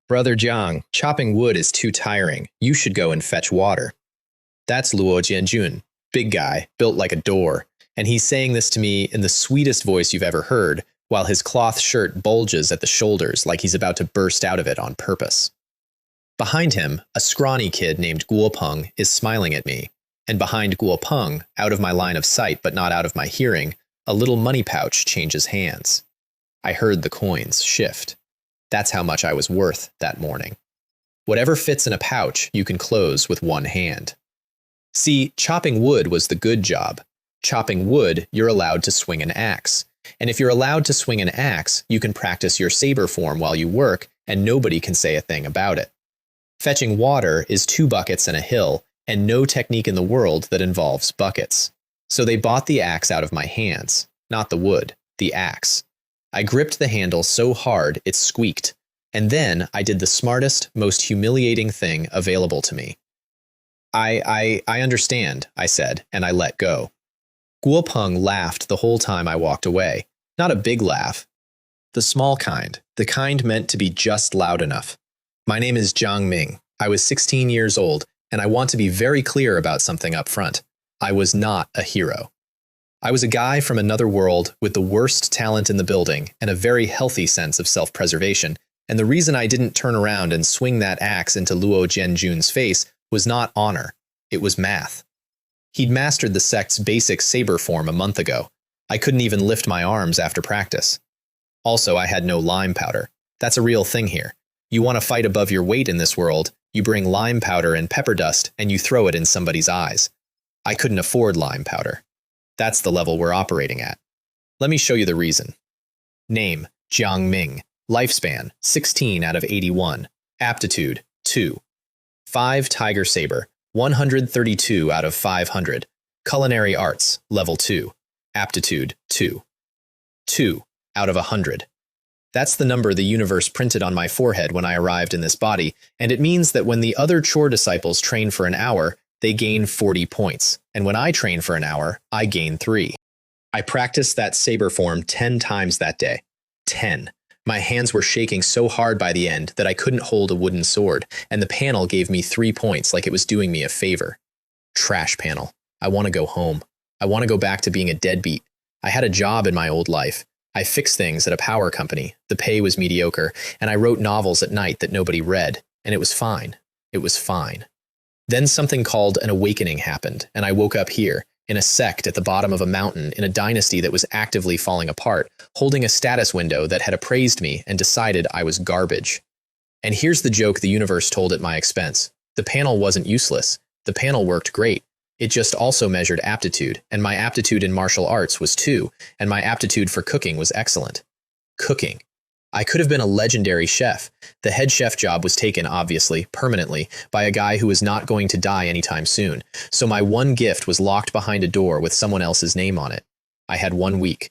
Brother Jiang, chopping wood is too tiring. You should go and fetch water. That's Luo Jianjun, big guy, built like a door, and he's saying this to me in the sweetest voice you've ever heard, while his cloth shirt bulges at the shoulders like he's about to burst out of it on purpose. Behind him, a scrawny kid named Guopeng is smiling at me, and behind Guopeng, out of my line of sight but not out of my hearing, a little money pouch changes hands. I heard the coins shift. That's how much I was worth that morning. Whatever fits in a pouch, you can close with one hand. See, chopping wood was the good job. Chopping wood, you're allowed to swing an axe. And if you're allowed to swing an axe, you can practice your saber form while you work, and nobody can say a thing about it. Fetching water is 2 buckets and a hill, and no technique in the world that involves buckets. So they bought the axe out of my hands, not the wood, the axe. I gripped the handle so hard it squeaked, and then I did the smartest, most humiliating thing available to me. I understand, I said, and I let go. Guopeng laughed the whole time I walked away. Not a big laugh. The small kind, the kind meant to be just loud enough. My name is Jiang Ming. I was 16 years old, and I want to be very clear about something up front. I was not a hero. I was a guy from another world with the worst talent in the building and a very healthy sense of self-preservation, and the reason I didn't turn around and swing that axe into Luo Jianjun's face was not honor, it was math. He'd mastered the sect's basic saber form a month ago. I couldn't even lift my arms after practice. Also, I had no lime powder. That's a real thing here. You want to fight above your weight in this world, you bring lime powder and pepper dust and you throw it in somebody's eyes. I couldn't afford lime powder. That's the level we're operating at. Let me show you the reason. Name, Jiang Ming. Lifespan, 16 out of 81. Aptitude, 2. 5 Tiger Saber, 132 out of 500. Culinary Arts, level 2. Aptitude, 2. 2 out of 100. That's the number the universe printed on my forehead when I arrived in this body, and it means that when the other chore disciples train for an hour, they gain 40 points, and when I train for an hour, I gain 3. I practiced that saber form 10 times that day. 10. My hands were shaking so hard by the end that I couldn't hold a wooden sword, and the panel gave me 3 points like it was doing me a favor. Trash panel. I want to go home. I want to go back to being a deadbeat. I had a job in my old life. I fixed things at a power company. The pay was mediocre, and I wrote novels at night that nobody read, and it was fine. It was fine. Then something called an awakening happened, and I woke up here, in a sect at the bottom of a mountain in a dynasty that was actively falling apart, holding a status window that had appraised me and decided I was garbage. And here's the joke the universe told at my expense. The panel wasn't useless. The panel worked great. It just also measured aptitude, and my aptitude in martial arts was 2, and my aptitude for cooking was excellent. Cooking. I could have been a legendary chef. The head chef job was taken, obviously, permanently, by a guy who was not going to die anytime soon, so my one gift was locked behind a door with someone else's name on it. I had 1 week.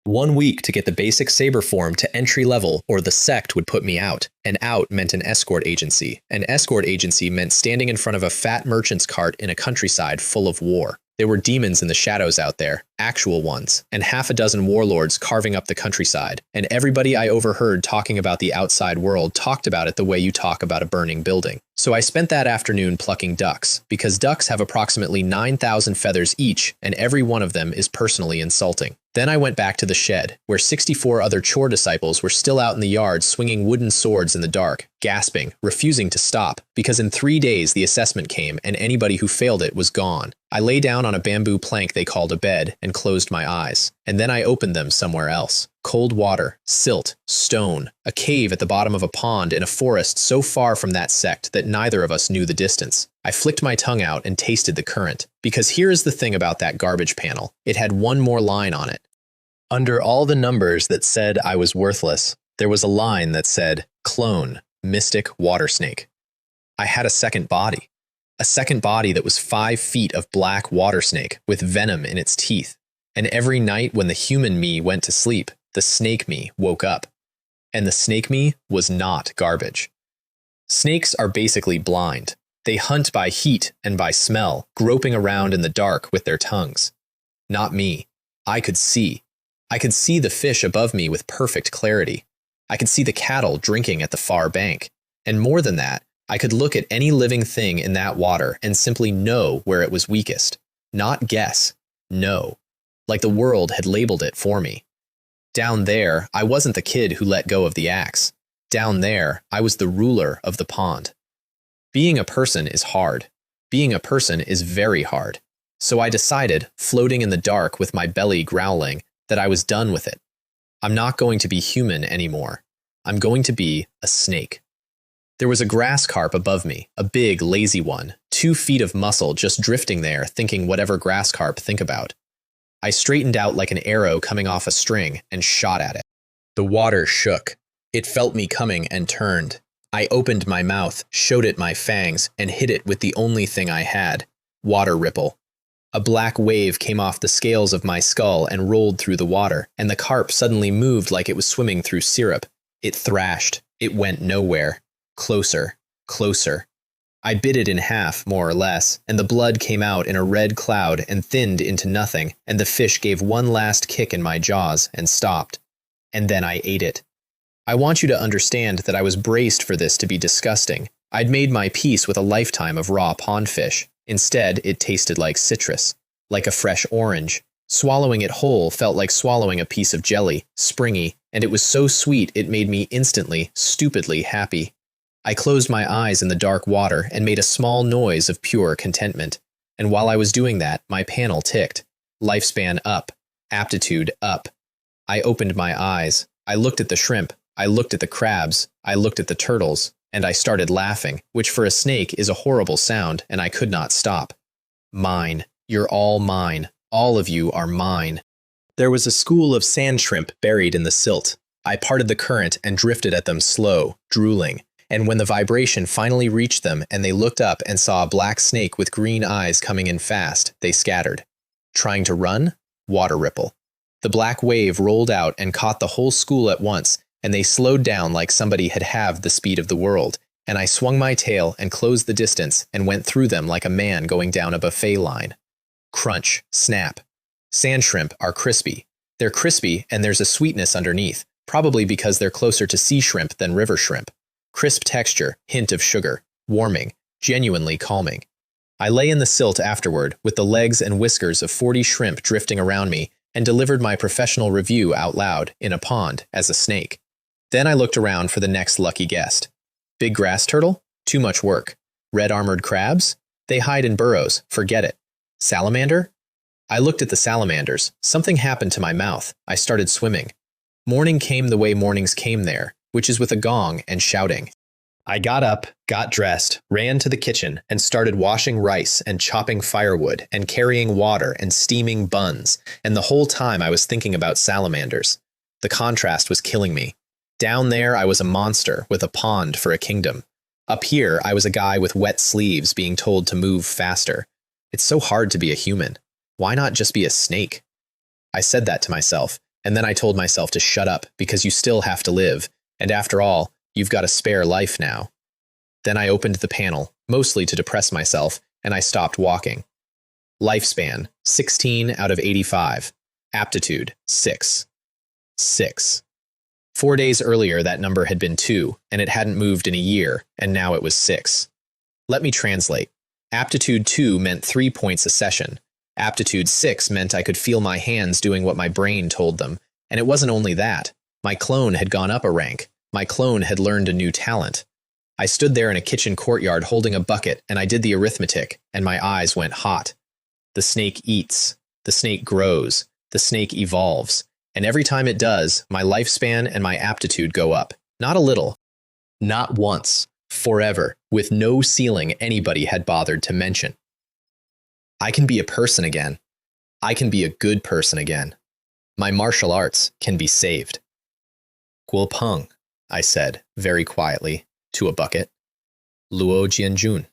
1 week to get the basic saber form to entry level, or the sect would put me out. And out meant an escort agency. An escort agency meant standing in front of a fat merchant's cart in a countryside full of war. There were demons in the shadows out there, actual ones, and half a dozen warlords carving up the countryside, and everybody I overheard talking about the outside world talked about it the way you talk about a burning building. So I spent that afternoon plucking ducks, because ducks have approximately 9,000 feathers each, and every one of them is personally insulting. Then I went back to the shed, where 64 other chore disciples were still out in the yard swinging wooden swords in the dark, gasping, refusing to stop, because in 3 days the assessment came and anybody who failed it was gone. I lay down on a bamboo plank they called a bed and closed my eyes, and then I opened them somewhere else. Cold water, silt, stone, a cave at the bottom of a pond in a forest so far from that sect that neither of us knew the distance. I flicked my tongue out and tasted the current, because here is the thing about that garbage panel. It had one more line on it. Under all the numbers that said I was worthless, there was a line that said, Clone, Mystic Water Snake. I had a second body. A second body that was 5 feet of black water snake with venom in its teeth. And every night when the human me went to sleep, the snake me woke up. And the snake me was not garbage. Snakes are basically blind. They hunt by heat and by smell, groping around in the dark with their tongues. Not me. I could see. I could see the fish above me with perfect clarity. I could see the cattle drinking at the far bank. And more than that, I could look at any living thing in that water and simply know where it was weakest. Not guess, know. Like the world had labeled it for me. Down there, I wasn't the kid who let go of the axe. Down there, I was the ruler of the pond. Being a person is hard. Being a person is very hard. So I decided, floating in the dark with my belly growling, that I was done with it. I'm not going to be human anymore. I'm going to be a snake. There was a grass carp above me, a big, lazy one, 2 feet of muscle just drifting there, thinking whatever grass carp think about. I straightened out like an arrow coming off a string and shot at it. The water shook. It felt me coming and turned. I opened my mouth, showed it my fangs, and hit it with the only thing I had, water ripple. A black wave came off the scales of my skull and rolled through the water, and the carp suddenly moved like it was swimming through syrup. It thrashed. It went nowhere. Closer. Closer. I bit it in half, more or less, and the blood came out in a red cloud and thinned into nothing, and the fish gave one last kick in my jaws and stopped. And then I ate it. I want you to understand that I was braced for this to be disgusting. I'd made my peace with a lifetime of raw pondfish. Instead, it tasted like citrus, like a fresh orange. Swallowing it whole felt like swallowing a piece of jelly, springy, and it was so sweet it made me instantly, stupidly happy. I closed my eyes in the dark water and made a small noise of pure contentment. And while I was doing that, my panel ticked. Lifespan up. Aptitude up. I opened my eyes. I looked at the shrimp. I looked at the crabs. I looked at the turtles. And I started laughing, which for a snake is a horrible sound, and I could not stop. Mine. You're all mine. All of you are mine. There was a school of sand shrimp buried in the silt. I parted the current and drifted at them slow, drooling. And when the vibration finally reached them and they looked up and saw a black snake with green eyes coming in fast, they scattered. Trying to run? Water ripple. The black wave rolled out and caught the whole school at once, and they slowed down like somebody had halved the speed of the world, and I swung my tail and closed the distance and went through them like a man going down a buffet line. Crunch, snap. Sand shrimp are crispy. They're crispy and there's a sweetness underneath, probably because they're closer to sea shrimp than river shrimp. Crisp texture, hint of sugar, warming, genuinely calming. I lay in the silt afterward with the legs and whiskers of 40 shrimp drifting around me and delivered my professional review out loud in a pond as a snake. Then I looked around for the next lucky guest. Big grass turtle? Too much work. Red armored crabs? They hide in burrows, forget it. Salamander? I looked at the salamanders. Something happened to my mouth. I started swimming. Morning came the way mornings came there, which is with a gong and shouting. I got up, got dressed, ran to the kitchen, and started washing rice and chopping firewood and carrying water and steaming buns, and the whole time I was thinking about salamanders. The contrast was killing me. Down there I was a monster with a pond for a kingdom. Up here I was a guy with wet sleeves being told to move faster. It's so hard to be a human. Why not just be a snake? I said that to myself, and then I told myself to shut up because you still have to live, and after all, you've got a spare life now. Then I opened the panel, mostly to depress myself, and I stopped walking. Lifespan, 16 out of 85. Aptitude, 6. 6. 4 days earlier, that number had been 2, and it hadn't moved in a year, and now it was 6. Let me translate. Aptitude 2 meant 3 points a session. Aptitude 6 meant I could feel my hands doing what my brain told them, and it wasn't only that. My clone had gone up a rank. My clone had learned a new talent. I stood there in a kitchen courtyard holding a bucket, and I did the arithmetic, and my eyes went hot. The snake eats. The snake grows. The snake evolves. And every time it does, my lifespan and my aptitude go up. Not a little. Not once. Forever. With no ceiling anybody had bothered to mention. I can be a person again. I can be a good person again. My martial arts can be saved. Guopeng, I said, very quietly, to a bucket. Luo Jianjun.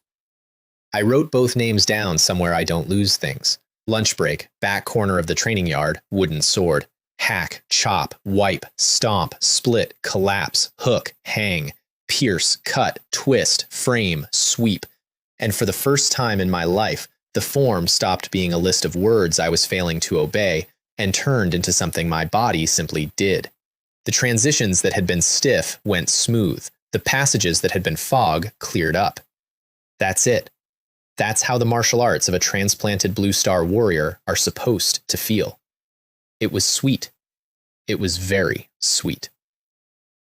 I wrote both names down somewhere I don't lose things. Lunch break, back corner of the training yard, wooden sword. Hack, chop, wipe, stomp, split, collapse, hook, hang, pierce, cut, twist, frame, sweep. And for the first time in my life, the form stopped being a list of words I was failing to obey and turned into something my body simply did. The The transitions that had been stiff went smooth. The passages that had been fog cleared up. That's it. That's how the martial arts of a transplanted Blue Star warrior are supposed to feel. It was sweet. It was very sweet.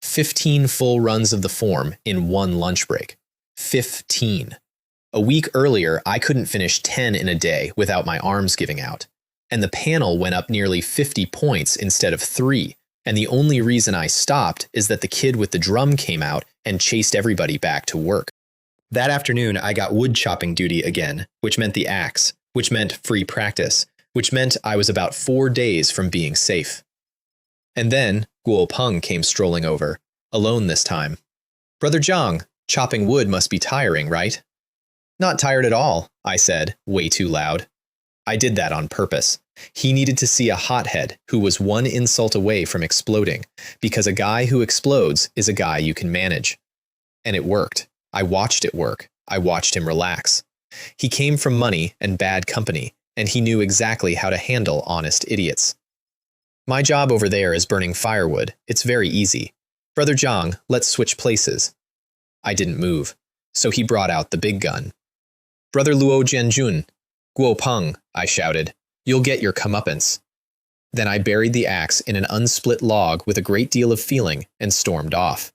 15 full runs of the form in one lunch break. 15. A week earlier, I couldn't finish 10 in a day without my arms giving out. And the panel went up nearly 50 points instead of 3. And the only reason I stopped is that the kid with the drum came out and chased everybody back to work. That afternoon, I got wood chopping duty again, which meant the axe, which meant free practice, which meant I was about 4 days from being safe. And then Guo Peng came strolling over, alone this time. Brother Zhang, chopping wood must be tiring, right? Not tired at all, I said, way too loud. I did that on purpose. He needed to see a hothead who was one insult away from exploding, because a guy who explodes is a guy you can manage. And it worked. I watched it work. I watched him relax. He came from money and bad company, and he knew exactly how to handle honest idiots. My job over there is burning firewood. It's very easy. Brother Zhang, let's switch places. I didn't move, so he brought out the big gun. Brother Luo Jianjun, Guo Peng, I shouted, you'll get your comeuppance. Then I buried the axe in an unsplit log with a great deal of feeling and stormed off.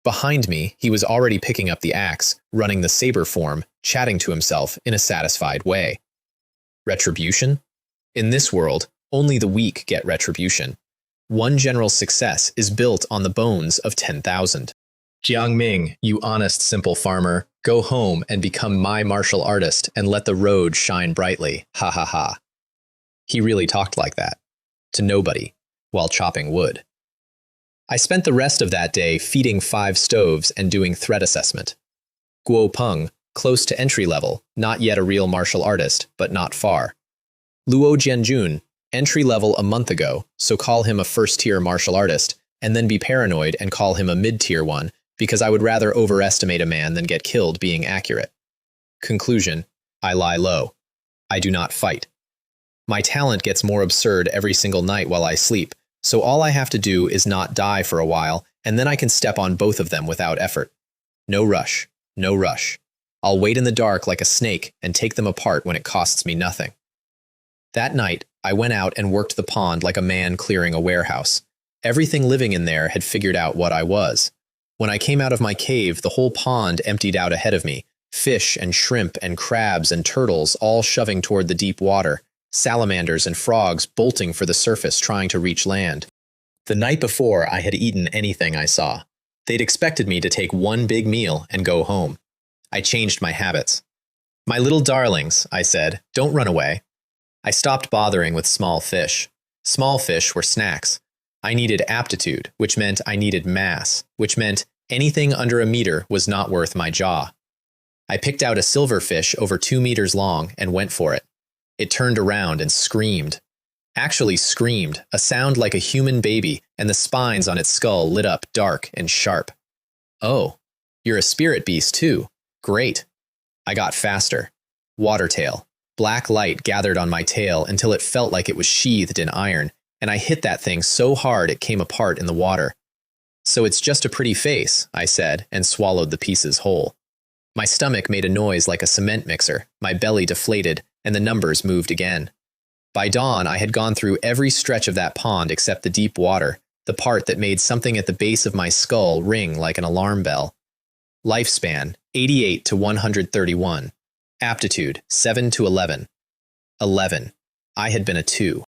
Behind me, he was already picking up the axe, running the saber form, chatting to himself in a satisfied way. Retribution? In this world, only the weak get retribution. One general's success is built on the bones of 10,000. Jiang Ming, you honest, simple farmer, go home and become my martial artist and let the road shine brightly. Ha ha ha. He really talked like that. To nobody, while chopping wood. I spent the rest of that day feeding 5 stoves and doing threat assessment. Guo Peng, close to entry level, not yet a real martial artist, but not far. Luo Jianjun, entry level a month ago, so call him a first-tier martial artist, and then be paranoid and call him a mid-tier one, because I would rather overestimate a man than get killed being accurate. Conclusion, I lie low. I do not fight. My talent gets more absurd every single night while I sleep, so all I have to do is not die for a while, and then I can step on both of them without effort. No rush, no rush. I'll wait in the dark like a snake and take them apart when it costs me nothing. That night, I went out and worked the pond like a man clearing a warehouse. Everything living in there had figured out what I was. When I came out of my cave, the whole pond emptied out ahead of me, fish and shrimp and crabs and turtles all shoving toward the deep water, salamanders and frogs bolting for the surface trying to reach land. The night before, I had eaten anything I saw. They'd expected me to take one big meal and go home. I changed my habits. My little darlings, I said, don't run away. I stopped bothering with small fish. Small fish were snacks. I needed aptitude, which meant I needed mass, which meant anything under a meter was not worth my jaw. I picked out a silverfish over 2 meters long and went for it. It turned around and screamed. Actually screamed, a sound like a human baby, and the spines on its skull lit up dark and sharp. Oh, you're a spirit beast too. Great. I got faster. Watertail. Black light gathered on my tail until it felt like it was sheathed in iron, and I hit that thing so hard it came apart in the water. So it's just a pretty face, I said, and swallowed the pieces whole. My stomach made a noise like a cement mixer, my belly deflated, and the numbers moved again. By dawn, I had gone through every stretch of that pond except the deep water, the part that made something at the base of my skull ring like an alarm bell. Lifespan, 88 to 131. Aptitude, 7 to 11. 11. I had been a 2.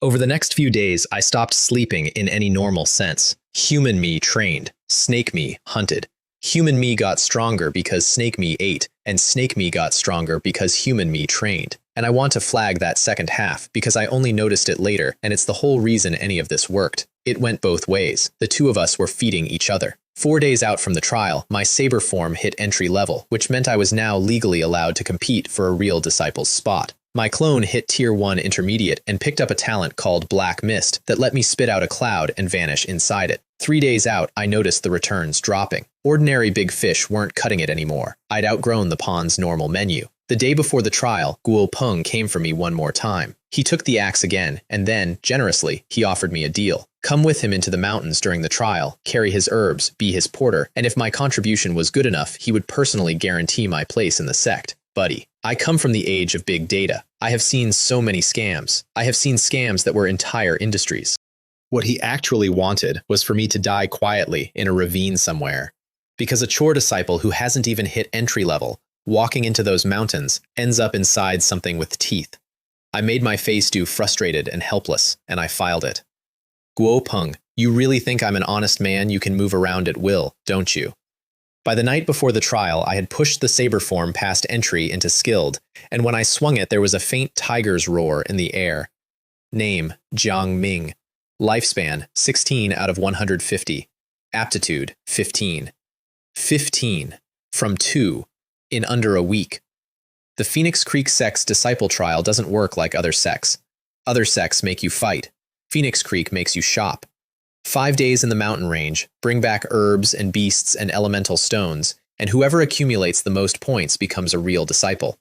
Over the next few days, I stopped sleeping in any normal sense. Human me trained. Snake me hunted. Human me got stronger because snake me ate, and snake me got stronger because human me trained. And I want to flag that second half because I only noticed it later, and it's the whole reason any of this worked. It went both ways. The two of us were feeding each other. 4 days out from the trial, my saber form hit entry level, which meant I was now legally allowed to compete for a real disciple's spot. My clone hit Tier 1 Intermediate and picked up a talent called Black Mist that let me spit out a cloud and vanish inside it. 3 days out, I noticed the returns dropping. Ordinary big fish weren't cutting it anymore. I'd outgrown the pond's normal menu. The day before the trial, Guo Peng came for me one more time. He took the axe again, and then, generously, he offered me a deal. come with him into the mountains during the trial, carry his herbs, be his porter, and if my contribution was good enough, he would personally guarantee my place in the sect. Buddy, I come from the age of big data. I have seen so many scams. I have seen scams that were entire industries. What he actually wanted was for me to die quietly in a ravine somewhere. Because a chore disciple who hasn't even hit entry level, walking into those mountains, ends up inside something with teeth. I made my face do frustrated and helpless, and I filed it. Guo Peng, you really think I'm an honest man you can move around at will, don't you? By the night before the trial, I had pushed the saber form past entry into skilled, and when I swung it, there was a faint tiger's roar in the air. Name, Jiang Ming. Lifespan, 16 out of 150. Aptitude, 15. 15. From 2. In under a week. The Phoenix Creek Sect's disciple trial doesn't work like other sects. Other sects make you fight. Phoenix Creek makes you shop. 5 days in the mountain range, bring back herbs and beasts and elemental stones, and whoever accumulates the most points becomes a real disciple.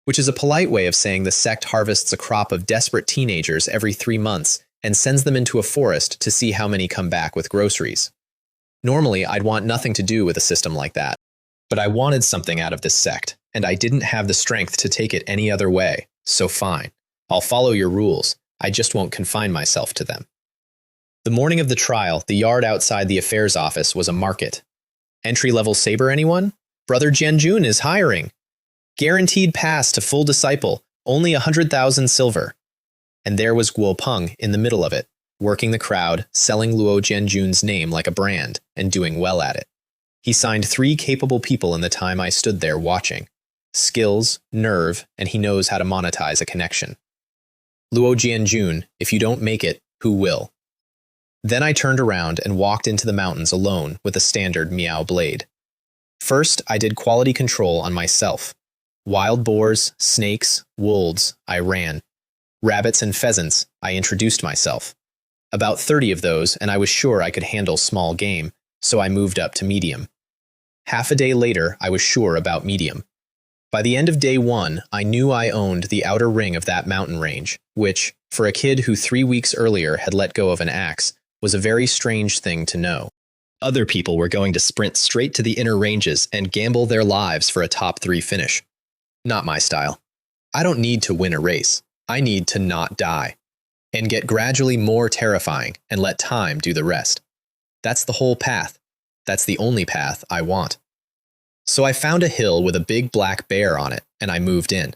Which is a polite way of saying the sect harvests a crop of desperate teenagers every 3 months and sends them into a forest to see how many come back with groceries. Normally, I'd want nothing to do with a system like that. But I wanted something out of this sect, and I didn't have the strength to take it any other way, so fine. I'll follow your rules. I just won't confine myself to them. The morning of the trial, the yard outside the affairs office was a market. Entry-level saber, anyone? Brother Jianjun is hiring. Guaranteed pass to full disciple, only 100,000 silver. And there was Guo Peng in the middle of it, working the crowd, selling Luo Jianjun's name like a brand, and doing well at it. He signed 3 capable people in the time I stood there watching. Skills, nerve, and he knows how to monetize a connection. Luo Jianjun, if you don't make it, who will? Then I turned around and walked into the mountains alone with a standard Miao blade. First, I did quality control on myself. Wild boars, snakes, wolves, I ran. Rabbits and pheasants, I introduced myself. About 30 of those, and I was sure I could handle small game, so I moved up to medium. Half a day later, I was sure about medium. By the end of day 1, I knew I owned the outer ring of that mountain range, which, for a kid who 3 weeks earlier had let go of an axe, was a very strange thing to know. Other people were going to sprint straight to the inner ranges and gamble their lives for a top 3 finish. Not my style. I don't need to win a race. I need to not die, and get gradually more terrifying and let time do the rest. That's the whole path. That's the only path I want. So I found a hill with a big black bear on it, and I moved in.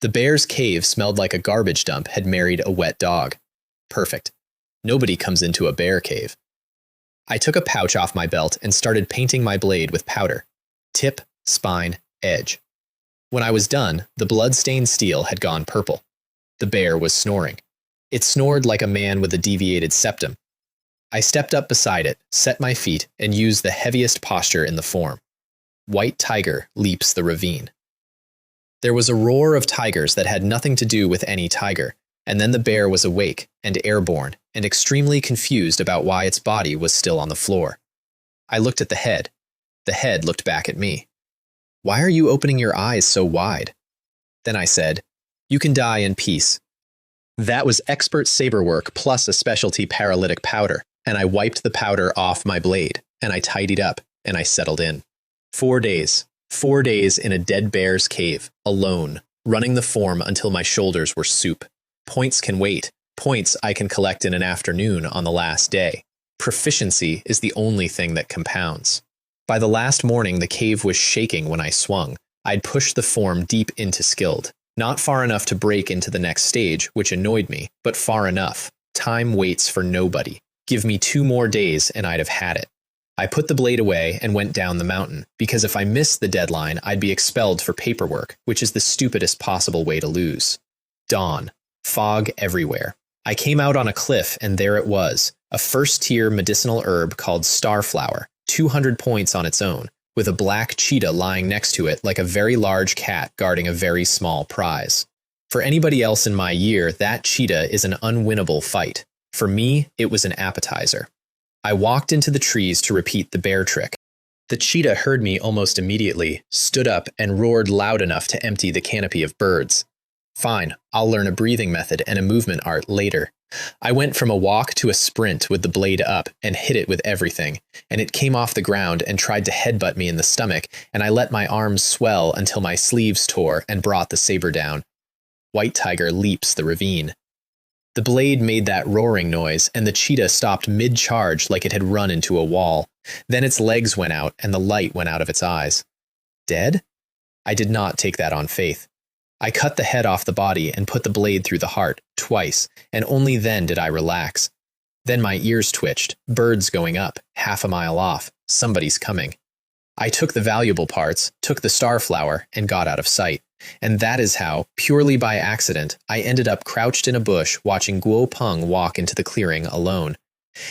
The bear's cave smelled like a garbage dump had married a wet dog. Perfect. Nobody comes into a bear cave. I took a pouch off my belt and started painting my blade with powder. Tip, spine, edge. When I was done, the blood-stained steel had gone purple. The bear was snoring. It snored like a man with a deviated septum. I stepped up beside it, set my feet, and used the heaviest posture in the form. White tiger leaps the ravine. There was a roar of tigers that had nothing to do with any tiger, and then the bear was awake and airborne and extremely confused about why its body was still on the floor. I looked at the head. The head looked back at me. Why are you opening your eyes so wide? Then I said, you can die in peace. That was expert saber work plus a specialty paralytic powder, and I wiped the powder off my blade, and I tidied up, and I settled in. 4 days. 4 days in a dead bear's cave, alone, running the form until my shoulders were soup. Points can wait. Points I can collect in an afternoon on the last day. Proficiency is the only thing that compounds. By the last morning, the cave was shaking when I swung. I'd pushed the form deep into skilled. Not far enough to break into the next stage, which annoyed me, but far enough. Time waits for nobody. Give me 2 more days and I'd have had it. I put the blade away and went down the mountain, because if I missed the deadline, I'd be expelled for paperwork, which is the stupidest possible way to lose. Dawn. Fog everywhere. I came out on a cliff and there it was, a first-tier medicinal herb called starflower, 200 points on its own, with a black cheetah lying next to it like a very large cat guarding a very small prize. For anybody else in my year, that cheetah is an unwinnable fight. For me, it was an appetizer. I walked into the trees to repeat the bear trick. The cheetah heard me almost immediately, stood up, and roared loud enough to empty the canopy of birds. Fine, I'll learn a breathing method and a movement art later. I went from a walk to a sprint with the blade up and hit it with everything, and it came off the ground and tried to headbutt me in the stomach, and I let my arms swell until my sleeves tore and brought the saber down. White Tiger leaps the ravine. The blade made that roaring noise, and the cheetah stopped mid-charge like it had run into a wall. Then its legs went out, and the light went out of its eyes. Dead? I did not take that on faith. I cut the head off the body and put the blade through the heart, twice, and only then did I relax. Then my ears twitched, birds going up, half a mile off, somebody's coming. I took the valuable parts, took the starflower, and got out of sight. And that is how, purely by accident, I ended up crouched in a bush watching Guo Peng walk into the clearing alone.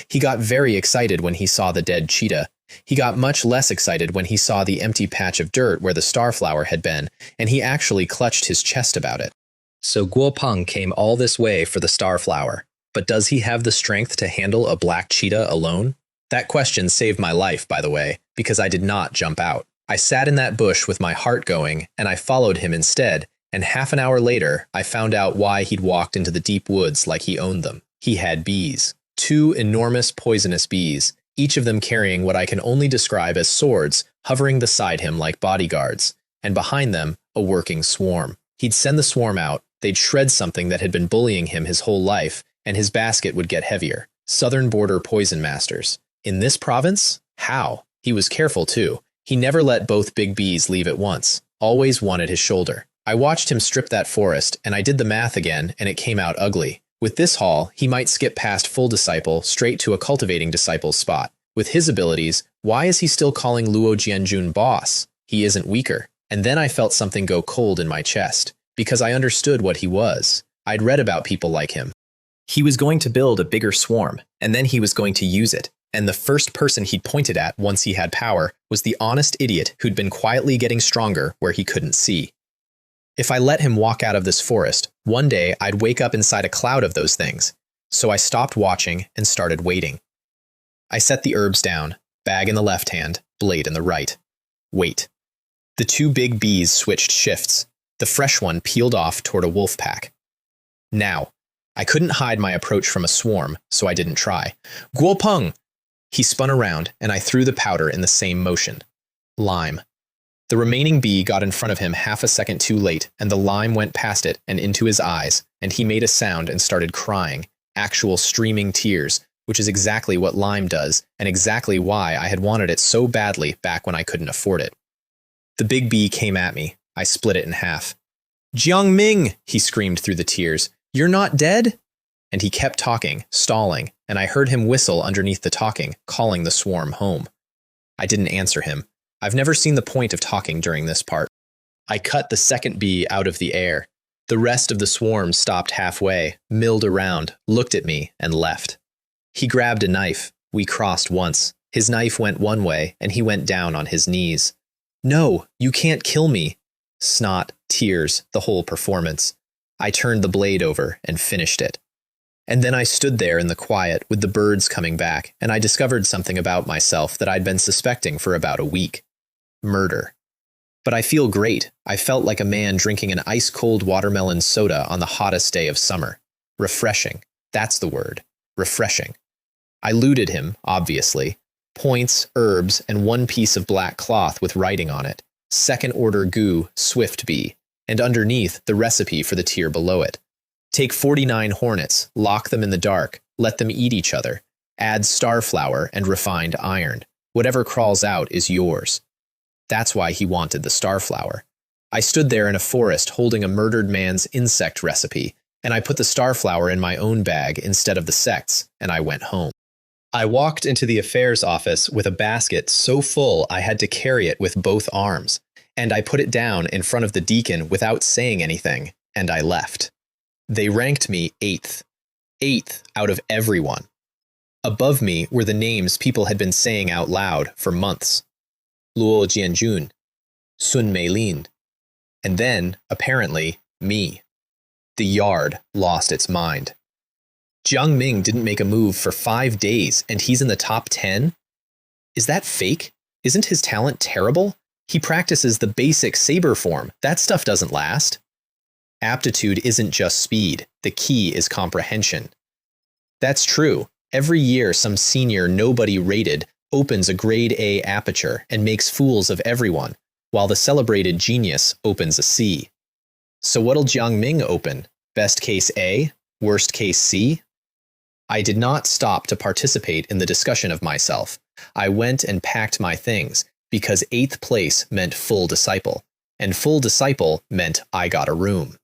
He got very excited when he saw the dead cheetah. He got much less excited when he saw the empty patch of dirt where the starflower had been, and he actually clutched his chest about it. So Guo Peng came all this way for the starflower, but does he have the strength to handle a black cheetah alone? That question saved my life, by the way, because I did not jump out. I sat in that bush with my heart going, and I followed him instead, and half an hour later, I found out why he'd walked into the deep woods like he owned them. He had bees. 2 enormous poisonous bees, each of them carrying what I can only describe as swords, hovering beside him like bodyguards, and behind them, a working swarm. He'd send the swarm out, they'd shred something that had been bullying him his whole life, and his basket would get heavier. Southern border poison masters. In this province? How? He was careful too. He never let both big bees leave at once, always one at his shoulder. I watched him strip that forest, and I did the math again, and it came out ugly. With this haul, he might skip past full disciple straight to a cultivating disciple's spot. With his abilities, why is he still calling Luo Jianjun boss? He isn't weaker. And then I felt something go cold in my chest, because I understood what he was. I'd read about people like him. He was going to build a bigger swarm, and then he was going to use it. And the first person he'd pointed at once he had power was the honest idiot who'd been quietly getting stronger where he couldn't see. If I let him walk out of this forest, one day I'd wake up inside a cloud of those things. So I stopped watching and started waiting. I set the herbs down, bag in the left hand, blade in the right. Wait. The 2 big bees switched shifts. The fresh one peeled off toward a wolf pack. Now. I couldn't hide my approach from a swarm, so I didn't try. Guo Peng! He spun around, and I threw the powder in the same motion. Lime. The remaining bee got in front of him half a second too late, and the lime went past it and into his eyes, and he made a sound and started crying, actual streaming tears, which is exactly what lime does, and exactly why I had wanted it so badly back when I couldn't afford it. The big bee came at me. I split it in half. Jiang Ming, he screamed through the tears. You're not dead? And he kept talking, stalling, and I heard him whistle underneath the talking, calling the swarm home. I didn't answer him. I've never seen the point of talking during this part. I cut the second bee out of the air. The rest of the swarm stopped halfway, milled around, looked at me, and left. He grabbed a knife. We crossed once. His knife went one way, and he went down on his knees. No, you can't kill me. Snot, tears, the whole performance. I turned the blade over and finished it. And then I stood there in the quiet with the birds coming back, and I discovered something about myself that I'd been suspecting for about a week. Murder. But I feel great. I felt like a man drinking an ice-cold watermelon soda on the hottest day of summer. Refreshing. That's the word. Refreshing. I looted him, obviously. Points, herbs, and 1 piece of black cloth with writing on it. Second-order goo, swift bee. And underneath, the recipe for the tier below it. Take 49 hornets, lock them in the dark, let them eat each other. Add starflower and refined iron. Whatever crawls out is yours. That's why he wanted the starflower. I stood there in a forest holding a murdered man's insect recipe, and I put the starflower in my own bag instead of the Sect's, and I went home. I walked into the affairs office with a basket so full I had to carry it with both arms, and I put it down in front of the deacon without saying anything, and I left. They ranked me 8th. 8th out of everyone. Above me were the names people had been saying out loud for months. Luo Jianjun, Sun Meilin, and then, apparently, me. The yard lost its mind. Jiang Ming didn't make a move for 5 days, and he's in the top 10? Is that fake? Isn't his talent terrible? He practices the basic saber form. That stuff doesn't last. Aptitude isn't just speed. The key is comprehension. That's true. Every year, some senior nobody rated opens a grade A aperture and makes fools of everyone, while the celebrated genius opens a C. So what'll Jiang Ming open? Best case A? Worst case C? I did not stop to participate in the discussion of myself. I went and packed my things, because 8th place meant full disciple, and full disciple meant I got a room.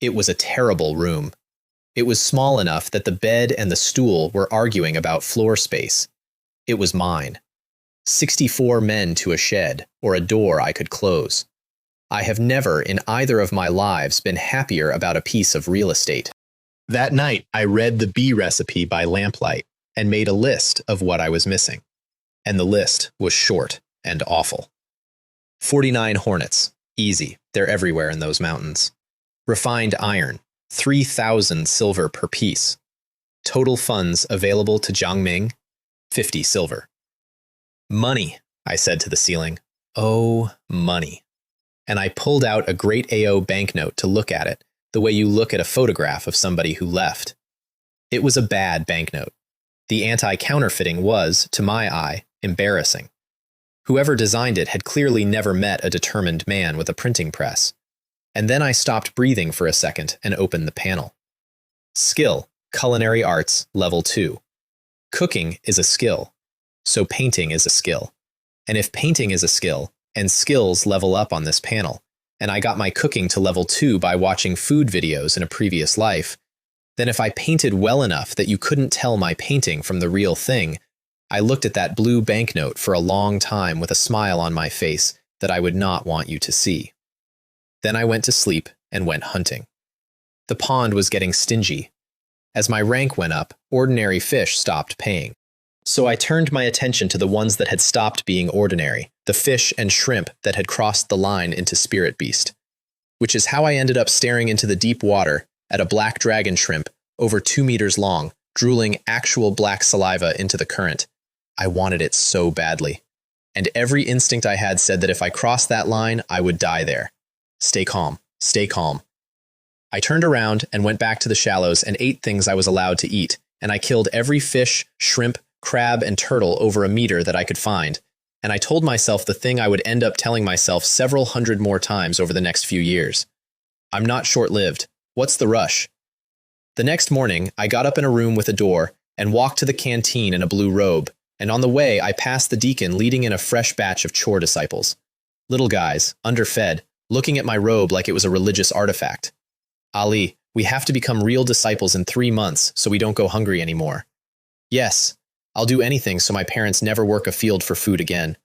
It was a terrible room. It was small enough that the bed and the stool were arguing about floor space. It was mine. 64 men to a shed, or a door I could close. I have never in either of my lives been happier about a piece of real estate. That night, I read the bee recipe by lamplight and made a list of what I was missing. And the list was short and awful. 49 hornets. Easy. They're everywhere in those mountains. Refined iron. 3,000 silver per piece. Total funds available to Jiang Ming, 50 silver. Money, I said to the ceiling. Oh, money. And I pulled out a great AO banknote to look at it, the way you look at a photograph of somebody who left. It was a bad banknote. The anti-counterfeiting was, to my eye, embarrassing. Whoever designed it had clearly never met a determined man with a printing press. And then I stopped breathing for a second and opened the panel. Skill, culinary arts, level 2. Cooking is a skill, so painting is a skill. And if painting is a skill, and skills level up on this panel, and I got my cooking to level 2 by watching food videos in a previous life, then if I painted well enough that you couldn't tell my painting from the real thing, I looked at that blue banknote for a long time with a smile on my face that I would not want you to see. Then I went to sleep and went hunting. The pond was getting stingy. As my rank went up, ordinary fish stopped paying. So I turned my attention to the ones that had stopped being ordinary, the fish and shrimp that had crossed the line into spirit beast. Which is how I ended up staring into the deep water at a black dragon shrimp over 2 meters long, drooling actual black saliva into the current. I wanted it so badly. And every instinct I had said that if I crossed that line, I would die there. Stay calm. Stay calm. I turned around and went back to the shallows and ate things I was allowed to eat, and I killed every fish, shrimp, crab, and turtle over a meter that I could find, and I told myself the thing I would end up telling myself several hundred more times over the next few years. I'm not short-lived. What's the rush? The next morning, I got up in a room with a door and walked to the canteen in a blue robe, and on the way I passed the deacon leading in a fresh batch of chore disciples. Little guys, underfed, looking at my robe like it was a religious artifact. Ali, we have to become real disciples in 3 months so we don't go hungry anymore. Yes, I'll do anything so my parents never work a field for food again.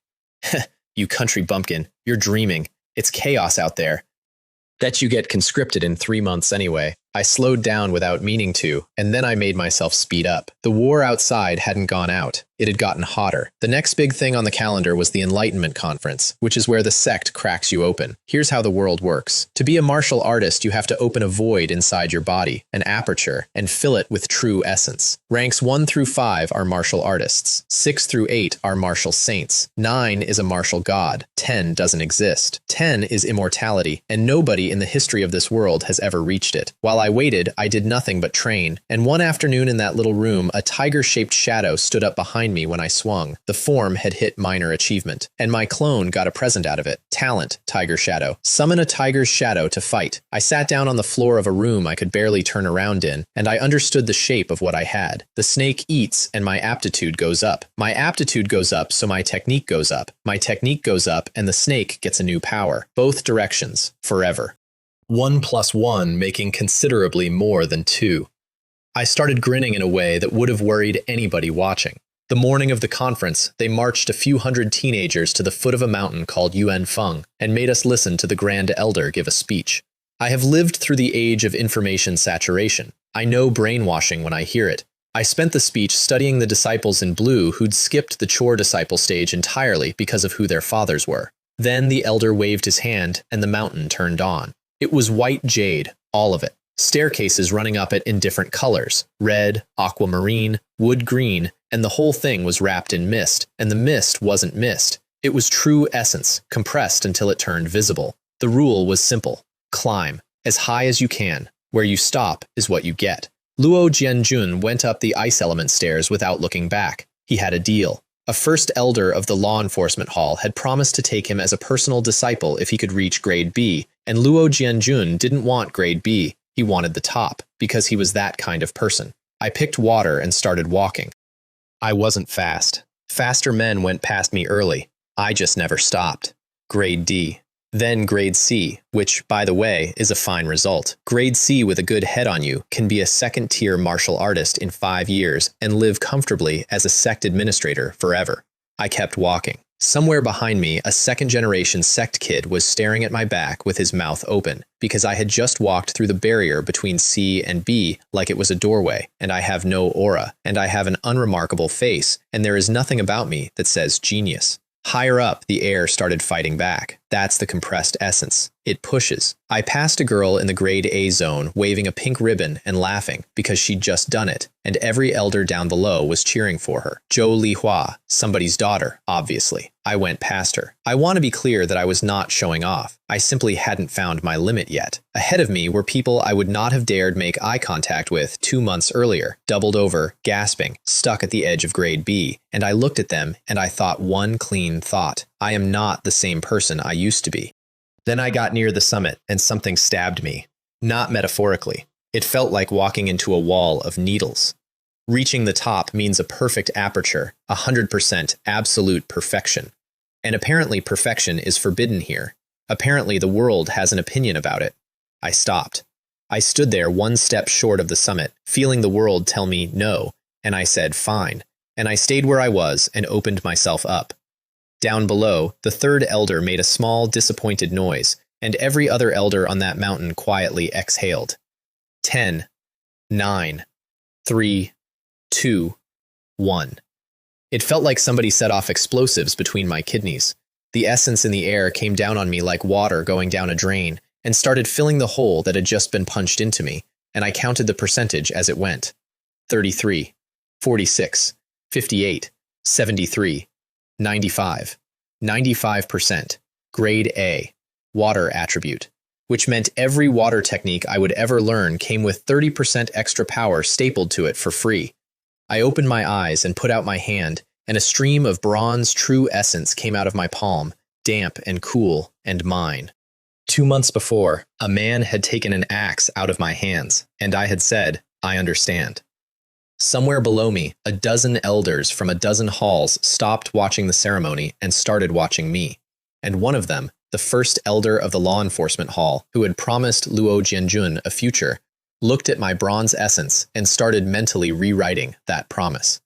You country bumpkin, you're dreaming. It's chaos out there. Bet you get conscripted in 3 months anyway. I slowed down without meaning to, and then I made myself speed up. The war outside hadn't gone out. It had gotten hotter. The next big thing on the calendar was the Enlightenment Conference, which is where the sect cracks you open. Here's how the world works. To be a martial artist, you have to open a void inside your body, an aperture, and fill it with true essence. Ranks 1 through 5 are martial artists. 6 through 8 are martial saints. 9 is a martial god. 10 doesn't exist. 10 is immortality, and nobody in the history of this world has ever reached it. While I waited, I did nothing but train, and one afternoon in that little room, a tiger-shaped shadow stood up behind me when I swung. The form had hit minor achievement, and my clone got a present out of it. Talent, Tiger Shadow. Summon a tiger's shadow to fight. I sat down on the floor of a room I could barely turn around in, and I understood the shape of what I had. The snake eats, and my aptitude goes up. My aptitude goes up, so my technique goes up. My technique goes up, and the snake gets a new power. Both directions, forever. 1 + 1 making considerably more than 2. I started grinning in a way that would have worried anybody watching. The morning of the conference, they marched a few hundred teenagers to the foot of a mountain called Yuan Feng and made us listen to the Grand Elder give a speech. I have lived through the age of information saturation. I know brainwashing when I hear it. I spent the speech studying the disciples in blue who'd skipped the chore disciple stage entirely because of who their fathers were. Then the elder waved his hand and the mountain turned on. It was white jade, all of it. Staircases running up it in different colors, red, aquamarine, wood green, and the whole thing was wrapped in mist, and the mist wasn't mist. It was true essence, compressed until it turned visible. The rule was simple. Climb, as high as you can. Where you stop is what you get. Luo Jianjun went up the ice element stairs without looking back. He had a deal. A first elder of the law enforcement hall had promised to take him as a personal disciple if he could reach grade B, and Luo Jianjun didn't want grade B. He wanted the top, because he was that kind of person. I picked water and started walking. I wasn't fast. Faster men went past me early. I just never stopped. Grade D. Then grade C, which, by the way, is a fine result. Grade C with a good head on you can be a second-tier martial artist in 5 years and live comfortably as a sect administrator forever. I kept walking. Somewhere behind me, a second-generation sect kid was staring at my back with his mouth open, because I had just walked through the barrier between C and B like it was a doorway, and I have no aura, and I have an unremarkable face, and there is nothing about me that says genius. Higher up, the air started fighting back. That's the compressed essence. It pushes. I passed a girl in the grade A zone waving a pink ribbon and laughing because she'd just done it, and every elder down below was cheering for her. Zhou Lihua, somebody's daughter, obviously. I went past her. I want to be clear that I was not showing off. I simply hadn't found my limit yet. Ahead of me were people I would not have dared make eye contact with 2 months earlier, doubled over, gasping, stuck at the edge of grade B, and I looked at them and I thought one clean thought. I am not the same person I used to be. Then I got near the summit and something stabbed me. Not metaphorically. It felt like walking into a wall of needles. Reaching the top means a perfect aperture, 100% absolute perfection. And apparently perfection is forbidden here. Apparently the world has an opinion about it. I stopped. I stood there 1 step short of the summit, feeling the world tell me no, and I said fine. And I stayed where I was and opened myself up. Down below, the third elder made a small, disappointed noise, and every other elder on that mountain quietly exhaled. 10, 9, 3, 2, 1. It felt like somebody set off explosives between my kidneys. The essence in the air came down on me like water going down a drain, and started filling the hole that had just been punched into me, and I counted the percentage as it went. 33, 46, 58, 73, 95, 95%, grade A, water attribute, which meant every water technique I would ever learn came with 30% extra power stapled to it for free. I opened my eyes and put out my hand, and a stream of bronze true essence came out of my palm, damp and cool and mine. 2 months before, a man had taken an axe out of my hands, and I had said, I understand. Somewhere below me, a dozen elders from a dozen halls stopped watching the ceremony and started watching me. And one of them, the first elder of the law enforcement hall, who had promised Luo Jianjun a future, looked at my bronze essence and started mentally rewriting that promise.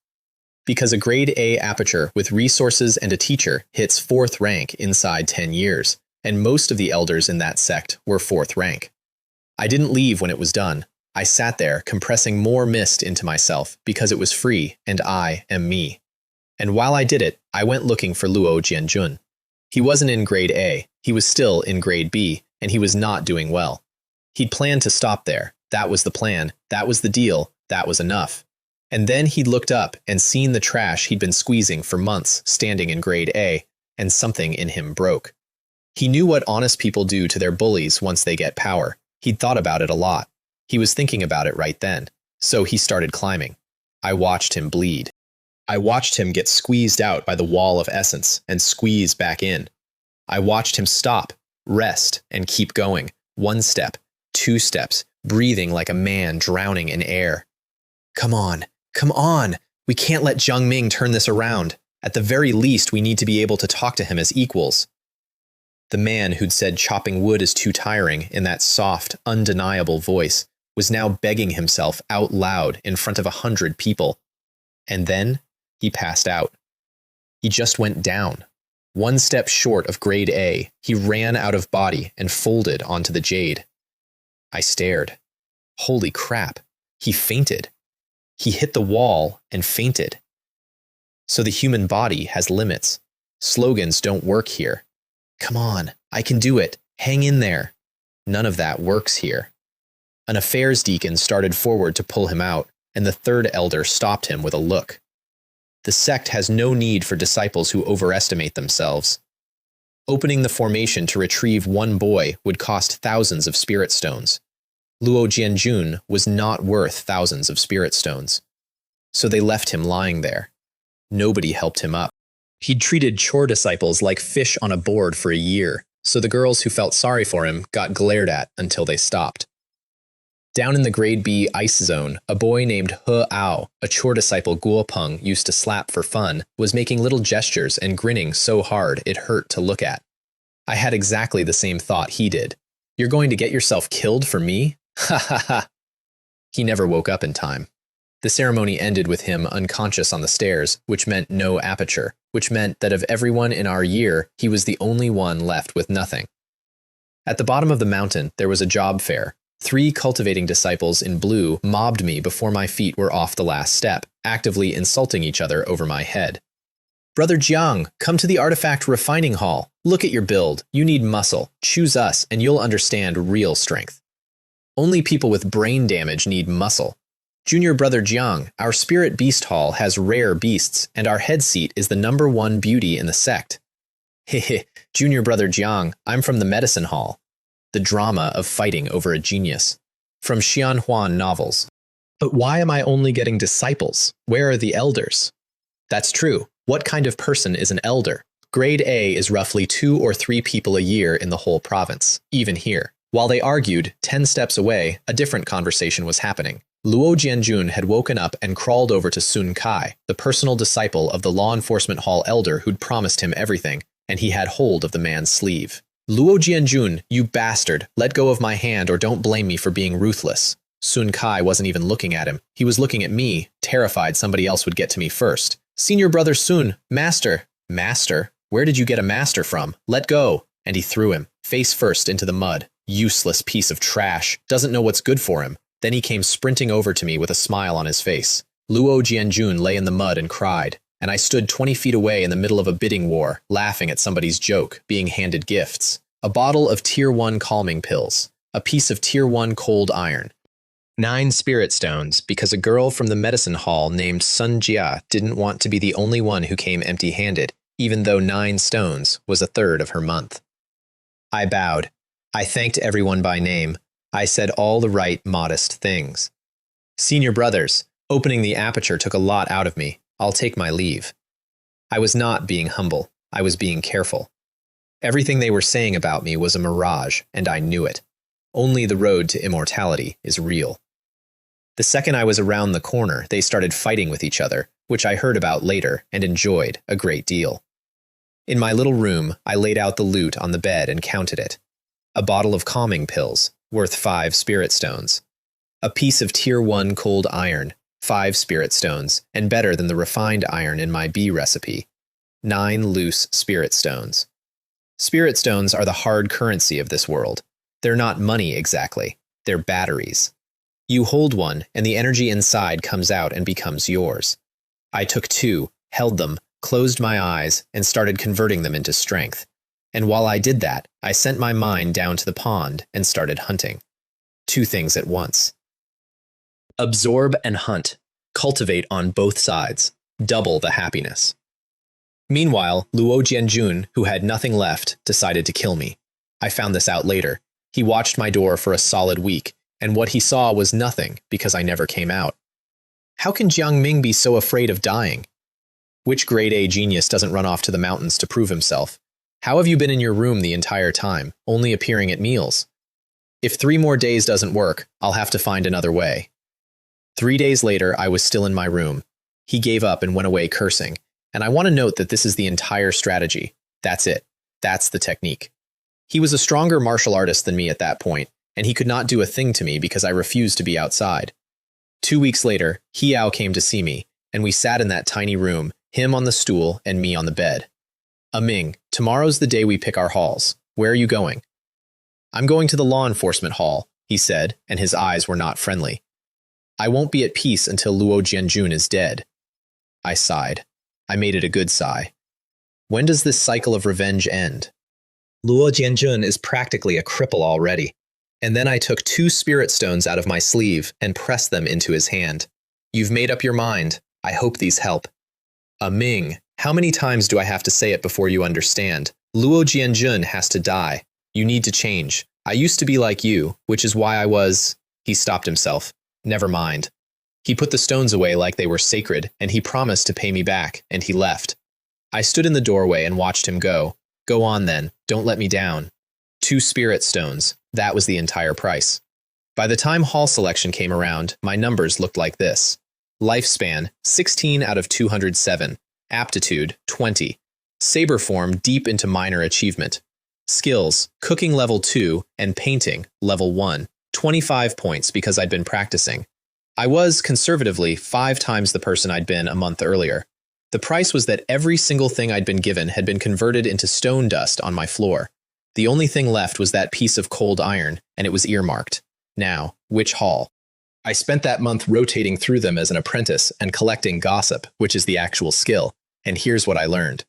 Because a grade A aperture with resources and a teacher hits 4th rank inside 10 years, and most of the elders in that sect were 4th rank. I didn't leave when it was done. I sat there, compressing more mist into myself because it was free and I am me. And while I did it, I went looking for Luo Jianjun. He wasn't in grade A, he was still in grade B, and he was not doing well. He'd planned to stop there. That was the plan, that was the deal, that was enough. And then he'd looked up and seen the trash he'd been squeezing for months standing in grade A, and something in him broke. He knew what honest people do to their bullies once they get power. He'd thought about it a lot. He was thinking about it right then, so he started climbing. I watched him bleed. I watched him get squeezed out by the wall of essence and squeeze back in. I watched him stop, rest, and keep going, 1 step, 2 steps, breathing like a man drowning in air. Come on, we can't let Zhang Ming turn this around. At the very least, we need to be able to talk to him as equals. The man who'd said chopping wood is too tiring in that soft, undeniable voice was now begging himself out loud in front of 100 people. And then he passed out. He just went down. 1 step short of grade A, he ran out of body and folded onto the jade. I stared. Holy crap, he fainted. He hit the wall and fainted. So the human body has limits. Slogans don't work here. Come on, I can do it. Hang in there. None of that works here. An affairs deacon started forward to pull him out, and the third elder stopped him with a look. The sect has no need for disciples who overestimate themselves. Opening the formation to retrieve 1 boy would cost thousands of spirit stones. Luo Jianjun was not worth thousands of spirit stones. So they left him lying there. Nobody helped him up. He'd treated chore disciples like fish on a board for a year, so the girls who felt sorry for him got glared at until they stopped. Down in the Grade B ice zone, a boy named He Ao, a chore disciple Guo Peng used to slap for fun, was making little gestures and grinning so hard it hurt to look at. I had exactly the same thought he did. You're going to get yourself killed for me? Ha ha ha. He never woke up in time. The ceremony ended with him unconscious on the stairs, which meant no aperture, which meant that of everyone in our year, he was the only one left with nothing. At the bottom of the mountain, there was a job fair. 3 cultivating disciples in blue mobbed me before my feet were off the last step, actively insulting each other over my head. Brother Jiang, come to the artifact refining hall. Look at your build. You need muscle. Choose us, and you'll understand real strength. Only people with brain damage need muscle. Junior Brother Jiang, our spirit beast hall has rare beasts, and our head seat is the #1 beauty in the sect. Hehe, Junior Brother Jiang, I'm from the medicine hall. The drama of fighting over a genius. From Xian Huan novels. But why am I only getting disciples? Where are the elders? That's true. What kind of person is an elder? Grade A is roughly 2 or 3 people a year in the whole province, even here. While they argued, 10 steps away, a different conversation was happening. Luo Jianjun had woken up and crawled over to Sun Kai, the personal disciple of the law enforcement hall elder who'd promised him everything, and he had hold of the man's sleeve. Luo Jianjun, you bastard, let go of my hand or don't blame me for being ruthless. Sun Kai wasn't even looking at him. He was looking at me, terrified somebody else would get to me first. Senior Brother Sun, master. Master? Where did you get a master from? Let go. And he threw him, face first, into the mud. Useless piece of trash. Doesn't know what's good for him. Then he came sprinting over to me with a smile on his face. Luo Jianjun lay in the mud and cried, and I stood 20 feet away in the middle of a bidding war, laughing at somebody's joke, being handed gifts. A bottle of Tier 1 calming pills. A piece of Tier 1 cold iron. 9 spirit stones, because a girl from the medicine hall named Sun Jia didn't want to be the only one who came empty-handed, even though 9 stones was a third of her month. I bowed. I thanked everyone by name. I said all the right, modest things. Senior brothers, opening the aperture took a lot out of me. I'll take my leave. I was not being humble. I was being careful. Everything they were saying about me was a mirage, and I knew it. Only the road to immortality is real. The second I was around the corner, they started fighting with each other, which I heard about later and enjoyed a great deal. In my little room, I laid out the loot on the bed and counted it. A bottle of calming pills, worth 5 spirit stones. A piece of Tier 1 cold iron, 5 spirit stones, and better than the refined iron in my B recipe. 9 loose spirit stones. Spirit stones are the hard currency of this world. They're not money exactly. They're batteries. You hold one, and the energy inside comes out and becomes yours. I took 2, held them, closed my eyes, and started converting them into strength. And while I did that, I sent my mind down to the pond and started hunting. 2 things at once. Absorb and hunt. Cultivate on both sides. Double the happiness. Meanwhile, Luo Jianjun, who had nothing left, decided to kill me. I found this out later. He watched my door for a solid week, and what he saw was nothing because I never came out. How can Jiang Ming be so afraid of dying? Which grade A genius doesn't run off to the mountains to prove himself? How have you been in your room the entire time, only appearing at meals? If 3 more days doesn't work, I'll have to find another way. 3 days later, I was still in my room. He gave up and went away cursing, and I want to note that this is the entire strategy. That's it. That's the technique. He was a stronger martial artist than me at that point, and he could not do a thing to me because I refused to be outside. 2 weeks later, Hiao came to see me, and we sat in that tiny room, him on the stool and me on the bed. Ming, tomorrow's the day we pick our halls. Where are you going? I'm going to the law enforcement hall, he said, and his eyes were not friendly. I won't be at peace until Luo Jianjun is dead. I sighed. I made it a good sigh. When does this cycle of revenge end? Luo Jianjun is practically a cripple already. And then I took 2 spirit stones out of my sleeve and pressed them into his hand. You've made up your mind. I hope these help. Ming, how many times do I have to say it before you understand? Luo Jianjun has to die. You need to change. I used to be like you, which is why I was He stopped himself. Never mind. He put the stones away like they were sacred, and he promised to pay me back, and he left. I stood in the doorway and watched him go. Go on then, don't let me down. 2 spirit stones, that was the entire price. By the time hall selection came around, my numbers looked like this. Lifespan, 16 out of 207. Aptitude, 20. Saber form deep into minor achievement. Skills, cooking level 2 and painting level 1. 25 points because I'd been practicing. I was, conservatively, 5 times the person I'd been a month earlier. The price was that every single thing I'd been given had been converted into stone dust on my floor. The only thing left was that piece of cold iron, and it was earmarked. Now, which hall? I spent that month rotating through them as an apprentice and collecting gossip, which is the actual skill, and here's what I learned.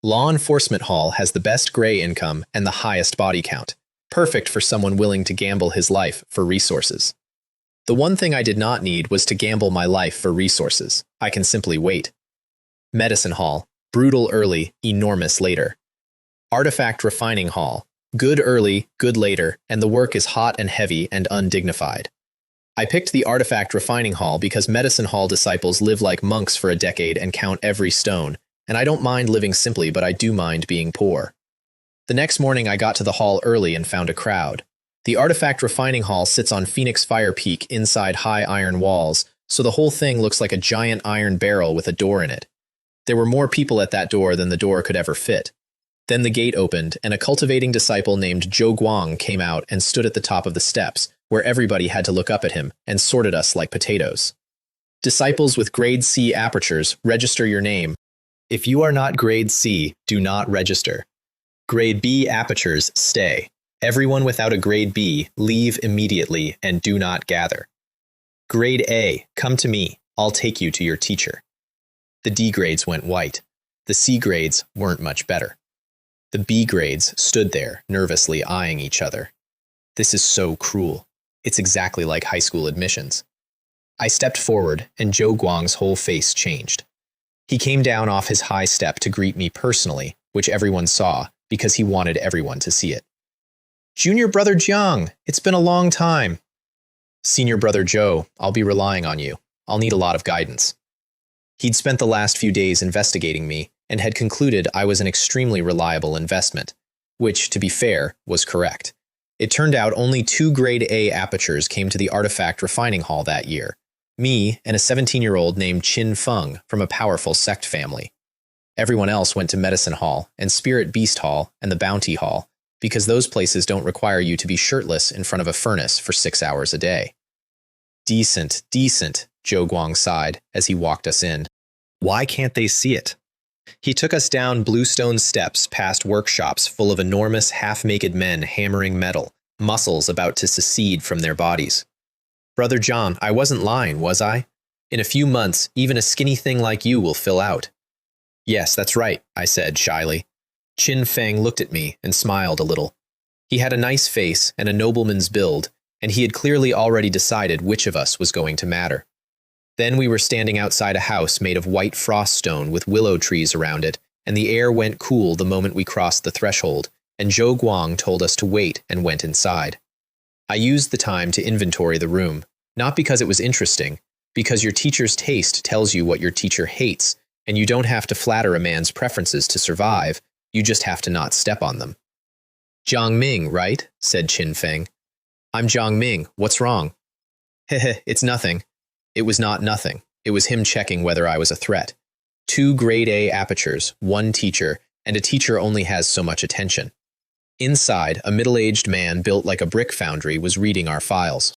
Law Enforcement Hall has the best gray income and the highest body count, perfect for someone willing to gamble his life for resources. The one thing I did not need was to gamble my life for resources. I can simply wait. Medicine Hall, brutal early, enormous later. Artifact Refining Hall, good early, good later, and the work is hot and heavy and undignified. I picked the Artifact Refining Hall because Medicine Hall disciples live like monks for a decade and count every stone, and I don't mind living simply, but I do mind being poor. The next morning I got to the hall early and found a crowd. The Artifact Refining Hall sits on Phoenix Fire Peak inside high iron walls, so the whole thing looks like a giant iron barrel with a door in it. There were more people at that door than the door could ever fit. Then the gate opened, and a cultivating disciple named Zhou Guang came out and stood at the top of the steps, where everybody had to look up at him, and sorted us like potatoes. Disciples with grade C apertures, register your name. If you are not grade C, do not register. Grade B apertures, stay. Everyone without a grade B, leave immediately and do not gather. Grade A, come to me. I'll take you to your teacher. The D grades went white. The C grades weren't much better. The B grades stood there, nervously eyeing each other. This is so cruel. It's exactly like high school admissions. I stepped forward, and Zhou Guang's whole face changed. He came down off his high step to greet me personally, which everyone saw, because he wanted everyone to see it. Junior Brother Jiang, it's been a long time. Senior Brother Zhou, I'll be relying on you. I'll need a lot of guidance. He'd spent the last few days investigating me and had concluded I was an extremely reliable investment, which, to be fair, was correct. It turned out only 2 grade A apertures came to the Artifact Refining Hall that year, me and a 17-year-old named Qin Feng from a powerful Sect family. Everyone else went to Medicine Hall and Spirit Beast Hall and the Bounty Hall, because those places don't require you to be shirtless in front of a furnace for 6 hours a day. Decent, decent, Zhou Guang sighed as he walked us in. Why can't they see it? He took us down bluestone steps past workshops full of enormous half-naked men hammering metal, muscles about to secede from their bodies. Brother John, I wasn't lying, was I? In a few months, even a skinny thing like you will fill out. Yes, that's right, I said shyly. Qin Feng looked at me and smiled a little. He had a nice face and a nobleman's build, and he had clearly already decided which of us was going to matter. Then we were standing outside a house made of white frost stone with willow trees around it, and the air went cool the moment we crossed the threshold, and Zhou Guang told us to wait and went inside. I used the time to inventory the room, not because it was interesting, because your teacher's taste tells you what your teacher hates, and you don't have to flatter a man's preferences to survive, you just have to not step on them. Jiang Ming, right? Said Qin Feng. I'm Jiang Ming. What's wrong? Heh, it's nothing. It was not nothing. It was him checking whether I was a threat. 2 grade A apertures, 1 teacher, and a teacher only has so much attention. Inside, a middle-aged man built like a brick foundry was reading our files.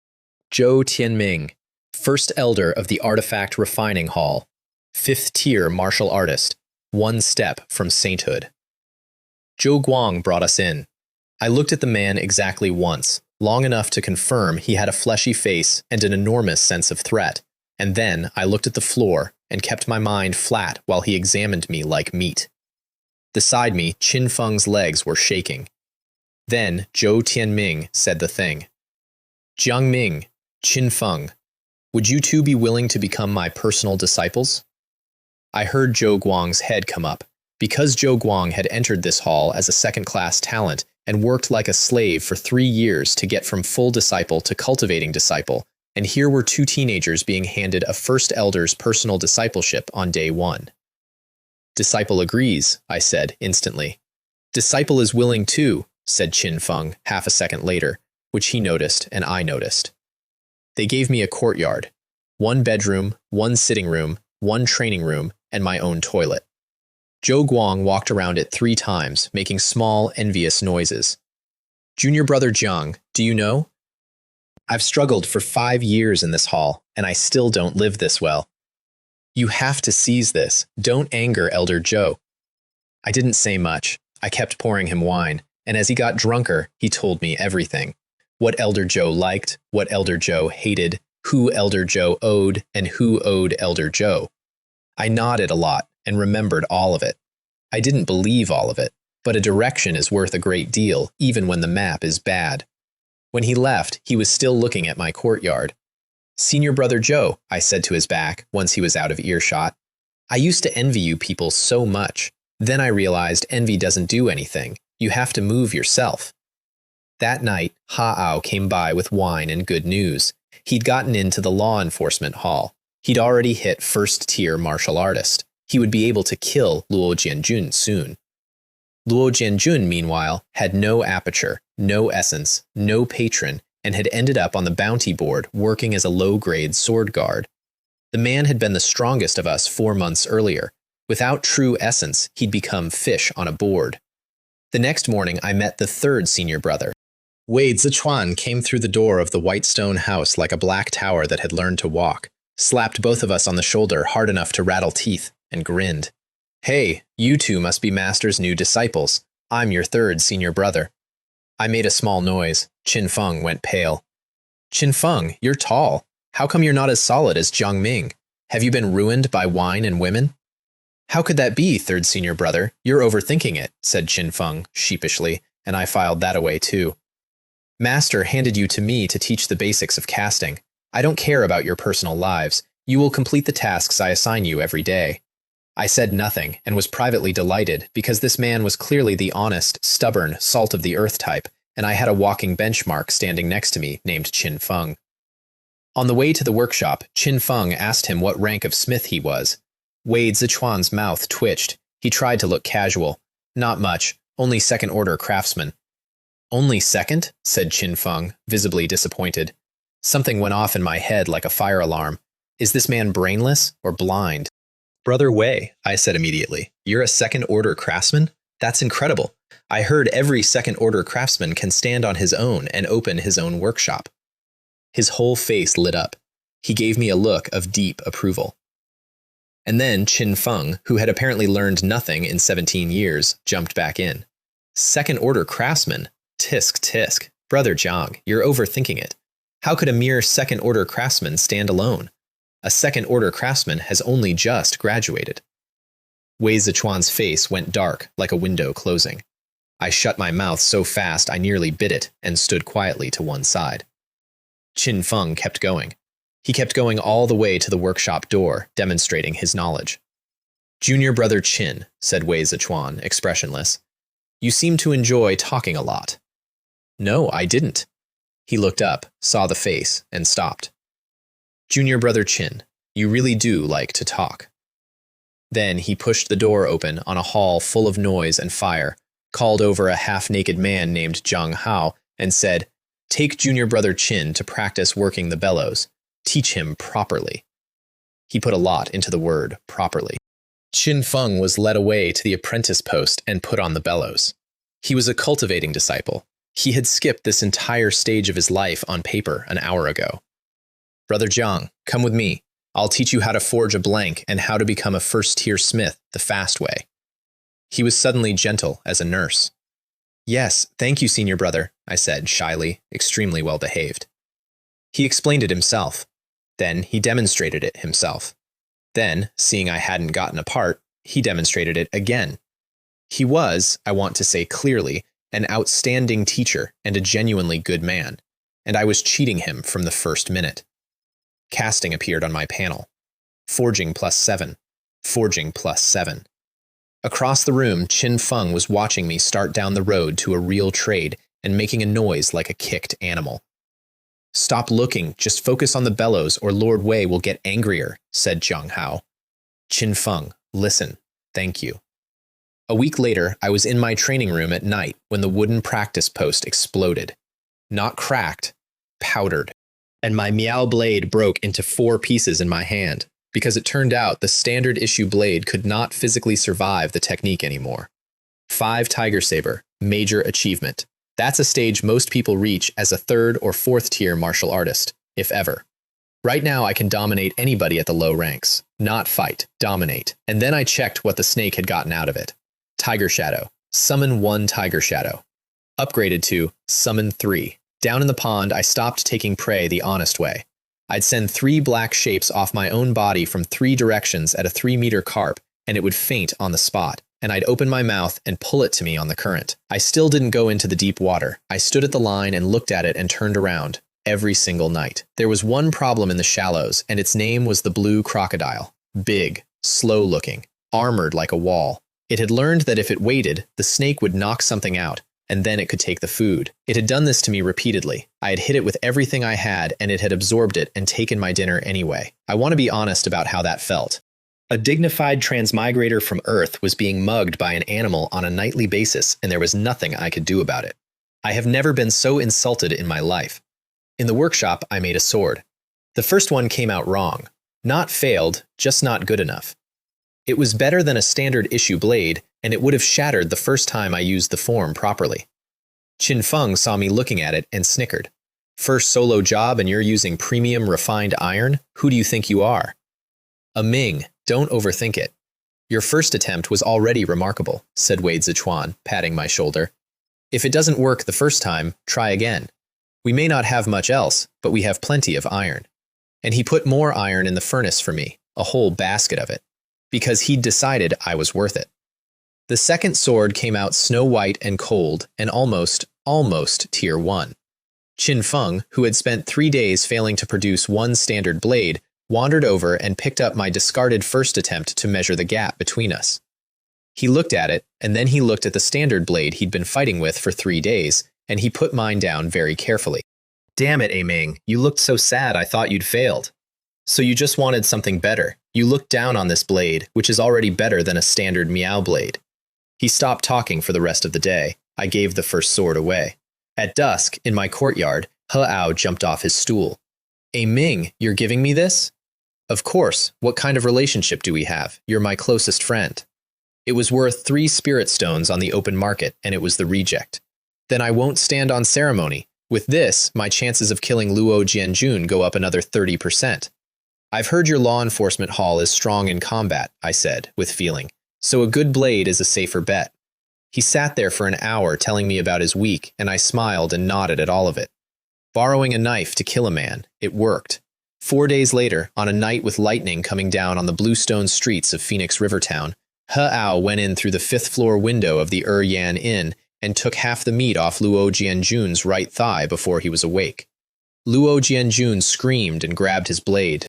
Zhou Tianming, first elder of the Artifact Refining Hall, 5th tier martial artist, 1 step from sainthood. Zhou Guang brought us in. I looked at the man exactly once, long enough to confirm he had a fleshy face and an enormous sense of threat, and then I looked at the floor and kept my mind flat while he examined me like meat. Beside me, Qin Feng's legs were shaking. Then Zhou Tianming said the thing. Jiang Ming, Qin Feng, would you two be willing to become my personal disciples? I heard Zhou Guang's head come up. Because Zhou Guang had entered this hall as a second-class talent and worked like a slave for 3 years to get from full disciple to cultivating disciple, and here were 2 teenagers being handed a first elder's personal discipleship on day 1. Disciple agrees, I said instantly. Disciple is willing too, said Qin Feng half a second later, which he noticed and I noticed. They gave me a courtyard, 1 bedroom, 1 sitting room, 1 training room, and my own toilet. Zhou Guang walked around it 3 times, making small, envious noises. Junior brother Jiang, do you know? I've struggled for 5 years in this hall, and I still don't live this well. You have to seize this. Don't anger Elder Zhou. I didn't say much. I kept pouring him wine, and as he got drunker, he told me everything. What Elder Zhou liked, what Elder Zhou hated, who Elder Zhou owed, and who owed Elder Zhou. I nodded a lot and remembered all of it. I didn't believe all of it, but a direction is worth a great deal, even when the map is bad. When he left, he was still looking at my courtyard. Senior brother Zhou, I said to his back once he was out of earshot. I used to envy you people so much. Then I realized envy doesn't do anything. You have to move yourself. That night, Ha'ao came by with wine and good news. He'd gotten into the law enforcement hall. He'd already hit first-tier martial artist. He would be able to kill Luo Jianjun soon. Luo Jianjun, meanwhile, had no aperture, no essence, no patron, and had ended up on the bounty board working as a low-grade sword guard. The man had been the strongest of us 4 months earlier. Without true essence, he'd become fish on a board. The next morning, I met the 3rd senior brother. Wei Zichuan came through the door of the white stone house like a black tower that had learned to walk, slapped both of us on the shoulder hard enough to rattle teeth, and grinned. Hey, you 2 must be Master's new disciples. I'm your 3rd senior brother. I made a small noise. Qin Feng went pale. Qin Feng, you're tall. How come you're not as solid as Jiang Ming? Have you been ruined by wine and women? How could that be, 3rd senior brother? You're overthinking it, said Qin Feng sheepishly, and I filed that away too. Master handed you to me to teach the basics of casting. I don't care about your personal lives. You will complete the tasks I assign you every day. I said nothing and was privately delighted because this man was clearly the honest, stubborn, salt-of-the-earth type, and I had a walking benchmark standing next to me named Qin Feng. On the way to the workshop, Qin Feng asked him what rank of smith he was. Wei Zichuan's mouth twitched. He tried to look casual. Not much, only 2nd-order craftsman. Only 2nd? Said Qin Feng, visibly disappointed. Something went off in my head like a fire alarm. Is this man brainless or blind? Brother Wei, I said immediately, you're a 2nd-order craftsman? That's incredible. I heard every 2nd-order craftsman can stand on his own and open his own workshop. His whole face lit up. He gave me a look of deep approval. And then Qin Feng, who had apparently learned nothing in 17 years, jumped back in. 2nd-order craftsman? Tisk tisk. Brother Jiang, you're overthinking it. How could a mere 2nd-order craftsman stand alone? A 2nd-order craftsman has only just graduated. Wei Zichuan's face went dark, like a window closing. I shut my mouth so fast I nearly bit it and stood quietly to one side. Qin Feng kept going. He kept going all the way to the workshop door, demonstrating his knowledge. Junior brother Qin, said Wei Zichuan, expressionless. You seem to enjoy talking a lot. No, I didn't. He looked up, saw the face, and stopped. Junior brother Qin, you really do like to talk. Then he pushed the door open on a hall full of noise and fire, called over a half-naked man named Zhang Hao, and said, Take junior brother Qin to practice working the bellows. Teach him properly. He put a lot into the word properly. Qin Feng was led away to the apprentice post and put on the bellows. He was a cultivating disciple. He had skipped this entire stage of his life on paper an hour ago. Brother Jiang, come with me. I'll teach you how to forge a blank and how to become a first-tier smith the fast way. He was suddenly gentle as a nurse. Yes, thank you, senior brother, I said shyly, extremely well-behaved. He explained it himself. Then he demonstrated it himself. Then, seeing I hadn't gotten a part, he demonstrated it again. He was, I want to say clearly, an outstanding teacher and a genuinely good man, and I was cheating him from the first minute. Casting appeared on my panel. Forging +7. Forging +7. Across the room, Qin Feng was watching me start down the road to a real trade and making a noise like a kicked animal. "Stop looking, just focus on the bellows or Lord Wei will get angrier," said Jiang Hao. "Qin Feng, listen, thank you." A week later, I was in my training room at night when the wooden practice post exploded. Not cracked, powdered. And my Miao blade broke into 4 pieces in my hand, because it turned out the standard issue blade could not physically survive the technique anymore. 5 Tiger Saber, major achievement. That's a stage most people reach as a 3rd or 4th tier martial artist, if ever. Right now I can dominate anybody at the low ranks. Not fight, dominate. And then I checked what the snake had gotten out of it. Tiger Shadow. Summon 1 Tiger Shadow. Upgraded to Summon 3. Down in the pond, I stopped taking prey the honest way. I'd send 3 black shapes off my own body from 3 directions at a 3-meter carp, and it would faint on the spot. And I'd open my mouth and pull it to me on the current. I still didn't go into the deep water. I stood at the line and looked at it and turned around. Every single night. There was one problem in the shallows, and its name was the blue crocodile. Big, slow-looking, armored like a wall. It had learned that if it waited, the snake would knock something out, and then it could take the food. It had done this to me repeatedly. I had hit it with everything I had, and it had absorbed it and taken my dinner anyway. I want to be honest about how that felt. A dignified transmigrator from Earth was being mugged by an animal on a nightly basis, and there was nothing I could do about it. I have never been so insulted in my life. In the workshop, I made a sword. The first one came out wrong. Not failed, just not good enough. It was better than a standard issue blade, and it would have shattered the first time I used the form properly. Qin Feng saw me looking at it and snickered. "First solo job and you're using premium refined iron? Who do you think you are?" "A Ming, don't overthink it. Your first attempt was already remarkable," said Wei Zichuan, patting my shoulder. "If it doesn't work the first time, try again. We may not have much else, but we have plenty of iron." And he put more iron in the furnace for me, a whole basket of it, because he'd decided I was worth it. The second sword came out snow white and cold, and almost tier 1. Qin Feng, who had spent 3 days failing to produce 1 standard blade, wandered over and picked up my discarded first attempt to measure the gap between us. He looked at it, and then he looked at the standard blade he'd been fighting with for 3 days, and he put mine down very carefully. "Damn it, Ming, you looked so sad I thought you'd failed. So you just wanted something better. You looked down on this blade, which is already better than a standard Miao blade." He stopped talking for the rest of the day. I gave the first sword away. At dusk, in my courtyard, He Ao jumped off his stool. "Ming, you're giving me this?" "Of course. What kind of relationship do we have? You're my closest friend." It was worth 3 spirit stones on the open market, and it was the reject. "Then I won't stand on ceremony. With this, my chances of killing Luo Jianjun go up another 30%. "I've heard your law enforcement haul is strong in combat," I said, with feeling. "So a good blade is a safer bet." He sat there for an hour telling me about his week, and I smiled and nodded at all of it. Borrowing a knife to kill a man, it worked. 4 days later, on a night with lightning coming down on the bluestone streets of Phoenix Rivertown, He Ao went in through the 5th-floor window of the Yan Inn and took half the meat off Luo Jianjun's right thigh before he was awake. Luo Jianjun screamed and grabbed his blade.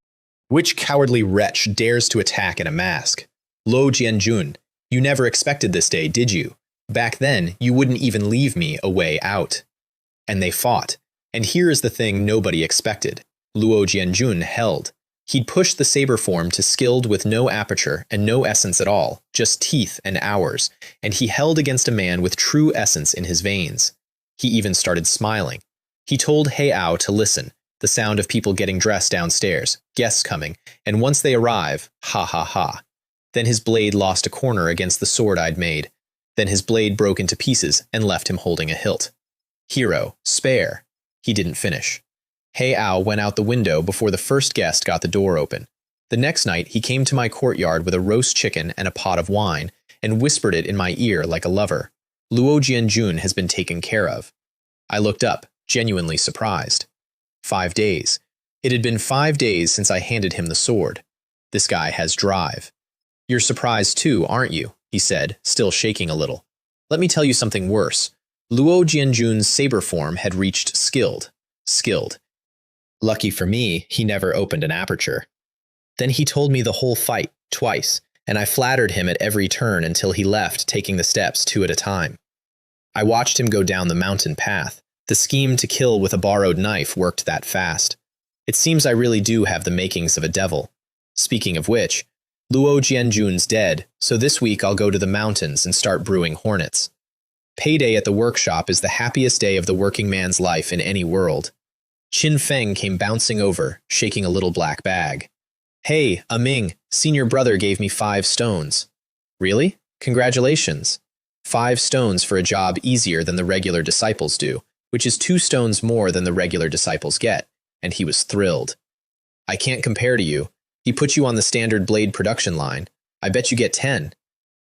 "Which cowardly wretch dares to attack in a mask? Luo Jianjun, you never expected this day, did you? Back then, you wouldn't even leave me a way out." And they fought. And here is the thing nobody expected. Luo Jianjun held. He'd pushed the saber form to skilled with no aperture and no essence at all, just teeth and hours, and he held against a man with true essence in his veins. He even started smiling. He told He Ao to listen, the sound of people getting dressed downstairs, guests coming, and once they arrive, ha ha ha. Then his blade lost a corner against the sword I'd made. Then his blade broke into pieces and left him holding a hilt. "Hero, spare." He didn't finish. He Ao went out the window before the first guest got the door open. The next night, he came to my courtyard with a roast chicken and a pot of wine, and whispered it in my ear like a lover. "Luo Jianjun has been taken care of." I looked up, genuinely surprised. 5 days. It had been 5 days since I handed him the sword. This guy has drive. "You're surprised too, aren't you?" he said, still shaking a little. "Let me tell you something worse. Luo Jianjun's saber form had reached skilled. Lucky for me, he never opened an aperture. Then he told me the whole fight, twice, and I flattered him at every turn until he left, taking the steps 2 at a time. I watched him go down the mountain path. The scheme to kill with a borrowed knife worked that fast. It seems I really do have the makings of a devil. Speaking of which, Luo Jianjun's dead, so this week I'll go to the mountains and start brewing hornets. Payday at the workshop is the happiest day of the working man's life in any world. Qin Feng came bouncing over, shaking a little black bag. Hey, Ming, senior brother gave me 5 stones. Really? Congratulations. 5 stones for a job easier than the regular disciples do, which is 2 stones more than the regular disciples get, and he was thrilled. I can't compare to you. He put you on the standard blade production line. I bet you get 10.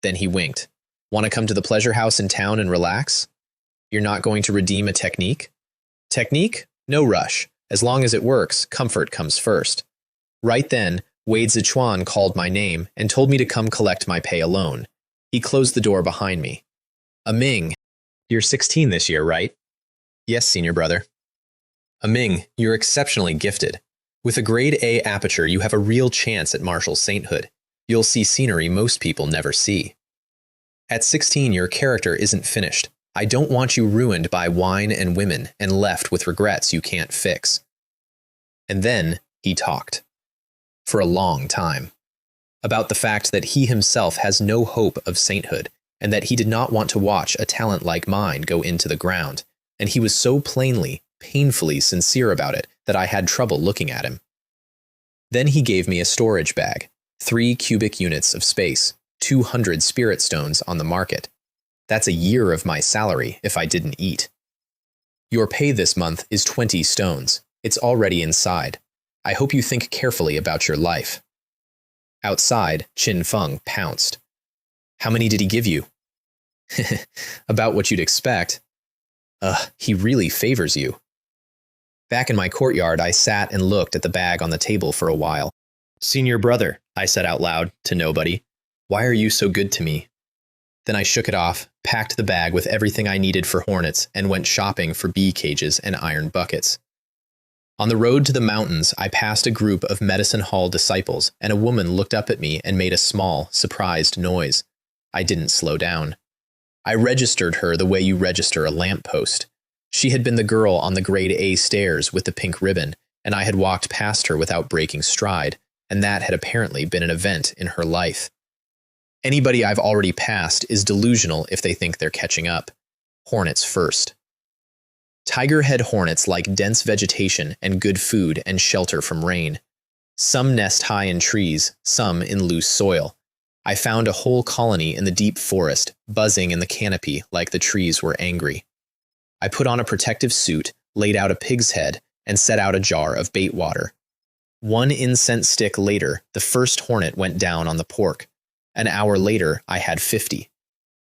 Then he winked. Want to come to the pleasure house in town and relax? You're not going to redeem a technique? Technique? No rush. As long as it works, comfort comes first. Right then, Wade Zichuan called my name and told me to come collect my pay alone. He closed the door behind me. Ming, you're 16 this year, right? Yes, senior brother. Ming, you're exceptionally gifted. With a grade A aperture, you have a real chance at martial sainthood. You'll see scenery most people never see. At 16, your character isn't finished. I don't want you ruined by wine and women and left with regrets you can't fix. And then he talked. For a long time. About the fact that he himself has no hope of sainthood, and that he did not want to watch a talent like mine go into the ground, and he was so plainly, painfully sincere about it that I had trouble looking at him. Then he gave me a storage bag, 3 cubic units of space, 200 spirit stones on the market. That's a year of my salary if I didn't eat. Your pay this month is 20 stones. It's already inside. I hope you think carefully about your life. Outside, Qin Feng pounced. How many did he give you? About what you'd expect. He really favors you. Back in my courtyard, I sat and looked at the bag on the table for a while. Senior brother, I said out loud to nobody, why are you so good to me? Then I shook it off, packed the bag with everything I needed for hornets, and went shopping for bee cages and iron buckets. On the road to the mountains, I passed a group of medicine hall disciples, and a woman looked up at me and made a small, surprised noise. I didn't slow down. I registered her the way you register a lamppost. She had been the girl on the grade A stairs with the pink ribbon, and I had walked past her without breaking stride, and that had apparently been an event in her life. Anybody I've already passed is delusional if they think they're catching up. Hornets first. Tigerhead hornets like dense vegetation and good food and shelter from rain. Some nest high in trees, some in loose soil. I found a whole colony in the deep forest, buzzing in the canopy like the trees were angry. I put on a protective suit, laid out a pig's head, and set out a jar of bait water. 1 incense stick later, the first hornet went down on the pork. An hour later, I had 50.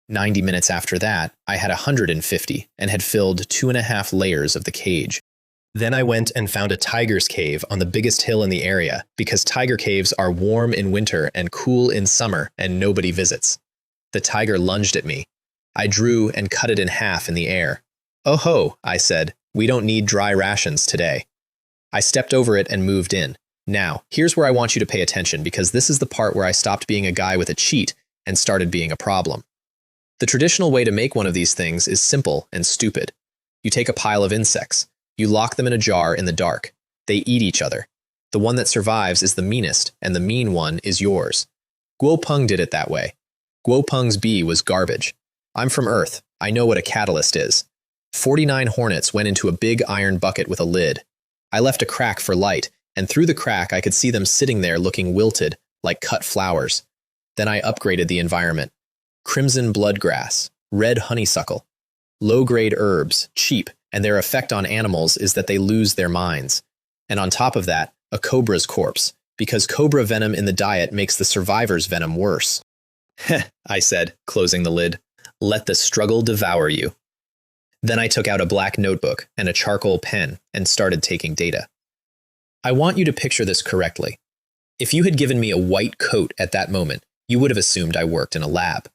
90 minutes after that, I had 150 and had filled 2.5 layers of the cage. Then I went and found a tiger's cave on the biggest hill in the area because tiger caves are warm in winter and cool in summer and nobody visits. The tiger lunged at me. I drew and cut it in half in the air. Oh ho, I said, we don't need dry rations today. I stepped over it and moved in. Now, here's where I want you to pay attention because this is the part where I stopped being a guy with a cheat and started being a problem. The traditional way to make one of these things is simple and stupid. You take a pile of insects. You lock them in a jar in the dark. They eat each other. The one that survives is the meanest, and the mean one is yours. Guo Peng did it that way. Guo Peng's bee was garbage. I'm from Earth. I know what a catalyst is. 49 hornets went into a big iron bucket with a lid. I left a crack for light, and through the crack I could see them sitting there looking wilted, like cut flowers. Then I upgraded the environment. Crimson bloodgrass, red honeysuckle, low-grade herbs, cheap, and their effect on animals is that they lose their minds. And on top of that, a cobra's corpse, because cobra venom in the diet makes the survivor's venom worse. Heh, I said, closing the lid. Let the struggle devour you. Then I took out a black notebook and a charcoal pen and started taking data. I want you to picture this correctly. If you had given me a white coat at that moment, you would have assumed I worked in a lab.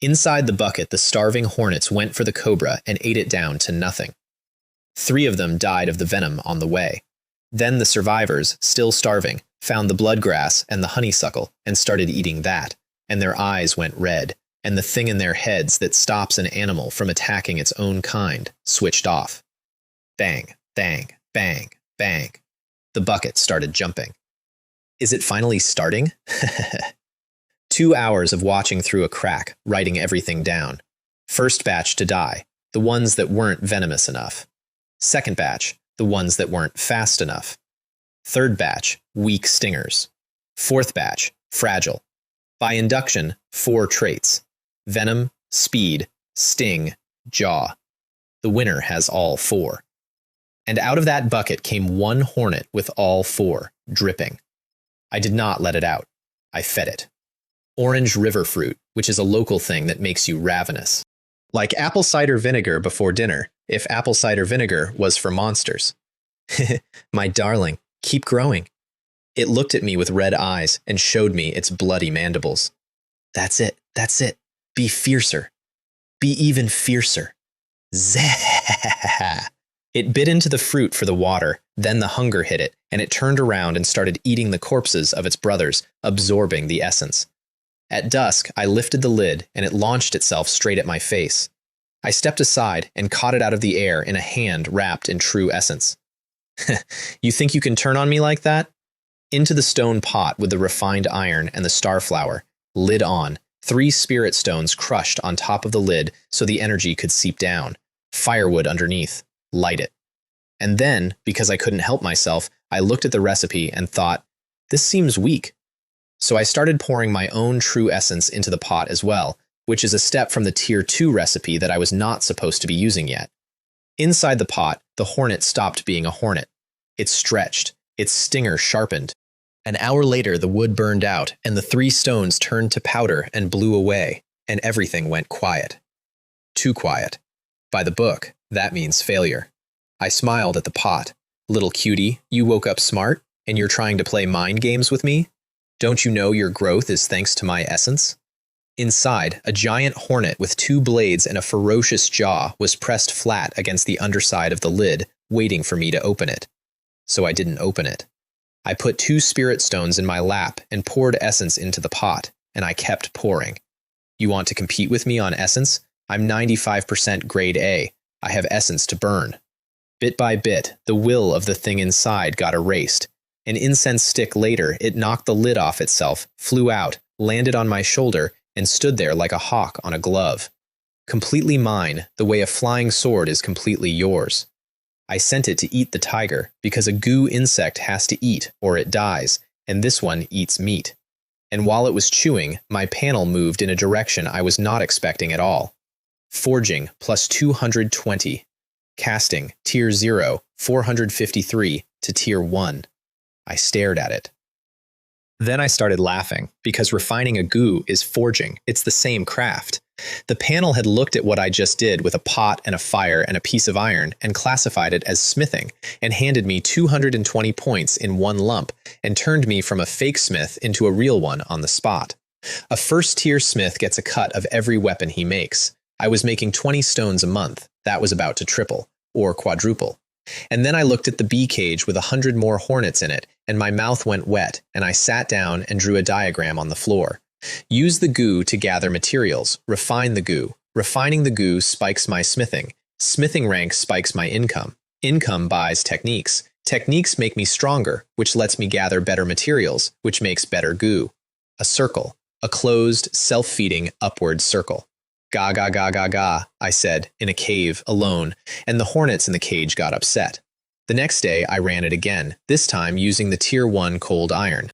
Inside the bucket, the starving hornets went for the cobra and ate it down to nothing. 3 of them died of the venom on the way. Then the survivors, still starving, found the bloodgrass and the honeysuckle and started eating that, and their eyes went red, and the thing in their heads that stops an animal from attacking its own kind switched off. Bang, bang, bang, bang. The bucket started jumping. Is it finally starting? 2 hours of watching through a crack, writing everything down. First batch to die, the ones that weren't venomous enough. Second batch, the ones that weren't fast enough. Third batch, weak stingers. Fourth batch, fragile. By induction, 4 traits: venom, speed, sting, jaw. The winner has all 4. And out of that bucket came one hornet with all 4, dripping. I did not let it out. I fed it. Orange river fruit, which is a local thing that makes you ravenous. Like apple cider vinegar before dinner, if apple cider vinegar was for monsters. My darling, keep growing. It looked at me with red eyes and showed me its bloody mandibles. That's it. Be fiercer. Be even fiercer. Zah! It bit into the fruit for the water, then the hunger hit it, and it turned around and started eating the corpses of its brothers, absorbing the essence. At dusk, I lifted the lid, and it launched itself straight at my face. I stepped aside and caught it out of the air in a hand wrapped in true essence. You think you can turn on me like that? Into the stone pot with the refined iron and the starflower, lid on, 3 spirit stones crushed on top of the lid so the energy could seep down, firewood underneath, light it. And then, because I couldn't help myself, I looked at the recipe and thought, this seems weak. So I started pouring my own true essence into the pot as well, which is a step from the tier 2 recipe that I was not supposed to be using yet. Inside the pot, the hornet stopped being a hornet. It stretched, its stinger sharpened. An hour later, the wood burned out, and the 3 stones turned to powder and blew away, and everything went quiet. Too quiet. By the book, that means failure. I smiled at the pot. Little cutie, you woke up smart, and you're trying to play mind games with me? Don't you know your growth is thanks to my essence? Inside, a giant hornet with 2 blades and a ferocious jaw was pressed flat against the underside of the lid, waiting for me to open it. So I didn't open it. I put 2 spirit stones in my lap and poured essence into the pot, and I kept pouring. You want to compete with me on essence? I'm 95% grade A. I have essence to burn. Bit by bit, the will of the thing inside got erased. An incense stick later, it knocked the lid off itself, flew out, landed on my shoulder, and stood there like a hawk on a glove. Completely mine, the way a flying sword is completely yours. I sent it to eat the tiger, because a goo insect has to eat or it dies, and this one eats meat. And while it was chewing, my panel moved in a direction I was not expecting at all. Forging, plus 220. Casting, tier 0, 453, to tier 1. I stared at it. Then I started laughing, because refining a goo is forging. It's the same craft. The panel had looked at what I just did with a pot and a fire and a piece of iron and classified it as smithing, and handed me 220 points in one lump, and turned me from a fake smith into a real one on the spot. A first-tier smith gets a cut of every weapon he makes. I was making 20 stones a month. That was about to triple, or quadruple. And then I looked at the bee cage with 100 more hornets in it, and my mouth went wet, and I sat down and drew a diagram on the floor. Use the goo to gather materials. Refine the goo. Refining the goo spikes my smithing. Smithing rank spikes my income. Income buys techniques. Techniques make me stronger, which lets me gather better materials, which makes better goo. A circle. A closed, self-feeding, upward circle. Ga ga ga ga ga, I said, in a cave, alone, and the hornets in the cage got upset. The next day, I ran it again, this time using the tier 1 cold iron.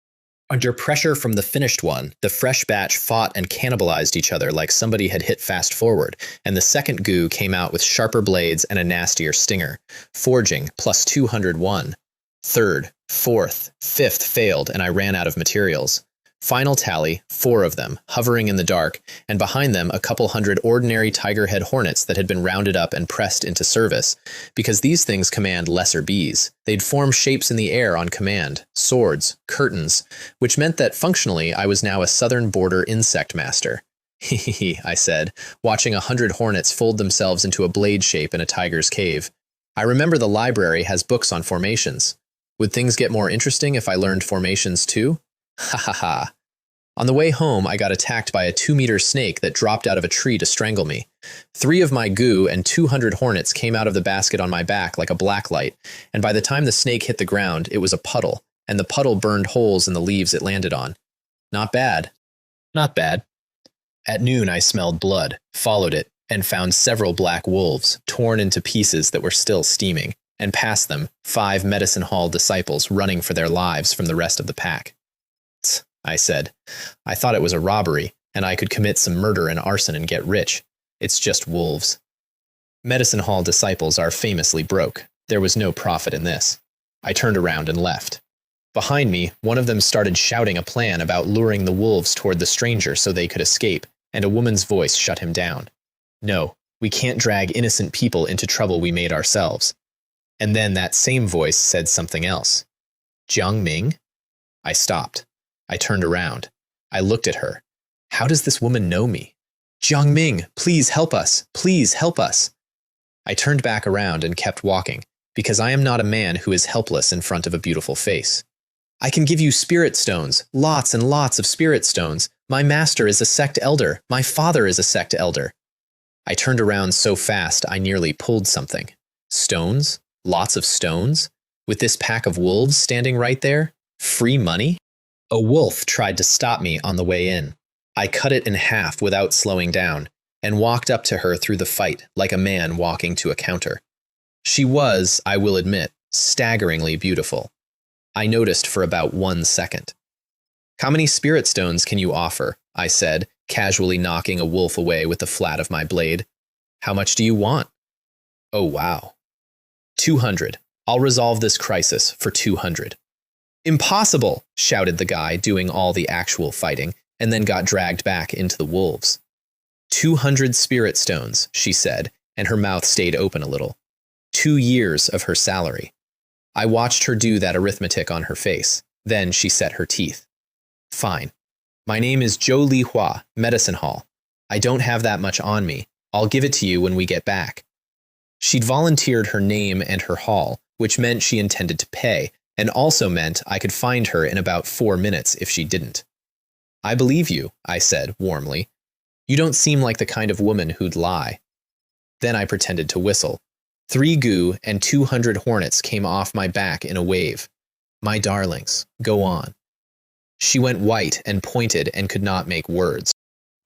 Under pressure from the finished one, the fresh batch fought and cannibalized each other like somebody had hit fast forward, and the second goo came out with sharper blades and a nastier stinger. Forging, plus 201. Third, fourth, fifth failed, and I ran out of materials. Final tally, 4 of them, hovering in the dark, and behind them a couple hundred ordinary tiger-head hornets that had been rounded up and pressed into service, because these things command lesser bees. They'd form shapes in the air on command, swords, curtains, which meant that functionally I was now a southern border insect master. Hehehe, I said, watching 100 hornets fold themselves into a blade shape in a tiger's cave. I remember the library has books on formations. Would things get more interesting if I learned formations too? Ha ha ha. On the way home, I got attacked by a 2-meter snake that dropped out of a tree to strangle me. 3 of my goo and 200 hornets came out of the basket on my back like a black light, and by the time the snake hit the ground, it was a puddle, and the puddle burned holes in the leaves it landed on. Not bad. Not bad. At noon, I smelled blood, followed it, and found several black wolves, torn into pieces that were still steaming, and past them, 5 medicine hall disciples running for their lives from the rest of the pack. Tsk, I said. I thought it was a robbery, and I could commit some murder and arson and get rich. It's just wolves. Medicine hall disciples are famously broke. There was no profit in this. I turned around and left. Behind me, one of them started shouting a plan about luring the wolves toward the stranger so they could escape, and a woman's voice shut him down. No, we can't drag innocent people into trouble we made ourselves. And then that same voice said something else. Jiang Ming? I stopped. I turned around. I looked at her. How does this woman know me? Jiang Ming, please help us. Please help us. I turned back around and kept walking, because I am not a man who is helpless in front of a beautiful face. I can give you spirit stones, lots and lots of spirit stones. My master is a sect elder. My father is a sect elder. I turned around so fast I nearly pulled something. Stones? Lots of stones? With this pack of wolves standing right there? Free money? A wolf tried to stop me on the way in. I cut it in half without slowing down, and walked up to her through the fight like a man walking to a counter. She was, I will admit, staggeringly beautiful. I noticed for about 1 second. How many spirit stones can you offer? I said, casually knocking a wolf away with the flat of my blade. How much do you want? Oh, wow. 200. I'll resolve this crisis for 200. Impossible, shouted the guy doing all the actual fighting, and then got dragged back into the wolves. 200 spirit stones, she said, and her mouth stayed open a little. 2 years of her salary. I watched her do that arithmetic on her face. Then she set her teeth. Fine. My name is Zhou Li Hua, Medicine Hall. I don't have that much on me. I'll give it to you when we get back. She'd volunteered her name and her hall, which meant she intended to pay, and also meant I could find her in about 4 minutes if she didn't. I believe you, I said warmly. You don't seem like the kind of woman who'd lie. Then I pretended to whistle. 3 goo and 200 hornets came off my back in a wave. My darlings, go on. She went white and pointed and could not make words.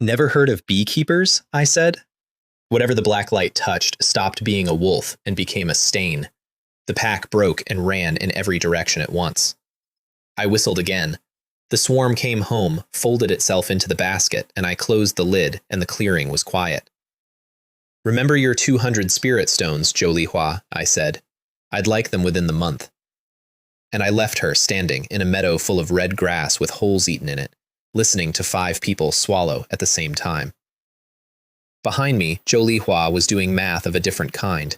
Never heard of beekeepers? I said. Whatever the black light touched stopped being a wolf and became a stain. The pack broke and ran in every direction at once. I whistled again. The swarm came home, folded itself into the basket, and I closed the lid, and the clearing was quiet. Remember your 200 spirit stones, Zhou Li Hua, I said. I'd like them within the month. And I left her standing in a meadow full of red grass with holes eaten in it, listening to 5 people swallow at the same time. Behind me, Zhou Li Hua was doing math of a different kind.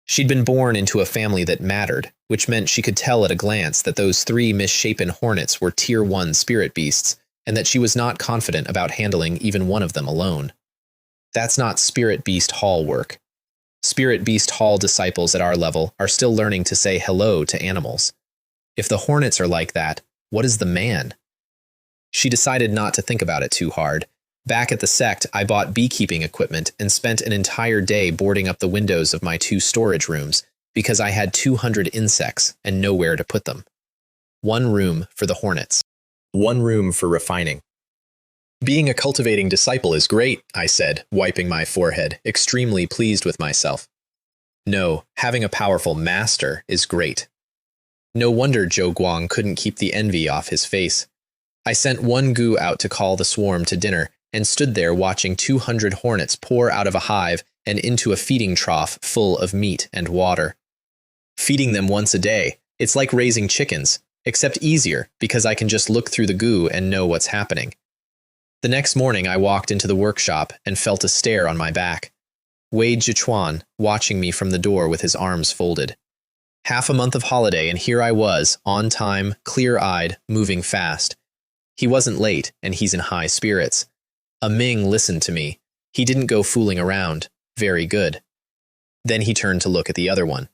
She'd been born into a family that mattered, which meant she could tell at a glance that those 3 misshapen hornets were Tier 1 spirit beasts, and that she was not confident about handling even one of them alone. That's not Spirit Beast Hall work. Spirit Beast Hall disciples at our level are still learning to say hello to animals. If the hornets are like that, what is the man? She decided not to think about it too hard. Back at the Sect, I bought beekeeping equipment and spent an entire day boarding up the windows of my 2 storage rooms because I had 200 insects and nowhere to put them. 1 room for the hornets. 1 room for refining. Being a cultivating disciple is great, I said, wiping my forehead, extremely pleased with myself. No, having a powerful master is great. No wonder Zhou Guang couldn't keep the envy off his face. I sent 1 goo out to call the swarm to dinner, and stood there watching 200 hornets pour out of a hive and into a feeding trough full of meat and water. Feeding them once a day, it's like raising chickens, except easier because I can just look through the goo and know what's happening. The next morning I walked into the workshop and felt a stare on my back. Wei Jichuan watching me from the door with his arms folded. Half a month of holiday and here I was, on time, clear-eyed, moving fast. He wasn't late and he's in high spirits. A Ming listened to me. He didn't go fooling around. Very good. Then he turned to look at the other one.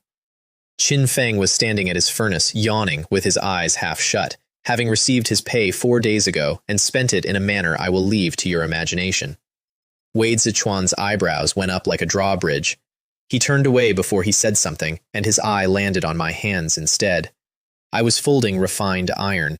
Qin Feng was standing at his furnace, yawning with his eyes half shut, having received his pay 4 days ago and spent it in a manner I will leave to your imagination. Wade Sichuan's eyebrows went up like a drawbridge. He turned away before he said something, and his eye landed on my hands instead. I was folding refined iron,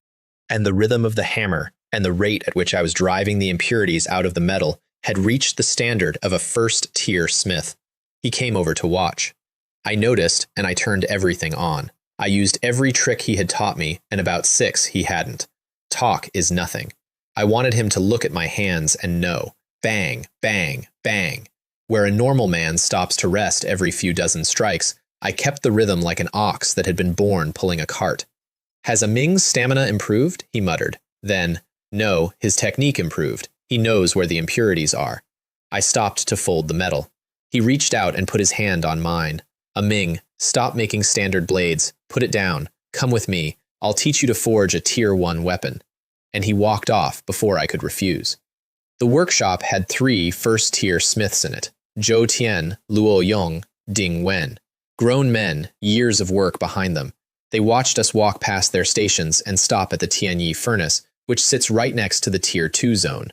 and the rhythm of the hammer and the rate at which I was driving the impurities out of the metal had reached the standard of a first-tier smith. He came over to watch. I noticed, and I turned everything on. I used every trick he had taught me, and about 6 he hadn't. Talk is nothing. I wanted him to look at my hands and know. Bang, bang, bang. Where a normal man stops to rest every few dozen strikes, I kept the rhythm like an ox that had been born pulling a cart. Has Ming's stamina improved? He muttered. Then, no, his technique improved. He knows where the impurities are. I stopped to fold the metal. He reached out and put his hand on mine. Ming, stop making standard blades. Put it down. Come with me. I'll teach you to forge a Tier 1 weapon. And he walked off before I could refuse. The workshop had 3 first-tier smiths in it. Zhou Tian, Luo Yong, Ding Wen. Grown men, years of work behind them. They watched us walk past their stations and stop at the Tianyi furnace, which sits right next to the Tier 2 zone.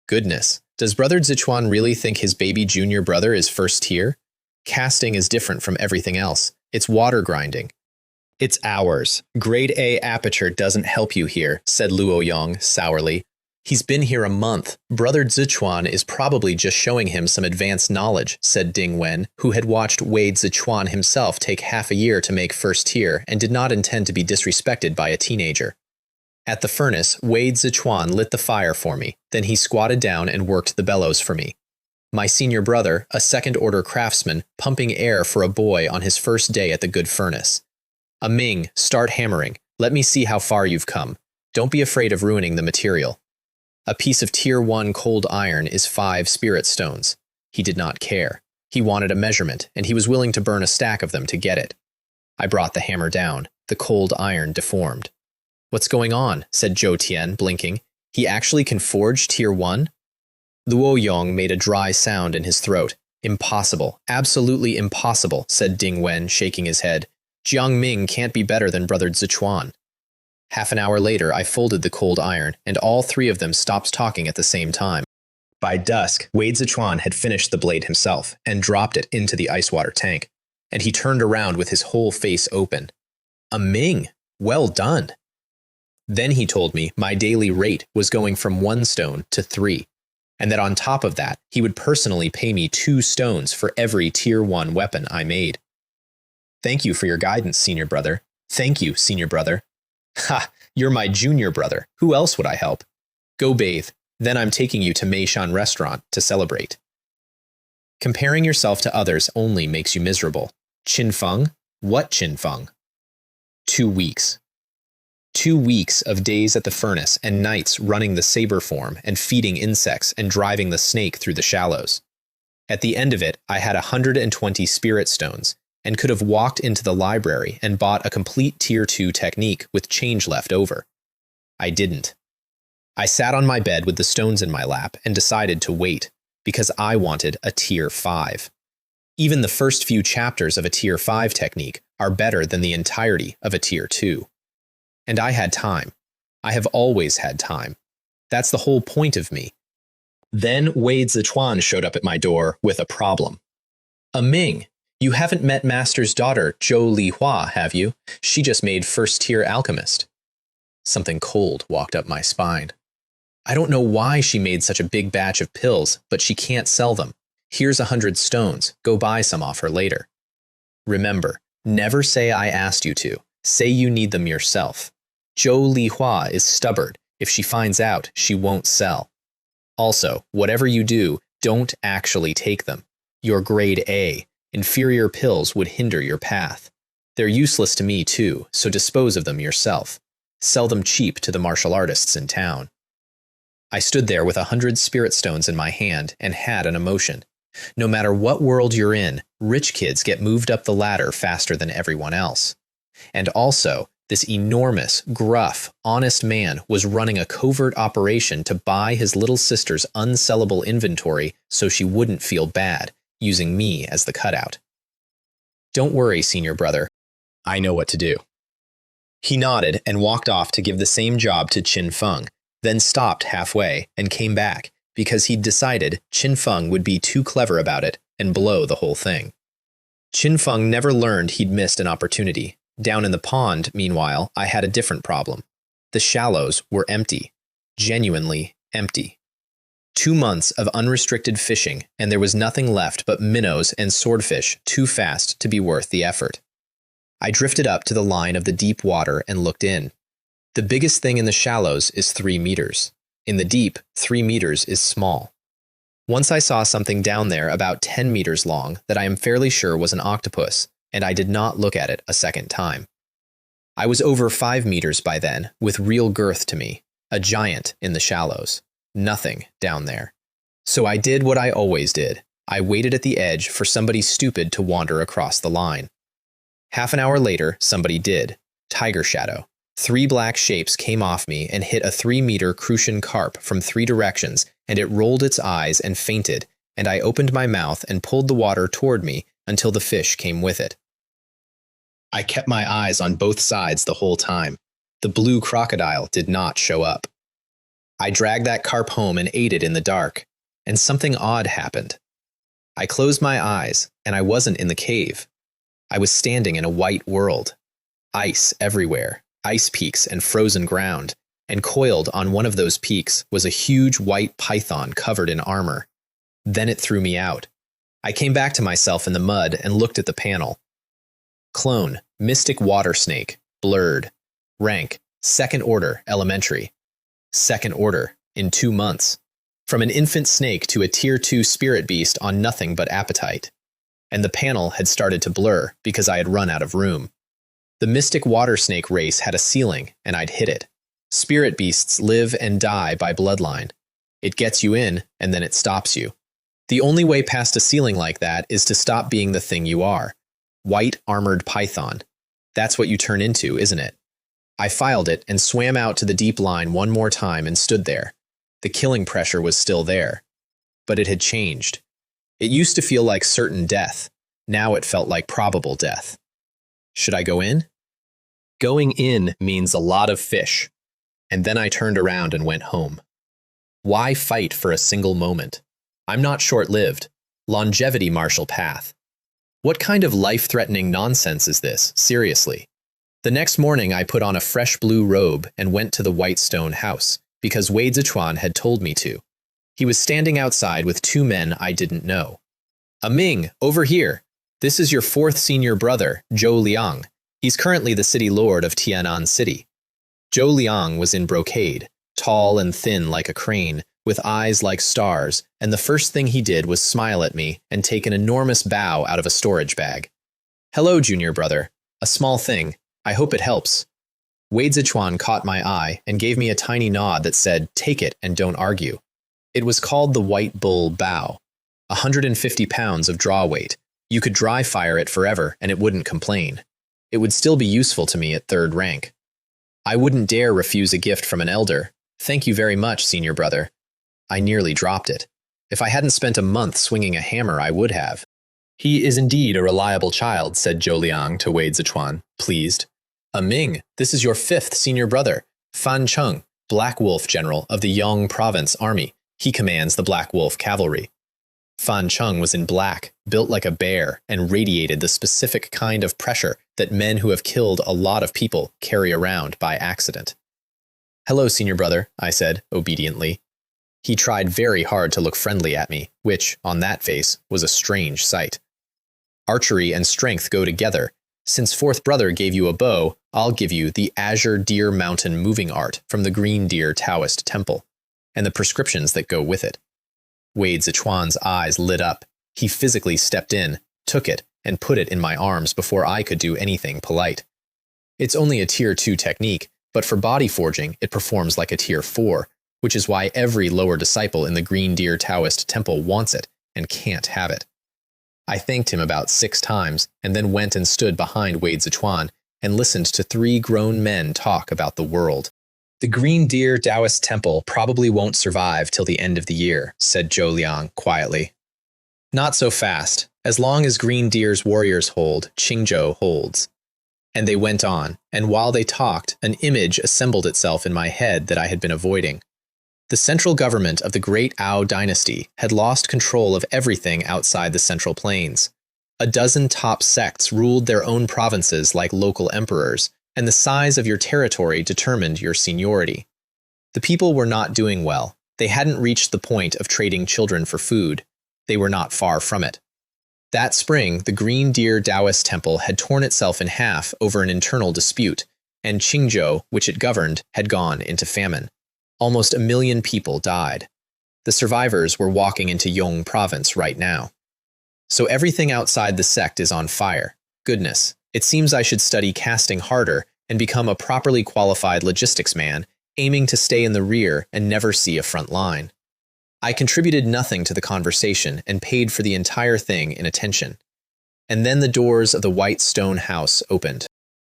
Goodness, does Brother Zichuan really think his baby junior brother is first tier? Casting is different from everything else. It's water grinding. It's ours. Grade A aptitude doesn't help you here, said Luo Yong sourly. He's been here a month. Brother Zichuan is probably just showing him some advanced knowledge, said Ding Wen, who had watched Wade Zichuan himself take half a year to make first tier and did not intend to be disrespected by a teenager. At the furnace, Wade Zichuan lit the fire for me. Then he squatted down and worked the bellows for me. My senior brother, a second-order craftsman, pumping air for a boy on his first day at the good furnace. Ming, start hammering. Let me see how far you've come. Don't be afraid of ruining the material. A piece of Tier 1 cold iron is 5 spirit stones. He did not care. He wanted a measurement, and he was willing to burn a stack of them to get it. I brought the hammer down. The cold iron deformed. What's going on? Said Zhou Tian, blinking. He actually can forge Tier 1? Luo Yong made a dry sound in his throat. Impossible. Absolutely impossible, said Ding Wen, shaking his head. Jiang Ming can't be better than Brother Zichuan. Half an hour later, I folded the cold iron, and all 3 of them stopped talking at the same time. By dusk, Wade Zichuan had finished the blade himself and dropped it into the ice water tank, and he turned around with his whole face open. Ming, well done. Then he told me my daily rate was going from 1 stone to 3, and that on top of that, he would personally pay me 2 stones for every Tier 1 weapon I made. Thank you for your guidance, senior brother. Thank you, senior brother. Ha, you're my junior brother. Who else would I help? Go bathe. Then I'm taking you to Meishan Restaurant to celebrate. Comparing yourself to others only makes you miserable. Qin Feng? What Qin Feng? 2 weeks. 2 weeks of days at the furnace and nights running the saber form and feeding insects and driving the snake through the shallows. At the end of it, I had 120 spirit stones and could have walked into the library and bought a complete Tier 2 technique with change left over. I didn't. I sat on my bed with the stones in my lap and decided to wait, because I wanted a Tier 5. Even the first few chapters of a Tier 5 technique are better than the entirety of a Tier 2. And I had time. I have always had time. That's the whole point of me. Then Wade Zichuan showed up at my door with a problem. Ming, you haven't met Master's daughter, Zhou Lihua, have you? She just made first-tier alchemist. Something cold walked up my spine. I don't know why she made such a big batch of pills, but she can't sell them. Here's 100 stones. Go buy some off her later. Remember, never say I asked you to. Say you need them yourself. Zhou Lihua is stubborn. If she finds out, she won't sell. Also, whatever you do, don't actually take them. You're grade A. Inferior pills would hinder your path. They're useless to me too, so dispose of them yourself. Sell them cheap to the martial artists in town. I stood there with 100 spirit stones in my hand and had an emotion. No matter what world you're in, rich kids get moved up the ladder faster than everyone else. And also, this enormous, gruff, honest man was running a covert operation to buy his little sister's unsellable inventory so she wouldn't feel bad, using me as the cutout. Don't worry, senior brother. I know what to do. He nodded and walked off to give the same job to Qin Feng, then stopped halfway and came back because he'd decided Qin Feng would be too clever about it and blow the whole thing. Qin Feng never learned he'd missed an opportunity. Down in the pond, meanwhile, I had a different problem. The shallows were empty. Genuinely empty. 2 months of unrestricted fishing, and there was nothing left but minnows and swordfish too fast to be worth the effort. I drifted up to the line of the deep water and looked in. The biggest thing in the shallows is 3 meters. In the deep, 3 meters is small. Once I saw something down there about 10 meters long that I am fairly sure was an octopus, and I did not look at it a second time. I was over 5 meters by then, with real girth to me, a giant in the shallows. Nothing down there. So I did what I always did. I waited at the edge for somebody stupid to wander across the line. Half an hour later, somebody did. Tiger shadow. 3 black shapes came off me and hit a 3-meter crucian carp from 3 directions, and it rolled its eyes and fainted, and I opened my mouth and pulled the water toward me until the fish came with it. I kept my eyes on both sides the whole time. The blue crocodile did not show up. I dragged that carp home and ate it in the dark, and something odd happened. I closed my eyes, and I wasn't in the cave. I was standing in a white world. Ice everywhere, ice peaks and frozen ground, and coiled on one of those peaks was a huge white python covered in armor. Then it threw me out. I came back to myself in the mud and looked at the panel. Clone, mystic water snake, blurred. Rank, second order, elementary. Second order, in 2 months. From an infant snake to a tier 2 spirit beast on nothing but appetite. And the panel had started to blur because I had run out of room. The mystic water snake race had a ceiling, and I'd hit it. Spirit beasts live and die by bloodline. It gets you in, and then it stops you. The only way past a ceiling like that is to stop being the thing you are. White armored python. That's what you turn into, isn't it? I filed it and swam out to the deep line one more time and stood there. The killing pressure was still there. But it had changed. It used to feel like certain death. Now it felt like probable death. Should I go in? Going in means a lot of fish. And then I turned around and went home. Why fight for a single moment? I'm not short-lived. Longevity Marshall Path. What kind of life-threatening nonsense is this, seriously? The next morning I put on a fresh blue robe and went to the white stone house, because Wei Zichuan had told me to. He was standing outside with 2 men I didn't know. Ming, over here. This is your 4th senior brother, Zhou Liang. He's currently the city lord of Tianan City. Zhou Liang was in brocade, tall and thin like a crane, with eyes like stars, and the first thing he did was smile at me and take an enormous bow out of a storage bag. Hello, junior brother. A small thing. I hope it helps. Wei Zichuan caught my eye and gave me a tiny nod that said, take it and don't argue. It was called the White Bull Bow. 150 pounds of draw weight. You could dry fire it forever and it wouldn't complain. It would still be useful to me at 3rd rank. I wouldn't dare refuse a gift from an elder. Thank you very much, senior brother. I nearly dropped it. If I hadn't spent a month swinging a hammer, I would have. He is indeed a reliable child, said Zhou Liang to Wei Zichuan, pleased. Ming, this is your 5th senior brother, Fan Cheng, Black Wolf General of the Yong Province Army. He commands the Black Wolf Cavalry. Fan Cheng was in black, built like a bear, and radiated the specific kind of pressure that men who have killed a lot of people carry around by accident. Hello, senior brother, I said, obediently. He tried very hard to look friendly at me, which, on that face, was a strange sight. Archery and strength go together. Since 4th brother gave you a bow, I'll give you the Azure Deer Mountain moving art from the Green Deer Taoist Temple, and the prescriptions that go with it. Wei Zichuan's eyes lit up. He physically stepped in, took it, and put it in my arms before I could do anything polite. It's only a tier 2 technique, but for body forging, it performs like a tier 4, which is why every lower disciple in the Green Deer Taoist Temple wants it and can't have it. I thanked him about 6 times and then went and stood behind Wei Zichuan and listened to 3 grown men talk about the world. The Green Deer Taoist Temple probably won't survive till the end of the year, said Zhou Liang quietly. Not so fast. As long as Green Deer's warriors hold, Qingzhou holds. And they went on, and while they talked, an image assembled itself in my head that I had been avoiding. The central government of the great Ao dynasty had lost control of everything outside the Central Plains. A dozen top sects ruled their own provinces like local emperors, and the size of your territory determined your seniority. The people were not doing well. They hadn't reached the point of trading children for food. They were not far from it. That spring, the Green Deer Taoist temple had torn itself in half over an internal dispute, and Qingzhou, which it governed, had gone into famine. Almost 1 million people died. The survivors were walking into Yong province right now. So everything outside the sect is on fire. Goodness, it seems I should study casting harder and become a properly qualified logistics man, aiming to stay in the rear and never see a front line. I contributed nothing to the conversation and paid for the entire thing in attention. And then the doors of the white stone house opened.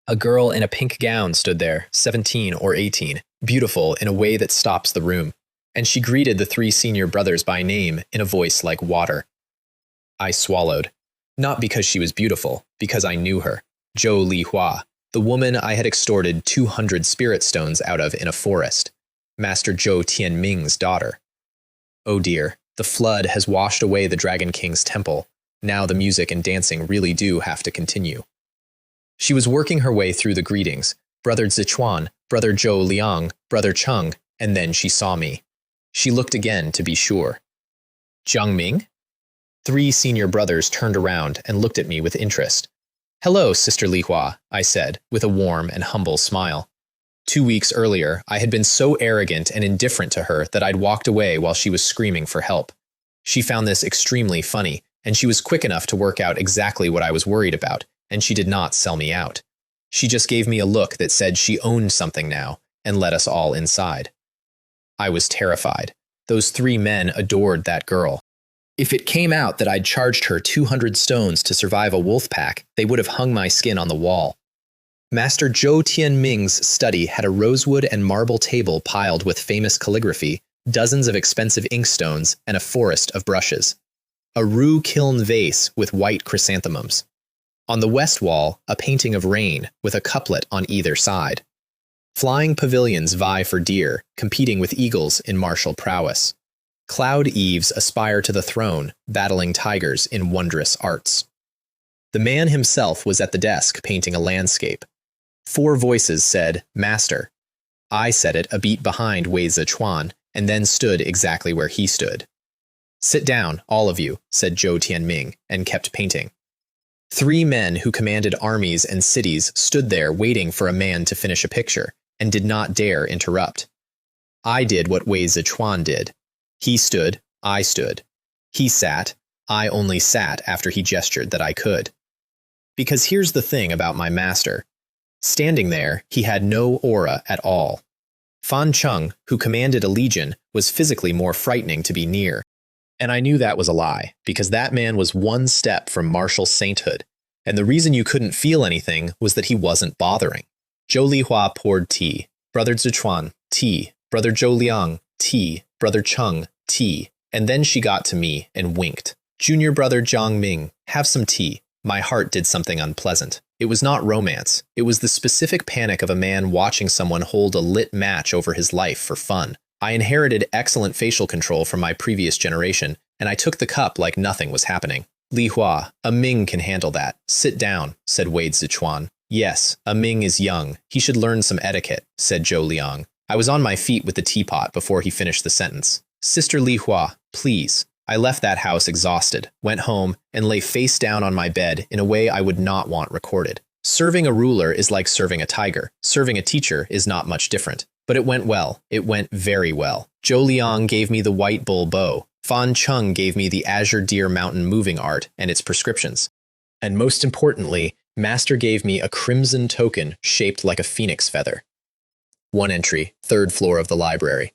A girl in a pink gown stood there, 17 or 18, beautiful in a way that stops the room, and she greeted the 3 senior brothers by name in a voice like water. I swallowed. Not because she was beautiful, because I knew her. Zhou Lihua, the woman I had extorted 200 spirit stones out of in a forest. Master Zhou Tianming's daughter. Oh dear, the flood has washed away the Dragon King's temple. Now the music and dancing really do have to continue. She was working her way through the greetings. Brother Zichuan, Brother Zhou Liang, Brother Cheng, and then she saw me. She looked again to be sure. Jiang Ming? 3 senior brothers turned around and looked at me with interest. Hello, Sister Lihua, I said, with a warm and humble smile. 2 weeks earlier, I had been so arrogant and indifferent to her that I'd walked away while she was screaming for help. She found this extremely funny, and she was quick enough to work out exactly what I was worried about, and she did not sell me out. She just gave me a look that said she owned something now, and let us all inside. I was terrified. Those 3 men adored that girl. If it came out that I'd charged her 200 stones to survive a wolf pack, they would have hung my skin on the wall. Master Zhou Tianming's study had a rosewood and marble table piled with famous calligraphy, dozens of expensive inkstones, and a forest of brushes. A rue kiln vase with white chrysanthemums. On the west wall, a painting of rain with a couplet on either side. Flying pavilions vie for deer, competing with eagles in martial prowess. Cloud eaves aspire to the throne, battling tigers in wondrous arts. The man himself was at the desk painting a landscape. 4 voices said, Master. I said it a beat behind Wei Zichuan, and then stood exactly where he stood. Sit down, all of you, said Zhou Tianming, and kept painting. 3 men who commanded armies and cities stood there waiting for a man to finish a picture, and did not dare interrupt. I did what Wei Zichuan did. He stood, I stood. He sat, I only sat after he gestured that I could. Because here's the thing about my master. Standing there, he had no aura at all. Fan Cheng, who commanded a legion, was physically more frightening to be near. And I knew that was a lie, because that man was 1 step from martial sainthood, and the reason you couldn't feel anything was that he wasn't bothering. Zhou Lihua poured tea. Brother Zichuan, tea. Brother Zhou Liang, tea. Brother Cheng, tea. And then she got to me and winked. Junior brother Jiang Ming, have some tea. My heart did something unpleasant. It was not romance. It was the specific panic of a man watching someone hold a lit match over his life for fun. I inherited excellent facial control from my previous generation, and I took the cup like nothing was happening. Li Hua, a Ming can handle that. Sit down, said Wei Zichuan. Yes, a Ming is young. He should learn some etiquette, said Zhou Liang. I was on my feet with the teapot before he finished the sentence. Sister Li Hua, please. I left that house exhausted, went home, and lay face down on my bed in a way I would not want recorded. Serving a ruler is like serving a tiger. Serving a teacher is not much different. But it went well. It went very well. Zhou Liang gave me the white bull bow. Fan Cheng gave me the Azure Deer Mountain moving art and its prescriptions. And most importantly, Master gave me a crimson token shaped like a phoenix feather. 1 entry, 3rd floor of the library.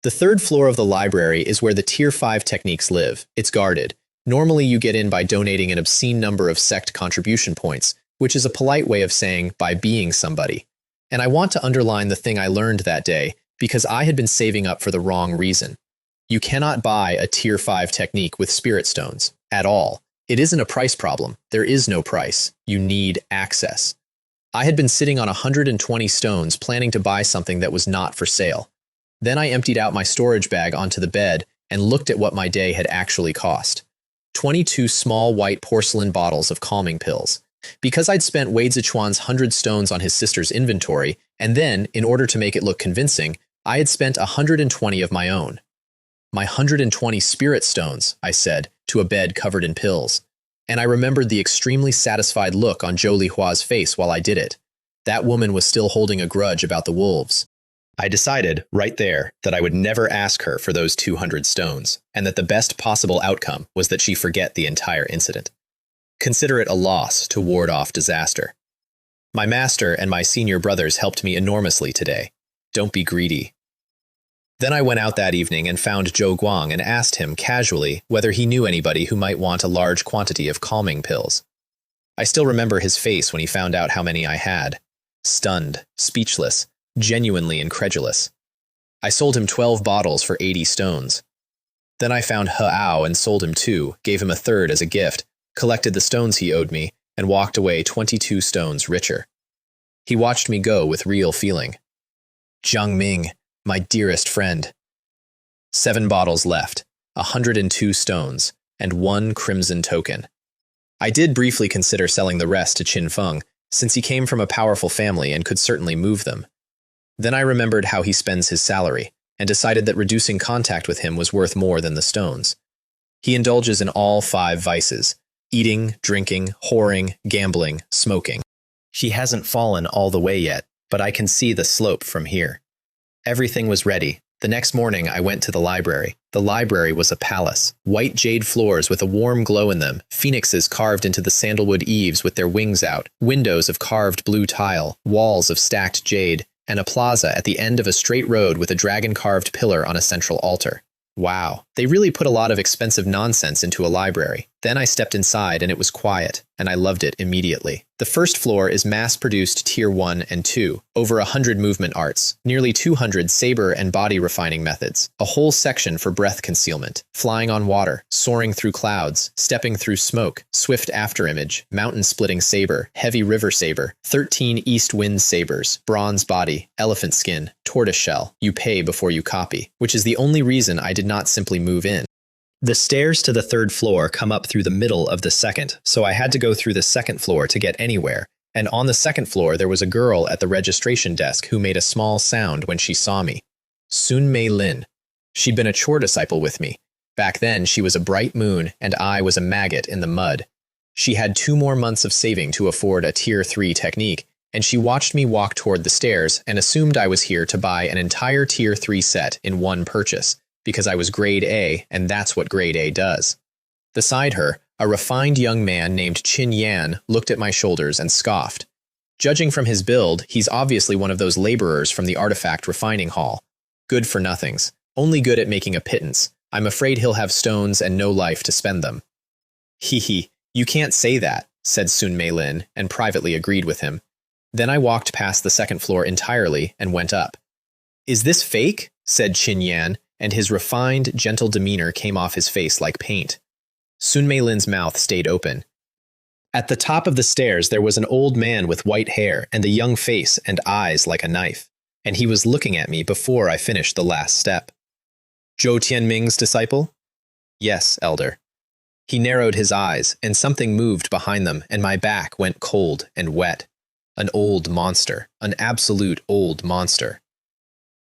The 3rd floor of the library is where the Tier 5 techniques live. It's guarded. Normally you get in by donating an obscene number of sect contribution points, which is a polite way of saying by being somebody. And I want to underline the thing I learned that day, because I had been saving up for the wrong reason. You cannot buy a Tier 5 technique with spirit stones, at all. It isn't a price problem. There is no price. You need access. I had been sitting on 120 stones planning to buy something that was not for sale. Then I emptied out my storage bag onto the bed and looked at what my day had actually cost. 22 small white porcelain bottles of calming pills. Because I'd spent Wade Zichuan's 100 stones on his sister's inventory, and then, in order to make it look convincing, I had spent 120 of my own. My 120 spirit stones, I said, to a bed covered in pills. And I remembered the extremely satisfied look on Zhou Lihua's face while I did it. That woman was still holding a grudge about the wolves. I decided, right there, that I would never ask her for those 200 stones, and that the best possible outcome was that she forget the entire incident. Consider it a loss to ward off disaster. My master and my senior brothers helped me enormously today. Don't be greedy. Then I went out that evening and found Zhou Guang and asked him casually whether he knew anybody who might want a large quantity of calming pills. I still remember his face when he found out how many I had. Stunned, speechless, genuinely incredulous. I sold him 12 bottles for 80 stones. Then I found Heao and sold him 2, gave him a third as a gift, collected the stones he owed me, and walked away 22 stones richer. He watched me go with real feeling. Jiang Ming, my dearest friend. 7 bottles left, 102 stones, and 1 crimson token. I did briefly consider selling the rest to Qin Feng, since he came from a powerful family and could certainly move them. Then I remembered how he spends his salary, and decided that reducing contact with him was worth more than the stones. He indulges in all 5 vices: eating, drinking, whoring, gambling, smoking. He hasn't fallen all the way yet, but I can see the slope from here. Everything was ready. The next morning I went to the library. The library was a palace. White jade floors with a warm glow in them, phoenixes carved into the sandalwood eaves with their wings out, windows of carved blue tile, walls of stacked jade, and a plaza at the end of a straight road with a dragon-carved pillar on a central altar. Wow, they really put a lot of expensive nonsense into a library. Then I stepped inside and it was quiet, and I loved it immediately. The first floor is mass-produced Tier 1 and 2, over 100 movement arts, nearly 200 saber and body refining methods, a whole section for breath concealment, flying on water, soaring through clouds, stepping through smoke, swift afterimage, mountain-splitting saber, heavy river saber, 13 east wind sabers, bronze body, elephant skin, tortoiseshell. You pay before you copy, which is the only reason I did not simply move in. The stairs to the 3rd floor come up through the middle of the 2nd, so I had to go through the 2nd floor to get anywhere, and on the 2nd floor there was a girl at the registration desk who made a small sound when she saw me. Sun Mei Lin. She'd been a chore disciple with me. Back then she was a bright moon and I was a maggot in the mud. She had 2 more months of saving to afford a Tier 3 technique, and she watched me walk toward the stairs and assumed I was here to buy an entire Tier 3 set in one purchase, because I was grade A, and that's what grade A does. Beside her, a refined young man named Qin Yan looked at my shoulders and scoffed. Judging from his build, he's obviously one of those laborers from the artifact refining hall. Good for nothings, only good at making a pittance. I'm afraid he'll have stones and no life to spend them. Hee, you can't say that, said Sun Mei Lin, and privately agreed with him. Then I walked past the 2nd floor entirely and went up. Is this fake? Said Qin Yan, and his refined, gentle demeanor came off his face like paint. Sun Mei Lin's mouth stayed open. At the top of the stairs there was an old man with white hair and a young face and eyes like a knife, and he was looking at me before I finished the last step. Zhou Tianming's disciple? Yes, elder. He narrowed his eyes, and something moved behind them, and my back went cold and wet. An old monster, an absolute old monster.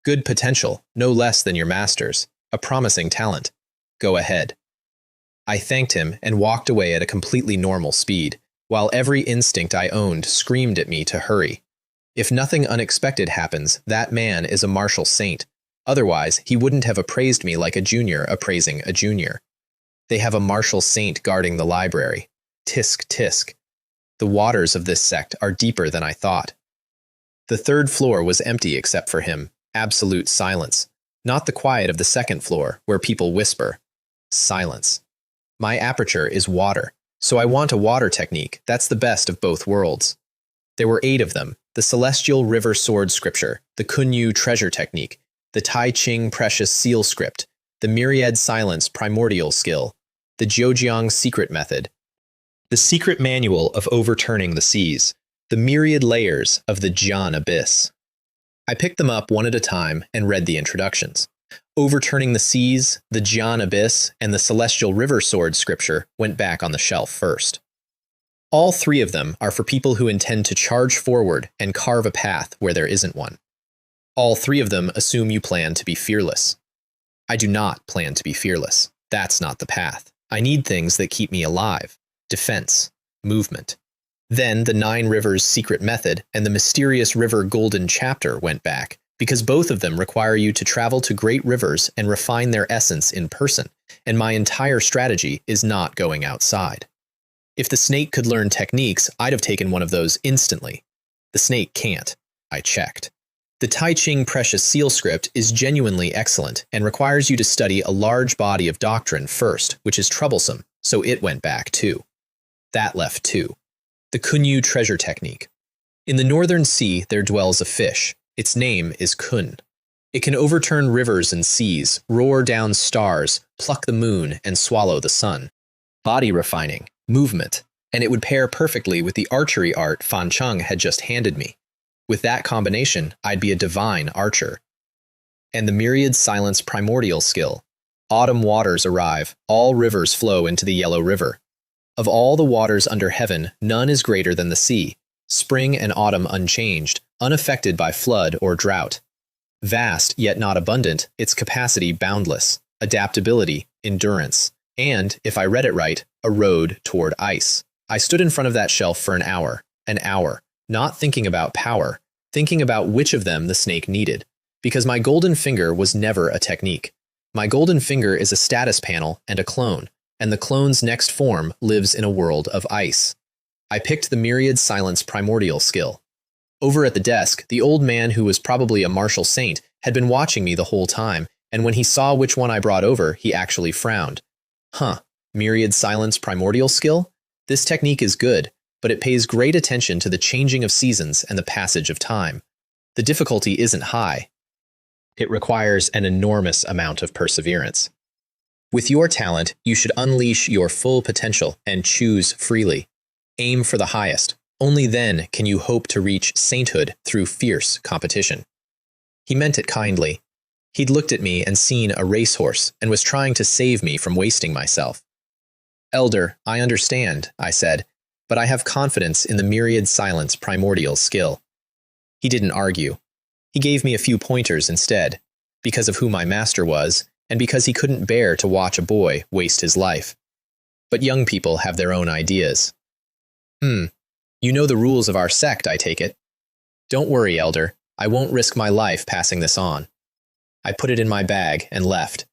Good potential, no less than your master's. A promising talent. Go ahead. I thanked him and walked away at a completely normal speed, while every instinct I owned screamed at me to hurry. If nothing unexpected happens, that man is a martial saint. Otherwise, he wouldn't have appraised me like a junior appraising a junior. They have a martial saint guarding the library. Tisk, tisk. The waters of this sect are deeper than I thought. The 3rd floor was empty except for him. Absolute silence. Not the quiet of the 2nd floor, where people whisper. Silence. My aperture is water, so I want a water technique. That's the best of both worlds. There were 8 of them: the Celestial River Sword Scripture, the Kunyu Treasure Technique, the Tai Ching Precious Seal Script, the Myriad Silence Primordial Skill, the Zheojiang Secret Method, the Secret Manual of Overturning the Seas, The Myriad Layers of the Jian Abyss. I picked them up one at a time and read the introductions. Overturning the Seas, the Jian Abyss, and the Celestial River Sword scripture went back on the shelf first. All three of them are for people who intend to charge forward and carve a path where there isn't one. All three of them assume you plan to be fearless. I do not plan to be fearless. That's not the path. I need things that keep me alive. Defense. Movement. Then the Nine Rivers Secret Method and the Mysterious River Golden Chapter went back, because both of them require you to travel to great rivers and refine their essence in person, and my entire strategy is not going outside. If the snake could learn techniques, I'd have taken one of those instantly. The snake can't. I checked. The Tai Ching Precious Seal script is genuinely excellent and requires you to study a large body of doctrine first, which is troublesome, so it went back too. That left two. The Kunyu treasure technique. In the northern sea, there dwells a fish. Its name is Kun. It can overturn rivers and seas, roar down stars, pluck the moon, and swallow the sun. Body refining, movement, and it would pair perfectly with the archery art Fan Cheng had just handed me. With that combination, I'd be a divine archer. And the Myriad Silence primordial skill. Autumn waters arrive, all rivers flow into the Yellow River. Of all the waters under heaven, none is greater than the sea. Spring and autumn unchanged, unaffected by flood or drought. Vast, yet not abundant, its capacity boundless. Adaptability, endurance, and, if I read it right, a road toward ice. I stood in front of that shelf for an hour, not thinking about power, thinking about which of them the snake needed, because my golden finger was never a technique. My golden finger is a status panel and a clone, and the clone's next form lives in a world of ice. I picked the Myriad Silence primordial skill. Over at the desk, the old man who was probably a martial saint had been watching me the whole time, and when he saw which one I brought over, he actually frowned. Myriad Silence primordial skill? This technique is good, but it pays great attention to the changing of seasons and the passage of time. The difficulty isn't high. It requires an enormous amount of perseverance. With your talent, you should unleash your full potential and choose freely. Aim for the highest. Only then can you hope to reach sainthood through fierce competition. He meant it kindly. He'd looked at me and seen a racehorse and was trying to save me from wasting myself. Elder, I understand, I said, but I have confidence in the Myriad Silence primordial skill. He didn't argue. He gave me a few pointers instead, because of who my master was, and because he couldn't bear to watch a boy waste his life. But young people have their own ideas. You know the rules of our sect, I take it. Don't worry, Elder. I won't risk my life passing this on. I put it in my bag and left.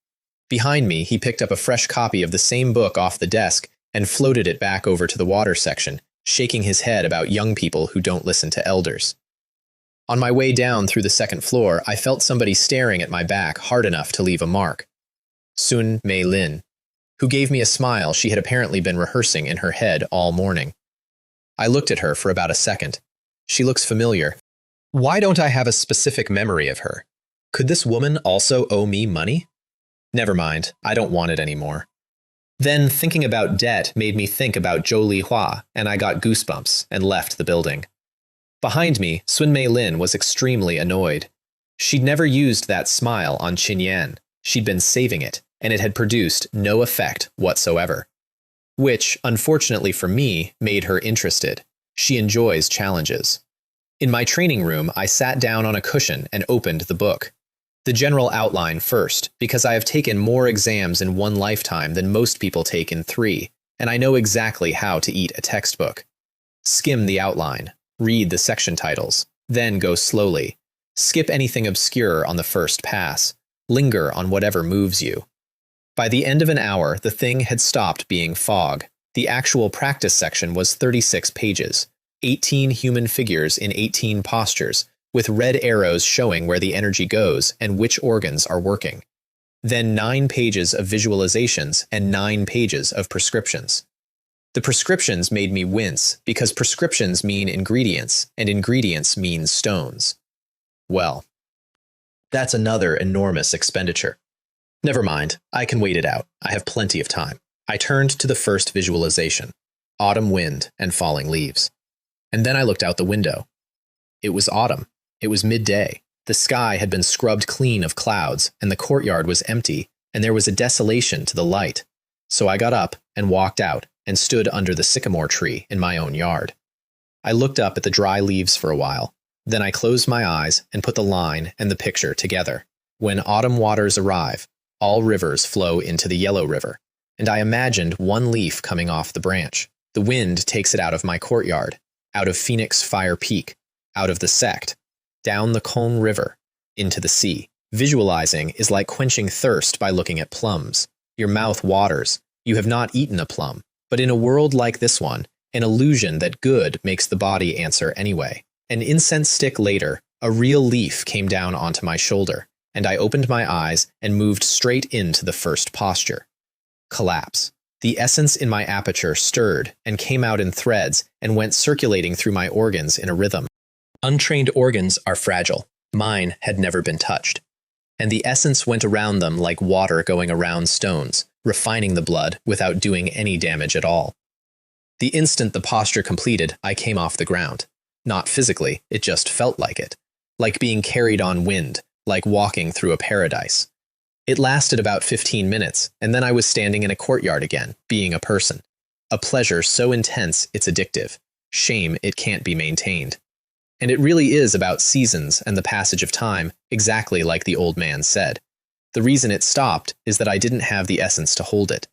Behind me, he picked up a fresh copy of the same book off the desk and floated it back over to the water section, shaking his head about young people who don't listen to elders. On my way down through the second floor, I felt somebody staring at my back hard enough to leave a mark. Sun Mei Lin, who gave me a smile she had apparently been rehearsing in her head all morning. I looked at her for about a second. She looks familiar. Why don't I have a specific memory of her? Could this woman also owe me money? Never mind, I don't want it anymore. Then thinking about debt made me think about Zhou Li Hua, and I got goosebumps and left the building. Behind me, Sun Mei Lin was extremely annoyed. She'd never used that smile on Qin Yan. She'd been saving it, and it had produced no effect whatsoever. Which, unfortunately for me, made her interested. She enjoys challenges. In my training room, I sat down on a cushion and opened the book. The general outline first, because I have taken more exams in one lifetime than most people take in 3, and I know exactly how to eat a textbook. Skim the outline, read the section titles, then go slowly. Skip anything obscure on the first pass. Linger on whatever moves you. By the end of an hour, the thing had stopped being fog. The actual practice section was 36 pages, 18 human figures in 18 postures, with red arrows showing where the energy goes and which organs are working. Then 9 pages of visualizations and 9 pages of prescriptions. The prescriptions made me wince because prescriptions mean ingredients, and ingredients mean stones. Well, that's another enormous expenditure. Never mind, I can wait it out. I have plenty of time. I turned to the first visualization, autumn wind and falling leaves. And then I looked out the window. It was autumn. It was midday. The sky had been scrubbed clean of clouds, and the courtyard was empty, and there was a desolation to the light. So I got up and walked out and stood under the sycamore tree in my own yard. I looked up at the dry leaves for a while. Then I closed my eyes and put the line and the picture together. When autumn waters arrive, all rivers flow into the Yellow River, and I imagined one leaf coming off the branch. The wind takes it out of my courtyard, out of Phoenix Fire Peak, out of the Sect, down the Colne River, into the sea. Visualizing is like quenching thirst by looking at plums. Your mouth waters. You have not eaten a plum. But in a world like this one, an illusion that good makes the body answer anyway. An incense stick later, a real leaf came down onto my shoulder, and I opened my eyes and moved straight into the first posture. Collapse. The essence in my aperture stirred and came out in threads and went circulating through my organs in a rhythm. Untrained organs are fragile. Mine had never been touched. And the essence went around them like water going around stones, refining the blood without doing any damage at all. The instant the posture completed, I came off the ground. Not physically, it just felt like it. Like being carried on wind, like walking through a paradise. It lasted about 15 minutes, and then I was standing in a courtyard again, being a person. A pleasure so intense it's addictive. Shame it can't be maintained. And it really is about seasons and the passage of time, exactly like the old man said. The reason it stopped is that I didn't have the essence to hold it.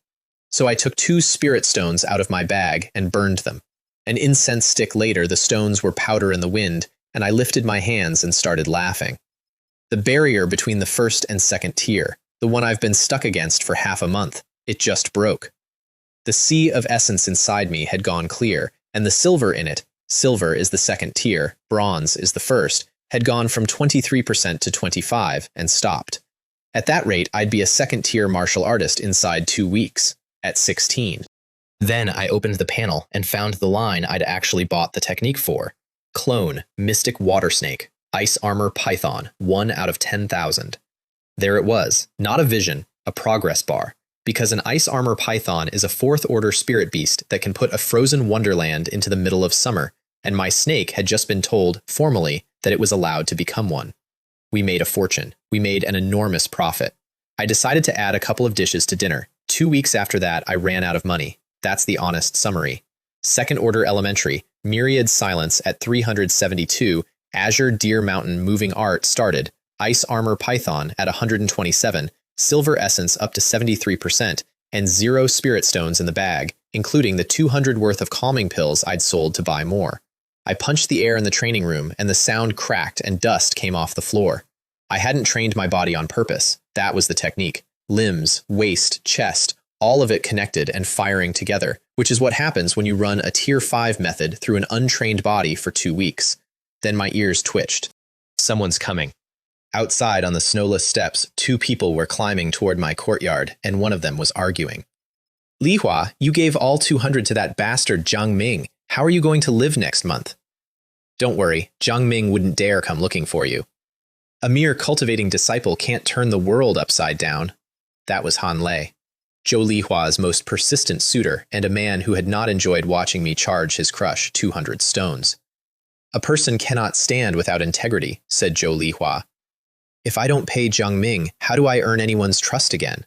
So I took 2 spirit stones out of my bag and burned them. An incense stick later, the stones were powder in the wind, and I lifted my hands and started laughing. The barrier between the first and second tier, the one I've been stuck against for half a month, it just broke. The sea of essence inside me had gone clear, and the silver in it, silver is the second tier, bronze is the first, had gone from 23% to 25% and stopped. At that rate, I'd be a second-tier martial artist inside 2 weeks, at 16. Then I opened the panel and found the line I'd actually bought the technique for. Clone, Mystic Water Snake, Ice Armor Python, 1 out of 10,000. There it was, not a vision, a progress bar, because an Ice Armor Python is a 4th-order spirit beast that can put a frozen wonderland into the middle of summer, and my snake had just been told, formally, that it was allowed to become one. We made a fortune. We made an enormous profit. I decided to add a couple of dishes to dinner. 2 weeks after that, I ran out of money. That's the honest summary. Second Order Elementary, Myriad Silence at 372, Azure Deer Mountain Moving Art started, Ice Armor Python at 127, Silver Essence up to 73%, and 0 Spirit Stones in the bag, including the 200 worth of calming pills I'd sold to buy more. I punched the air in the training room, and the sound cracked and dust came off the floor. I hadn't trained my body on purpose. That was the technique. Limbs, waist, chest, all of it connected and firing together, which is what happens when you run a Tier 5 method through an untrained body for 2 weeks. Then my ears twitched. Someone's coming. Outside on the snowless steps, 2 people were climbing toward my courtyard, and one of them was arguing. Li Hua, you gave all 200 to that bastard Jiang Ming. How are you going to live next month? Don't worry, Jiang Ming wouldn't dare come looking for you. A mere cultivating disciple can't turn the world upside down. That was Han Lei, Zhou Lihua's most persistent suitor and a man who had not enjoyed watching me charge his crush 200 stones. A person cannot stand without integrity, said Zhou Lihua. If I don't pay Jiang Ming, how do I earn anyone's trust again?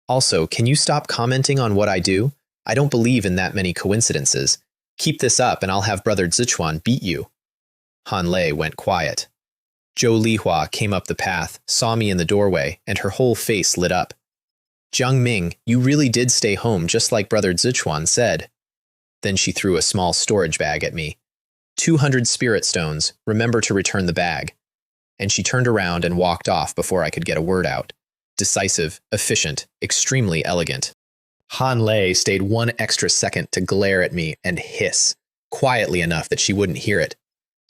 Also, can you stop commenting on what I do? I don't believe in that many coincidences. Keep this up and I'll have Brother Zichuan beat you. Han Lei went quiet. Zhou Lihua came up the path, saw me in the doorway, and her whole face lit up. Jiang Ming, you really did stay home just like Brother Zichuan said. Then she threw a small storage bag at me. 200 spirit stones, remember to return the bag. And she turned around and walked off before I could get a word out. Decisive, efficient, extremely elegant. Han Lei stayed 1 extra second to glare at me and hiss, quietly enough that she wouldn't hear it.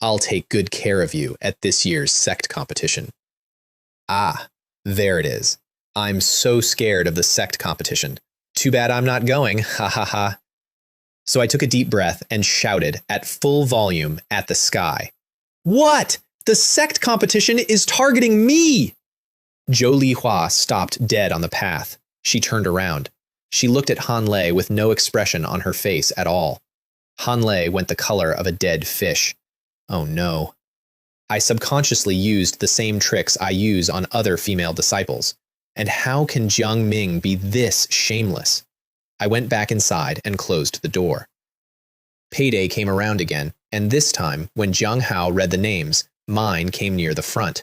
I'll take good care of you at this year's Sect competition. Ah, there it is. I'm so scared of the Sect competition. Too bad I'm not going, ha ha ha. So I took a deep breath and shouted at full volume at the sky. What? The Sect competition is targeting me! Zhou Lihua stopped dead on the path. She turned around. She looked at Han Lei with no expression on her face at all. Hanlei went the color of a dead fish. Oh no. I subconsciously used the same tricks I use on other female disciples. And how can Jiang Ming be this shameless? I went back inside and closed the door. Payday came around again, and this time, when Jiang Hao read the names, mine came near the front.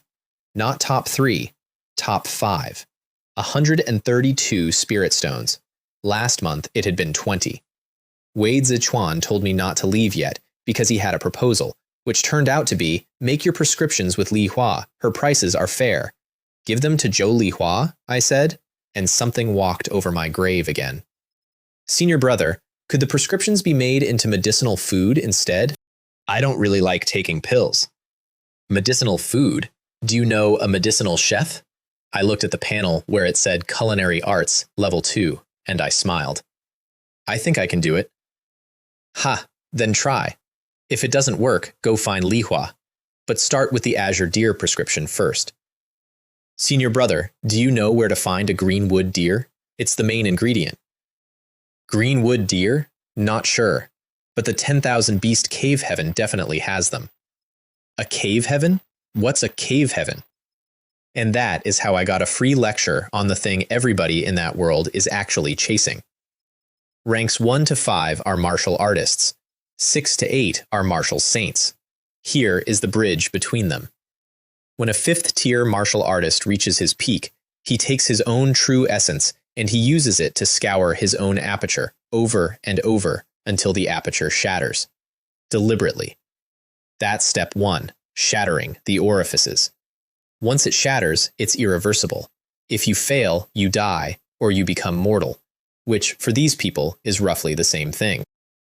Not top 3, top 5. 132 spirit stones. Last month, it had been 20. Wei Zichuan told me not to leave yet because he had a proposal, which turned out to be, make your prescriptions with Li Hua. Her prices are fair. Give them to Zhou Li Hua, I said, and something walked over my grave again. Senior brother, could the prescriptions be made into medicinal food instead? I don't really like taking pills. Medicinal food? Do you know a medicinal chef? I looked at the panel where it said Culinary Arts, Level 2, and I smiled. I think I can do it. Ha, then try. If it doesn't work, go find Li Hua. But start with the Azure Deer prescription first. Senior brother, do you know where to find a greenwood deer? It's the main ingredient. Greenwood deer? Not sure. But the 10,000 Beast Cave Heaven definitely has them. A cave heaven? What's a cave heaven? And that is how I got a free lecture on the thing everybody in that world is actually chasing. Ranks 1 to 5 are martial artists. 6 to 8 are martial saints. Here is the bridge between them. When a 5th-tier martial artist reaches his peak, he takes his own true essence and he uses it to scour his own aperture over and over until the aperture shatters. Deliberately. That's step 1, shattering the orifices. Once it shatters, it's irreversible. If you fail, you die, or you become mortal, which, for these people, is roughly the same thing.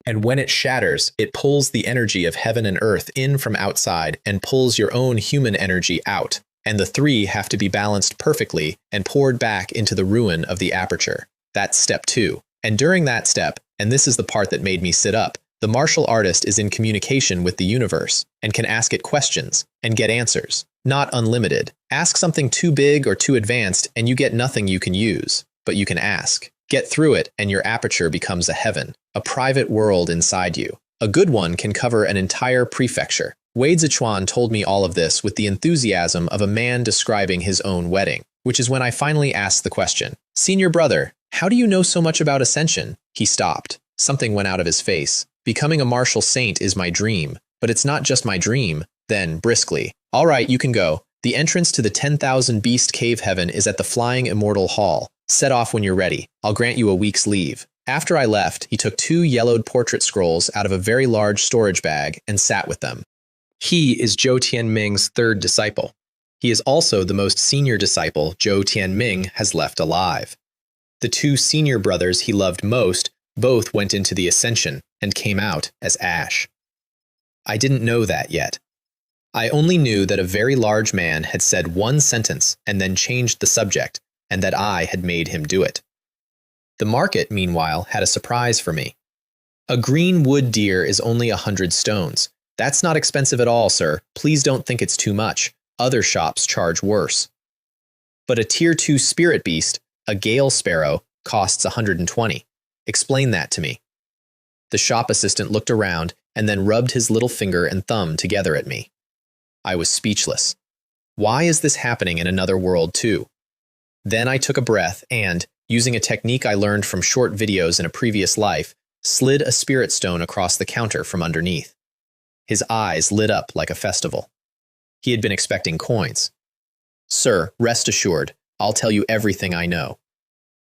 And when it shatters, it pulls the energy of heaven and earth in from outside and pulls your own human energy out, and the 3 have to be balanced perfectly and poured back into the ruin of the aperture. That's step 2. And during that step, and this is the part that made me sit up, the martial artist is in communication with the universe and can ask it questions and get answers. Not unlimited. Ask something too big or too advanced and you get nothing you can use, but you can ask. Get through it and your aperture becomes a heaven, a private world inside you. A good one can cover an entire prefecture. Wei Zichuan told me all of this with the enthusiasm of a man describing his own wedding, which is when I finally asked the question, Senior brother, how do you know so much about ascension? He stopped. Something went out of his face. Becoming a martial saint is my dream, but it's not just my dream. Then, briskly, all right, you can go. The entrance to the 10,000 Beast Cave Heaven is at the Flying Immortal Hall. Set off when you're ready. I'll grant you a week's leave. After I left, he took 2 yellowed portrait scrolls out of a very large storage bag and sat with them. He is Zhou Tianming's 3rd disciple. He is also the most senior disciple Zhou Tianming has left alive. The 2 senior brothers he loved most both went into the Ascension and came out as ash. I didn't know that yet. I only knew that a very large man had said one sentence and then changed the subject, and that I had made him do it. The market, meanwhile, had a surprise for me. A green wood deer is only 100 stones. That's not expensive at all, sir. Please don't think it's too much. Other shops charge worse. But a tier 2 spirit beast, a gale sparrow, costs 120. Explain that to me. The shop assistant looked around and then rubbed his little finger and thumb together at me. I was speechless. Why is this happening in another world too? Then I took a breath and, using a technique I learned from short videos in a previous life, slid a spirit stone across the counter from underneath. His eyes lit up like a festival. He had been expecting coins. Sir, rest assured, I'll tell you everything I know.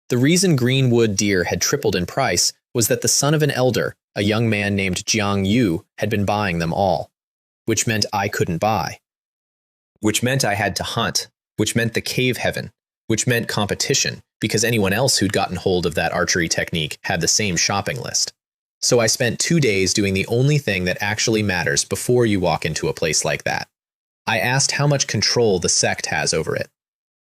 The reason greenwood deer had tripled in price was that the son of an elder, a young man named Jiang Yu, had been buying them all, which meant I couldn't buy, which meant I had to hunt, which meant the cave heaven, which meant competition, because anyone else who'd gotten hold of that archery technique had the same shopping list. So I spent 2 days doing the only thing that actually matters before you walk into a place like that. I asked how much control the sect has over it.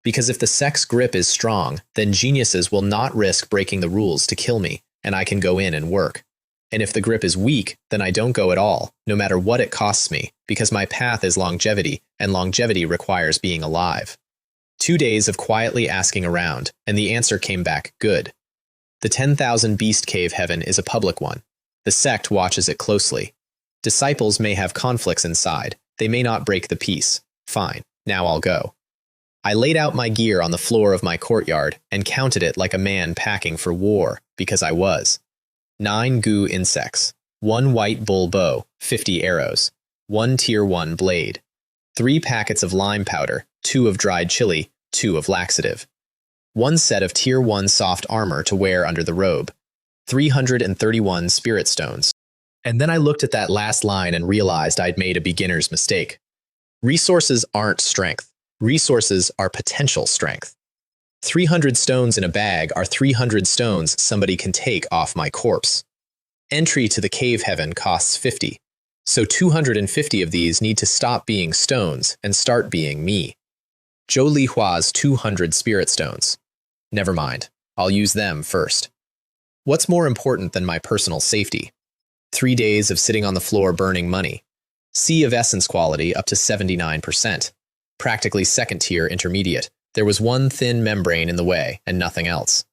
Because if the sect's grip is strong, then geniuses will not risk breaking the rules to kill me, and I can go in and work. And if the grip is weak, then I don't go at all, no matter what it costs me, because my path is longevity, and longevity requires being alive. 2 days of quietly asking around, and the answer came back good. The 10,000 Beast Cave Heaven is a public one. The sect watches it closely. Disciples may have conflicts inside. They may not break the peace. Fine, now I'll go. I laid out my gear on the floor of my courtyard and counted it like a man packing for war, because I was. 9 gu insects, 1 white bull bow, 50 arrows, 1 tier 1 blade, 3 packets of lime powder, 2 of dried chili, 2 of laxative, 1 set of tier 1 soft armor to wear under the robe, 331 spirit stones. And then I looked at that last line and realized I'd made a beginner's mistake. Resources aren't strength. Resources are potential strength. 300 stones in a bag are 300 stones somebody can take off my corpse. Entry to the cave heaven costs 50, so 250 of these need to stop being stones and start being me. Zhou Lihua's 200 spirit stones. Never mind, I'll use them first. What's more important than my personal safety? 3 days of sitting on the floor burning money. Sea of essence quality up to 79%. Practically second-tier intermediate. There was 1 thin membrane in the way and nothing else.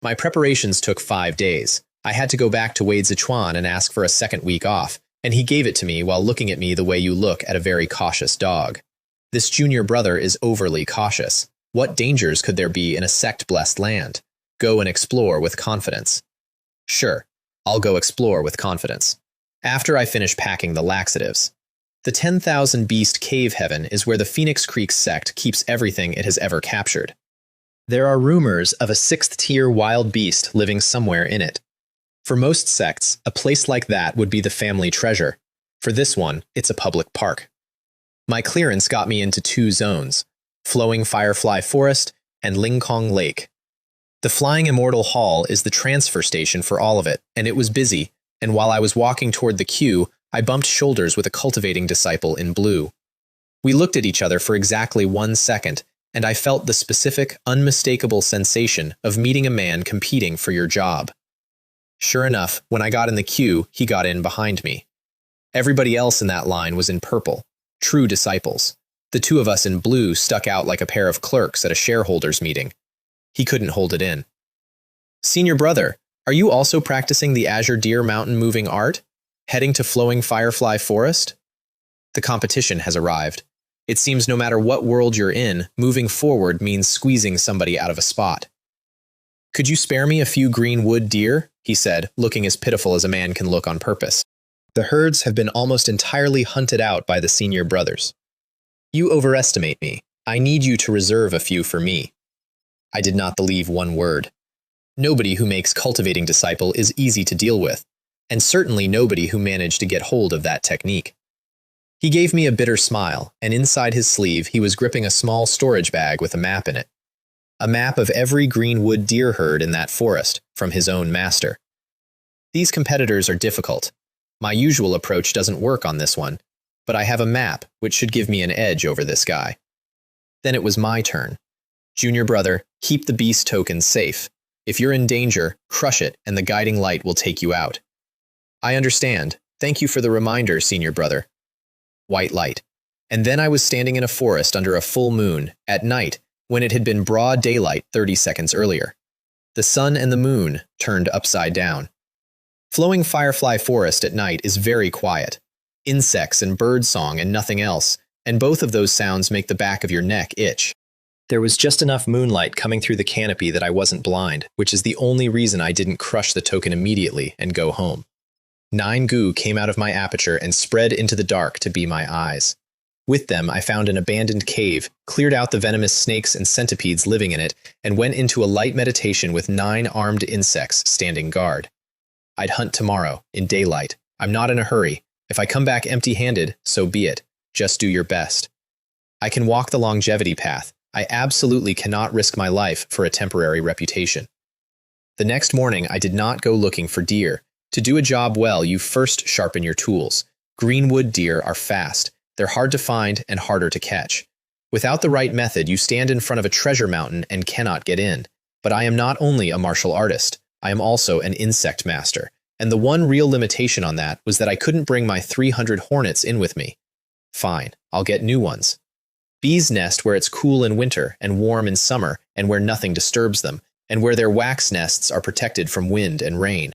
My preparations took 5 days. I had to go back to Wade Sichuan and ask for a second week off, and he gave it to me while looking at me the way you look at a very cautious dog. This junior brother is overly cautious. What dangers could there be in a sect-blessed land? Go and explore with confidence. Sure, I'll go explore with confidence. After I finish packing the laxatives. The 10,000 Beast Cave Heaven is where the Phoenix Creek sect keeps everything it has ever captured. There are rumors of a 6th-tier wild beast living somewhere in it. For most sects, a place like that would be the family treasure. For this one, it's a public park. My clearance got me into 2 zones, Flowing Firefly Forest and Lingkong Lake. The Flying Immortal Hall is the transfer station for all of it, and it was busy, and while I was walking toward the queue, I bumped shoulders with a cultivating disciple in blue. We looked at each other for exactly 1 second, and I felt the specific, unmistakable sensation of meeting a man competing for your job. Sure enough, when I got in the queue, he got in behind me. Everybody else in that line was in purple, true disciples. The 2 of us in blue stuck out like a pair of clerks at a shareholders meeting. He couldn't hold it in. Senior brother, are you also practicing the Azure Deer Mountain moving art? Heading to Flowing Firefly Forest? The competition has arrived. It seems no matter what world you're in, moving forward means squeezing somebody out of a spot. Could you spare me a few green wood deer? He said, looking as pitiful as a man can look on purpose. The herds have been almost entirely hunted out by the senior brothers. You overestimate me. I need you to reserve a few for me. I did not believe 1 word. Nobody who makes cultivating disciple is easy to deal with, and certainly nobody who managed to get hold of that technique. He gave me a bitter smile, and inside his sleeve he was gripping a small storage bag with a map in it. A map of every greenwood deer herd in that forest, from his own master. These competitors are difficult. My usual approach doesn't work on this one, but I have a map which should give me an edge over this guy. Then it was my turn. Junior brother, keep the beast tokens safe. If you're in danger, crush it and the guiding light will take you out. I understand. Thank you for the reminder, senior brother. White light. And then I was standing in a forest under a full moon, at night, when it had been broad daylight 30 seconds earlier. The sun and the moon turned upside down. Flowing Firefly Forest at night is very quiet. Insects and bird song and nothing else, and both of those sounds make the back of your neck itch. There was just enough moonlight coming through the canopy that I wasn't blind, which is the only reason I didn't crush the token immediately and go home. 9 goo came out of my aperture and spread into the dark to be my eyes. With them, I found an abandoned cave, cleared out the venomous snakes and centipedes living in it, and went into a light meditation with 9 armed insects standing guard. I'd hunt tomorrow, in daylight. I'm not in a hurry. If I come back empty-handed, so be it. Just do your best. I can walk the longevity path. I absolutely cannot risk my life for a temporary reputation. The next morning, I did not go looking for deer. To do a job well, you first sharpen your tools. Greenwood deer are fast. They're hard to find and harder to catch. Without the right method, you stand in front of a treasure mountain and cannot get in. But I am not only a martial artist, I am also an insect master. And the one real limitation on that was that I couldn't bring my 300 hornets in with me. Fine, I'll get new ones. Bees nest where it's cool in winter and warm in summer and where nothing disturbs them, and where their wax nests are protected from wind and rain.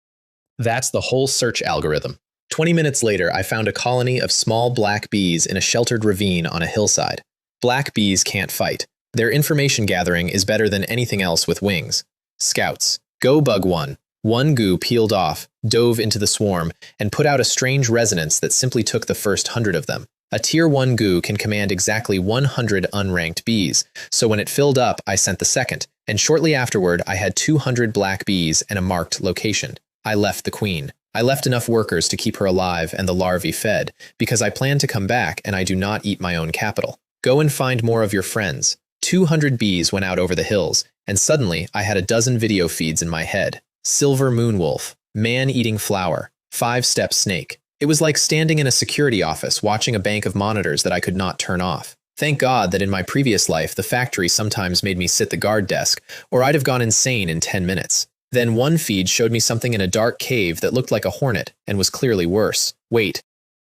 That's the whole search algorithm. 20 minutes later, I found a colony of small black bees in a sheltered ravine on a hillside. Black bees can't fight. Their information gathering is better than anything else with wings. Scouts. Go bug one. One goo peeled off, dove into the swarm, and put out a strange resonance that simply took the first 100 of them. A tier 1 goo can command exactly 100 unranked bees, so when it filled up, I sent the second, and shortly afterward, I had 200 black bees and a marked location. I left the queen. I left enough workers to keep her alive and the larvae fed, because I plan to come back and I do not eat my own capital. Go and find more of your friends. 200 bees went out over the hills, and suddenly I had a dozen video feeds in my head. Silver moonwolf, man-eating flower, 5-step snake. It was like standing in a security office watching a bank of monitors that I could not turn off. Thank God that in my previous life the factory sometimes made me sit the guard desk, or I'd have gone insane in 10 minutes. Then one feed showed me something in a dark cave that looked like a hornet and was clearly worse. Wait,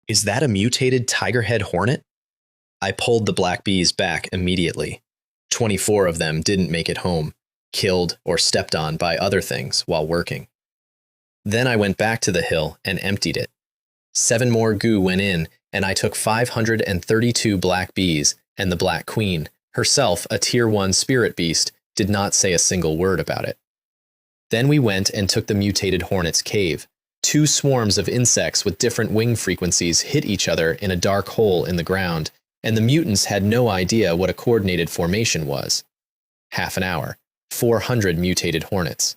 is that a mutated tigerhead hornet? I pulled the black bees back immediately. 24 of them didn't make it home, killed or stepped on by other things while working. Then I went back to the hill and emptied it. 7 more goo went in, and I took 532 black bees, and the Black Queen, herself a tier 1 spirit beast, did not say a single word about it. Then we went and took the mutated hornet's cave. 2 swarms of insects with different wing frequencies hit each other in a dark hole in the ground, and the mutants had no idea what a coordinated formation was. Half an hour. 400 mutated hornets.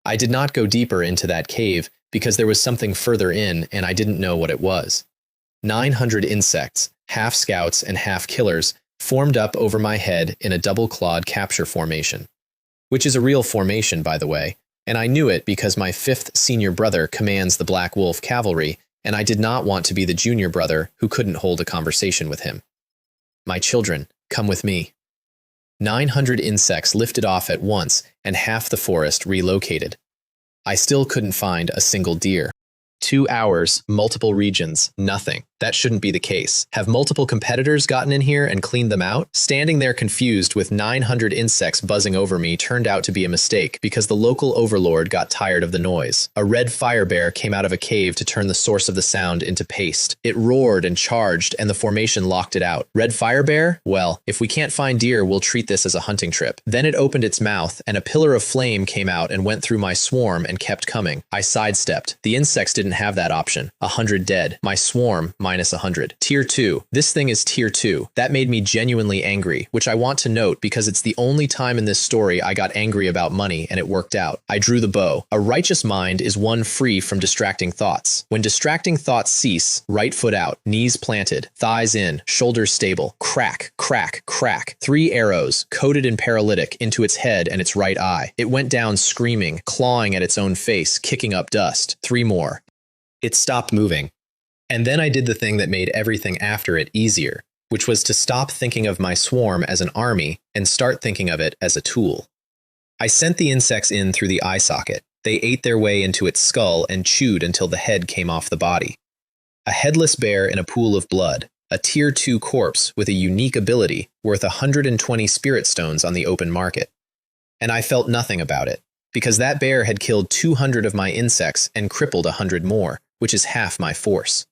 I did not go deeper into that cave because there was something further in and I didn't know what it was. 900 insects, half scouts and half killers, formed up over my head in a double-clawed capture formation. Which is a real formation, by the way, and I knew it because my 5th senior brother commands the Black Wolf Cavalry, and I did not want to be the junior brother who couldn't hold a conversation with him. My children, come with me. 900 insects lifted off at once, and half the forest relocated. I still couldn't find a single deer. 2 hours, multiple regions, nothing. That shouldn't be the case. Have multiple competitors gotten in here and cleaned them out? Standing there confused with 900 insects buzzing over me turned out to be a mistake because the local overlord got tired of the noise. A red fire bear came out of a cave to turn the source of the sound into paste. It roared and charged, and the formation locked it out. Red fire bear? Well, if we can't find deer, we'll treat this as a hunting trip. Then it opened its mouth, and a pillar of flame came out and went through my swarm and kept coming. I sidestepped. The insects didn't have that option. 100 dead. My swarm minus 100. Tier 2. This thing is tier 2. That made me genuinely angry, which I want to note because it's the only time in this story I got angry about money and it worked out. I drew the bow. A righteous mind is one free from distracting thoughts. When distracting thoughts cease, right foot out, knees planted, thighs in, shoulders stable, crack, crack, crack. 3 arrows, coated in paralytic, into its head and its right eye. It went down screaming, clawing at its own face, kicking up dust. 3 more. It stopped moving. And then I did the thing that made everything after it easier, which was to stop thinking of my swarm as an army and start thinking of it as a tool. I sent the insects in through the eye socket. They ate their way into its skull and chewed until the head came off the body. A headless bear in a pool of blood, a tier 2 corpse with a unique ability worth 120 spirit stones on the open market. And I felt nothing about it, because that bear had killed 200 of my insects and crippled 100 more, which is half my force.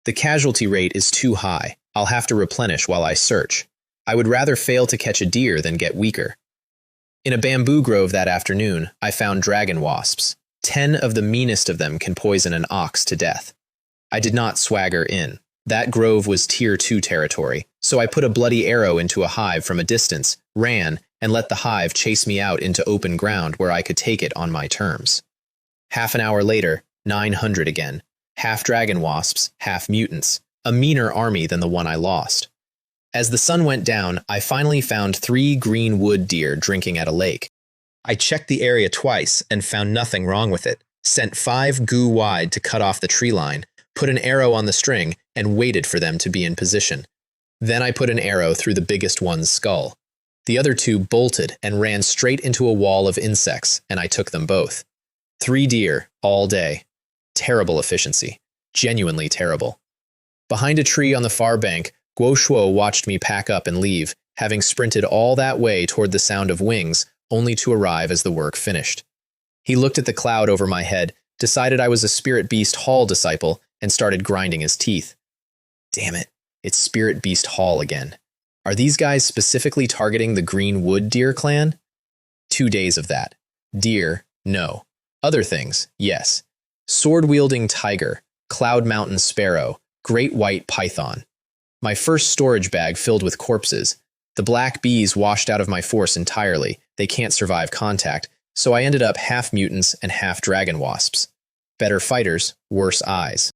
The casualty rate is too high. I'll have to replenish while I search. I would rather fail to catch a deer than get weaker. In a bamboo grove that afternoon, I found dragon wasps. 10 of the meanest of them can poison an ox to death. I did not swagger in. That grove was tier 2 territory, so I put a bloody arrow into a hive from a distance, ran, and let the hive chase me out into open ground where I could take it on my terms. Half an hour later, 900 again. Half dragon wasps, half mutants, a meaner army than the one I lost. As the sun went down, I finally found 3 green wood deer drinking at a lake. I checked the area twice and found nothing wrong with it, sent 5 goo wide to cut off the tree line, put an arrow on the string, and waited for them to be in position. Then I put an arrow through the biggest one's skull. The other 2 bolted and ran straight into a wall of insects, and I took them both. 3 deer, all day. Terrible efficiency. Genuinely terrible. Behind a tree on the far bank, Guo Shuo watched me pack up and leave, having sprinted all that way toward the sound of wings, only to arrive as the work finished. He looked at the cloud over my head, decided I was a Spirit Beast Hall disciple, and started grinding his teeth. Damn it, it's Spirit Beast Hall again. Are these guys specifically targeting the Green Wood Deer clan? 2 days of that. Deer, no. Other things, yes. Sword-wielding tiger, cloud mountain sparrow, great white python. My first storage bag filled with corpses. The black bees washed out of my force entirely. They can't survive contact, so I ended up half mutants and half dragon wasps. Better fighters, worse eyes.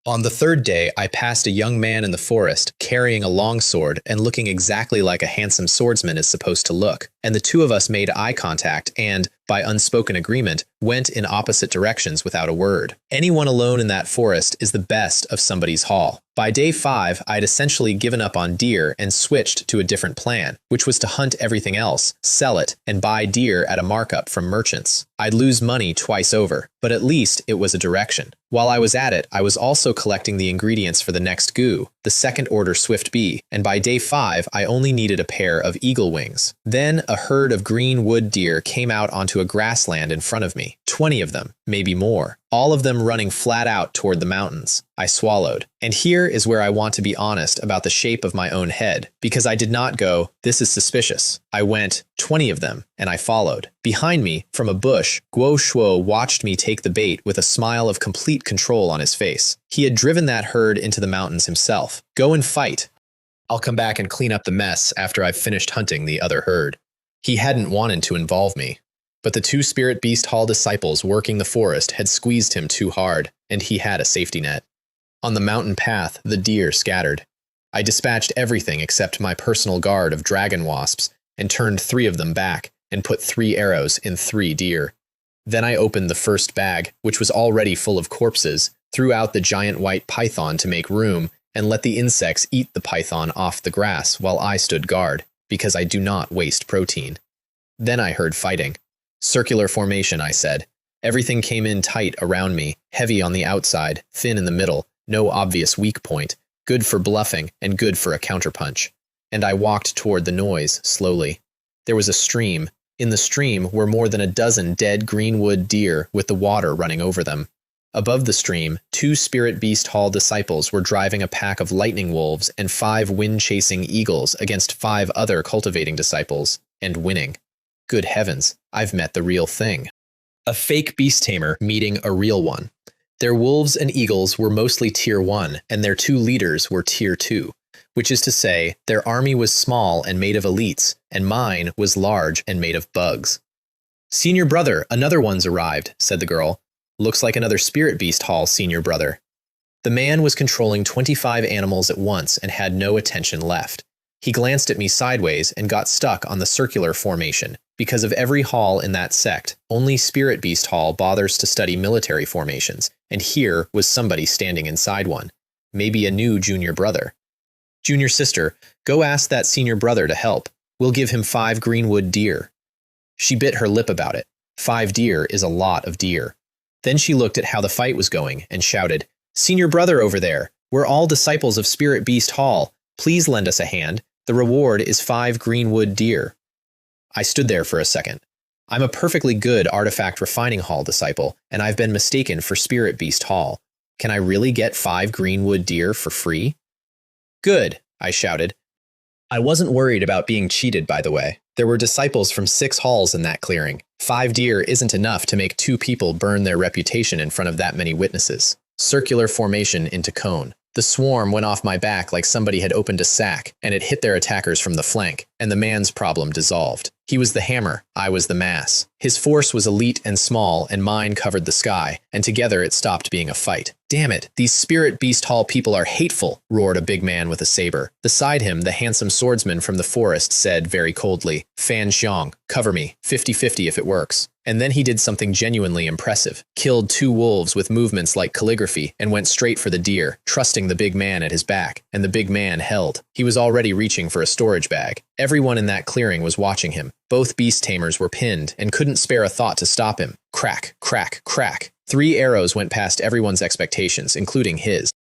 On the 3rd day, I passed a young man in the forest, carrying a longsword and looking exactly like a handsome swordsman is supposed to look, and the two of us made eye contact and, by unspoken agreement, went in opposite directions without a word. Anyone alone in that forest is the best of somebody's haul. By day 5, I'd essentially given up on deer and switched to a different plan, which was to hunt everything else, sell it, and buy deer at a markup from merchants. I'd lose money twice over, but at least it was a direction. While I was at it, I was also collecting the ingredients for the next goo, the second order swift bee, and by day 5, I only needed a pair of eagle wings. Then a herd of green wood deer came out onto a grassland in front of me. 20 of them, maybe more. All of them running flat out toward the mountains. I swallowed. And here is where I want to be honest about the shape of my own head, because I did not go, this is suspicious. I went, 20 of them, and I followed. Behind me, from a bush, Guo Shuo watched me take the bait with a smile of complete control on his face. He had driven that herd into the mountains himself. Go and fight. I'll come back and clean up the mess after I've finished hunting the other herd. He hadn't wanted to involve me. But the 2 Spirit Beast Hall disciples working the forest had squeezed him too hard, and he had a safety net. On the mountain path, the deer scattered. I dispatched everything except my personal guard of dragon wasps, and turned 3 of them back, and put 3 arrows in 3 deer. Then I opened the first bag, which was already full of corpses, threw out the giant white python to make room, and let the insects eat the python off the grass while I stood guard, because I do not waste protein. Then I heard fighting. Circular formation, I said. Everything came in tight around me, heavy on the outside, thin in the middle, no obvious weak point, good for bluffing and good for a counterpunch. And I walked toward the noise, slowly. There was a stream. In the stream were more than a dozen dead greenwood deer with the water running over them. Above the stream, 2 Spirit Beast Hall disciples were driving a pack of lightning wolves and 5 wind-chasing eagles against 5 other cultivating disciples, and winning. Good heavens, I've met the real thing. A fake beast tamer meeting a real one. Their wolves and eagles were mostly Tier 1, and their 2 leaders were Tier 2, which is to say, their army was small and made of elites, and mine was large and made of bugs. Senior brother, another one's arrived, said the girl. Looks like another Spirit Beast Hall senior brother. The man was controlling 25 animals at once and had no attention left. He glanced at me sideways and got stuck on the circular formation. Because of every hall in that sect, only Spirit Beast Hall bothers to study military formations, and here was somebody standing inside one. Maybe a new junior brother. Junior sister, go ask that senior brother to help. We'll give him 5 greenwood deer. She bit her lip about it. 5 deer is a lot of deer. Then she looked at how the fight was going and shouted, Senior brother over there, we're all disciples of Spirit Beast Hall. Please lend us a hand. The reward is 5 greenwood deer. I stood there for a second. I'm a perfectly good Artifact Refining Hall disciple, and I've been mistaken for Spirit Beast Hall. Can I really get 5 greenwood deer for free? Good, I shouted. I wasn't worried about being cheated, by the way. There were disciples from 6 halls in that clearing. 5 deer isn't enough to make 2 people burn their reputation in front of that many witnesses. Circular formation into cone. The swarm went off my back like somebody had opened a sack, and it hit their attackers from the flank, and the man's problem dissolved. He was the hammer, I was the mass. His force was elite and small, and mine covered the sky, and together it stopped being a fight. Damn it, these Spirit Beast Hall people are hateful, roared a big man with a saber. Beside him, the handsome swordsman from the forest said very coldly, Fan Xiong, cover me, 50-50 if it works. And then he did something genuinely impressive. Killed 2 wolves with movements like calligraphy and went straight for the deer, trusting the big man at his back, and the big man held. He was already reaching for a storage bag. Everyone in that clearing was watching him. Both beast tamers were pinned and couldn't spare a thought to stop him. Crack, crack, crack. 3 arrows went past everyone's expectations, including his.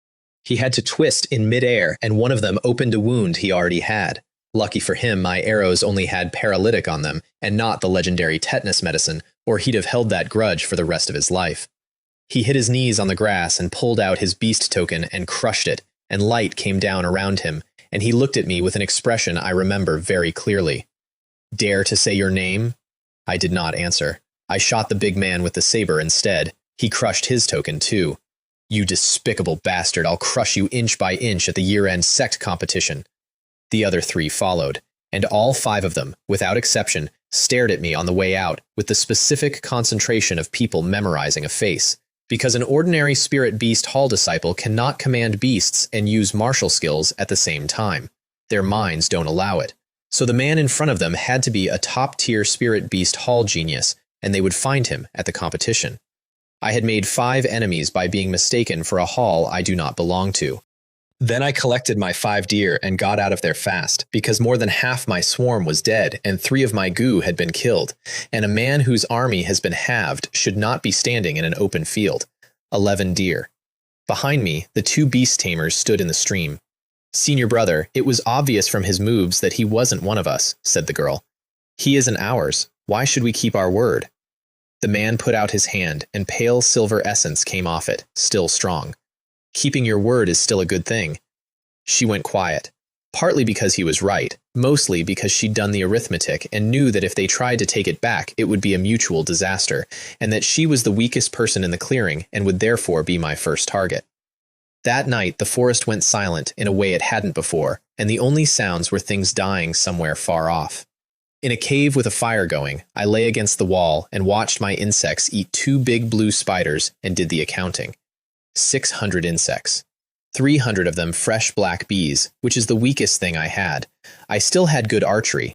He had to twist in midair, and one of them opened a wound he already had. Lucky for him, my arrows only had paralytic on them, and not the legendary tetanus medicine, or he'd have held that grudge for the rest of his life. He hit his knees on the grass and pulled out his beast token and crushed it, and light came down around him, and he looked at me with an expression I remember very clearly. "Dare to say your name?" I did not answer. I shot the big man with the saber instead. He crushed his token too. "You despicable bastard, I'll crush you inch by inch at the year-end sect competition." The other 3 followed, and all 5 of them, without exception, stared at me on the way out with the specific concentration of people memorizing a face, because an ordinary spirit beast hall disciple cannot command beasts and use martial skills at the same time. Their minds don't allow it. So the man in front of them had to be a top-tier spirit beast hall genius, and they would find him at the competition. I had made 5 enemies by being mistaken for a hall I do not belong to. Then I collected my 5 deer and got out of there fast, because more than half my swarm was dead and 3 of my goo had been killed, and a man whose army has been halved should not be standing in an open field. 11 deer. Behind me, the 2 beast tamers stood in the stream. "Senior brother, it was obvious from his moves that he wasn't one of us," said the girl. "He isn't ours. Why should we keep our word?" The man put out his hand, and pale silver essence came off it, still strong. "Keeping your word is still a good thing." She went quiet, partly because he was right, mostly because she'd done the arithmetic and knew that if they tried to take it back, it would be a mutual disaster, and that she was the weakest person in the clearing and would therefore be my first target. That night, the forest went silent in a way it hadn't before, and the only sounds were things dying somewhere far off. In a cave with a fire going, I lay against the wall and watched my insects eat 2 big blue spiders and did the accounting. 600 insects. 300 of them fresh black bees, which is the weakest thing I had. I still had good archery.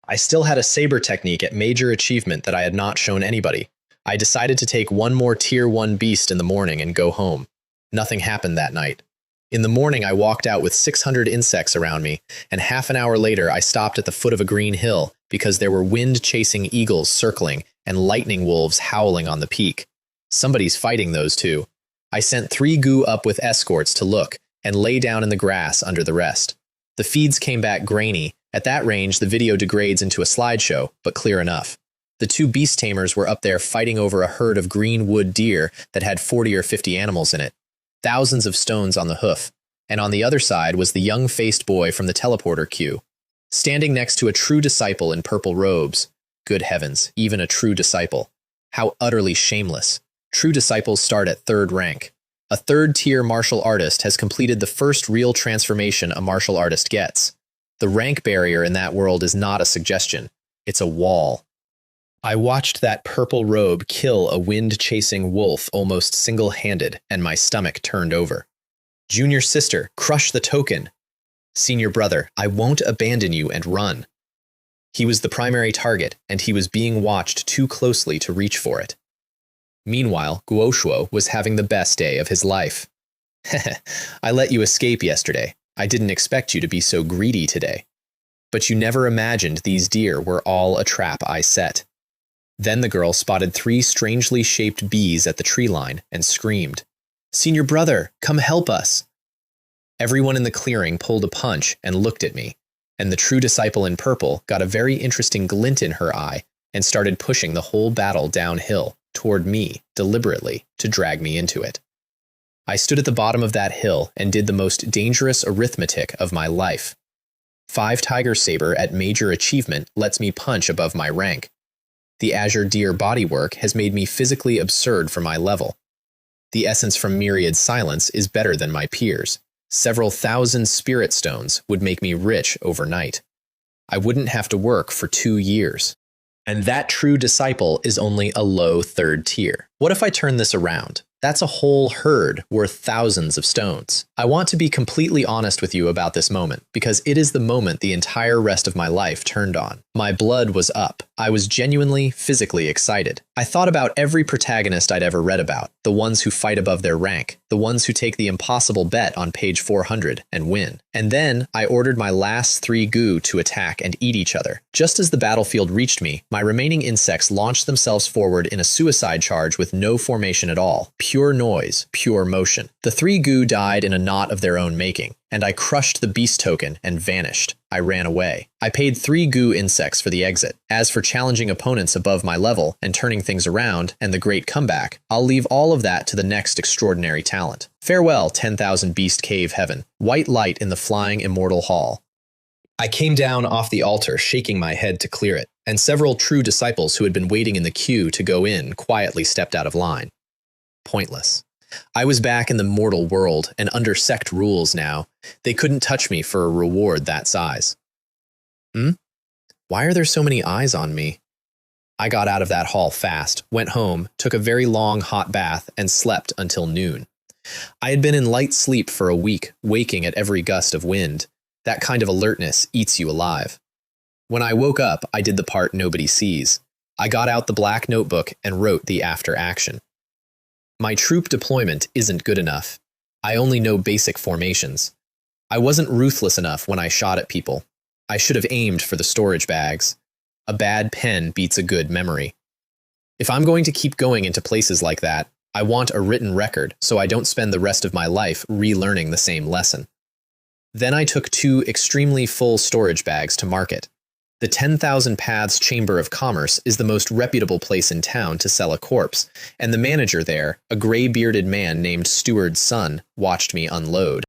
I still had a saber technique at major achievement that I had not shown anybody. I decided to take 1 more tier 1 beast in the morning and go home. Nothing happened that night. In the morning, I walked out with 600 insects around me, and half an hour later, I stopped at the foot of a green hill because there were wind-chasing eagles circling and lightning wolves howling on the peak. Somebody's fighting those 2. I sent 3 goo up with escorts to look and lay down in the grass under the rest. The feeds came back grainy. At that range, the video degrades into a slideshow, but clear enough. The 2 beast tamers were up there fighting over a herd of green wood deer that had 40 or 50 animals in it. Thousands of stones on the hoof, and on the other side was the young-faced boy from the teleporter queue, standing next to a true disciple in purple robes. Good heavens, even a true disciple. How utterly shameless. True disciples start at 3rd rank. A 3rd-tier martial artist has completed the first real transformation a martial artist gets. The rank barrier in that world is not a suggestion. It's a wall. I watched that purple robe kill a wind-chasing wolf almost single-handed, and my stomach turned over. "Junior sister, crush the token." "Senior brother, I won't abandon you and run." He was the primary target, and he was being watched too closely to reach for it. Meanwhile, Guoshuo was having the best day of his life. "Heh, I let you escape yesterday. I didn't expect you to be so greedy today. But you never imagined these deer were all a trap I set." Then the girl spotted 3 strangely shaped bees at the tree line and screamed, "Senior brother, come help us." Everyone in the clearing pulled a punch and looked at me, and the true disciple in purple got a very interesting glint in her eye and started pushing the whole battle downhill toward me deliberately to drag me into it. I stood at the bottom of that hill and did the most dangerous arithmetic of my life. 5 tiger saber at major achievement lets me punch above my rank. The Azure Deer bodywork has made me physically absurd for my level. The essence from Myriad Silence is better than my peers. Several thousand spirit stones would make me rich overnight. I wouldn't have to work for 2 years. And that true disciple is only a low 3rd tier. What if I turn this around? That's a whole herd worth thousands of stones. I want to be completely honest with you about this moment, because it is the moment the entire rest of my life turned on. My blood was up. I was genuinely, physically excited. I thought about every protagonist I'd ever read about, the ones who fight above their rank, the ones who take the impossible bet on page 400 and win. And then I ordered my last 3 goo to attack and eat each other. Just as the battlefield reached me, my remaining insects launched themselves forward in a suicide charge with no formation at all. Pure noise, pure motion. The 3 goo died in a knot of their own making, and I crushed the beast token and vanished. I ran away. I paid 3 goo insects for the exit. As for challenging opponents above my level and turning things around and the great comeback, I'll leave all of that to the next extraordinary talent. Farewell, 10,000 beast cave heaven, white light in the flying immortal hall. I came down off the altar, shaking my head to clear it, and several true disciples who had been waiting in the queue to go in quietly stepped out of line. Pointless. I was back in the mortal world and under sect rules now. They couldn't touch me for a reward that size. Why are there so many eyes on me? I got out of that hall fast, went home, took a very long hot bath, and slept until noon. I had been in light sleep for a week, waking at every gust of wind. That kind of alertness eats you alive. When I woke up, I did the part nobody sees. I got out the black notebook and wrote the after action. My troop deployment isn't good enough. I only know basic formations. I wasn't ruthless enough when I shot at people. I should have aimed for the storage bags. A bad pen beats a good memory. If I'm going to keep going into places like that, I want a written record so I don't spend the rest of my life relearning the same lesson. Then I took 2 extremely full storage bags to market. The 10,000 Paths Chamber of Commerce is the most reputable place in town to sell a corpse, and the manager there, a gray-bearded man named Steward's son, watched me unload.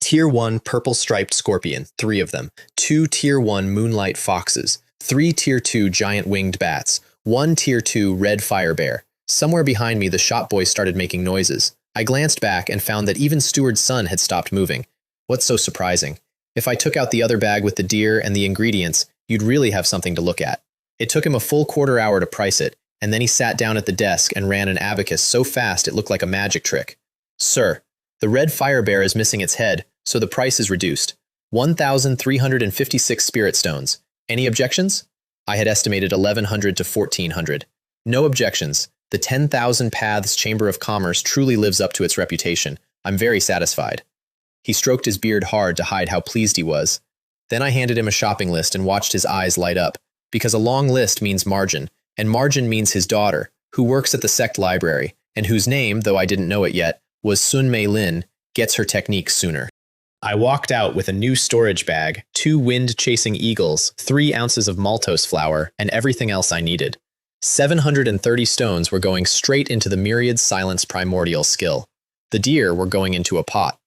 Tier 1 purple-striped scorpion, 3 of them, 2 Tier 1 moonlight foxes, 3 Tier 2 giant-winged bats, 1 Tier 2 red fire bear. Somewhere behind me, the shop boy started making noises. I glanced back and found that even Steward's son had stopped moving. What's so surprising? If I took out the other bag with the deer and the ingredients, you'd really have something to look at. It took him a full quarter hour to price it, and then he sat down at the desk and ran an abacus so fast it looked like a magic trick. Sir, the red fire bear is missing its head, so the price is reduced. 1,356 spirit stones. Any objections? I had estimated 1,100 to 1,400. No objections. The 10,000 Paths Chamber of Commerce truly lives up to its reputation. I'm very satisfied. He stroked his beard hard to hide how pleased he was. Then I handed him a shopping list and watched his eyes light up, because a long list means margin, and margin means his daughter, who works at the Sect library, and whose name, though I didn't know it yet, was Sun Mei Lin, gets her techniques sooner. I walked out with a new storage bag, 2 wind-chasing eagles, 3 ounces of maltose flour, and everything else I needed. 730 stones were going straight into the myriad silence primordial skill. The deer were going into a pot.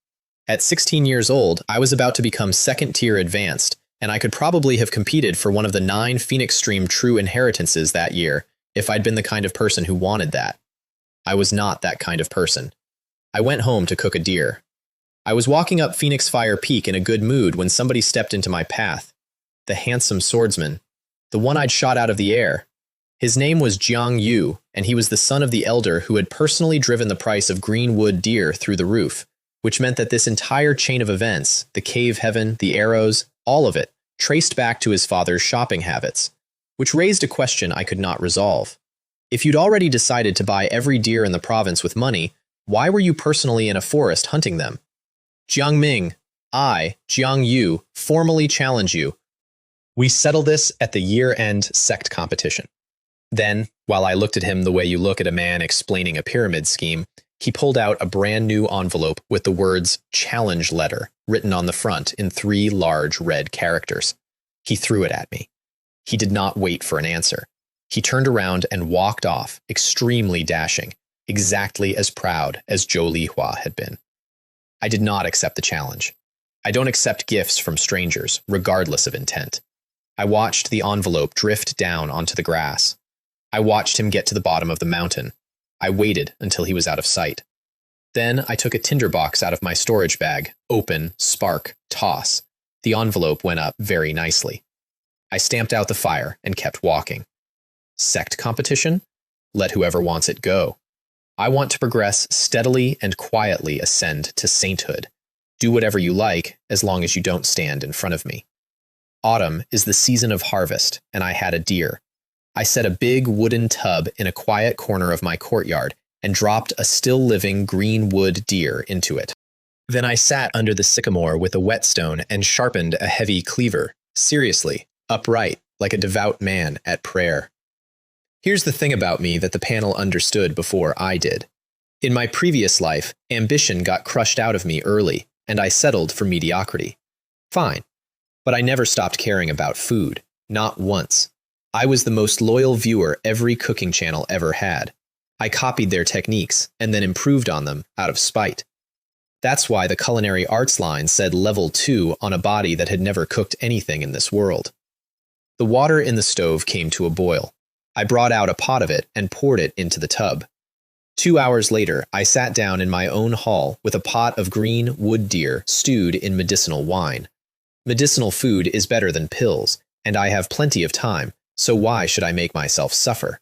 At 16 years old, I was about to become 2nd tier advanced, and I could probably have competed for one of the 9 Phoenix Stream true inheritances that year if I'd been the kind of person who wanted that. I was not that kind of person. I went home to cook a deer. I was walking up Phoenix Fire Peak in a good mood when somebody stepped into my path. The handsome swordsman. The one I'd shot out of the air. His name was Jiang Yu, and he was the son of the elder who had personally driven the price of green wood deer through the roof, which meant that this entire chain of events, the cave heaven, the arrows, all of it, traced back to his father's shopping habits, which raised a question I could not resolve. If you'd already decided to buy every deer in the province with money, why were you personally in a forest hunting them? Jiang Ming, I, Jiang Yu, formally challenge you. We settle this at the year-end sect competition. Then, while I looked at him the way you look at a man explaining a pyramid scheme, he pulled out a brand new envelope with the words "Challenge Letter" written on the front in 3 large red characters. He threw it at me. He did not wait for an answer. He turned around and walked off, extremely dashing, exactly as proud as Zhou Lihua had been. I did not accept the challenge. I don't accept gifts from strangers, regardless of intent. I watched the envelope drift down onto the grass. I watched him get to the bottom of the mountain. I waited until he was out of sight. Then I took a tinderbox out of my storage bag, open, spark, toss. The envelope went up very nicely. I stamped out the fire and kept walking. Sect competition? Let whoever wants it go. I want to progress steadily and quietly ascend to sainthood. Do whatever you like, as long as you don't stand in front of me. Autumn is the season of harvest, and I had a deer. I set a big wooden tub in a quiet corner of my courtyard and dropped a still-living green wood deer into it. Then I sat under the sycamore with a whetstone and sharpened a heavy cleaver, seriously, upright, like a devout man at prayer. Here's the thing about me that the panel understood before I did. In my previous life, ambition got crushed out of me early, and I settled for mediocrity. Fine. But I never stopped caring about food. Not once. I was the most loyal viewer every cooking channel ever had. I copied their techniques and then improved on them out of spite. That's why the culinary arts line said level 2 on a body that had never cooked anything in this world. The water in the stove came to a boil. I brought out a pot of it and poured it into the tub. 2 hours later, I sat down in my own hall with a pot of green wood deer stewed in medicinal wine. Medicinal food is better than pills, and I have plenty of time, so why should I make myself suffer?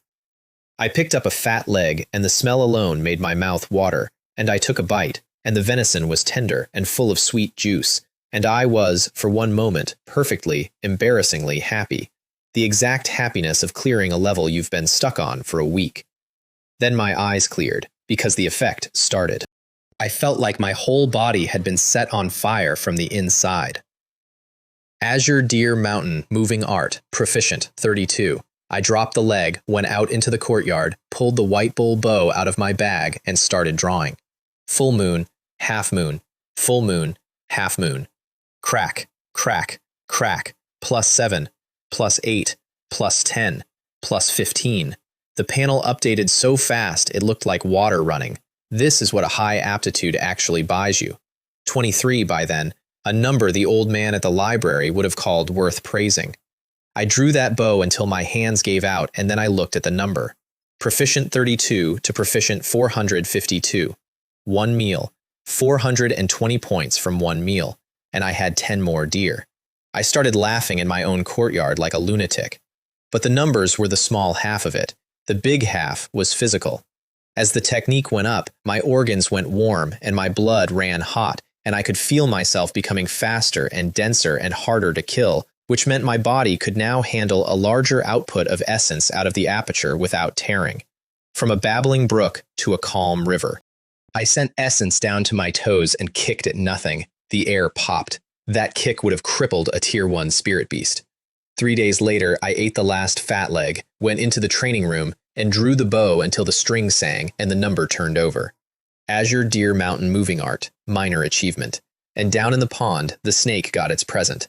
I picked up a fat leg, and the smell alone made my mouth water, and I took a bite, and the venison was tender and full of sweet juice, and I was, for one moment, perfectly, embarrassingly happy. The exact happiness of clearing a level you've been stuck on for a week. Then my eyes cleared, because the effect started. I felt like my whole body had been set on fire from the inside. Azure Deer Mountain Moving Art, Proficient, 32. I dropped the leg, went out into the courtyard, pulled the white bull bow out of my bag, and started drawing. Full moon, half moon, full moon, half moon. Crack, crack, crack, +7, +8, +10, +15. The panel updated so fast it looked like water running. This is what a high aptitude actually buys you. 23 by then, a number the old man at the library would have called worth praising. I drew that bow until my hands gave out, and then I looked at the number. Proficient 32 to Proficient 452. One meal, 420 points from one meal, and I had 10 more deer. I started laughing in my own courtyard like a lunatic. But the numbers were the small half of it. The big half was physical. As the technique went up, my organs went warm and my blood ran hot, and I could feel myself becoming faster and denser and harder to kill, which meant my body could now handle a larger output of essence out of the aperture without tearing. From a babbling brook to a calm river. I sent essence down to my toes and kicked at nothing. The air popped. That kick would have crippled a Tier 1 spirit beast. 3 days later, I ate the last fat leg, went into the training room, and drew the bow until the string sang and the number turned over. Azure Deer Mountain Moving Art, minor achievement. And down in the pond, the snake got its present.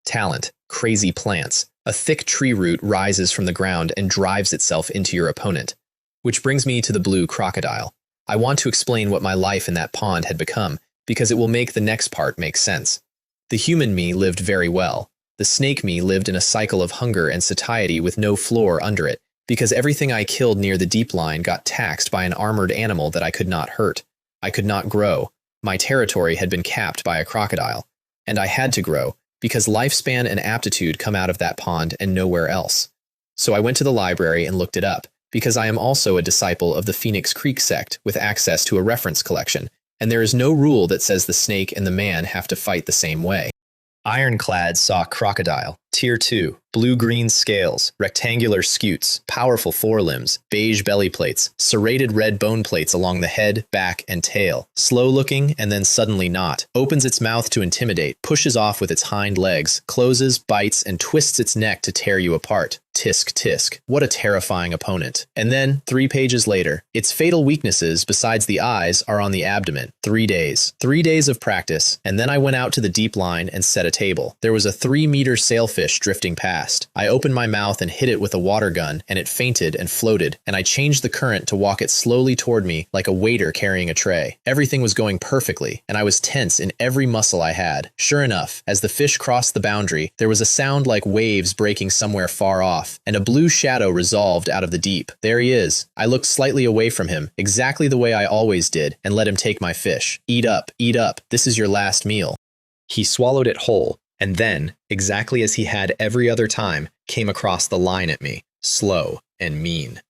Talent, crazy plants. A thick tree root rises from the ground and drives itself into your opponent. Which brings me to the blue crocodile. I want to explain what my life in that pond had become, because it will make the next part make sense. The human me lived very well. The snake me lived in a cycle of hunger and satiety with no floor under it, because everything I killed near the deep line got taxed by an armored animal that I could not hurt. I could not grow. My territory had been capped by a crocodile. And I had to grow, because lifespan and aptitude come out of that pond and nowhere else. So I went to the library and looked it up, because I am also a disciple of the Phoenix Creek sect with access to a reference collection, and there is no rule that says the snake and the man have to fight the same way. Ironclad saw crocodile, Tier 2, blue-green scales, rectangular scutes, powerful forelimbs, beige belly plates, serrated red bone plates along the head, back, and tail, slow-looking and then suddenly not, opens its mouth to intimidate, pushes off with its hind legs, closes, bites, and twists its neck to tear you apart. Tisk, tisk. What a terrifying opponent. And then, 3 pages later, its fatal weaknesses, besides the eyes, are on the abdomen. 3 days. 3 days of practice, and then I went out to the deep line and set a table. There was a 3-meter sailfish drifting past. I opened my mouth and hit it with a water gun, and it fainted and floated, and I changed the current to walk it slowly toward me like a waiter carrying a tray. Everything was going perfectly, and I was tense in every muscle I had. Sure enough, as the fish crossed the boundary, there was a sound like waves breaking somewhere far off, and a blue shadow resolved out of the deep. There he is. I looked slightly away from him, exactly the way I always did, and let him take my fish. Eat up, this is your last meal. He swallowed it whole, and then, exactly as he had every other time, came across the line at me, slow and mean.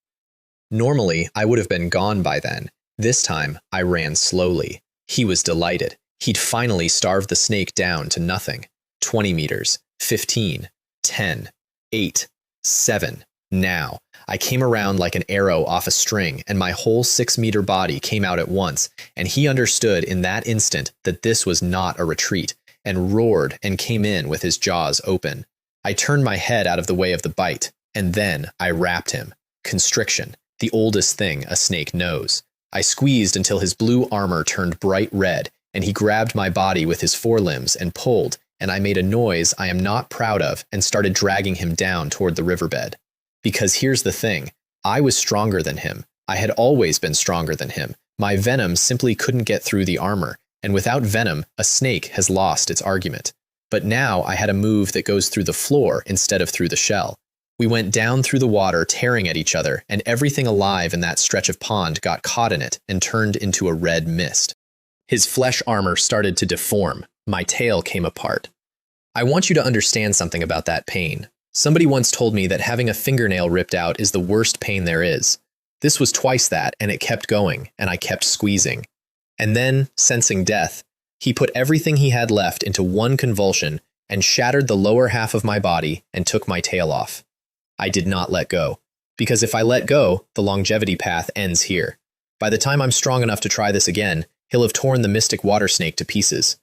Normally, I would have been gone by then. This time, I ran slowly. He was delighted. He'd finally starved the snake down to nothing. 20 meters, 15, 10, 8, 7. Now, I came around like an arrow off a string, and my whole 6-meter body came out at once, and he understood in that instant that this was not a retreat, and roared and came in with his jaws open. I turned my head out of the way of the bite, and then I wrapped him. Constriction, the oldest thing a snake knows. I squeezed until his blue armor turned bright red, and he grabbed my body with his forelimbs and pulled, and I made a noise I am not proud of and started dragging him down toward the riverbed. Because here's the thing, I was stronger than him. I had always been stronger than him. My venom simply couldn't get through the armor, and without venom, a snake has lost its argument. But now I had a move that goes through the floor instead of through the shell. We went down through the water, tearing at each other, and everything alive in that stretch of pond got caught in it and turned into a red mist. His flesh armor started to deform. My tail came apart. I want you to understand something about that pain. Somebody once told me that having a fingernail ripped out is the worst pain there is. This was twice that, and it kept going, and I kept squeezing. And then, sensing death, he put everything he had left into one convulsion and shattered the lower half of my body and took my tail off. I did not let go, because if I let go, the longevity path ends here. By the time I'm strong enough to try this again, he'll have torn the mystic water snake to pieces.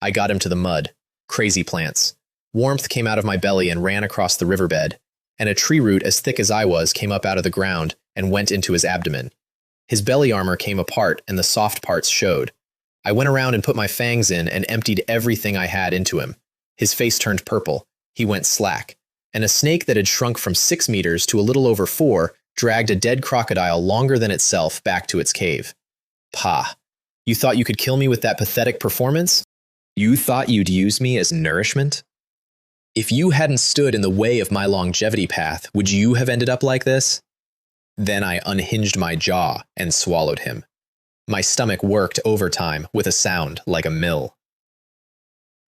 I got him to the mud. Crazy plants. Warmth came out of my belly and ran across the riverbed, and a tree root as thick as I was came up out of the ground and went into his abdomen. His belly armor came apart and the soft parts showed. I went around and put my fangs in and emptied everything I had into him. His face turned purple. He went slack. And a snake that had shrunk from 6 meters to a little over 4 dragged a dead crocodile longer than itself back to its cave. Pah. You thought you could kill me with that pathetic performance? You thought you'd use me as nourishment? If you hadn't stood in the way of my longevity path, would you have ended up like this? Then I unhinged my jaw and swallowed him. My stomach worked overtime with a sound like a mill.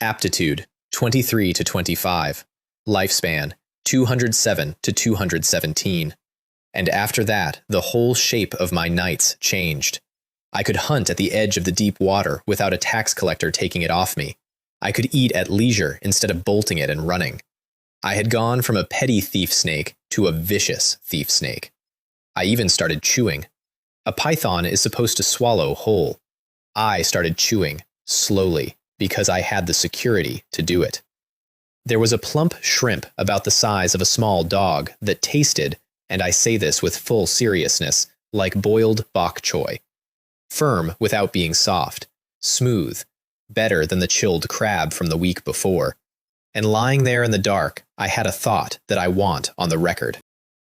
Aptitude, 23 to 25. Lifespan, 207 to 217. And after that, the whole shape of my nights changed. I could hunt at the edge of the deep water without a tax collector taking it off me. I could eat at leisure instead of bolting it and running. I had gone from a petty thief snake to a vicious thief snake. I even started chewing. A python is supposed to swallow whole. I started chewing, slowly, because I had the security to do it. There was a plump shrimp about the size of a small dog that tasted, and I say this with full seriousness, like boiled bok choy. Firm without being soft, smooth, better than the chilled crab from the week before. And lying there in the dark, I had a thought that I want on the record.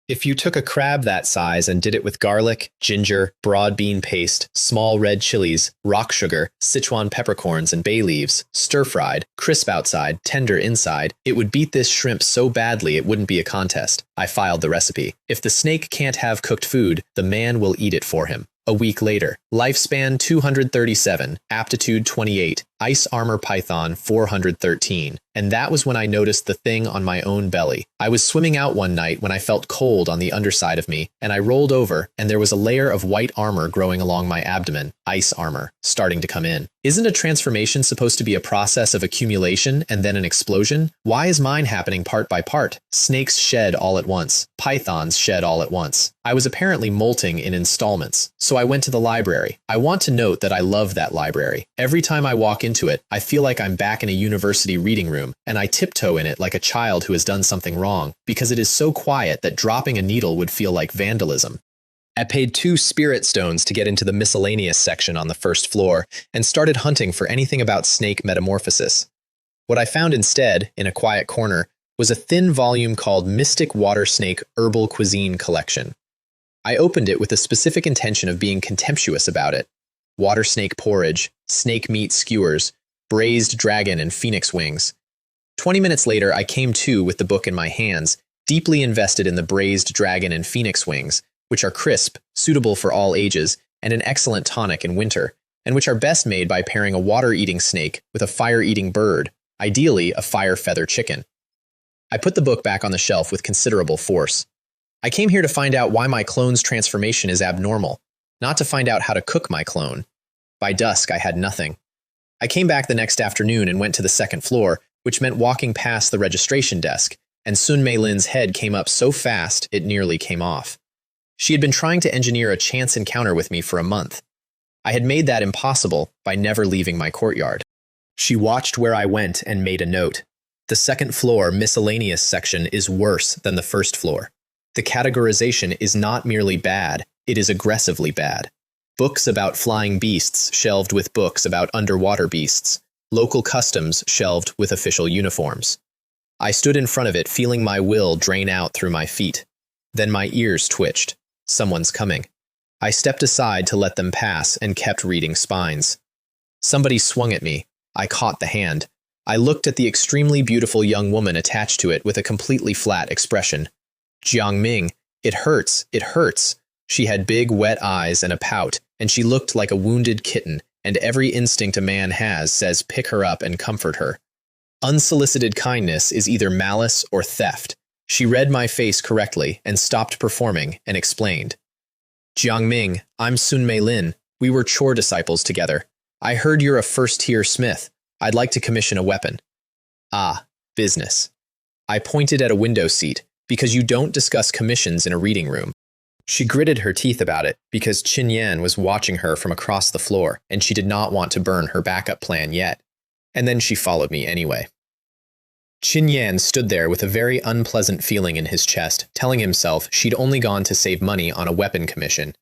If you took a crab that size and did it with garlic, ginger, broad bean paste, small red chilies, rock sugar, Sichuan peppercorns, and bay leaves, stir-fried, crisp outside, tender inside, it would beat this shrimp so badly it wouldn't be a contest. I filed the recipe. If the snake can't have cooked food, the man will eat it for him. A week later, lifespan 237, aptitude 28, ice armor python 413. And that was when I noticed the thing on my own belly. I was swimming out one night when I felt cold on the underside of me, and I rolled over, and there was a layer of white armor growing along my abdomen, ice armor, starting to come in. Isn't a transformation supposed to be a process of accumulation and then an explosion? Why is mine happening part by part? Snakes shed all at once. Pythons shed all at once. I was apparently molting in installments, so I went to the library. I want to note that I love that library. Every time I walk into it, I feel like I'm back in a university reading room, and I tiptoe in it like a child who has done something wrong, because it is so quiet that dropping a needle would feel like vandalism. I paid 2 spirit stones to get into the miscellaneous section on the first floor, and started hunting for anything about snake metamorphosis. What I found instead, in a quiet corner, was a thin volume called Mystic Water Snake Herbal Cuisine Collection. I opened it with the specific intention of being contemptuous about it. Water snake porridge, snake meat skewers, braised dragon and phoenix wings. 20 minutes later, I came to with the book in my hands, deeply invested in the braised dragon and phoenix wings, which are crisp, suitable for all ages, and an excellent tonic in winter, and which are best made by pairing a water-eating snake with a fire-eating bird, ideally a fire-feather chicken. I put the book back on the shelf with considerable force. I came here to find out why my clone's transformation is abnormal, not to find out how to cook my clone. By dusk, I had nothing. I came back the next afternoon and went to the second floor, which meant walking past the registration desk, and Sun Mei Lin's head came up so fast it nearly came off. She had been trying to engineer a chance encounter with me for a month. I had made that impossible by never leaving my courtyard. She watched where I went and made a note. The second floor miscellaneous section is worse than the first floor. The categorization is not merely bad, it is aggressively bad. Books about flying beasts shelved with books about underwater beasts. Local customs shelved with official uniforms. I stood in front of it, feeling my will drain out through my feet. Then my ears twitched. Someone's coming. I stepped aside to let them pass and kept reading spines. Somebody swung at me. I caught the hand. I looked at the extremely beautiful young woman attached to it with a completely flat expression. Jiangming, it hurts, it hurts. She had big, wet eyes and a pout, and she looked like a wounded kitten, and every instinct a man has says pick her up and comfort her. Unsolicited kindness is either malice or theft. She read my face correctly and stopped performing and explained. Jiangming, I'm Sun Mei Lin. We were chore disciples together. I heard you're a first-tier smith. I'd like to commission a weapon. Ah, business. I pointed at a window seat, because you don't discuss commissions in a reading room. She gritted her teeth about it, because Qin Yan was watching her from across the floor, and she did not want to burn her backup plan yet. And then she followed me anyway. Qin Yan stood there with a very unpleasant feeling in his chest, telling himself she'd only gone to save money on a weapon commission.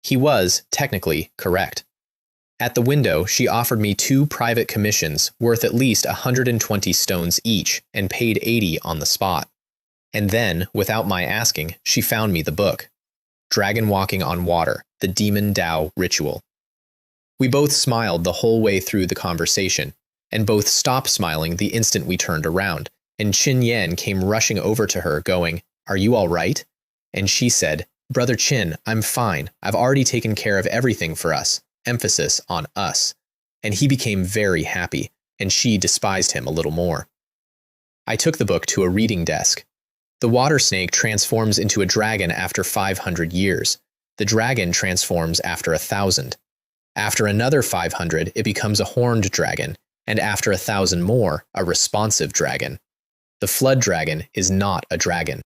He was, technically, correct. At the window, she offered me 2 private commissions worth at least 120 stones each and paid 80 on the spot. And then, without my asking, she found me the book. Dragon Walking on Water, the Demon Tao Ritual. We both smiled the whole way through the conversation, and both stopped smiling the instant we turned around, and Qin Yan came rushing over to her going, "Are you all right?" And she said, "Brother Qin, I'm fine. I've already taken care of everything for us." Emphasis on us. And he became very happy, and she despised him a little more. I took the book to a reading desk. The water snake transforms into a dragon after 500 years. The dragon transforms after 1,000. After another 500, it becomes a horned dragon, and after 1,000 more, a responsive dragon. The flood dragon is not a dragon.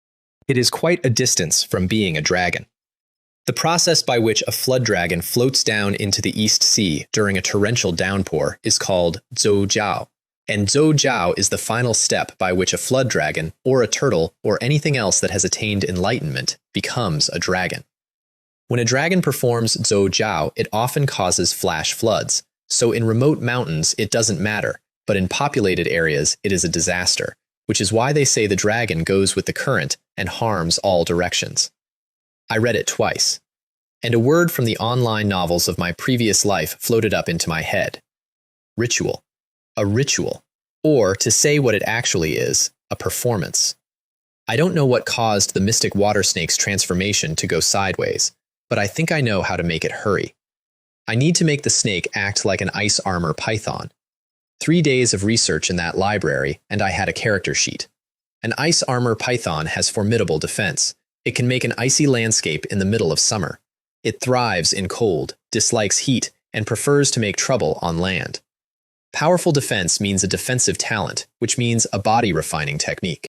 It is quite a distance from being a dragon. The process by which a flood dragon floats down into the East Sea during a torrential downpour is called zhoujiao, and zhoujiao is the final step by which a flood dragon, or a turtle, or anything else that has attained enlightenment, becomes a dragon. When a dragon performs zhoujiao, it often causes flash floods, so in remote mountains it doesn't matter, but in populated areas it is a disaster, which is why they say the dragon goes with the current and harms all directions. I read it twice, and a word from the online novels of my previous life floated up into my head. Ritual. A ritual. Or, to say what it actually is, a performance. I don't know what caused the mystic water snake's transformation to go sideways, but I think I know how to make it hurry. I need to make the snake act like an ice armor python. 3 days of research in that library, and I had a character sheet. An ice armor python has formidable defense. It can make an icy landscape in the middle of summer. It thrives in cold, dislikes heat, and prefers to make trouble on land. Powerful defense means a defensive talent, which means a body refining technique.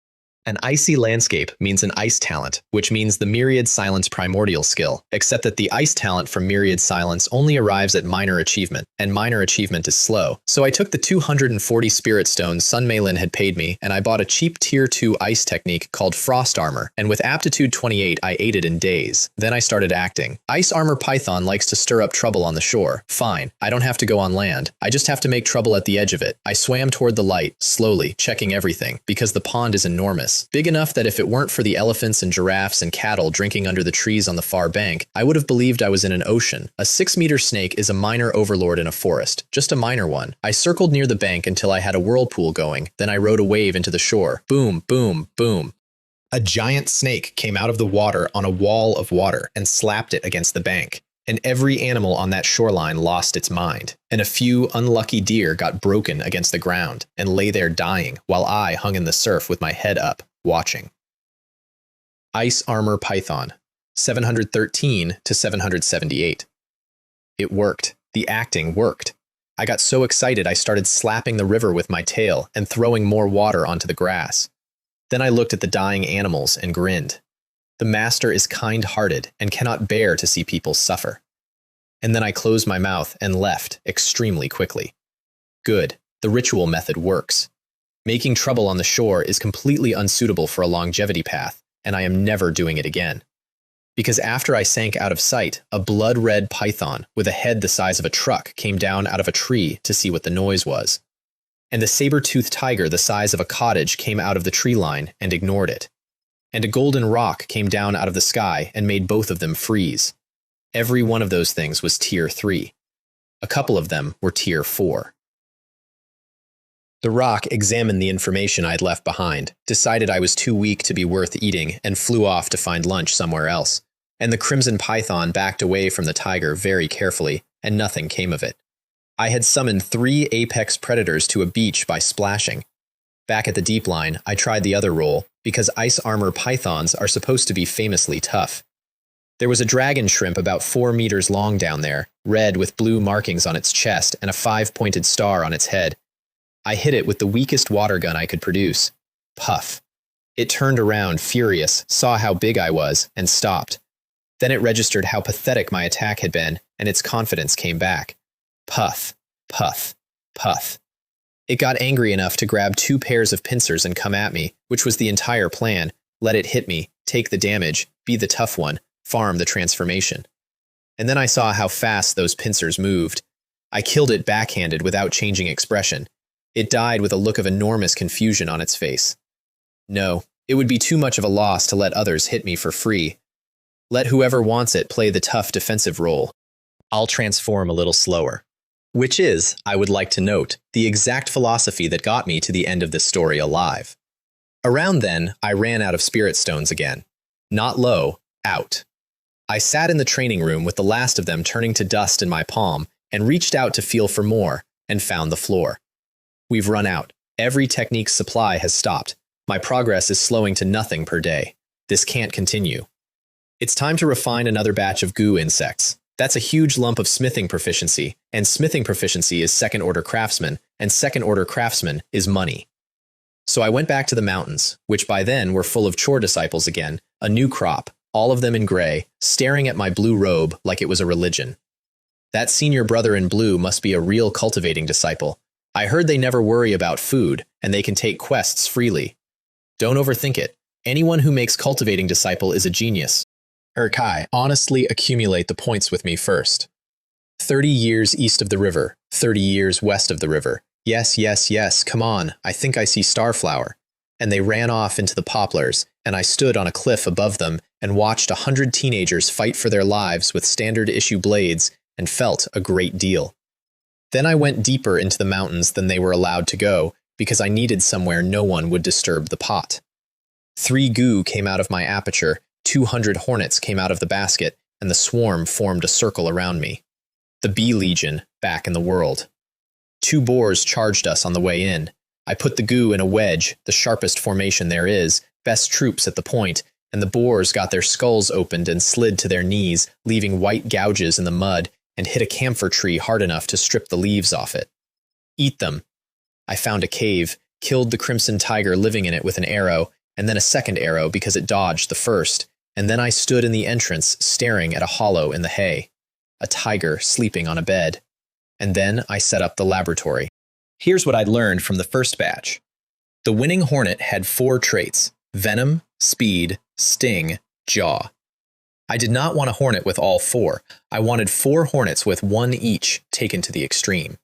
An icy landscape means an ice talent, which means the Myriad Silence primordial skill, except that the ice talent from Myriad Silence only arrives at minor achievement, and minor achievement is slow. So I took the 240 spirit stones Sun Mei Lin had paid me, and I bought a cheap tier 2 ice technique called Frost Armor, and with aptitude 28 I ate it in days. Then I started acting. Ice Armor Python likes to stir up trouble on the shore. Fine, I don't have to go on land. I just have to make trouble at the edge of it. I swam toward the light, slowly, checking everything, because the pond is enormous. Big enough that if it weren't for the elephants and giraffes and cattle drinking under the trees on the far bank, I would have believed I was in an ocean. A 6-meter snake is a minor overlord in a forest, just a minor one. I circled near the bank until I had a whirlpool going, then I rode a wave into the shore. Boom, boom, boom. A giant snake came out of the water on a wall of water and slapped it against the bank. And every animal on that shoreline lost its mind, and a few unlucky deer got broken against the ground and lay there dying while I hung in the surf with my head up, watching. Ice Armor Python, 713 to 778. It worked. The acting worked. I got so excited I started slapping the river with my tail and throwing more water onto the grass. Then I looked at the dying animals and grinned. The master is kind-hearted and cannot bear to see people suffer. And then I closed my mouth and left extremely quickly. Good, the ritual method works. Making trouble on the shore is completely unsuitable for a longevity path, and I am never doing it again. because after I sank out of sight, a blood-red python with a head the size of a truck came down out of a tree to see what the noise was. And a saber-toothed tiger the size of a cottage came out of the tree line and ignored it. And a golden rock came down out of the sky and made both of them freeze. Every one of those things was Tier 3. A couple of them were Tier 4. The rock examined the information I'd left behind, decided I was too weak to be worth eating, and flew off to find lunch somewhere else. And the crimson python backed away from the tiger very carefully, and nothing came of it. I had summoned 3 apex predators to a beach by splashing. Back at the deep line, I tried the other role, because ice armor pythons are supposed to be famously tough. There was a dragon shrimp about 4 meters long down there, red with blue markings on its chest and a 5-pointed star on its head. I hit it with the weakest water gun I could produce. Puff. It turned around, furious, saw how big I was, and stopped. Then it registered how pathetic my attack had been, and its confidence came back. Puff, puff, puff. It got angry enough to grab 2 pairs of pincers and come at me, which was the entire plan. Let it hit me, take the damage, be the tough one, farm the transformation. And then I saw how fast those pincers moved. I killed it backhanded without changing expression. It died with a look of enormous confusion on its face. No, it would be too much of a loss to let others hit me for free. Let whoever wants it play the tough defensive role. I'll transform a little slower. Which is, I would like to note, the exact philosophy that got me to the end of this story alive. Around then, I ran out of spirit stones again. Not low, out. I sat in the training room with the last of them turning to dust in my palm and reached out to feel for more and found the floor. We've run out. Every technique's supply has stopped. My progress is slowing to nothing per day. This can't continue. It's time to refine another batch of goo insects. That's a huge lump of smithing proficiency, and smithing proficiency is second-order craftsman, and second-order craftsman is money. So I went back to the mountains, which by then were full of chore disciples again, a new crop, all of them in gray, staring at my blue robe like it was a religion. That senior brother in blue must be a real cultivating disciple. I heard they never worry about food, and they can take quests freely. Don't overthink it. Anyone who makes cultivating disciple is a genius. Kai, honestly accumulate the points with me first. 30 years east of the river, 30 years west of the river. Yes, yes, yes, come on, I think I see Starflower. And they ran off into the poplars, and I stood on a cliff above them and watched 100 teenagers fight for their lives with standard-issue blades and felt a great deal. Then I went deeper into the mountains than they were allowed to go because I needed somewhere no one would disturb the pot. 3 goo came out of my aperture, 200 hornets came out of the basket, and the swarm formed a circle around me. The bee legion, back in the world. 2 boars charged us on the way in. I put the goo in a wedge, the sharpest formation there is, best troops at the point, and the boars got their skulls opened and slid to their knees, leaving white gouges in the mud, and hit a camphor tree hard enough to strip the leaves off it. Eat them. I found a cave, killed the crimson tiger living in it with an arrow, and then a second arrow because it dodged the first, and then I stood in the entrance staring at a hollow in the hay. A tiger sleeping on a bed. And then I set up the laboratory. Here's what I'd learned from the first batch. The winning hornet had 4 traits: venom, speed, sting, jaw. I did not want a hornet with all 4. I wanted 4 hornets with 1 each, taken to the extreme.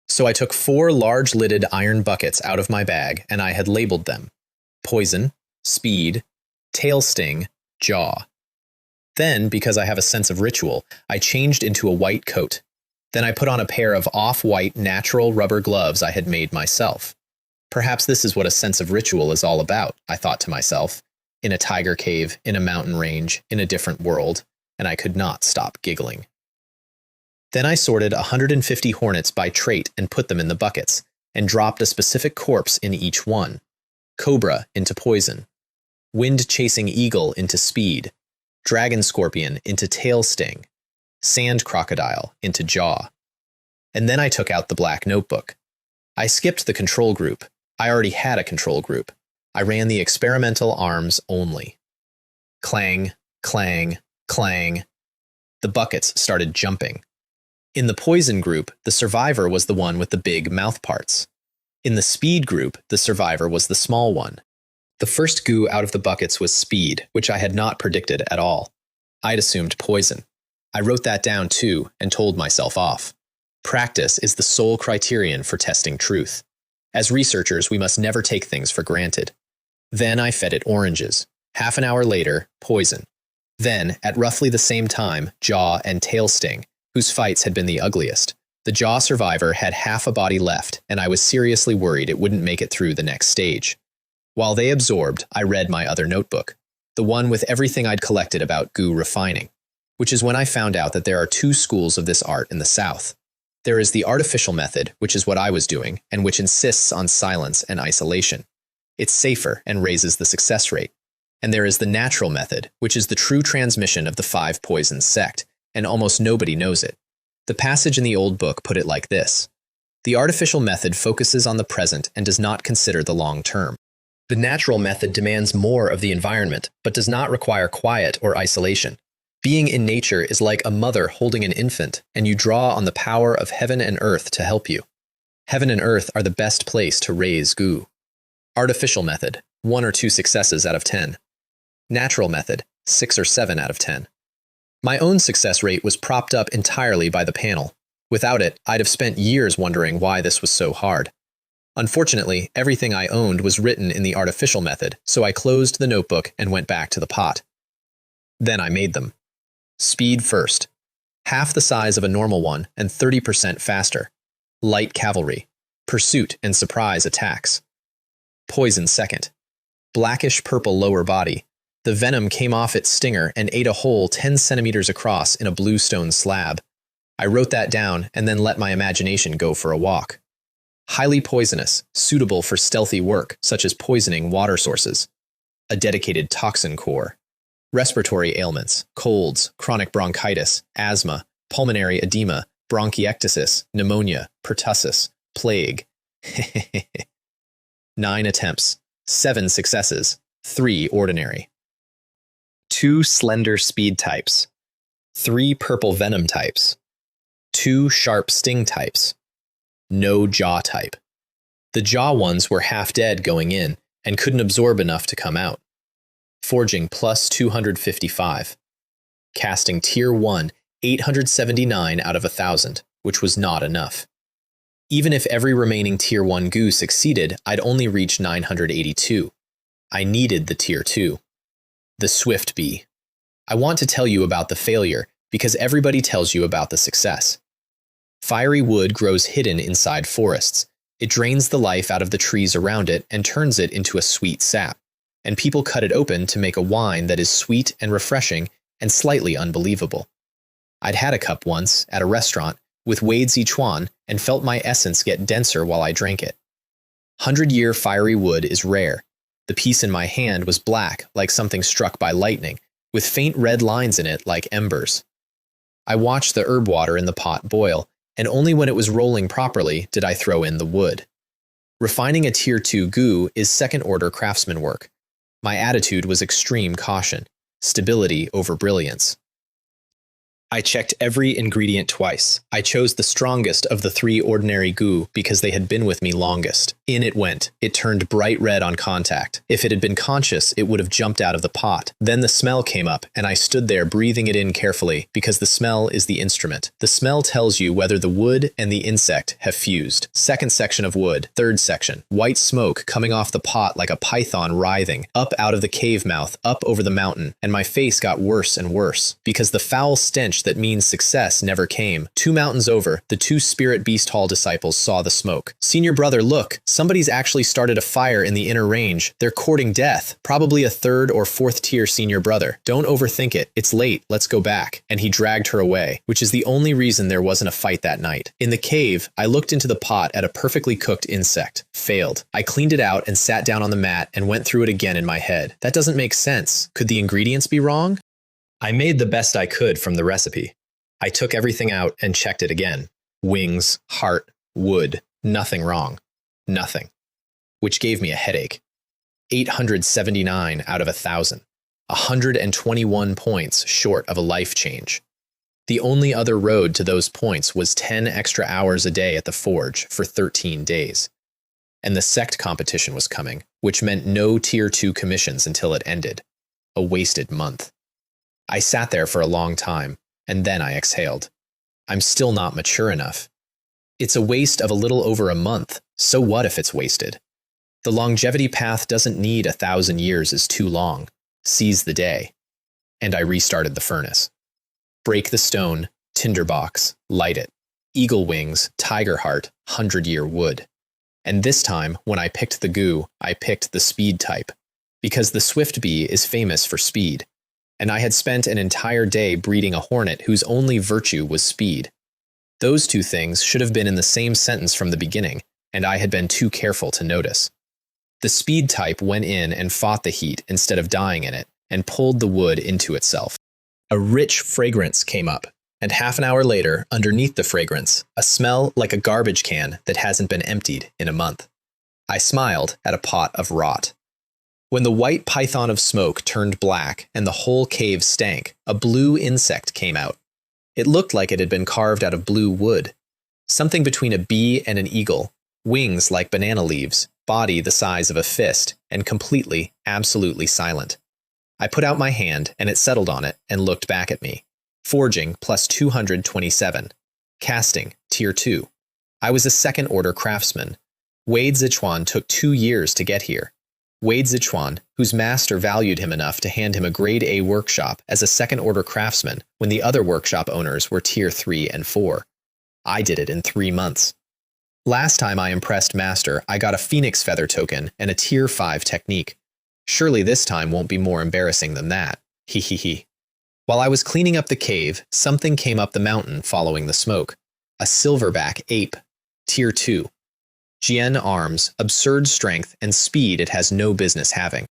So I took 4 large-lidded iron buckets out of my bag, and I had labeled them: poison, speed, tail sting, jaw. Then, because I have a sense of ritual, I changed into a white coat. Then I put on a pair of off-white natural rubber gloves I had made myself. Perhaps this is what a sense of ritual is all about, I thought to myself. In a tiger cave, in a mountain range, in a different world, and I could not stop giggling. Then I sorted 150 hornets by trait and put them in the buckets, and dropped a specific corpse in each one. Cobra into poison, wind-chasing eagle into speed, dragon scorpion into tail sting, sand crocodile into jaw. And then I took out the black notebook. I skipped the control group. I already had a control group. I ran the experimental arms only. Clang, clang, clang. The buckets started jumping. In the poison group, the survivor was the one with the big mouth parts. In the speed group, the survivor was the small one. The first goo out of the buckets was speed, which I had not predicted at all. I'd assumed poison. I wrote that down too and told myself off. Practice is the sole criterion for testing truth. As researchers, we must never take things for granted. Then I fed it oranges. Half an hour later, poison. Then, at roughly the same time, jaw and tail sting, whose fights had been the ugliest. The jaw survivor had half a body left, and I was seriously worried it wouldn't make it through the next stage. While they absorbed, I read my other notebook, the one with everything I'd collected about gu refining, which is when I found out that there are two schools of this art in the South. There is the artificial method, which is what I was doing, and which insists on silence and isolation. It's safer and raises the success rate. And there is the natural method, which is the true transmission of the 5 poisons sect, and almost nobody knows it. The passage in the old book put it like this: the artificial method focuses on the present and does not consider the long term. The natural method demands more of the environment, but does not require quiet or isolation. Being in nature is like a mother holding an infant, and you draw on the power of heaven and earth to help you. Heaven and earth are the best place to raise gu. Artificial method, 1 or 2 successes out of 10. Natural method, 6 or 7 out of 10. My own success rate was propped up entirely by the panel. Without it, I'd have spent years wondering why this was so hard. Unfortunately, everything I owned was written in the artificial method, so I closed the notebook and went back to the pot. Then I made them. Speed first. Half the size of a normal one and 30% faster. Light cavalry. Pursuit and surprise attacks. Poison second. Blackish purple lower body. The venom came off its stinger and ate a hole 10 centimeters across in a bluestone slab. I wrote that down and then let my imagination go for a walk. Highly poisonous, suitable for stealthy work, such as poisoning water sources. A dedicated toxin core. Respiratory ailments, colds, chronic bronchitis, asthma, pulmonary edema, bronchiectasis, pneumonia, pertussis, plague. 9 attempts, 7 successes, 3 ordinary. 2 slender speed types, 3 purple venom types, 2 sharp sting types, no jaw type. The jaw ones were half dead going in and couldn't absorb enough to come out. Forging plus 255. Casting tier 1, 879 out of 1,000, which was not enough. Even if every remaining tier 1 gu succeeded, I'd only reach 982. I needed the tier 2. The swift bee. I want to tell you about the failure because everybody tells you about the success. Fiery wood grows hidden inside forests. It drains the life out of the trees around it and turns it into a sweet sap. And people cut it open to make a wine that is sweet and refreshing and slightly unbelievable. I'd had a cup once at a restaurant with Wade Sichuan and felt my essence get denser while I drank it. 100-year fiery wood is rare. The piece in my hand was black, like something struck by lightning, with faint red lines in it like embers. I watched the herb water in the pot boil, and only when it was rolling properly did I throw in the wood. Refining a tier 2 gu is second-order craftsman work. My attitude was extreme caution, stability over brilliance. I checked every ingredient twice. I chose the strongest of the 3 ordinary gu because they had been with me longest. In it went. It turned bright red on contact. If it had been conscious, it would have jumped out of the pot. Then the smell came up, and I stood there breathing it in carefully because the smell is the instrument. The smell tells you whether the wood and the insect have fused. Second section of wood. Third section. White smoke coming off the pot like a python writhing. Up out of the cave mouth, up over the mountain, and my face got worse and worse because the foul stench that means success never came. 2 mountains over, the 2 Spirit Beast Hall disciples saw the smoke. Senior brother, look, somebody's actually started a fire in the inner range. They're courting death. Probably a 3rd or 4th tier senior brother. Don't overthink it. It's late. Let's go back. And he dragged her away, which is the only reason there wasn't a fight that night. In the cave, I looked into the pot at a perfectly cooked insect. Failed. I cleaned it out and sat down on the mat and went through it again in my head. That doesn't make sense. Could the ingredients be wrong? I made the best I could from the recipe. I took everything out and checked it again. Wings, heart, wood, nothing wrong. Nothing. Which gave me a headache. 879 out of 1,000. 121 points short of a life change. The only other road to those points was 10 extra hours a day at the forge for 13 days. And the Sect competition was coming, which meant no tier 2 commissions until it ended. A wasted month. I sat there for a long time, and then I exhaled. I'm still not mature enough. It's a waste of a little over a month, so what if it's wasted? The longevity path doesn't need 1,000 years is too long. Seize the day. And I restarted the furnace. Break the stone, tinderbox, light it. Eagle wings, tiger heart, 100-year wood. And this time, when I picked the goo, I picked the speed type. Because the swift bee is famous for speed. And I had spent an entire day breeding a hornet whose only virtue was speed. Those two things should have been in the same sentence from the beginning, and I had been too careful to notice. The speed type went in and fought the heat instead of dying in it, and pulled the wood into itself. A rich fragrance came up, and half an hour later, underneath the fragrance, a smell like a garbage can that hasn't been emptied in a month. I smiled at a pot of rot. When the white python of smoke turned black and the whole cave stank, a blue insect came out. It looked like it had been carved out of blue wood. Something between a bee and an eagle, wings like banana leaves, body the size of a fist, and completely, absolutely silent. I put out my hand, and it settled on it and looked back at me. Forging plus 227. Casting, tier 2. I was a second-order craftsman. Wade Zichuan took 2 years to get here. Wade Zichuan, whose master valued him enough to hand him a grade A workshop as a second-order craftsman when the other workshop owners were tier 3 and 4. I did it in 3 months. Last time I impressed master, I got a phoenix feather token and a tier 5 technique. Surely this time won't be more embarrassing than that. He he he. While I was cleaning up the cave, something came up the mountain following the smoke. A silverback ape. Tier 2. Jian arms, absurd strength, and speed it has no business having.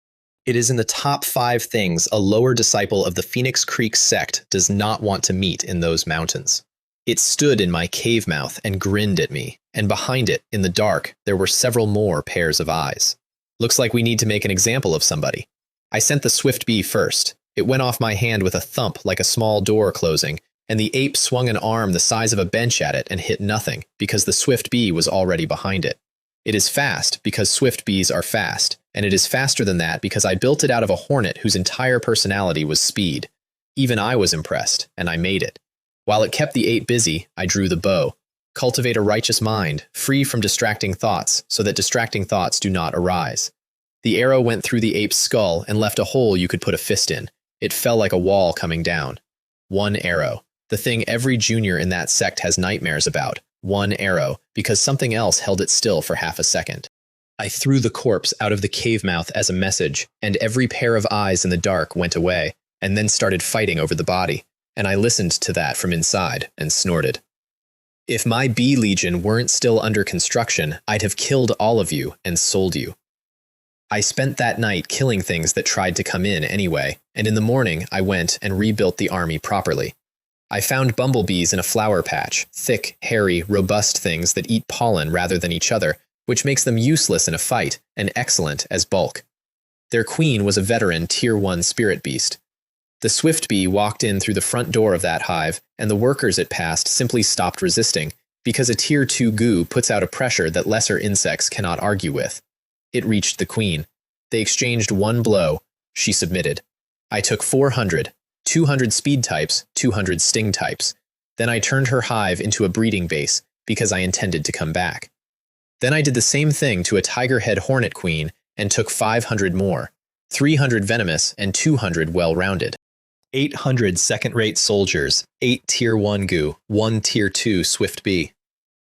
It is in the top 5 things a lower disciple of the Phoenix Creek Sect does not want to meet in those mountains. It stood in my cave mouth and grinned at me, and behind it, in the dark, there were several more pairs of eyes. Looks like we need to make an example of somebody. I sent the swift bee first. It went off my hand with a thump like a small door closing, and the ape swung an arm the size of a bench at it and hit nothing, because the swift bee was already behind it. It is fast, because swift bees are fast, and it is faster than that because I built it out of a hornet whose entire personality was speed. Even I was impressed, and I made it. While it kept the ape busy, I drew the bow. Cultivate a righteous mind, free from distracting thoughts, so that distracting thoughts do not arise. The arrow went through the ape's skull and left a hole you could put a fist in. It fell like a wall coming down. 1 arrow. The thing every junior in that sect has nightmares about. 1 arrow, because something else held it still for half a second. I threw the corpse out of the cave mouth as a message, and every pair of eyes in the dark went away, and then started fighting over the body, and I listened to that from inside and snorted. If my bee legion weren't still under construction, I'd have killed all of you and sold you. I spent that night killing things that tried to come in anyway, and in the morning I went and rebuilt the army properly. I found bumblebees in a flower patch, thick, hairy, robust things that eat pollen rather than each other, which makes them useless in a fight and excellent as bulk. Their queen was a veteran tier 1 spirit beast. The swift bee walked in through the front door of that hive, and the workers it passed simply stopped resisting, because a tier 2 goo puts out a pressure that lesser insects cannot argue with. It reached the queen. They exchanged 1 blow. She submitted. I took 400, 200 speed types, 200 sting types. Then I turned her hive into a breeding base, because I intended to come back. Then I did the same thing to a tiger-head hornet queen and took 500 more, 300 venomous and 200 well-rounded. 800 second-rate soldiers, 8 tier 1 goo, 1 tier 2 swift bee.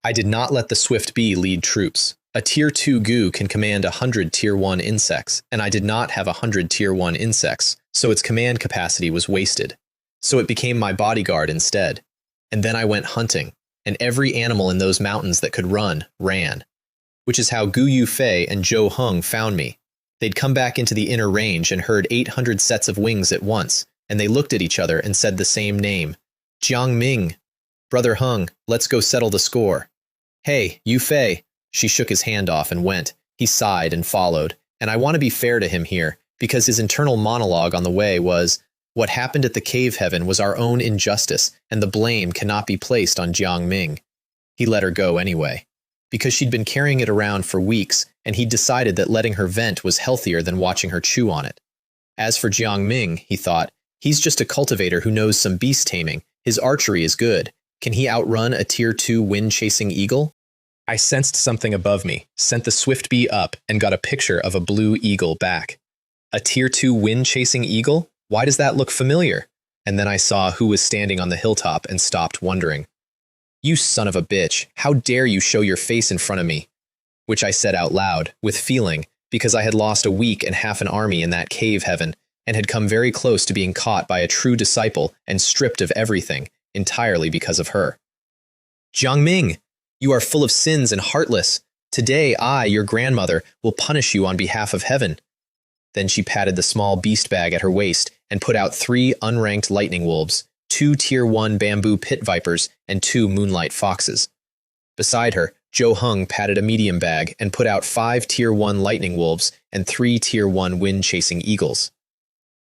I did not let the swift bee lead troops. A tier 2 goo can command 100 tier 1 insects, and I did not have 100 tier 1 insects, so its command capacity was wasted. So it became my bodyguard instead. And then I went hunting, and every animal in those mountains that could run, ran. Which is how Gu Yufei and Zhou Heng found me. They'd come back into the inner range and heard 800 sets of wings at once, and they looked at each other and said the same name. Jiang Ming. Brother Heng, let's go settle the score. Hey, Yufei. She shook his hand off and went. He sighed and followed, and I want to be fair to him here, because his internal monologue on the way was, what happened at the cave heaven was our own injustice, and the blame cannot be placed on Jiang Ming. He let her go anyway, because she'd been carrying it around for weeks, and he'd decided that letting her vent was healthier than watching her chew on it. As for Jiang Ming, he thought, He's just a cultivator who knows some beast taming. His archery is good. Can he outrun a tier 2 wind-chasing eagle? I sensed something above me, sent the swift bee up, and got a picture of a blue eagle back. A tier 2 wind-chasing eagle? Why does that look familiar? And then I saw who was standing on the hilltop and stopped wondering. You son of a bitch, how dare you show your face in front of me? Which I said out loud, with feeling, because I had lost a week and half an army in that cave heaven, and had come very close to being caught by a true disciple and stripped of everything, entirely because of her. Jiangming, you are full of sins and heartless. Today I, your grandmother, will punish you on behalf of heaven. Then she patted the small beast bag at her waist and put out 3 unranked lightning wolves, 2 tier 1 bamboo pit vipers, and 2 moonlight foxes. Beside her, Zhou Heng patted a medium bag and put out 5 tier 1 lightning wolves and 3 tier 1 wind-chasing eagles.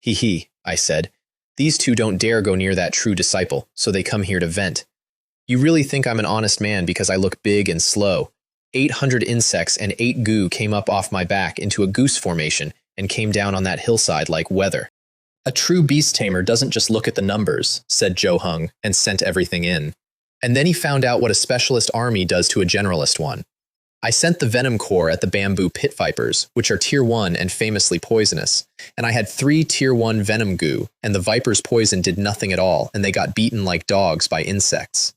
Hee hee, I said. These 2 don't dare go near that true disciple, so they come here to vent. You really think I'm an honest man because I look big and slow. 800 insects and 8 goo came up off my back into a goose formation and came down on that hillside like weather. A true beast tamer doesn't just look at the numbers, said Zhou Heng, and sent everything in. And then he found out what a specialist army does to a generalist one. I sent the venom core at the bamboo pit vipers, which are tier 1 and famously poisonous, and I had 3 tier 1 venom goo, and the vipers' poison did nothing at all, and they got beaten like dogs by insects.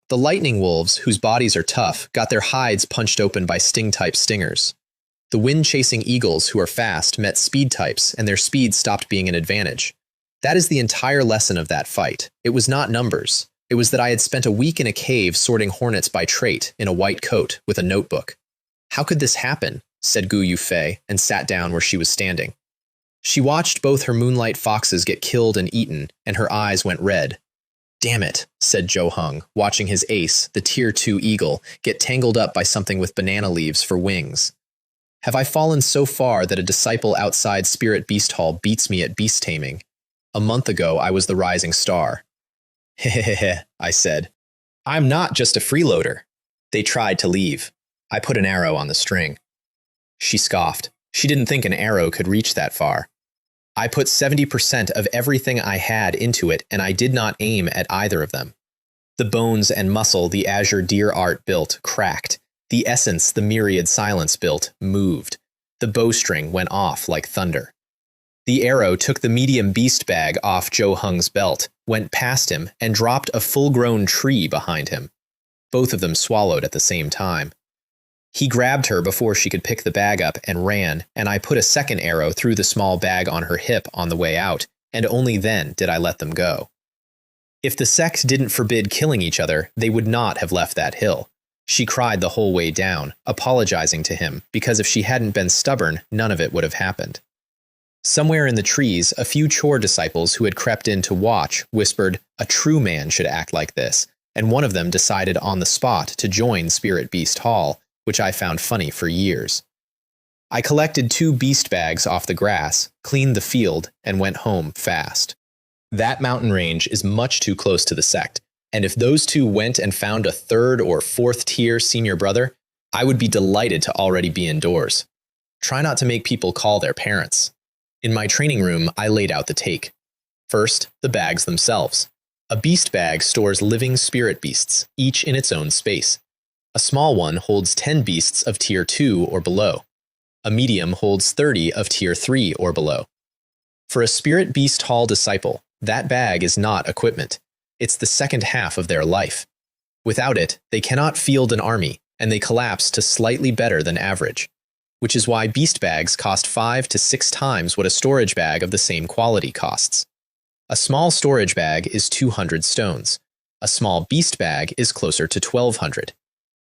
The lightning wolves, whose bodies are tough, got their hides punched open by sting-type stingers. The wind-chasing eagles, who are fast, met speed types, and their speed stopped being an advantage. That is the entire lesson of that fight. It was not numbers. It was that I had spent a week in a cave sorting hornets by trait, in a white coat, with a notebook. How could this happen? Said Gu Yufei, and sat down where she was standing. She watched both her moonlight foxes get killed and eaten, and her eyes went red. Damn it, said Zhou Heng, watching his ace, the tier 2 eagle, get tangled up by something with banana leaves for wings. Have I fallen so far that a disciple outside Spirit Beast Hall beats me at beast taming? A month ago, I was the rising star. Hehehe, I said. I'm not just a freeloader. They tried to leave. I put an arrow on the string. She scoffed. She didn't think an arrow could reach that far. I put 70% of everything I had into it, and I did not aim at either of them. The bones and muscle the azure deer art built cracked. The essence the myriad silence built moved. The bowstring went off like thunder. The arrow took the medium beast bag off Zhou Heng's belt, went past him, and dropped a full-grown tree behind him. Both of them swallowed at the same time. He grabbed her before she could pick the bag up and ran, and I put a second arrow through the small bag on her hip on the way out, and only then did I let them go. If the sect didn't forbid killing each other, they would not have left that hill. She cried the whole way down, apologizing to him, because if she hadn't been stubborn, none of it would have happened. Somewhere in the trees, a few chore disciples who had crept in to watch whispered, "A true man should act like this," and one of them decided on the spot to join Spirit Beast Hall, which I found funny for years. I collected 2 beast bags off the grass, cleaned the field, and went home fast. That mountain range is much too close to the sect, and if those 2 went and found a 3rd or 4th tier senior brother, I would be delighted to already be indoors. Try not to make people call their parents. In my training room, I laid out the take. First, the bags themselves. A beast bag stores living spirit beasts, each in its own space. A small one holds 10 beasts of tier 2 or below. A medium holds 30 of tier 3 or below. For a Spirit Beast Hall disciple, that bag is not equipment. It's the second half of their life. Without it, they cannot field an army, and they collapse to slightly better than average. Which is why beast bags cost 5 to 6 times what a storage bag of the same quality costs. A small storage bag is 200 stones. A small beast bag is closer to 1,200.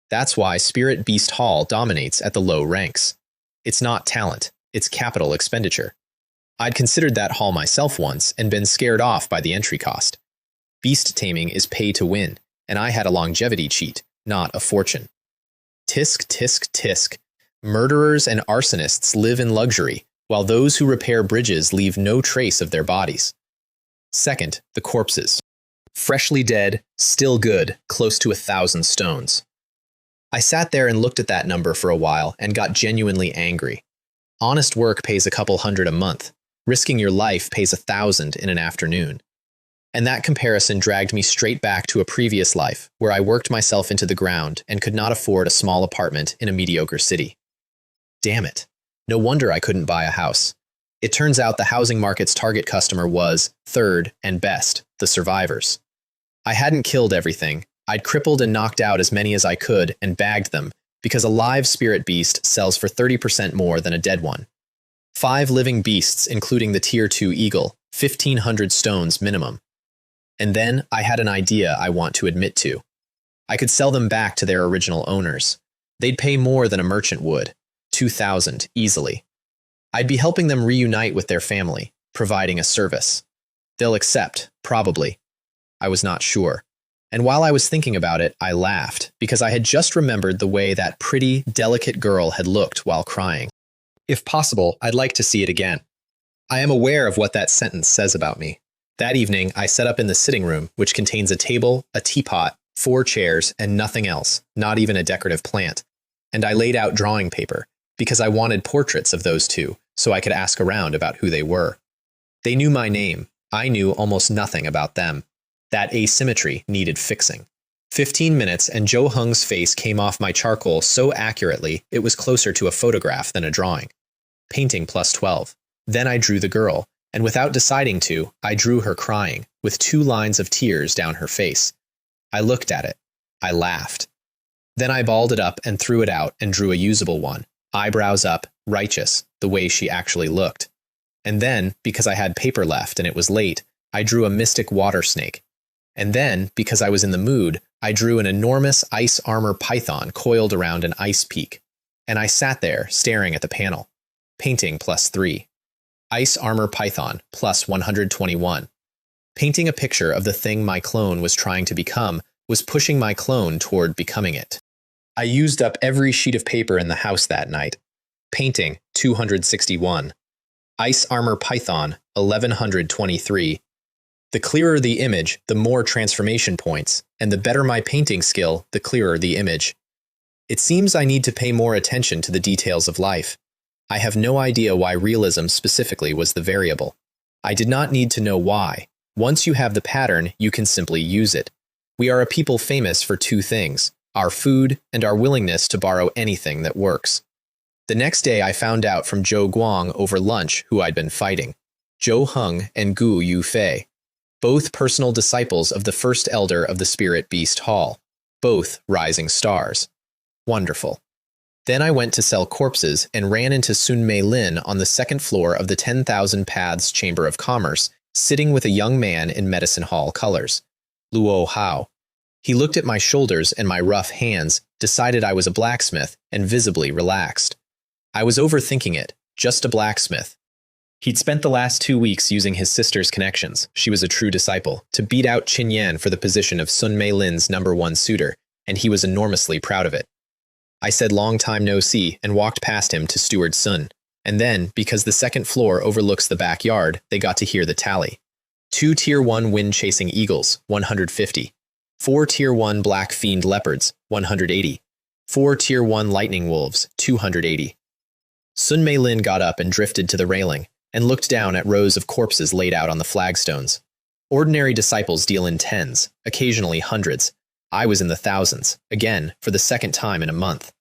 That's why Spirit Beast Hall dominates at the low ranks. It's not talent, it's capital expenditure. I'd considered that hall myself once and been scared off by the entry cost. Beast taming is pay to win, and I had a longevity cheat, not a fortune. Tisk, tisk, tisk. Murderers and arsonists live in luxury, while those who repair bridges leave no trace of their bodies. Second, the corpses. Freshly dead, still good, close to 1,000 stones. I sat there and looked at that number for a while and got genuinely angry. Honest work pays a couple hundred a month. Risking your life pays 1,000 in an afternoon. And that comparison dragged me straight back to a previous life where I worked myself into the ground and could not afford a small apartment in a mediocre city. Damn it. No wonder I couldn't buy a house. It turns out the housing market's target customer was, third and best, the survivors. I hadn't killed everything. I'd crippled and knocked out as many as I could and bagged them because a live spirit beast sells for 30% more than a dead one. 5 living beasts, including the Tier 2 eagle, 1,500 stones minimum. And then I had an idea I want to admit to. I could sell them back to their original owners. They'd pay more than a merchant would, 2,000 easily. I'd be helping them reunite with their family, providing a service. They'll accept, probably. I was not sure. And while I was thinking about it, I laughed, because I had just remembered the way that pretty, delicate girl had looked while crying. If possible, I'd like to see it again. I am aware of what that sentence says about me. That evening, I set up in the sitting room, which contains a table, a teapot, 4 chairs, and nothing else, not even a decorative plant. And I laid out drawing paper, because I wanted portraits of those two, so I could ask around about who they were. They knew my name. I knew almost nothing about them. That asymmetry needed fixing. 15 minutes and Jo Hung's face came off my charcoal so accurately it was closer to a photograph than a drawing. Painting plus 12. Then I drew the girl, and without deciding to, I drew her crying, with 2 lines of tears down her face. I looked at it. I laughed. Then I balled it up and threw it out and drew a usable one, eyebrows up, righteous, the way she actually looked. And then, because I had paper left and it was late, I drew a mystic water snake. And then, because I was in the mood, I drew an enormous ice armor python coiled around an ice peak. And I sat there, staring at the panel. Painting plus 3. Ice armor python plus 121. Painting a picture of the thing my clone was trying to become was pushing my clone toward becoming it. I used up every sheet of paper in the house that night. Painting 261. Ice armor python 1123. The clearer the image, the more transformation points, and the better my painting skill, the clearer the image. It seems I need to pay more attention to the details of life. I have no idea why realism specifically was the variable. I did not need to know why. Once you have the pattern, you can simply use it. We are a people famous for 2 things, our food and our willingness to borrow anything that works. The next day I found out from Zhou Guang over lunch who I'd been fighting. Jo Hung and Gu Yufei. Both personal disciples of the first elder of the Spirit Beast Hall. Both rising stars. Wonderful. Then I went to sell corpses and ran into Sun Mei Lin on the 2nd floor of the 10,000 Paths Chamber of Commerce, sitting with a young man in medicine hall colors. Luo Hao. He looked at my shoulders and my rough hands, decided I was a blacksmith, and visibly relaxed. I was overthinking it, just a blacksmith. He'd spent the last 2 weeks using his sister's connections, she was a true disciple, to beat out Qin Yan for the position of Sun Mei Lin's #1 suitor, and he was enormously proud of it. I said long time no see and walked past him to Steward Sun. And then, because the 2nd floor overlooks the backyard, they got to hear the tally. 2 Tier 1 wind-chasing eagles, 150. 4 Tier 1 black fiend leopards, 180. 4 Tier 1 lightning wolves, 280. Sun Mei Lin got up and drifted to the railing, and looked down at rows of corpses laid out on the flagstones. Ordinary disciples deal in 10s, occasionally 100s. I was in the 1000s, again, for the 2nd time in a month.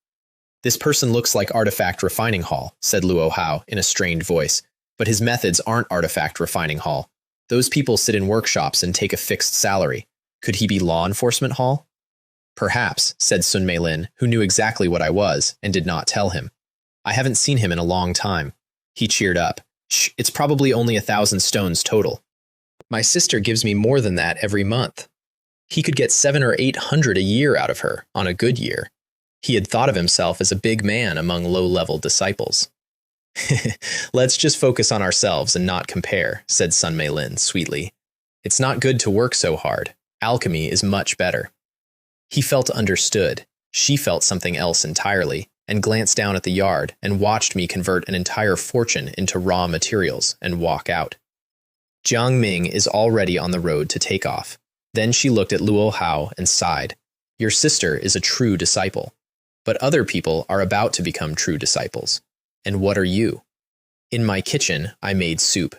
This person looks like Artifact Refining Hall, said Luo Hao in a strained voice, but his methods aren't Artifact Refining Hall. Those people sit in workshops and take a fixed salary. Could he be Law Enforcement Hall? Perhaps, said Sun Mei Lin, who knew exactly what I was, and did not tell him. I haven't seen him in a long time. He cheered up. Shh, it's probably only 1,000 stones total. My sister gives me more than that every month. He could get 700 or 800 a year out of her, on a good year. He had thought of himself as a big man among low-level disciples. Let's just focus on ourselves and not compare, said Sun Mei Lin sweetly. It's not good to work so hard. Alchemy is much better. He felt understood. She felt something else entirely, and glanced down at the yard and watched me convert an entire fortune into raw materials and walk out. Jiang Ming is already on the road to take off. Then she looked at Luo Hao and sighed. Your sister is a true disciple. But other people are about to become true disciples. And what are you? In my kitchen, I made soup.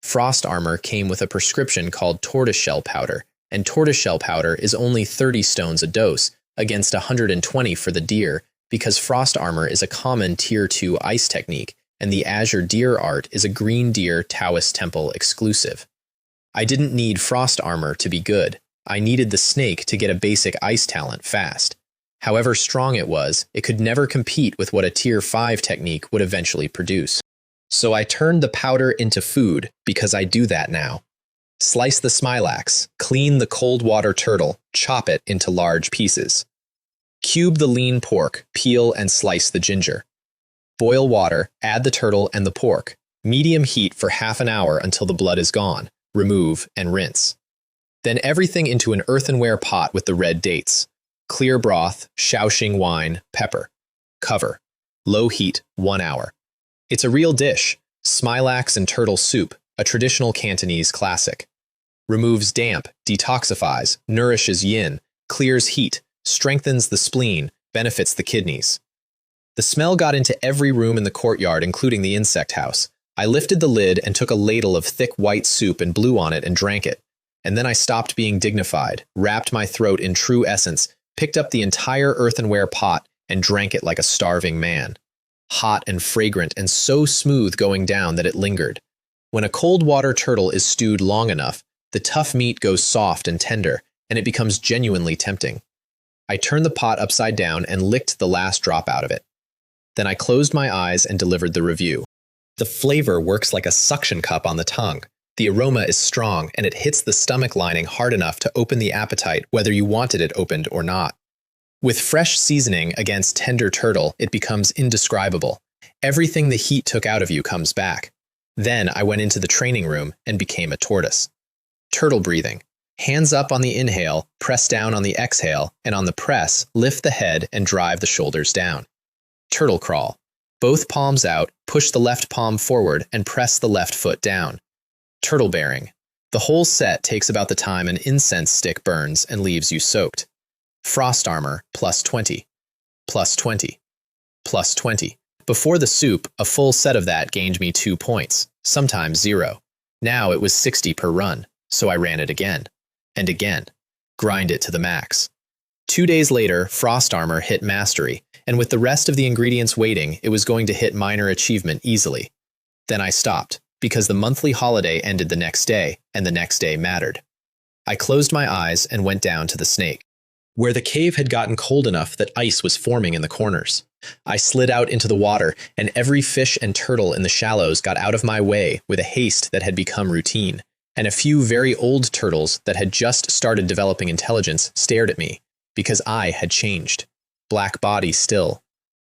Frost armor came with a prescription called tortoiseshell powder, and tortoiseshell powder is only 30 stones a dose, against 120 for the deer, because frost armor is a common Tier 2 ice technique, and the Azure Deer art is a Green Deer Taoist temple exclusive. I didn't need frost armor to be good. I needed the snake to get a basic ice talent fast. However strong it was, it could never compete with what a Tier 5 technique would eventually produce. So I turned the powder into food, because I do that now. Slice the smilax, clean the cold water turtle, chop it into large pieces. Cube the lean pork, peel and slice the ginger. Boil water, add the turtle and the pork. Medium heat for half an hour until the blood is gone. Remove and rinse. Then everything into an earthenware pot with the red dates. Clear broth, Shaoxing wine, pepper. Cover. Low heat, 1 hour. It's a real dish. Smilax and turtle soup, a traditional Cantonese classic. Removes damp, detoxifies, nourishes yin, clears heat, strengthens the spleen, benefits the kidneys. The smell got into every room in the courtyard, including the insect house. I lifted the lid and took a ladle of thick white soup and blew on it and drank it. And then I stopped being dignified, wrapped my throat in true essence, picked up the entire earthenware pot and drank it like a starving man. Hot and fragrant and so smooth going down that it lingered. When a cold water turtle is stewed long enough, the tough meat goes soft and tender, and it becomes genuinely tempting. I turned the pot upside down and licked the last drop out of it. Then I closed my eyes and delivered the review. The flavor works like a suction cup on the tongue. The aroma is strong, and it hits the stomach lining hard enough to open the appetite whether you wanted it opened or not. With fresh seasoning against tender turtle, it becomes indescribable. Everything the heat took out of you comes back. Then I went into the training room and became a tortoise. Turtle breathing. Hands up on the inhale, press down on the exhale, and on the press, lift the head and drive the shoulders down. Turtle crawl. Both palms out, push the left palm forward, and press the left foot down. Turtle bearing. The whole set takes about the time an incense stick burns and leaves you soaked. Frost armor, plus 20. Plus 20. Plus 20. Before the soup, a full set of that gained me 2 points, sometimes 0. Now it was 60 per run, so I ran it again. And again. Grind it to the max. 2 days later, frost armor hit mastery, and with the rest of the ingredients waiting, it was going to hit minor achievement easily. Then I stopped, because the monthly holiday ended the next day, and the next day mattered. I closed my eyes and went down to the snake, where the cave had gotten cold enough that ice was forming in the corners. I slid out into the water, and every fish and turtle in the shallows got out of my way with a haste that had become routine, and a few very old turtles that had just started developing intelligence stared at me, because I had changed. Black body still.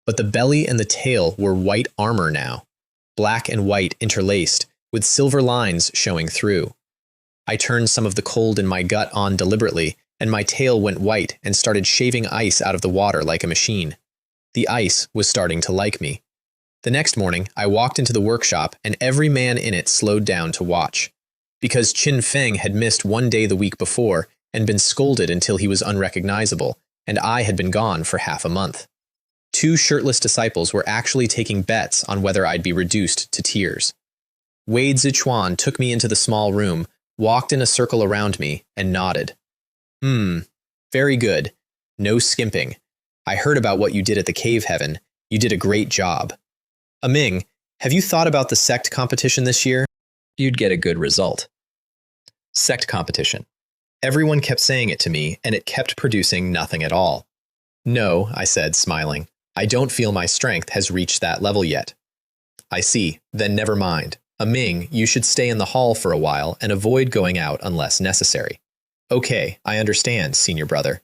But the belly and the tail were white armor now. Black and white interlaced, with silver lines showing through. I turned some of the cold in my gut on deliberately, and my tail went white and started shaving ice out of the water like a machine. The ice was starting to like me. The next morning, I walked into the workshop, and every man in it slowed down to watch. Because Qin Feng had missed 1 day the week before and been scolded until he was unrecognizable, and I had been gone for half a month. 2 shirtless disciples were actually taking bets on whether I'd be reduced to tears. Wade Zichuan took me into the small room, walked in a circle around me, and nodded. Very good. No skimping. I heard about what you did at the cave heaven. You did a great job. Aming, have you thought about the Sect competition this year? You'd get a good result. Sect competition. Everyone kept saying it to me, and it kept producing nothing at all. No, I said, smiling. I don't feel my strength has reached that level yet. I see. Then never mind. Aming, you should stay in the hall for a while and avoid going out unless necessary. Okay, I understand, senior brother.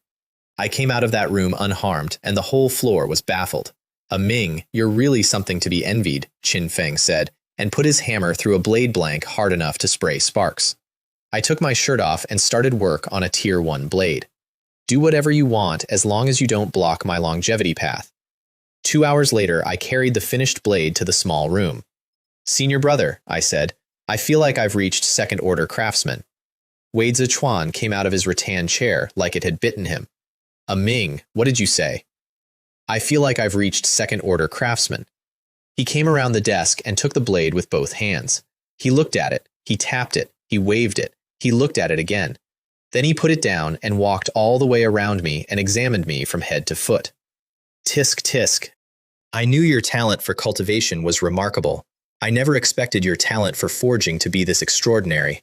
I came out of that room unharmed, and the whole floor was baffled. Aming, you're really something to be envied, Qin Feng said, and put his hammer through a blade blank hard enough to spray sparks. I took my shirt off and started work on a Tier 1 blade. Do whatever you want as long as you don't block my longevity path. 2 hours later, I carried the finished blade to the small room. Senior brother, I said, I feel like I've reached second-order craftsman. Wade Zichuan came out of his rattan chair like it had bitten him. Aming, what did you say? I feel like I've reached second-order craftsman. He came around the desk and took the blade with both hands. He looked at it, he tapped it, he waved it, he looked at it again. Then he put it down and walked all the way around me and examined me from head to foot. Tisk tisk. I knew your talent for cultivation was remarkable. I never expected your talent for forging to be this extraordinary.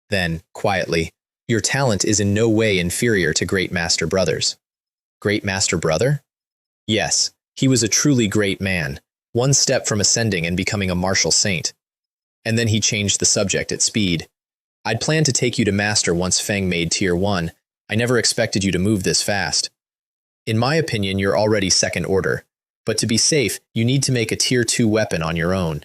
Then, quietly, your talent is in no way inferior to Great Master Brother's. Great Master Brother? Yes, he was a truly great man, one step from ascending and becoming a martial saint. And then he changed the subject at speed. I'd planned to take you to Master once Feng made Tier 1. I never expected you to move this fast. In my opinion, you're already second order, but to be safe, you need to make a Tier 2 weapon on your own.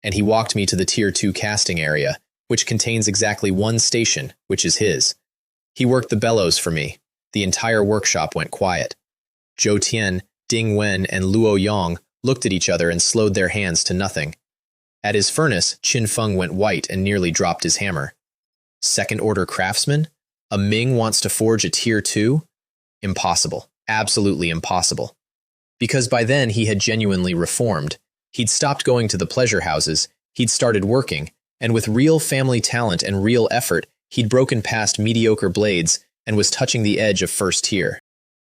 And he walked me to the Tier 2 casting area, which contains exactly one station, which is his. He worked the bellows for me. The entire workshop went quiet. Zhou Tian, Ding Wen, and Luo Yong looked at each other and slowed their hands to nothing. At his furnace, Qin Feng went white and nearly dropped his hammer. Second-order craftsman? A Ming wants to forge a Tier 2? Impossible. Absolutely impossible. Because by then he had genuinely reformed. He'd stopped going to the pleasure houses, he'd started working, and with real family talent and real effort, he'd broken past mediocre blades and was touching the edge of first tier.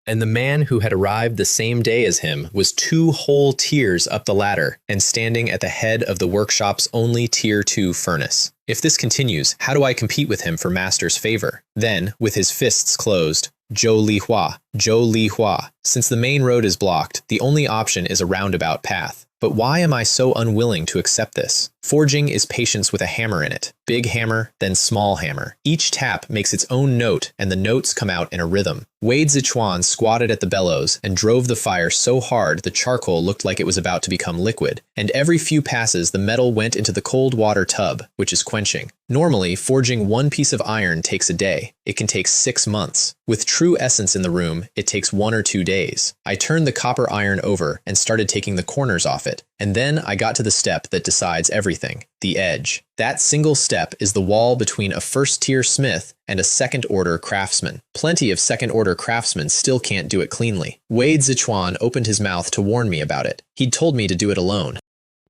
And the man who had arrived the same day as him was 2 whole tiers up the ladder and standing at the head of the workshop's only Tier 2 furnace. If this continues, how do I compete with him for Master's favor? Then, with his fists closed, Zhou Li Hua. Since the main road is blocked, the only option is a roundabout path. But why am I so unwilling to accept this? Forging is patience with a hammer in it. Big hammer, then small hammer. Each tap makes its own note, and the notes come out in a rhythm. Wei Zichuan squatted at the bellows and drove the fire so hard the charcoal looked like it was about to become liquid, and every few passes the metal went into the cold water tub, which is quenching. Normally, forging one piece of iron takes a day. It can take 6 months. With true essence in the room, it takes 1 or 2 days. I turned the copper iron over and started taking the corners off it, and then I got to the step that decides everything, the edge. That single step is the wall between a first-tier smith and a second-order craftsman. Plenty of second-order craftsmen still can't do it cleanly. Wei Zichuan opened his mouth to warn me about it. He'd told me to do it alone,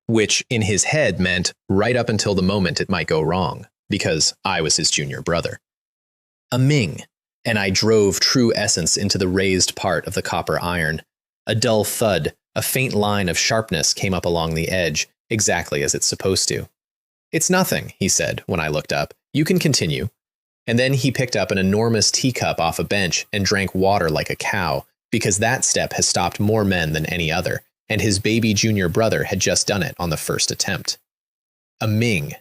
which in his head meant right up until the moment it might go wrong, because I was his junior brother. A Ming, and I drove true essence into the raised part of the copper iron. A dull thud, a faint line of sharpness came up along the edge, exactly as it's supposed to. It's nothing, he said when I looked up. You can continue. And then he picked up an enormous teacup off a bench and drank water like a cow, because that step has stopped more men than any other, and his baby junior brother had just done it on the first attempt. A Ming,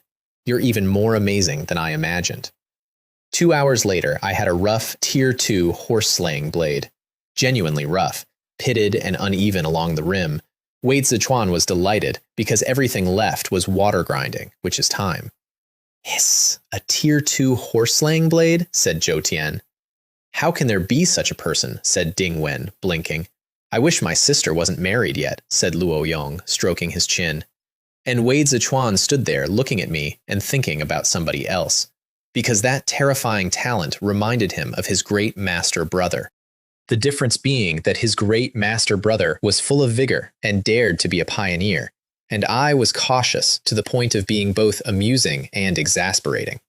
you're even more amazing than I imagined. 2 hours later, I had a rough Tier 2 horse-slaying blade. Genuinely rough, pitted and uneven along the rim. Wei Zichuan was delighted because everything left was water grinding, which is time. Hiss, a Tier 2 horse-slaying blade? Said Zhou Tian. How can there be such a person? Said Ding Wen, blinking. I wish my sister wasn't married yet, said Luo Yong, stroking his chin. And Wei Zichuan stood there looking at me and thinking about somebody else, because that terrifying talent reminded him of his great master brother. The difference being that his great master brother was full of vigor and dared to be a pioneer, and I was cautious to the point of being both amusing and exasperating.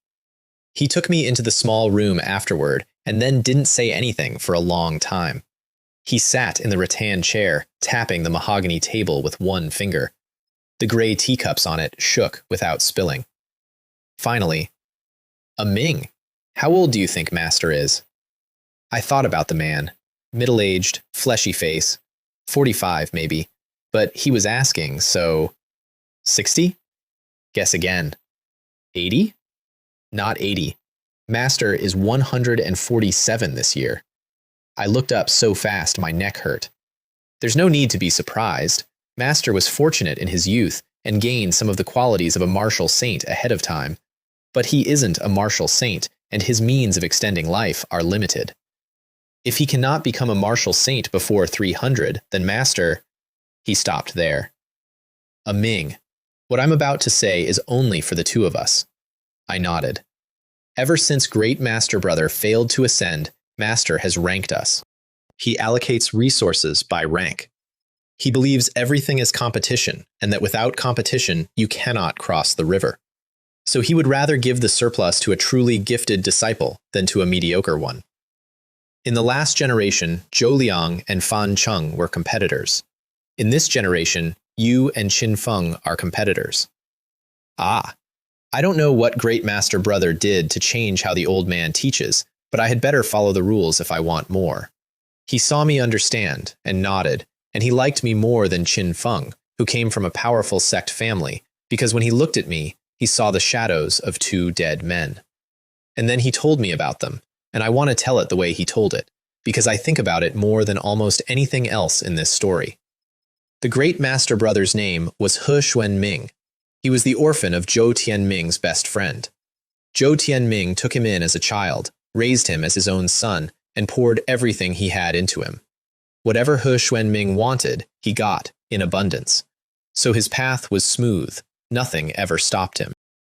He took me into the small room afterward and then didn't say anything for a long time. He sat in the rattan chair, tapping the mahogany table with one finger. The gray teacups on it shook without spilling. Finally, a Ming. How old do you think Master is? I thought about the man. Middle-aged, fleshy face. 45, maybe. But he was asking, so 60? Guess again. 80? Not 80. Master is 147 this year. I looked up so fast my neck hurt. There's no need to be surprised. Master was fortunate in his youth and gained some of the qualities of a martial saint ahead of time. But he isn't a martial saint, and his means of extending life are limited. If he cannot become a martial saint before 300, then Master... He stopped there. A Ming. What I'm about to say is only for the two of us. I nodded. Ever since Great Master Brother failed to ascend, Master has ranked us. He allocates resources by rank. He believes everything is competition, and that without competition, you cannot cross the river. So he would rather give the surplus to a truly gifted disciple than to a mediocre one. In the last generation, Zhou Liang and Fan Cheng were competitors. In this generation, you and Qin Feng are competitors. Ah, I don't know what Great Master Brother did to change how the old man teaches, but I had better follow the rules if I want more. He saw me understand and nodded, and he liked me more than Qin Feng, who came from a powerful sect family, because when he looked at me, he saw the shadows of two dead men. And then he told me about them, and I want to tell it the way he told it, because I think about it more than almost anything else in this story. The Great Master Brother's name was He Xuanming. He was the orphan of Zhou Tianming's best friend. Zhou Tianming took him in as a child, raised him as his own son, and poured everything he had into him. Whatever He Xuanming wanted, he got, in abundance. So his path was smooth, nothing ever stopped him.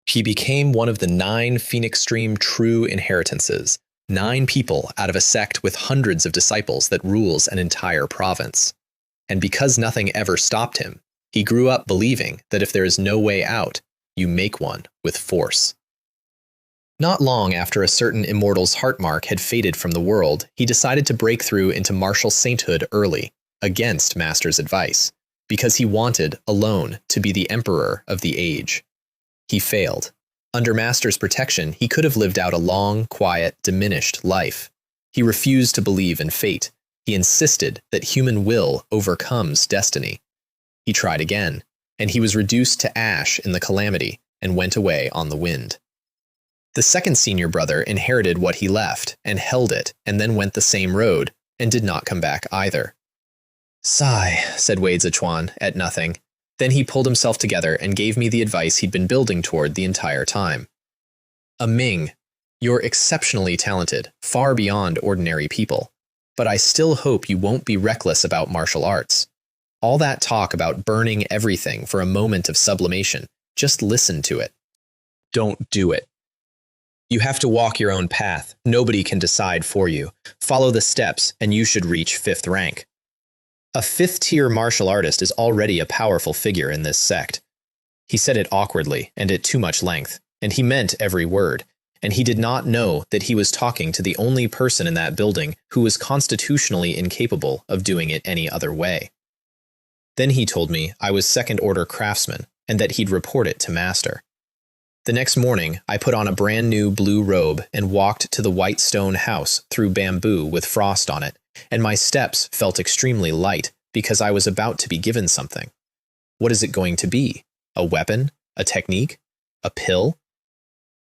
He became one of the 9 Phoenix Stream true inheritances, 9 people out of a sect with hundreds of disciples that rules an entire province. And because nothing ever stopped him, he grew up believing that if there is no way out, you make one with force. Not long after a certain immortal's heartmark had faded from the world, he decided to break through into martial sainthood early, against Master's advice, because he wanted, alone, to be the emperor of the age. He failed. Under Master's protection, he could have lived out a long, quiet, diminished life. He refused to believe in fate. He insisted that human will overcomes destiny. He tried again, and he was reduced to ash in the calamity and went away on the wind. The second senior brother inherited what he left and held it and then went the same road and did not come back either. Sigh, said Wei Zichuan at nothing. Then he pulled himself together and gave me the advice he'd been building toward the entire time. Ming, you're exceptionally talented, far beyond ordinary people, but I still hope you won't be reckless about martial arts. All that talk about burning everything for a moment of sublimation, just listen to it. Don't do it. You have to walk your own path. Nobody can decide for you. Follow the steps, and you should reach 5th rank. A 5th-tier martial artist is already a powerful figure in this sect. He said it awkwardly and at too much length, and he meant every word, and he did not know that he was talking to the only person in that building who was constitutionally incapable of doing it any other way. Then he told me I was second-order craftsman, and that he'd report it to Master. The next morning, I put on a brand new blue robe and walked to the white stone house through bamboo with frost on it, and my steps felt extremely light because I was about to be given something. What is it going to be? A weapon? A technique? A pill?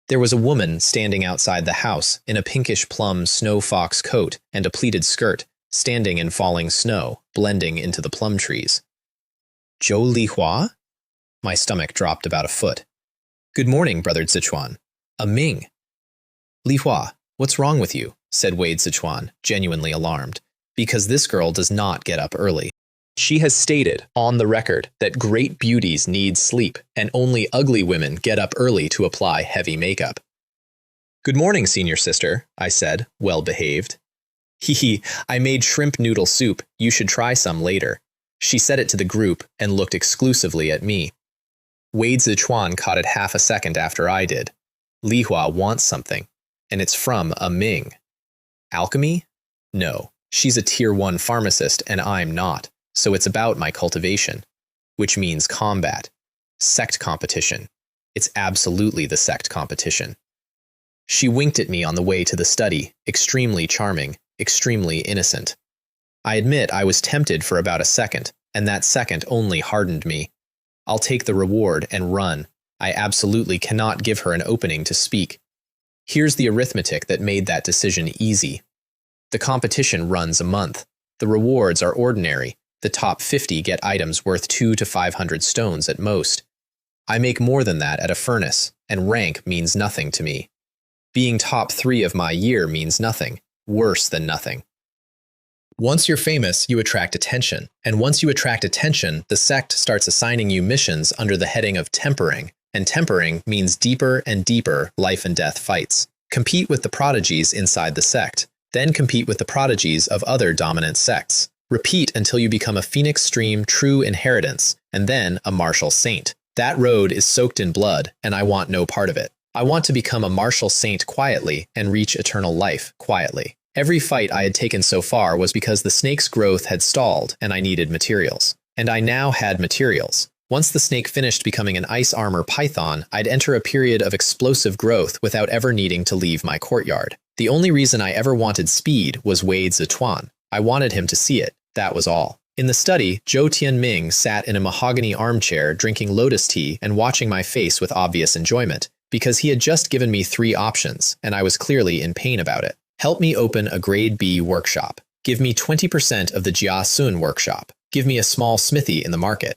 There was a woman standing outside the house in a pinkish plum snow fox coat and a pleated skirt, standing in falling snow, blending into the plum trees. Zhou Lihua? My stomach dropped about a foot. Good morning, Brother Zichuan. Ming. Lihua, what's wrong with you? Said Wei Zichuan, genuinely alarmed, because this girl does not get up early. She has stated, on the record, that great beauties need sleep, and only ugly women get up early to apply heavy makeup. Good morning, senior sister, I said, well behaved. Hee, I made shrimp noodle soup. You should try some later. She said it to the group and looked exclusively at me. Wei Zichuan caught it half a second after I did. Lihua wants something, and it's from Ming. Alchemy? No, she's a Tier 1 pharmacist and I'm not, so it's about my cultivation, which means combat. Sect competition. It's absolutely the sect competition. She winked at me on the way to the study, extremely charming, extremely innocent. I admit I was tempted for about a second, and that second only hardened me. I'll take the reward and run. I absolutely cannot give her an opening to speak. Here's the arithmetic that made that decision easy. The competition runs a month. The rewards are ordinary. The top 50 get items worth 200 to 500 stones at most. I make more than that at a furnace, and rank means nothing to me. Being top 3 of my year means nothing, worse than nothing. Once you're famous, you attract attention, and once you attract attention, the sect starts assigning you missions under the heading of tempering, and tempering means deeper and deeper life and death fights. Compete with the prodigies inside the sect, then compete with the prodigies of other dominant sects, Repeat until you become a phoenix stream true inheritance, and then a martial saint. That road is soaked in blood, and I want no part of it. I want to become a martial saint quietly and reach eternal life quietly. Every fight I had taken so far was because the snake's growth had stalled and I needed materials. And I now had materials. Once the snake finished becoming an ice armor python, I'd enter a period of explosive growth without ever needing to leave my courtyard. The only reason I ever wanted speed was Wade Zichuan. I wanted him to see it. That was all. In the study, Zhou Tianming sat in a mahogany armchair drinking lotus tea and watching my face with obvious enjoyment, because he had just given me 3 options, and I was clearly in pain about it. Help me open a grade B workshop. Give me 20% of the Jia Sun workshop. Give me a small smithy in the market.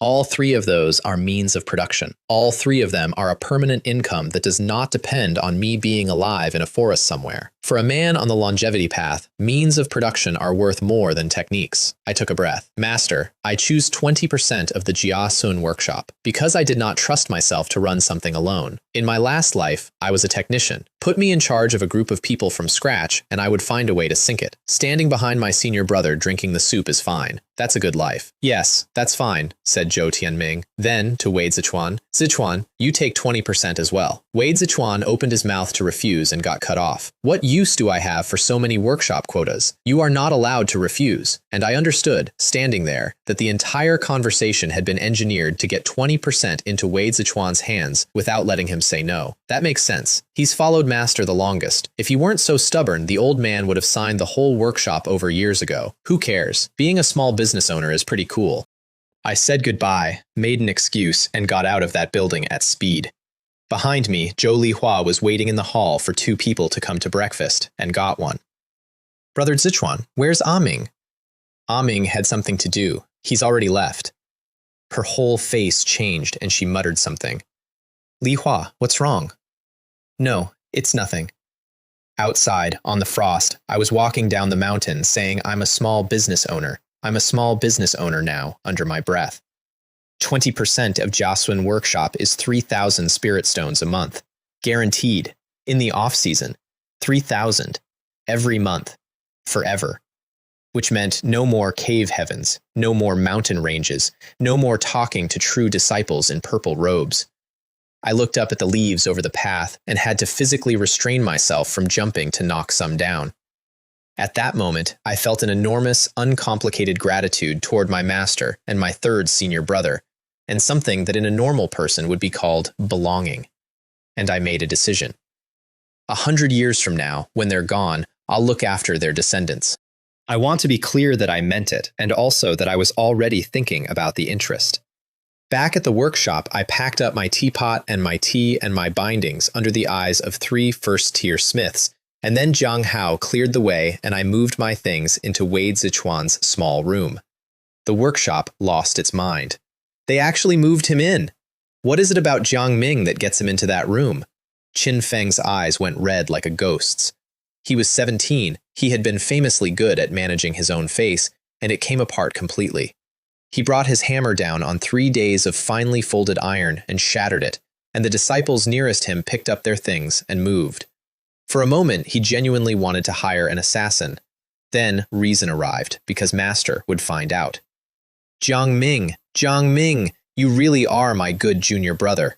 All 3 of those are means of production. All 3 of them are a permanent income that does not depend on me being alive in a forest somewhere. For a man on the longevity path, means of production are worth more than techniques. I took a breath. Master, I choose 20% of the Jia Sun workshop, because I did not trust myself to run something alone. In my last life, I was a technician. Put me in charge of a group of people from scratch, and I would find a way to sink it. Standing behind my senior brother drinking the soup is fine. That's a good life. Yes, that's fine, said Zhou Tianming. Then, to Wade Zichuan, Zichuan, you take 20% as well. Wade Zichuan opened his mouth to refuse and got cut off. What use do I have for so many workshop quotas? You are not allowed to refuse. And I understood, standing there, that the entire conversation had been engineered to get 20% into Wade Zichuan's hands without letting him say no. That makes sense. He's followed Master the longest. If he weren't so stubborn, the old man would have signed the whole workshop over years ago. Who cares? Being a small business owner is pretty cool. I said goodbye, made an excuse, and got out of that building at speed. Behind me, Zhou Lihua was waiting in the hall for 2 people to come to breakfast, and got one. Brother Zichuan, where's Aming? Aming had something to do. He's already left. Her whole face changed, and she muttered something. Lihua, what's wrong? No, it's nothing. Outside, on the frost, I was walking down the mountain saying I'm a small business owner. I'm a small business owner now, under my breath. 20% of Jiasun Workshop is 3,000 spirit stones a month. Guaranteed. In the off-season. 3,000. Every month. Forever. Which meant no more cave heavens, no more mountain ranges, no more talking to true disciples in purple robes. I looked up at the leaves over the path and had to physically restrain myself from jumping to knock some down. At that moment, I felt an enormous, uncomplicated gratitude toward my master and my 3rd senior brother, and something that in a normal person would be called belonging. And I made a decision. 100 years from now, when they're gone, I'll look after their descendants. I want to be clear that I meant it, and also that I was already thinking about the interest. Back at the workshop, I packed up my teapot and my tea and my bindings under the eyes of 3 first-tier smiths, and then Jiang Hao cleared the way and I moved my things into Wade Zichuan's small room. The workshop lost its mind. They actually moved him in. What is it about Jiang Ming that gets him into that room? Qin Feng's eyes went red like a ghost's. He was 17, he had been famously good at managing his own face, and it came apart completely. He brought his hammer down on 3 days of finely folded iron and shattered it, and the disciples nearest him picked up their things and moved. For a moment, he genuinely wanted to hire an assassin. Then reason arrived, because Master would find out. Jiang Ming, you really are my good junior brother.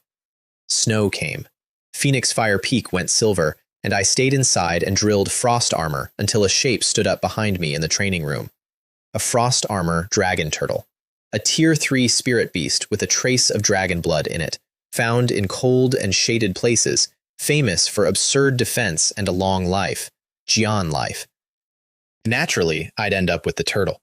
Snow came. Phoenix Fire Peak went silver, and I stayed inside and drilled frost armor until a shape stood up behind me in the training room. A frost armor dragon turtle. A tier 3 spirit beast with a trace of dragon blood in it, found in cold and shaded places, famous for absurd defense and a long life, Jian life. Naturally, I'd end up with the turtle.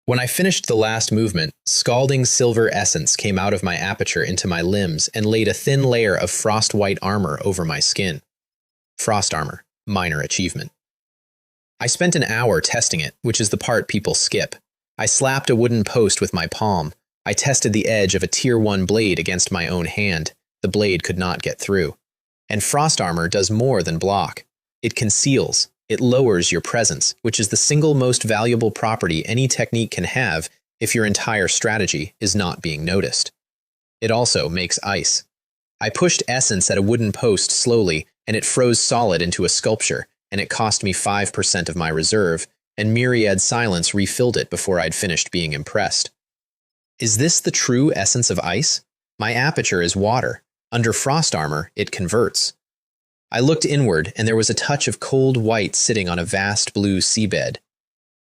When I finished the last movement, scalding silver essence came out of my aperture into my limbs and laid a thin layer of frost-white armor over my skin. Frost armor, minor achievement. I spent an hour testing it, which is the part people skip. I slapped a wooden post with my palm. I tested the edge of a tier 1 blade against my own hand. The blade could not get through. And frost armor does more than block. It conceals. It lowers your presence, which is the single most valuable property any technique can have if your entire strategy is not being noticed. It also makes ice. I pushed essence at a wooden post slowly, and it froze solid into a sculpture, and it cost me 5% of my reserve, and myriad silence refilled it before I'd finished being impressed. Is this the true essence of ice? My aperture is water. Under frost armor, it converts. I looked inward, and there was a touch of cold white sitting on a vast blue seabed.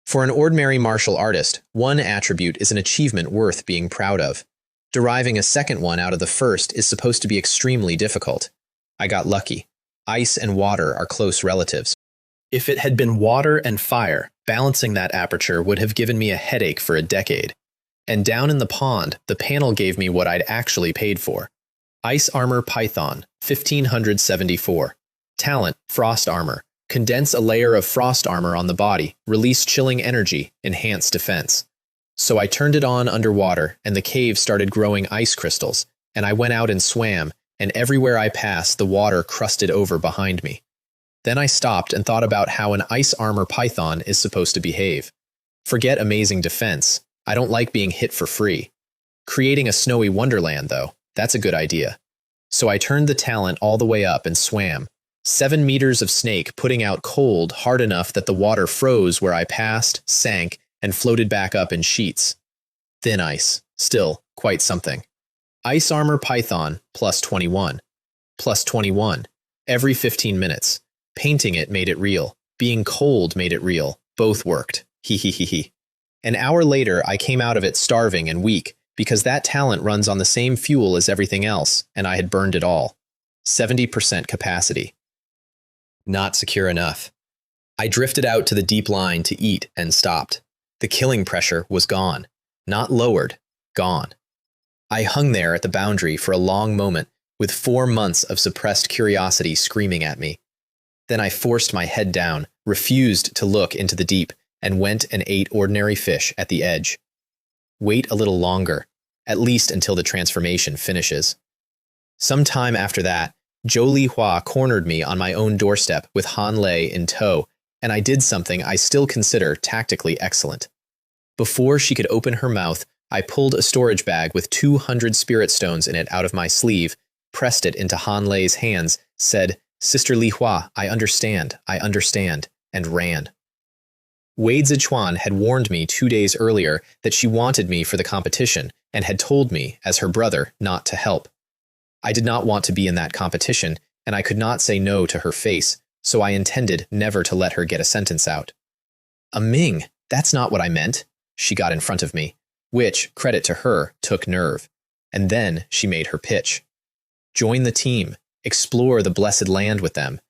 For an ordinary martial artist, one attribute is an achievement worth being proud of. Deriving a second one out of the first is supposed to be extremely difficult. I got lucky. Ice and water are close relatives. If it had been water and fire, balancing that aperture would have given me a headache for a decade. And down in the pond, the panel gave me what I'd actually paid for. Ice Armor Python, 1574. Talent, Frost Armor. Condense a layer of frost armor on the body, release chilling energy, enhance defense. So I turned it on underwater, and the cave started growing ice crystals, and I went out and swam, and everywhere I passed, the water crusted over behind me. Then I stopped and thought about how an ice armor python is supposed to behave. Forget amazing defense. I don't like being hit for free. Creating a snowy wonderland, though, that's a good idea. So I turned the talent all the way up and swam. 7 meters of snake putting out cold hard enough that the water froze where I passed, sank, and floated back up in sheets. Thin ice. Still, quite something. Ice Armor Python, plus 21. Plus 21. Every 15 minutes. Painting it made it real. Being cold made it real. Both worked. He. An hour later, I came out of it starving and weak, because that talent runs on the same fuel as everything else, and I had burned it all. 70% capacity. Not secure enough. I drifted out to the deep line to eat and stopped. The killing pressure was gone. Not lowered. Gone. I hung there at the boundary for a long moment, with 4 months of suppressed curiosity screaming at me. Then I forced my head down, refused to look into the deep, and went and ate ordinary fish at the edge. Wait a little longer, at least until the transformation finishes. Some time after that, Zhou Lihua cornered me on my own doorstep with Han Lei in tow, and I did something I still consider tactically excellent. Before she could open her mouth, I pulled a storage bag with 200 spirit stones in it out of my sleeve, pressed it into Han Lei's hands, said, "Sister Lihua, I understand, and ran. Wei Zichuan had warned me 2 days earlier that she wanted me for the competition and had told me, as her brother, not to help. I did not want to be in that competition, and I could not say no to her face, so I intended never to let her get a sentence out. Ming, that's not what I meant. She got in front of me, which, credit to her, took nerve. And then she made her pitch. Join the team, explore the blessed land with them.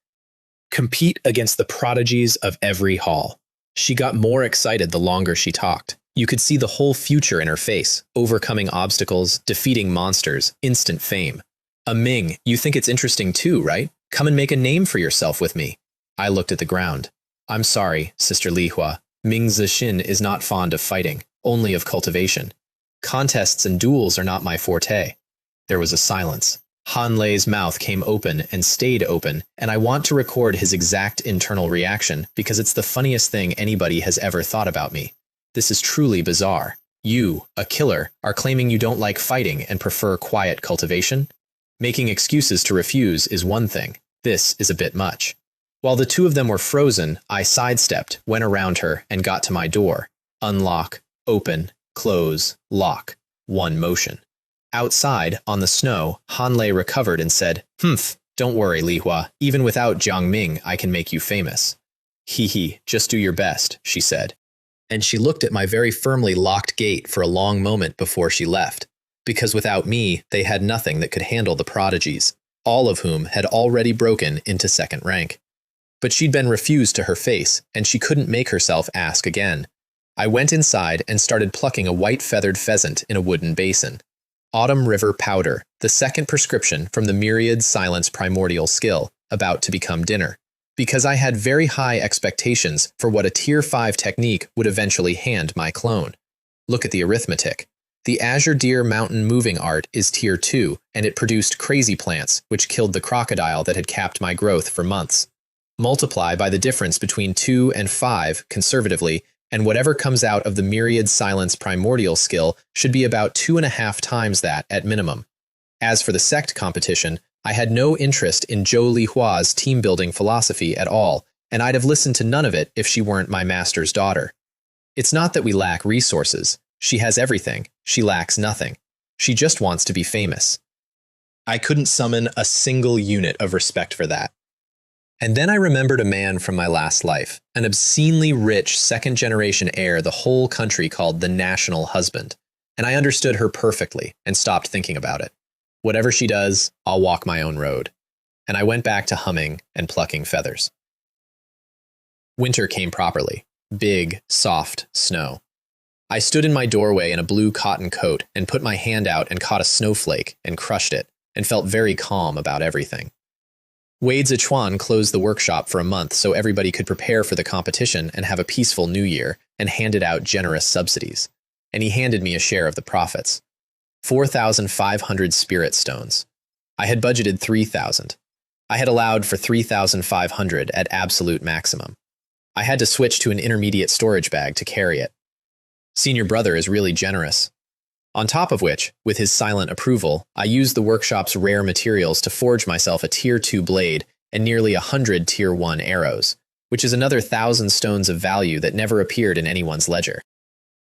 Compete against the prodigies of every hall. She got more excited the longer she talked. You could see the whole future in her face, overcoming obstacles, defeating monsters, instant fame. Ming, you think it's interesting too, right? Come and make a name for yourself with me. I looked at the ground. I'm sorry, Sister Lihua. Ming Zixin is not fond of fighting, only of cultivation. Contests and duels are not my forte. There was a silence. Han Lei's mouth came open and stayed open, and I want to record his exact internal reaction because it's the funniest thing anybody has ever thought about me. This is truly bizarre. You, a killer, are claiming you don't like fighting and prefer quiet cultivation? Making excuses to refuse is one thing. This is a bit much. While the two of them were frozen, I sidestepped, went around her, and got to my door. Unlock, open, close, lock. One motion. Outside, on the snow, Han Lei recovered and said, Don't worry, Lihua. Even without Jiang Ming, I can make you famous. Just do your best, she said. And she looked at my very firmly locked gate for a long moment before she left. Because without me, they had nothing that could handle the prodigies, all of whom had already broken into second rank. But she'd been refused to her face, and she couldn't make herself ask again. I went inside and started plucking a white-feathered pheasant in a wooden basin. Autumn River Powder, the second prescription from the myriad silence primordial skill, about to become dinner. Because I had very high expectations for what a Tier 5 technique would eventually hand my clone. Look at the arithmetic. The Azure Deer Mountain moving art is Tier 2, and it produced crazy plants, which killed the crocodile that had capped my growth for months. Multiply by the difference between 2 and 5, conservatively, and whatever comes out of the myriad silence primordial skill should be about 2.5 times that at minimum. As for the Sect competition, I had no interest in Zhou Lihua's team-building philosophy at all, and I'd have listened to none of it if she weren't my master's daughter. It's not that we lack resources. She has everything. She lacks nothing. She just wants to be famous. I couldn't summon a single unit of respect for that. And then I remembered a man from my last life, an obscenely rich second-generation heir the whole country called the national husband, and I understood her perfectly and stopped thinking about it. Whatever she does, I'll walk my own road. And I went back to humming and plucking feathers. Winter came properly. Big, soft snow. I stood in my doorway in a blue cotton coat and put my hand out and caught a snowflake and crushed it and felt very calm about everything. Wade Zichuan closed the workshop for a month so everybody could prepare for the competition and have a peaceful new year, and handed out generous subsidies. And he handed me a share of the profits. 4,500 spirit stones. I had budgeted 3,000. I had allowed for 3,500 at absolute maximum. I had to switch to an intermediate storage bag to carry it. Senior brother is really generous. On top of which, with his silent approval, I used the workshop's rare materials to forge myself a Tier 2 blade and nearly 100 Tier 1 arrows, which is another 1,000 stones of value that never appeared in anyone's ledger.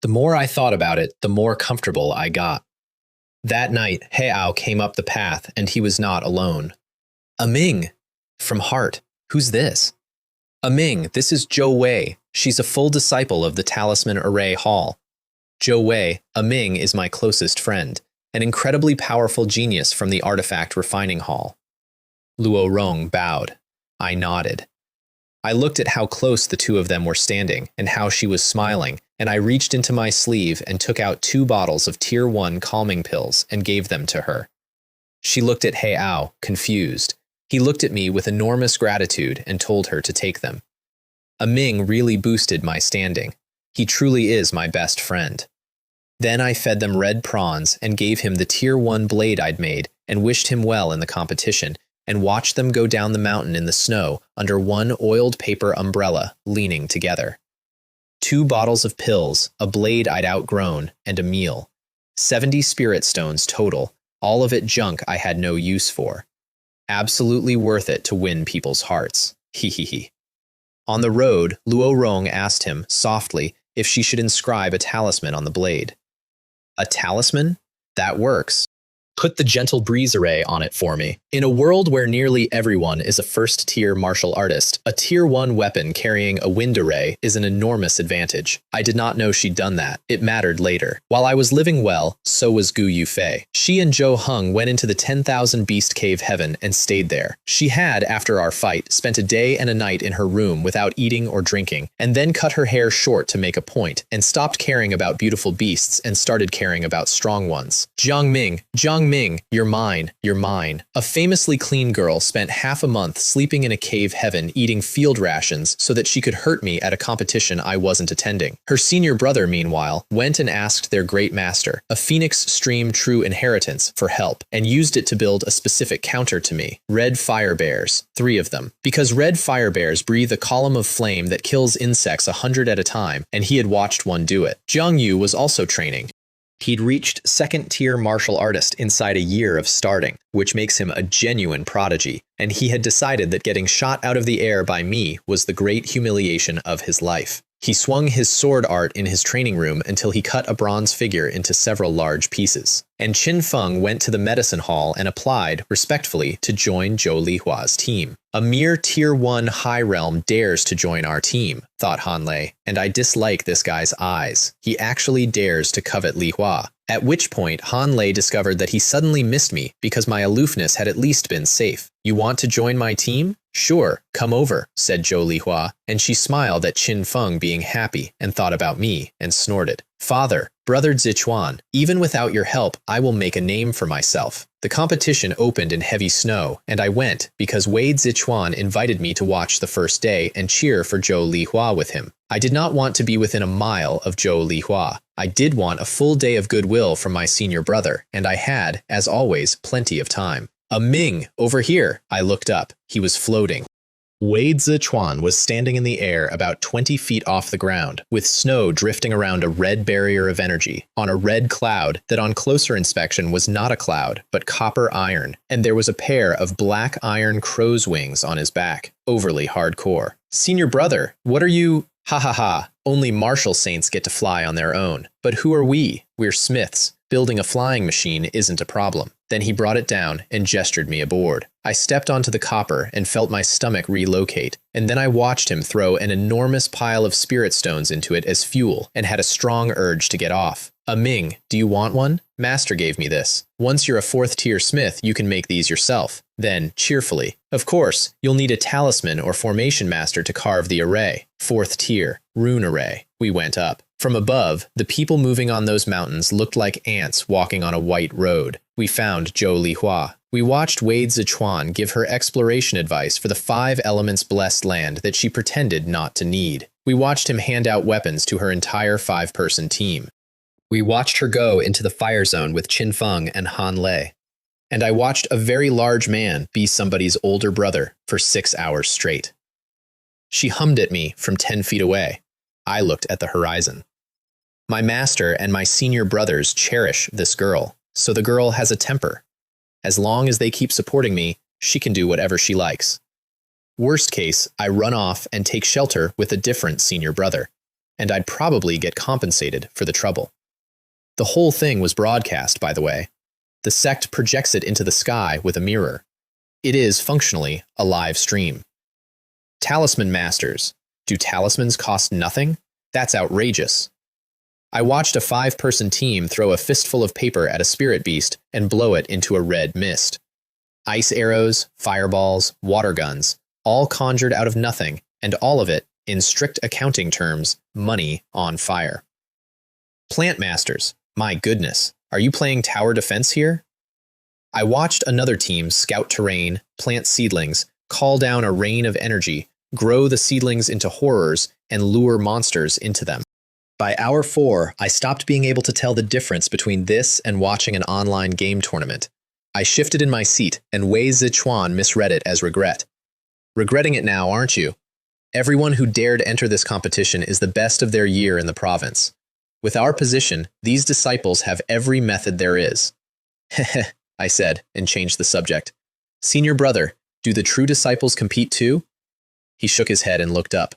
The more I thought about it, the more comfortable I got. That night, Heao came up the path, and he was not alone. A Ming! From Heart. Who's this? A Ming, this is Zhou Wei. She's a full disciple of the Talisman Array Hall. Zhou Wei, a Ming, is my closest friend, an incredibly powerful genius from the Artifact Refining Hall. Luo Rong bowed. I nodded. I looked at how close the two of them were standing and how she was smiling, and I reached into my sleeve and took out 2 bottles of Tier 1 calming pills and gave them to her. She looked at Heao, confused. He looked at me with enormous gratitude and told her to take them. A Ming really boosted my standing. He truly is my best friend. Then I fed them red prawns and gave him the Tier 1 blade I'd made and wished him well in the competition and watched them go down the mountain in the snow under one oiled paper umbrella, leaning together. 2 bottles of pills, a blade I'd outgrown, and a meal. 70 spirit stones total, all of it junk I had no use for. Absolutely worth it to win people's hearts. He. On the road, Luo Rong asked him, softly, if she should inscribe a talisman on the blade. A talisman? That works. Put the gentle breeze array on it for me. In a world where nearly everyone is a first-tier martial artist, a Tier 1 weapon carrying a wind array is an enormous advantage. I did not know she'd done that. It mattered later. While I was living well, so was Gu Yufei. She and Zhou Heng went into the 10,000 Beast Cave Heaven and stayed there. She had, after our fight, spent a day and a night in her room without eating or drinking, and then cut her hair short to make a point, and stopped caring about beautiful beasts and started caring about strong ones. Jiang Ming, you're mine, you're mine. A famously clean girl spent half a month sleeping in a cave heaven eating field rations so that she could hurt me at a competition I wasn't attending. Her senior brother, meanwhile, went and asked their great master, a Phoenix Stream True Inheritance, for help, and used it to build a specific counter to me. Red fire bears, 3 of them. Because red fire bears breathe a column of flame that kills insects 100 at a time, and he had watched one do it. Jiang Yu was also training. He'd reached 2nd-tier martial artist inside a year of starting, which makes him a genuine prodigy, and he had decided that getting shot out of the air by me was the great humiliation of his life. He swung his sword art in his training room until he cut a bronze figure into several large pieces. And Qin Feng went to the medicine hall and applied, respectfully, to join Zhou Lihua's team. A mere Tier 1 high realm dares to join our team, thought Han Lei, and I dislike this guy's eyes. He actually dares to covet Lihua. At which point, Han Lei discovered that he suddenly missed me because my aloofness had at least been safe. You want to join my team? Sure, come over, said Zhou Lihua, and she smiled at Qin Feng being happy and thought about me and snorted. Father, Brother Zichuan, even without your help, I will make a name for myself. The competition opened in heavy snow, and I went because Wade Zichuan invited me to watch the first day and cheer for Zhou Lihua with him. I did not want to be within a mile of Zhou Lihua. I did want a full day of goodwill from my senior brother, and I had, as always, plenty of time. A Ming, over here. I looked up. He was floating. Wei Zichuan was standing in the air about 20 feet off the ground, with snow drifting around a red barrier of energy on a red cloud that on closer inspection was not a cloud, but copper iron, and there was a pair of black iron crow's wings on his back, overly hardcore. Senior brother, what are you? Ha ha ha, only martial saints get to fly on their own. But who are we? We're smiths. Building a flying machine isn't a problem. Then he brought it down and gestured me aboard. I stepped onto the copper and felt my stomach relocate, and then I watched him throw an enormous pile of spirit stones into it as fuel and had a strong urge to get off. Ming, do you want one? Master gave me this. Once you're a 4th tier smith, you can make these yourself. Then, cheerfully, of course, you'll need a talisman or formation master to carve the array. 4th tier, rune array. We went up. From above, the people moving on those mountains looked like ants walking on a white road. We found Zhou Lihua. We watched Wei Zichuan give her exploration advice for the 5 elements blessed land that she pretended not to need. We watched him hand out weapons to her entire 5-person team. We watched her go into the fire zone with Qin Feng and Han Lei. And I watched a very large man be somebody's older brother for 6 hours straight. She hummed at me from 10 feet away. I looked at the horizon. My master and my senior brothers cherish this girl, so the girl has a temper. As long as they keep supporting me, she can do whatever she likes. Worst case, I run off and take shelter with a different senior brother, and I'd probably get compensated for the trouble. The whole thing was broadcast, by the way. The sect projects it into the sky with a mirror. It is functionally a live stream. Talisman masters. Do talismans cost nothing? That's outrageous. I watched a 5-person team throw a fistful of paper at a spirit beast and blow it into a red mist. Ice arrows, fireballs, water guns, all conjured out of nothing, and all of it, in strict accounting terms, money on fire. Plant masters, my goodness, are you playing tower defense here? I watched another team scout terrain, plant seedlings, call down a rain of energy, grow the seedlings into horrors, and lure monsters into them. By hour 4, I stopped being able to tell the difference between this and watching an online game tournament. I shifted in my seat, and Wei Zichuan misread it as regret. Regretting it now, aren't you? Everyone who dared enter this competition is the best of their year in the province. With our position, these disciples have every method there is. Heh, I said, and changed the subject. Senior brother, do the true disciples compete too? He shook his head and looked up.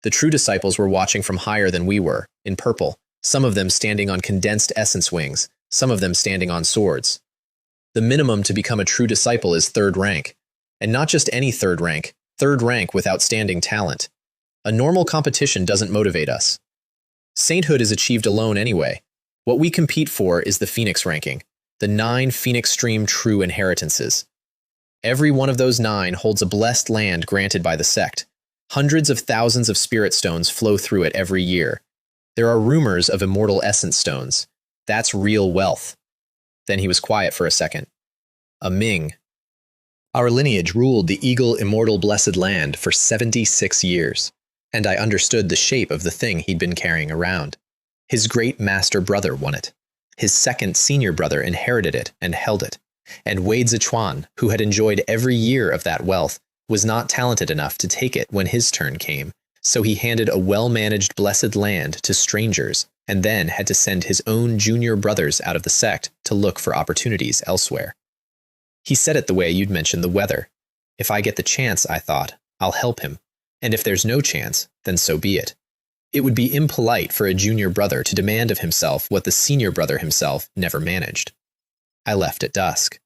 The true disciples were watching from higher than we were, in purple, some of them standing on condensed essence wings, some of them standing on swords. The minimum to become a true disciple is 3rd rank, and not just any 3rd rank with outstanding talent. A normal competition doesn't motivate us. Sainthood is achieved alone anyway. What we compete for is the Phoenix ranking, the 9 Phoenix Stream true inheritances. Every one of those 9 holds a blessed land granted by the sect. Hundreds of thousands of spirit stones flow through it every year. There are rumors of immortal essence stones. That's real wealth. Then he was quiet for a second. Ming. Our lineage ruled the Eagle Immortal Blessed Land for 76 years, and I understood the shape of the thing he'd been carrying around. His great master brother won it. His 2nd senior brother inherited it and held it. And Wei Zichuan, who had enjoyed every year of that wealth, was not talented enough to take it when his turn came, so he handed a well-managed blessed land to strangers and then had to send his own junior brothers out of the sect to look for opportunities elsewhere. He said it the way you'd mentioned the weather. If I get the chance, I thought, I'll help him, and if there's no chance, then so be it. It would be impolite for a junior brother to demand of himself what the senior brother himself never managed. I left at dusk.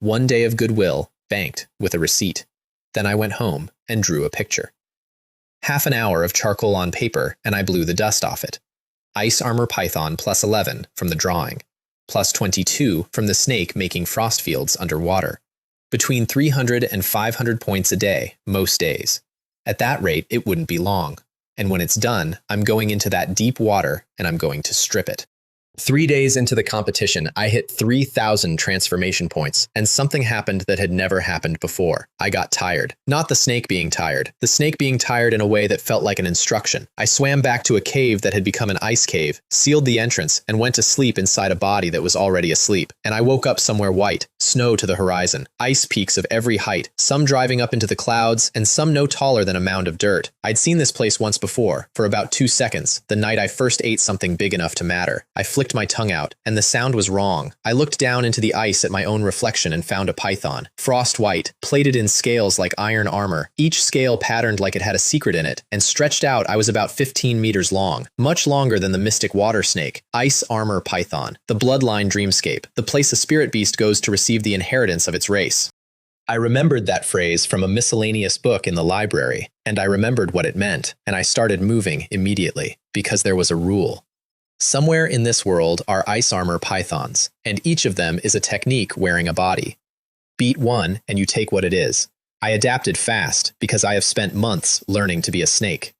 1 day of goodwill, banked with a receipt. Then I went home and drew a picture. Half an hour of charcoal on paper, and I blew the dust off it. Ice Armor Python plus 11 from the drawing, plus 22 from the snake making frost fields underwater. Between 300 and 500 points a day, most days. At that rate, it wouldn't be long. And when it's done, I'm going into that deep water and I'm going to strip it. 3 days into the competition, I hit 3,000 transformation points, and something happened that had never happened before. I got tired. Not the snake being tired. The snake being tired in a way that felt like an instruction. I swam back to a cave that had become an ice cave, sealed the entrance, and went to sleep inside a body that was already asleep. And I woke up somewhere white, snow to the horizon, ice peaks of every height, some driving up into the clouds, and some no taller than a mound of dirt. I'd seen this place once before, for about 2 seconds, the night I first ate something big enough to matter. I flicked my tongue out, and the sound was wrong. I looked down into the ice at my own reflection and found a python. Frost white, plated in scales like iron armor, each scale patterned like it had a secret in it, and stretched out I was about 15 meters long, much longer than the mystic water snake. Ice armor python, the bloodline dreamscape, the place a spirit beast goes to receive the inheritance of its race. I remembered that phrase from a miscellaneous book in the library, and I remembered what it meant, and I started moving immediately, because there was a rule. Somewhere in this world are ice armor pythons, and each of them is a technique wearing a body. Beat one, and you take what it is. I adapted fast, because I have spent months learning to be a snake.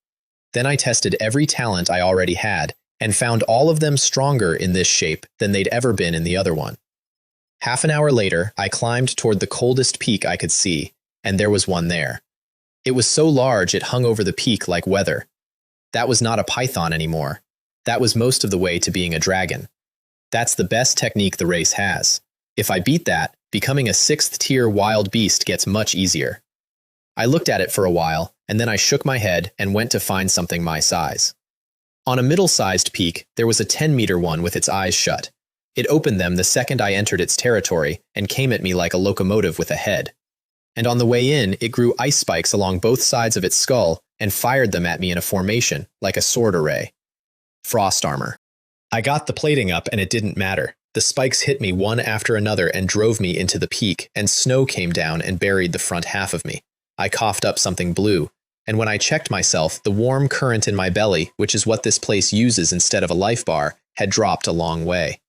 Then I tested every talent I already had, and found all of them stronger in this shape than they'd ever been in the other one. Half an hour later, I climbed toward the coldest peak I could see, and there was one there. It was so large it hung over the peak like weather. That was not a python anymore. That was most of the way to being a dragon. That's the best technique the race has. If I beat that, becoming a 6th-tier wild beast gets much easier. I looked at it for a while, and then I shook my head and went to find something my size. On a middle-sized peak, there was a 10-meter one with its eyes shut. It opened them the second I entered its territory and came at me like a locomotive with a head. And on the way in, it grew ice spikes along both sides of its skull and fired them at me in a formation, like a sword array. Frost armor. I got the plating up and it didn't matter. The spikes hit me one after another and drove me into the peak, and snow came down and buried the front half of me. I coughed up something blue, and when I checked myself, the warm current in my belly, which is what this place uses instead of a life bar, had dropped a long way.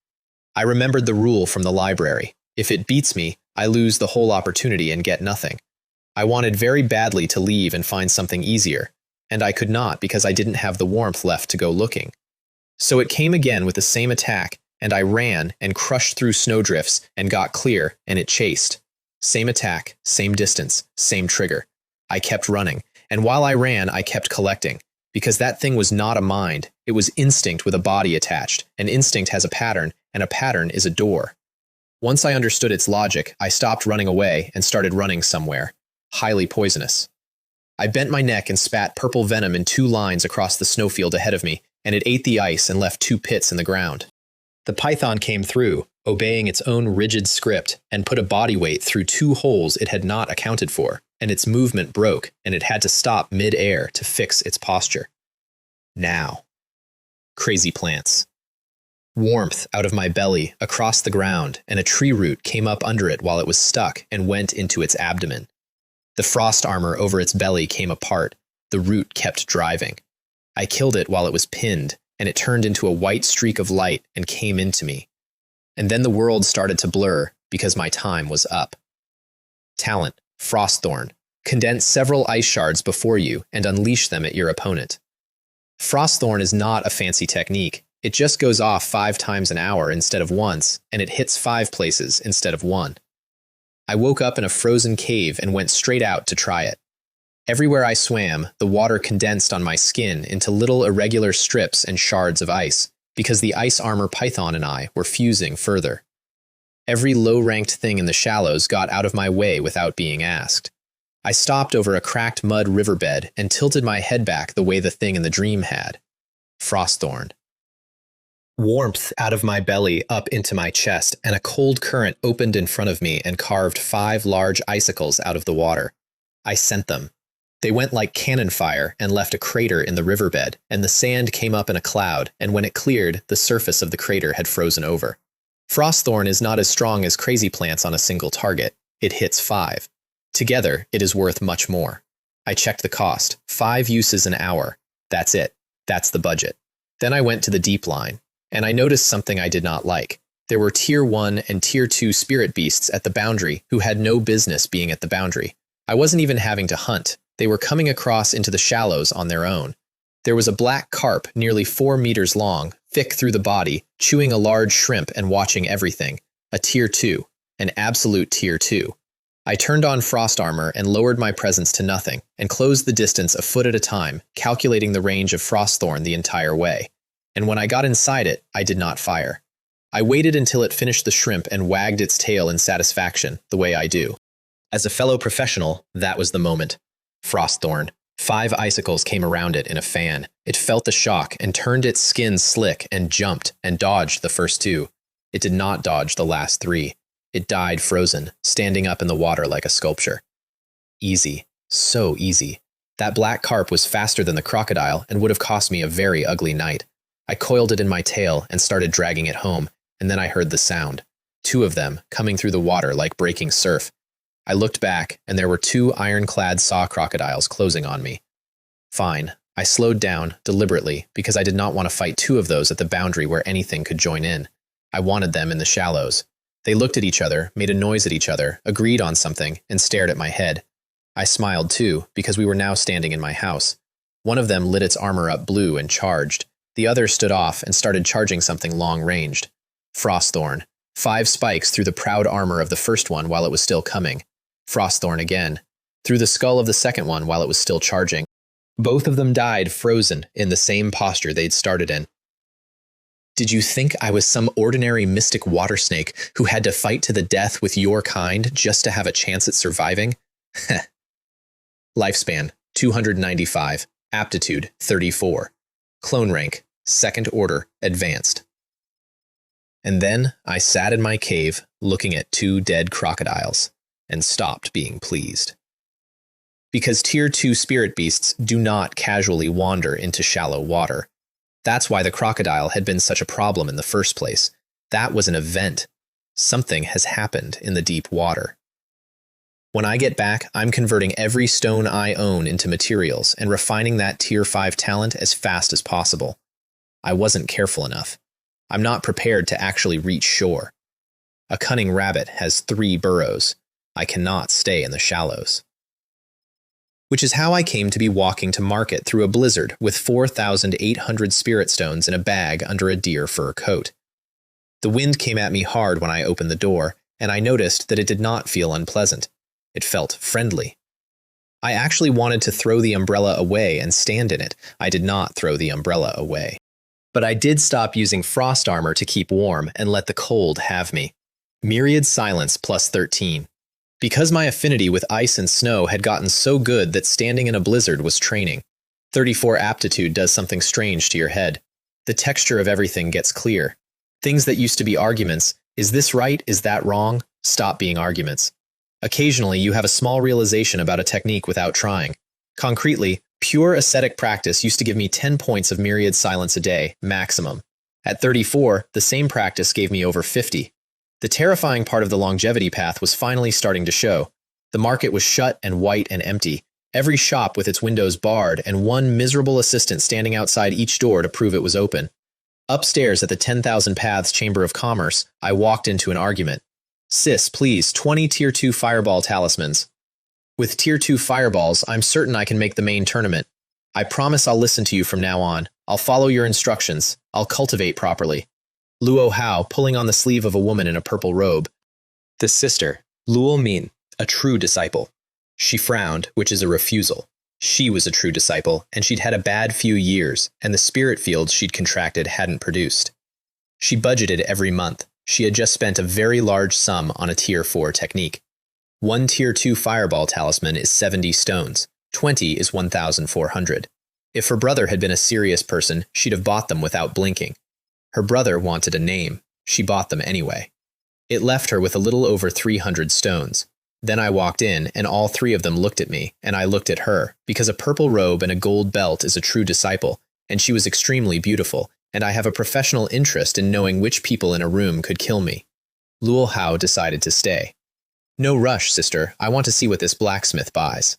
I remembered the rule from the library. If it beats me, I lose the whole opportunity and get nothing. I wanted very badly to leave and find something easier, and I could not because I didn't have the warmth left to go looking. So it came again with the same attack, and I ran and crushed through snowdrifts and got clear, and it chased. Same attack, same distance, same trigger. I kept running, and while I ran, I kept collecting, because that thing was not a mind, it was instinct with a body attached, and instinct has a pattern, and a pattern is a door. Once I understood its logic, I stopped running away and started running somewhere. Highly poisonous. I bent my neck and spat purple venom in 2 lines across the snowfield ahead of me, and it ate the ice and left 2 pits in the ground. The python came through, obeying its own rigid script, and put a body weight through 2 holes it had not accounted for, and its movement broke, and it had to stop mid-air to fix its posture. Now. Crazy plants. Warmth out of my belly, across the ground, and a tree root came up under it while it was stuck and went into its abdomen. The frost armor over its belly came apart. The root kept driving. I killed it while it was pinned, and it turned into a white streak of light and came into me. And then the world started to blur because my time was up. Talent, Frostthorn. Condense several ice shards before you and unleash them at your opponent. Frostthorn is not a fancy technique. It just goes off 5 times an hour instead of once, and it hits 5 places instead of 1. I woke up in a frozen cave and went straight out to try it. Everywhere I swam, the water condensed on my skin into little irregular strips and shards of ice, because the ice armor python and I were fusing further. Every low-ranked thing in the shallows got out of my way without being asked. I stopped over a cracked mud riverbed and tilted my head back the way the thing in the dream had. Frostthorn. Warmth out of my belly up into my chest, and a cold current opened in front of me and carved 5 large icicles out of the water. I sent them. They went like cannon fire and left a crater in the riverbed, and the sand came up in a cloud, and when it cleared, the surface of the crater had frozen over. Frostthorn is not as strong as crazy plants on a single target. It hits 5. Together, it is worth much more. I checked the cost. 5 uses an hour. That's it. That's the budget. Then I went to the deep line, and I noticed something I did not like. There were Tier 1 and Tier 2 spirit beasts at the boundary who had no business being at the boundary. I wasn't even having to hunt. They were coming across into the shallows on their own. There was a black carp nearly 4 meters long, thick through the body, chewing a large shrimp and watching everything. A tier 2. An absolute tier 2. I turned on frost armor and lowered my presence to nothing, and closed the distance a foot at a time, calculating the range of Frostthorn the entire way. And when I got inside it, I did not fire. I waited until it finished the shrimp and wagged its tail in satisfaction, the way I do. As a fellow professional, that was the moment. Frostthorn. 5 icicles came around it in a fan. It felt the shock and turned its skin slick and jumped and dodged the first 2. It did not dodge the last 3. It died frozen, standing up in the water like a sculpture. Easy. So easy. That black carp was faster than the crocodile and would have cost me a very ugly night. I coiled it in my tail and started dragging it home, and then I heard the sound. 2 of them, coming through the water like breaking surf. I looked back, and there were 2 ironclad saw crocodiles closing on me. Fine. I slowed down, deliberately, because I did not want to fight 2 of those at the boundary where anything could join in. I wanted them in the shallows. They looked at each other, made a noise at each other, agreed on something, and stared at my head. I smiled too, because we were now standing in my house. One of them lit its armor up blue and charged. The other stood off and started charging something long-ranged. Frostthorn. 5 spikes through the proud armor of the first one while it was still coming. Frostthorn again. Through the skull of the second one while it was still charging. Both of them died frozen in the same posture they'd started in. Did you think I was some ordinary mystic water snake who had to fight to the death with your kind just to have a chance at surviving? Heh. Lifespan, 295. Aptitude, 34. Clone rank, 2nd order, advanced. And then I sat in my cave looking at 2 dead crocodiles and stopped being pleased. Because tier 2 spirit beasts do not casually wander into shallow water. That's why the crocodile had been such a problem in the first place. That was an event. Something has happened in the deep water. When I get back, I'm converting every stone I own into materials and refining that tier 5 talent as fast as possible. I wasn't careful enough. I'm not prepared to actually reach shore. A cunning rabbit has 3 burrows. I cannot stay in the shallows. Which is how I came to be walking to market through a blizzard with 4,800 spirit stones in a bag under a deer fur coat. The wind came at me hard when I opened the door, and I noticed that it did not feel unpleasant. It felt friendly. I actually wanted to throw the umbrella away and stand in it. I did not throw the umbrella away. But I did stop using frost armor to keep warm and let the cold have me. Myriad silence plus 13. Because my affinity with ice and snow had gotten so good that standing in a blizzard was training. 34 aptitude does something strange to your head. The texture of everything gets clear. Things that used to be arguments, is this right, is that wrong, stop being arguments. Occasionally, you have a small realization about a technique without trying. Concretely, pure ascetic practice used to give me 10 points of myriad silence a day, maximum. At 34, the same practice gave me over 50. The terrifying part of the longevity path was finally starting to show. The market was shut and white and empty, every shop with its windows barred and one miserable assistant standing outside each door to prove it was open. Upstairs at the 10,000 Paths Chamber of Commerce, I walked into an argument. Sis, please, 20 Tier 2 Fireball talismans. With Tier 2 Fireballs, I'm certain I can make the main tournament. I promise I'll listen to you from now on. I'll follow your instructions. I'll cultivate properly. Luo Hao, pulling on the sleeve of a woman in a purple robe. The sister, Luo Min, a true disciple. She frowned, which is a refusal. She was a true disciple, and she'd had a bad few years, and the spirit fields she'd contracted hadn't produced. She budgeted every month. She had just spent a very large sum on a Tier 4 technique. 1 Tier 2 Fireball talisman is 70 stones. 20 is 1,400. If her brother had been a serious person, she'd have bought them without blinking. Her brother wanted a name. She bought them anyway. It left her with a little over 300 stones. Then I walked in, and all 3 of them looked at me, and I looked at her, because a purple robe and a gold belt is a true disciple, and she was extremely beautiful, and I have a professional interest in knowing which people in a room could kill me. Luo Hao decided to stay. No rush, sister. I want to see what this blacksmith buys.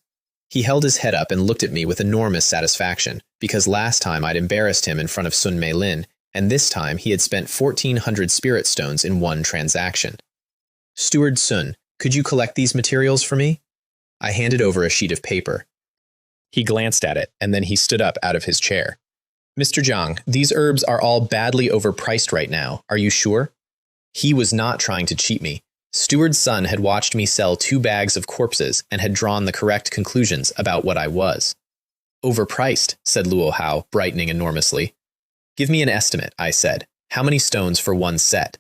He held his head up and looked at me with enormous satisfaction, because last time I'd embarrassed him in front of Sun Mei Lin, and this time he had spent 1,400 spirit stones in one transaction. Steward Sun, could you collect these materials for me? I handed over a sheet of paper. He glanced at it, and then he stood up out of his chair. Mr. Jiang, these herbs are all badly overpriced right now. Are you sure? He was not trying to cheat me. Steward's son had watched me sell 2 bags of corpses and had drawn the correct conclusions about what I was. Overpriced, said Luo Hao, brightening enormously. Give me an estimate, I said. How many stones for 1 set?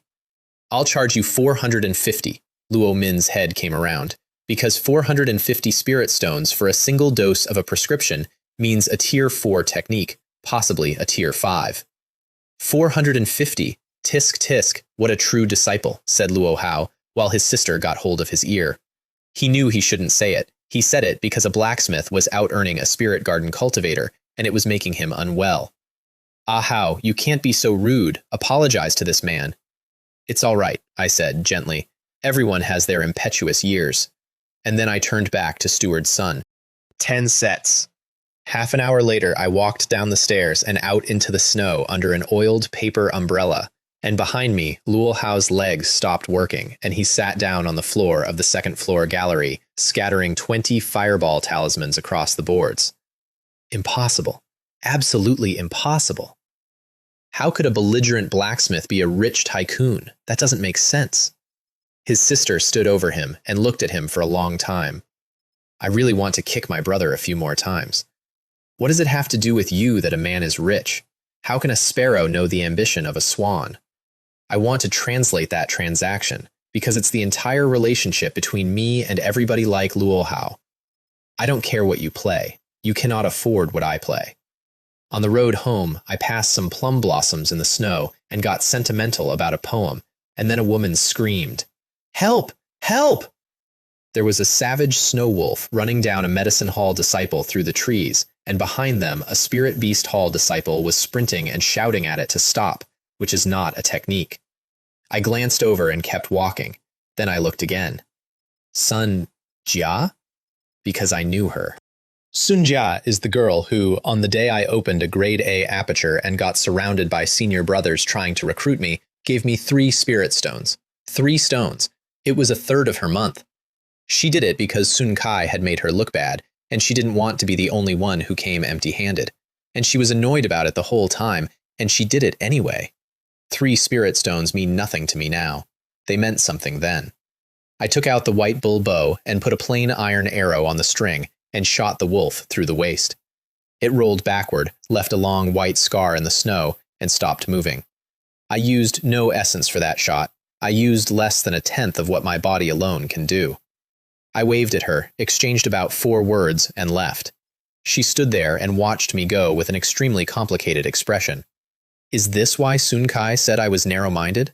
I'll charge you 450, Luo Min's head came around, because 450 spirit stones for a single dose of a prescription means a tier 4 technique, possibly a tier 5. 450, tisk tisk, what a true disciple, said Luo Hao, while his sister got hold of his ear. He knew he shouldn't say it. He said it because a blacksmith was out-earning a spirit garden cultivator, and it was making him unwell. Ah Hao, you can't be so rude. Apologize to this man. It's all right, I said, gently. Everyone has their impetuous years. And then I turned back to Steward's son. 10 sets. Half an hour later, I walked down the stairs and out into the snow under an oiled paper umbrella, and behind me, Luo Hao's legs stopped working, and he sat down on the floor of the second-floor gallery, scattering 20 fireball talismans across the boards. Impossible. Absolutely impossible. How could a belligerent blacksmith be a rich tycoon? That doesn't make sense. His sister stood over him and looked at him for a long time. I really want to kick my brother a few more times. What does it have to do with you that a man is rich? How can a sparrow know the ambition of a swan? I want to translate that transaction, because it's the entire relationship between me and everybody like Luo Hao. I don't care what you play. You cannot afford what I play. On the road home, I passed some plum blossoms in the snow and got sentimental about a poem, and then a woman screamed, "Help! Help!" There was a savage snow wolf running down a medicine hall disciple through the trees, and behind them a spirit beast hall disciple was sprinting and shouting at it to stop, which is not a technique. I glanced over and kept walking. Then I looked again. Sun Jia? Because I knew her. Sun Jia is the girl who, on the day I opened a grade A aperture and got surrounded by senior brothers trying to recruit me, gave me 3 spirit stones. 3 stones. It was a third of her month. She did it because Sun Kai had made her look bad, and she didn't want to be the only one who came empty-handed. And she was annoyed about it the whole time, and she did it anyway. 3 spirit stones mean nothing to me now. They meant something then. I took out the white bull bow and put a plain iron arrow on the string and shot the wolf through the waist. It rolled backward, left a long white scar in the snow, and stopped moving. I used no essence for that shot. I used less than 1/10 of what my body alone can do. I waved at her, exchanged about 4 words, and left. She stood there and watched me go with an extremely complicated expression. Is this why Sun Kai said I was narrow-minded?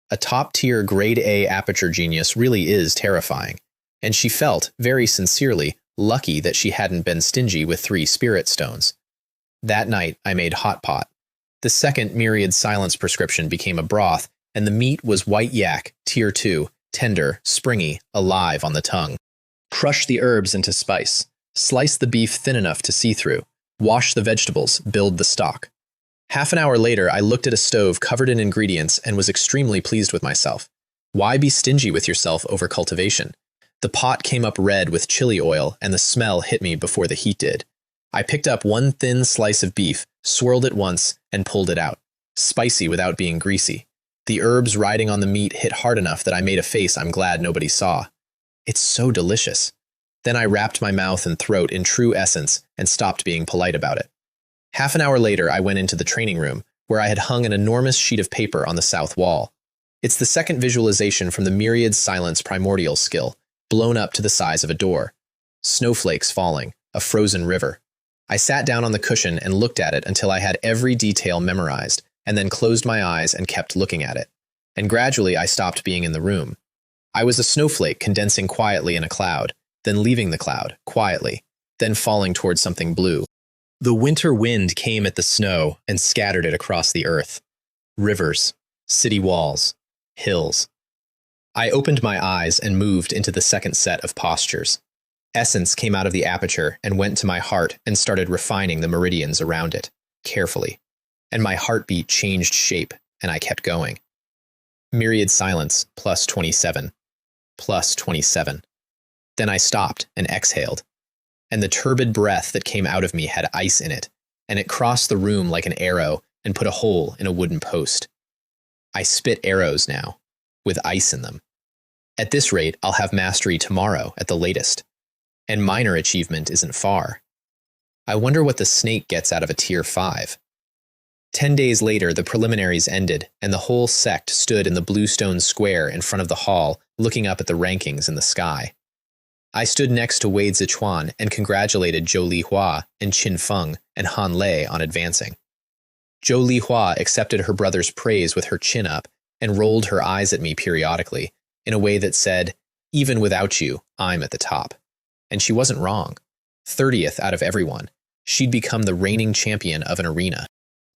A top-tier grade A aperture genius really is terrifying, and she felt, very sincerely, lucky that she hadn't been stingy with 3 spirit stones. That night, I made hot pot. The second myriad silence prescription became a broth, and the meat was white yak, tier 2, tender, springy, alive on the tongue. Crush the herbs into spice. Slice the beef thin enough to see through. Wash the vegetables, build the stock. Half an hour later, I looked at a stove covered in ingredients and was extremely pleased with myself. Why be stingy with yourself over cultivation? The pot came up red with chili oil, and the smell hit me before the heat did. I picked up 1 thin slice of beef, swirled it once, and pulled it out. Spicy without being greasy. The herbs riding on the meat hit hard enough that I made a face I'm glad nobody saw. It's so delicious. Then I wrapped my mouth and throat in true essence and stopped being polite about it. Half an hour later, I went into the training room, where I had hung an enormous sheet of paper on the south wall. It's the second visualization from the myriad silence primordial skill, blown up to the size of a door. Snowflakes falling, a frozen river. I sat down on the cushion and looked at it until I had every detail memorized, and then closed my eyes and kept looking at it. And gradually I stopped being in the room. I was a snowflake condensing quietly in a cloud, then leaving the cloud, quietly, then falling towards something blue. The winter wind came at the snow and scattered it across the earth. Rivers, city walls, hills. I opened my eyes and moved into the second set of postures. Essence came out of the aperture and went to my heart and started refining the meridians around it, carefully. And my heartbeat changed shape, and I kept going. Myriad silence, plus 27. Plus 27. Then I stopped and exhaled. And the turbid breath that came out of me had ice in it, and it crossed the room like an arrow and put a hole in a wooden post. I spit arrows now, with ice in them. At this rate, I'll have mastery tomorrow at the latest. And minor achievement isn't far. I wonder what the snake gets out of a tier 5. 10 days later, the preliminaries ended, and the whole sect stood in the bluestone square in front of the hall, looking up at the rankings in the sky. I stood next to Wei Zichuan and congratulated Zhou Lihua and Qin Feng and Han Lei on advancing. Zhou Lihua accepted her brother's praise with her chin up and rolled her eyes at me periodically, in a way that said, "Even without you, I'm at the top." And she wasn't wrong. 30th out of everyone. She'd become the reigning champion of an arena.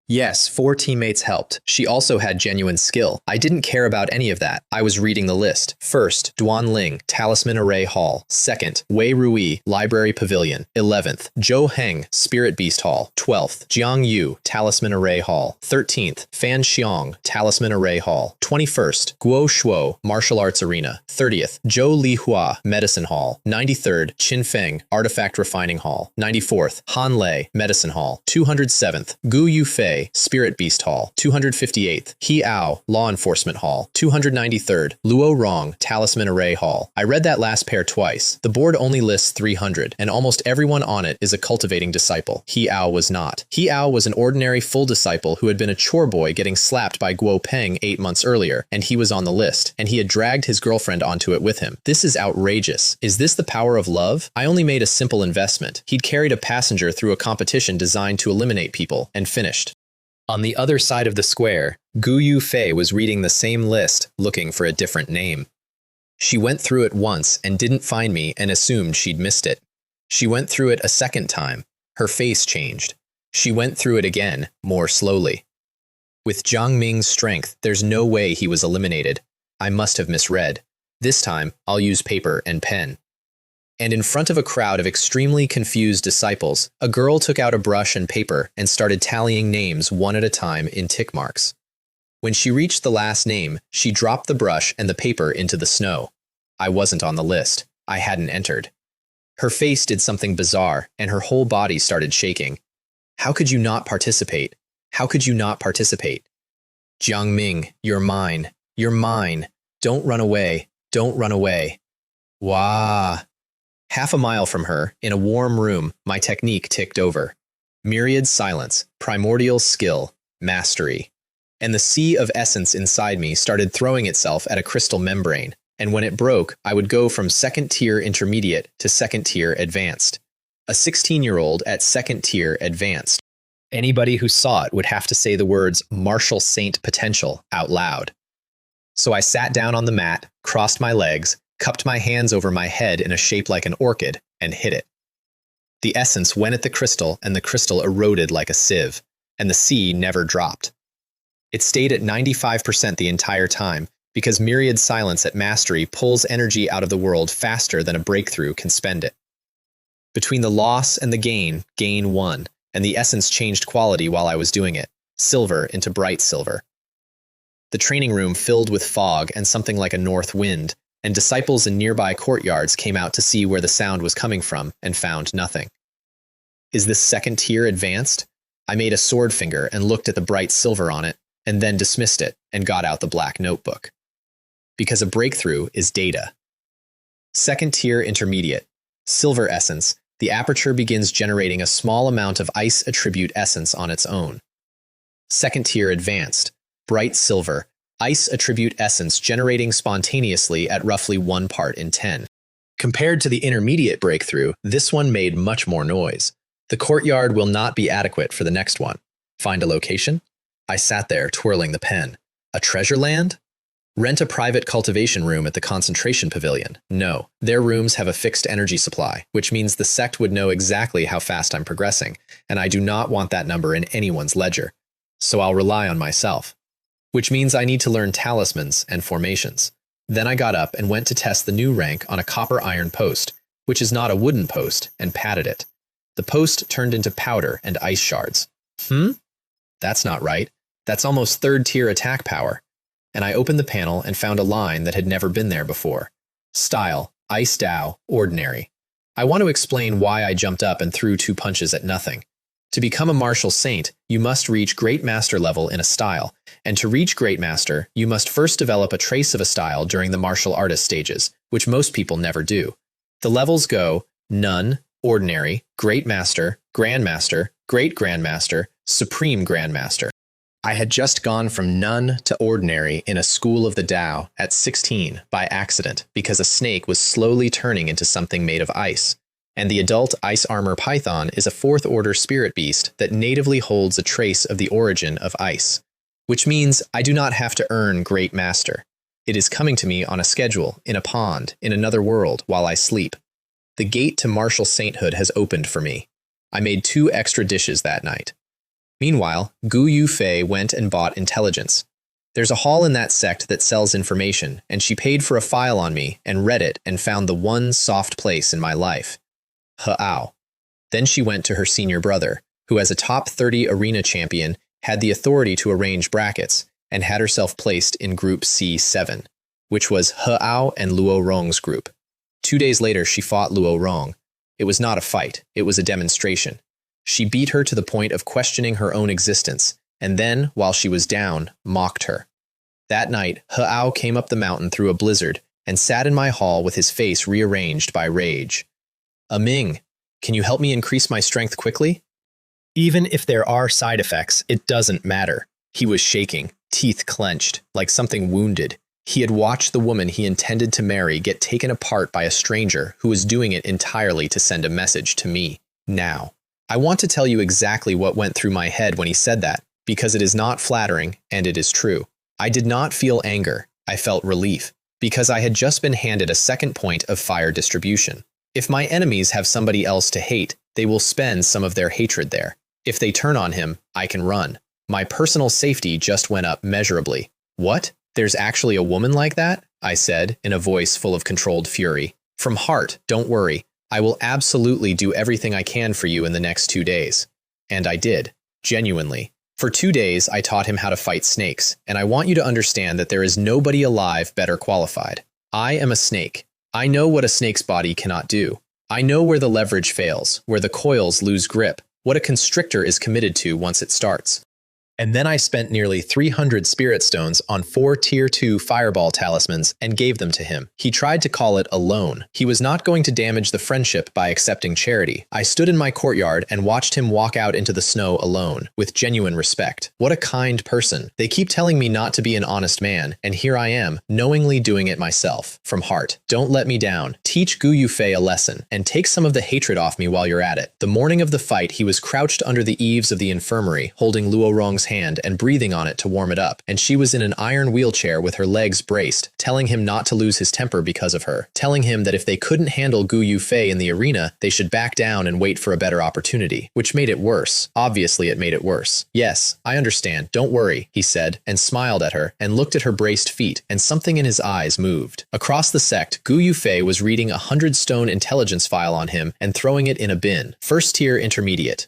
Yes, 4 teammates helped. She also had genuine skill. I didn't care about any of that. I was reading the list. First, Duan Ling, Talisman Array Hall. Second, Wei Rui, Library Pavilion. 11th, Zhou Heng, Spirit Beast Hall. 12th, Jiang Yu, Talisman Array Hall. 13th, Fan Xiong, Talisman Array Hall. 21st, Guo Shuo, Martial Arts Arena. 30th, Zhou Lihua, Medicine Hall. 93rd, Qin Feng, Artifact Refining Hall. 94th, Han Lei, Medicine Hall. 207th, Gu Yufei, Spirit Beast Hall. 258th, He Ao, Law Enforcement Hall. 293rd, Luo Rong, Talisman Array Hall. I read that last pair twice. The board only lists 300, and almost everyone on it is a cultivating disciple. He Ao was not. He Ao was an ordinary full disciple who had been a chore boy getting slapped by Guo Peng 8 months earlier, and he was on the list, and he had dragged his girlfriend onto it with him. This is outrageous. Is this the power of love? I only made a simple investment. He'd carried a passenger through a competition designed to eliminate people, and finished. On the other side of the square, Gu Yufei was reading the same list, looking for a different name. She went through it once and didn't find me and assumed she'd missed it. She went through it a second time. Her face changed. She went through it again, more slowly. With Jiang Ming's strength, there's no way he was eliminated. I must have misread. This time, I'll use paper and pen. And in front of a crowd of extremely confused disciples, a girl took out a brush and paper and started tallying names one at a time in tick marks. When she reached the last name, she dropped the brush and the paper into the snow. I wasn't on the list. I hadn't entered. Her face did something bizarre, and her whole body started shaking. How could you not participate? How could you not participate? Jiang Ming, you're mine. You're mine. Don't run away. Don't run away. Wah. Half a mile from her, in a warm room, my technique ticked over. Myriad silence, primordial skill, mastery. And the sea of essence inside me started throwing itself at a crystal membrane, and when it broke, I would go from second tier intermediate to second tier advanced. A 16-year-old at second tier advanced. Anybody who saw it would have to say the words martial saint potential out loud. So I sat down on the mat, crossed my legs, cupped my hands over my head in a shape like an orchid, and hit it. The essence went at the crystal, and the crystal eroded like a sieve, and the sea never dropped. It stayed at 95% the entire time, because myriad silence at mastery pulls energy out of the world faster than a breakthrough can spend it. Between the loss and the gain, gain won, and the essence changed quality while I was doing it, silver into bright silver. The training room filled with fog and something like a north wind, and disciples in nearby courtyards came out to see where the sound was coming from and found nothing. Is this second tier advanced? I made a sword finger and looked at the bright silver on it, and then dismissed it and got out the black notebook. Because a breakthrough is data. Second tier intermediate. Silver essence. The aperture begins generating a small amount of ice attribute essence on its own. Second tier advanced. Bright silver. Ice attribute essence generating spontaneously at roughly 1 part in 10. Compared to the intermediate breakthrough, this one made much more noise. The courtyard will not be adequate for the next one. Find a location? I sat there twirling the pen. A treasure land? Rent a private cultivation room at the concentration pavilion. No, their rooms have a fixed energy supply, which means the sect would know exactly how fast I'm progressing, and I do not want that number in anyone's ledger. So I'll rely on myself. Which means I need to learn talismans and formations. Then I got up and went to test the new rank on a copper iron post, which is not a wooden post, and patted it. The post turned into powder and ice shards. That's not right. That's almost third tier attack power. And I opened the panel and found a line that had never been there before. Style, Ice Dao, Ordinary. I want to explain why I jumped up and threw 2 punches at nothing. To become a martial saint, you must reach Great Master level in a style, and to reach Great Master, you must first develop a trace of a style during the martial artist stages, which most people never do. The levels go None, Ordinary, Great Master, Grandmaster, Great Grandmaster, Supreme Grandmaster. I had just gone from None to Ordinary in a school of the Tao at 16 by accident because a snake was slowly turning into something made of ice. And the adult ice armor python is a fourth-order spirit beast that natively holds a trace of the origin of ice, which means I do not have to earn Great Master. It is coming to me on a schedule, in a pond, in another world, while I sleep. The gate to martial sainthood has opened for me. I made 2 extra dishes that night. Meanwhile, Gu Yufei went and bought intelligence. There's a hall in that sect that sells information, and she paid for a file on me and read it and found the one soft place in my life. Ha'ao. Then she went to her senior brother, who as a top 30 arena champion had the authority to arrange brackets, and had herself placed in group C7, which was Ha'ao and Luo Rong's group. 2 days later, she fought Luo Rong. It was not a fight, it was a demonstration. She beat her to the point of questioning her own existence, and then, while she was down, mocked her. That night, Ha'ao came up the mountain through a blizzard and sat in my hall with his face rearranged by rage. Ming, can you help me increase my strength quickly? Even if there are side effects, it doesn't matter. He was shaking, teeth clenched, like something wounded. He had watched the woman he intended to marry get taken apart by a stranger who was doing it entirely to send a message to me. Now, I want to tell you exactly what went through my head when he said that, because it is not flattering and it is true. I did not feel anger. I felt relief, because I had just been handed a second point of fire distribution. If my enemies have somebody else to hate, they will spend some of their hatred there. If they turn on him, I can run. My personal safety just went up measurably. What? There's actually a woman like that? I said, in a voice full of controlled fury. From heart, don't worry. I will absolutely do everything I can for you in the next 2 days. And I did. Genuinely. For 2 days, I taught him how to fight snakes, and I want you to understand that there is nobody alive better qualified. I am a snake. I know what a snake's body cannot do. I know where the leverage fails, where the coils lose grip, what a constrictor is committed to once it starts. And then I spent nearly 300 spirit stones on 4 tier 2 fireball talismans and gave them to him. He tried to call it a loan. He was not going to damage the friendship by accepting charity. I stood in my courtyard and watched him walk out into the snow alone, with genuine respect. What a kind person. They keep telling me not to be an honest man, and here I am, knowingly doing it myself, from heart. Don't let me down. Teach Gu Yufei a lesson, and take some of the hatred off me while you're at it. The morning of the fight, he was crouched under the eaves of the infirmary, holding Luo Rong's hand and breathing on it to warm it up, and she was in an iron wheelchair with her legs braced, telling him not to lose his temper because of her, telling him that if they couldn't handle Gu Yufei in the arena, they should back down and wait for a better opportunity, which made it worse. Obviously, it made it worse. Yes, I understand. Don't worry, he said, and smiled at her, and looked at her braced feet, and something in his eyes moved. Across the sect, Gu Yufei was reading a 100-stone intelligence file on him and throwing it in a bin. First tier intermediate.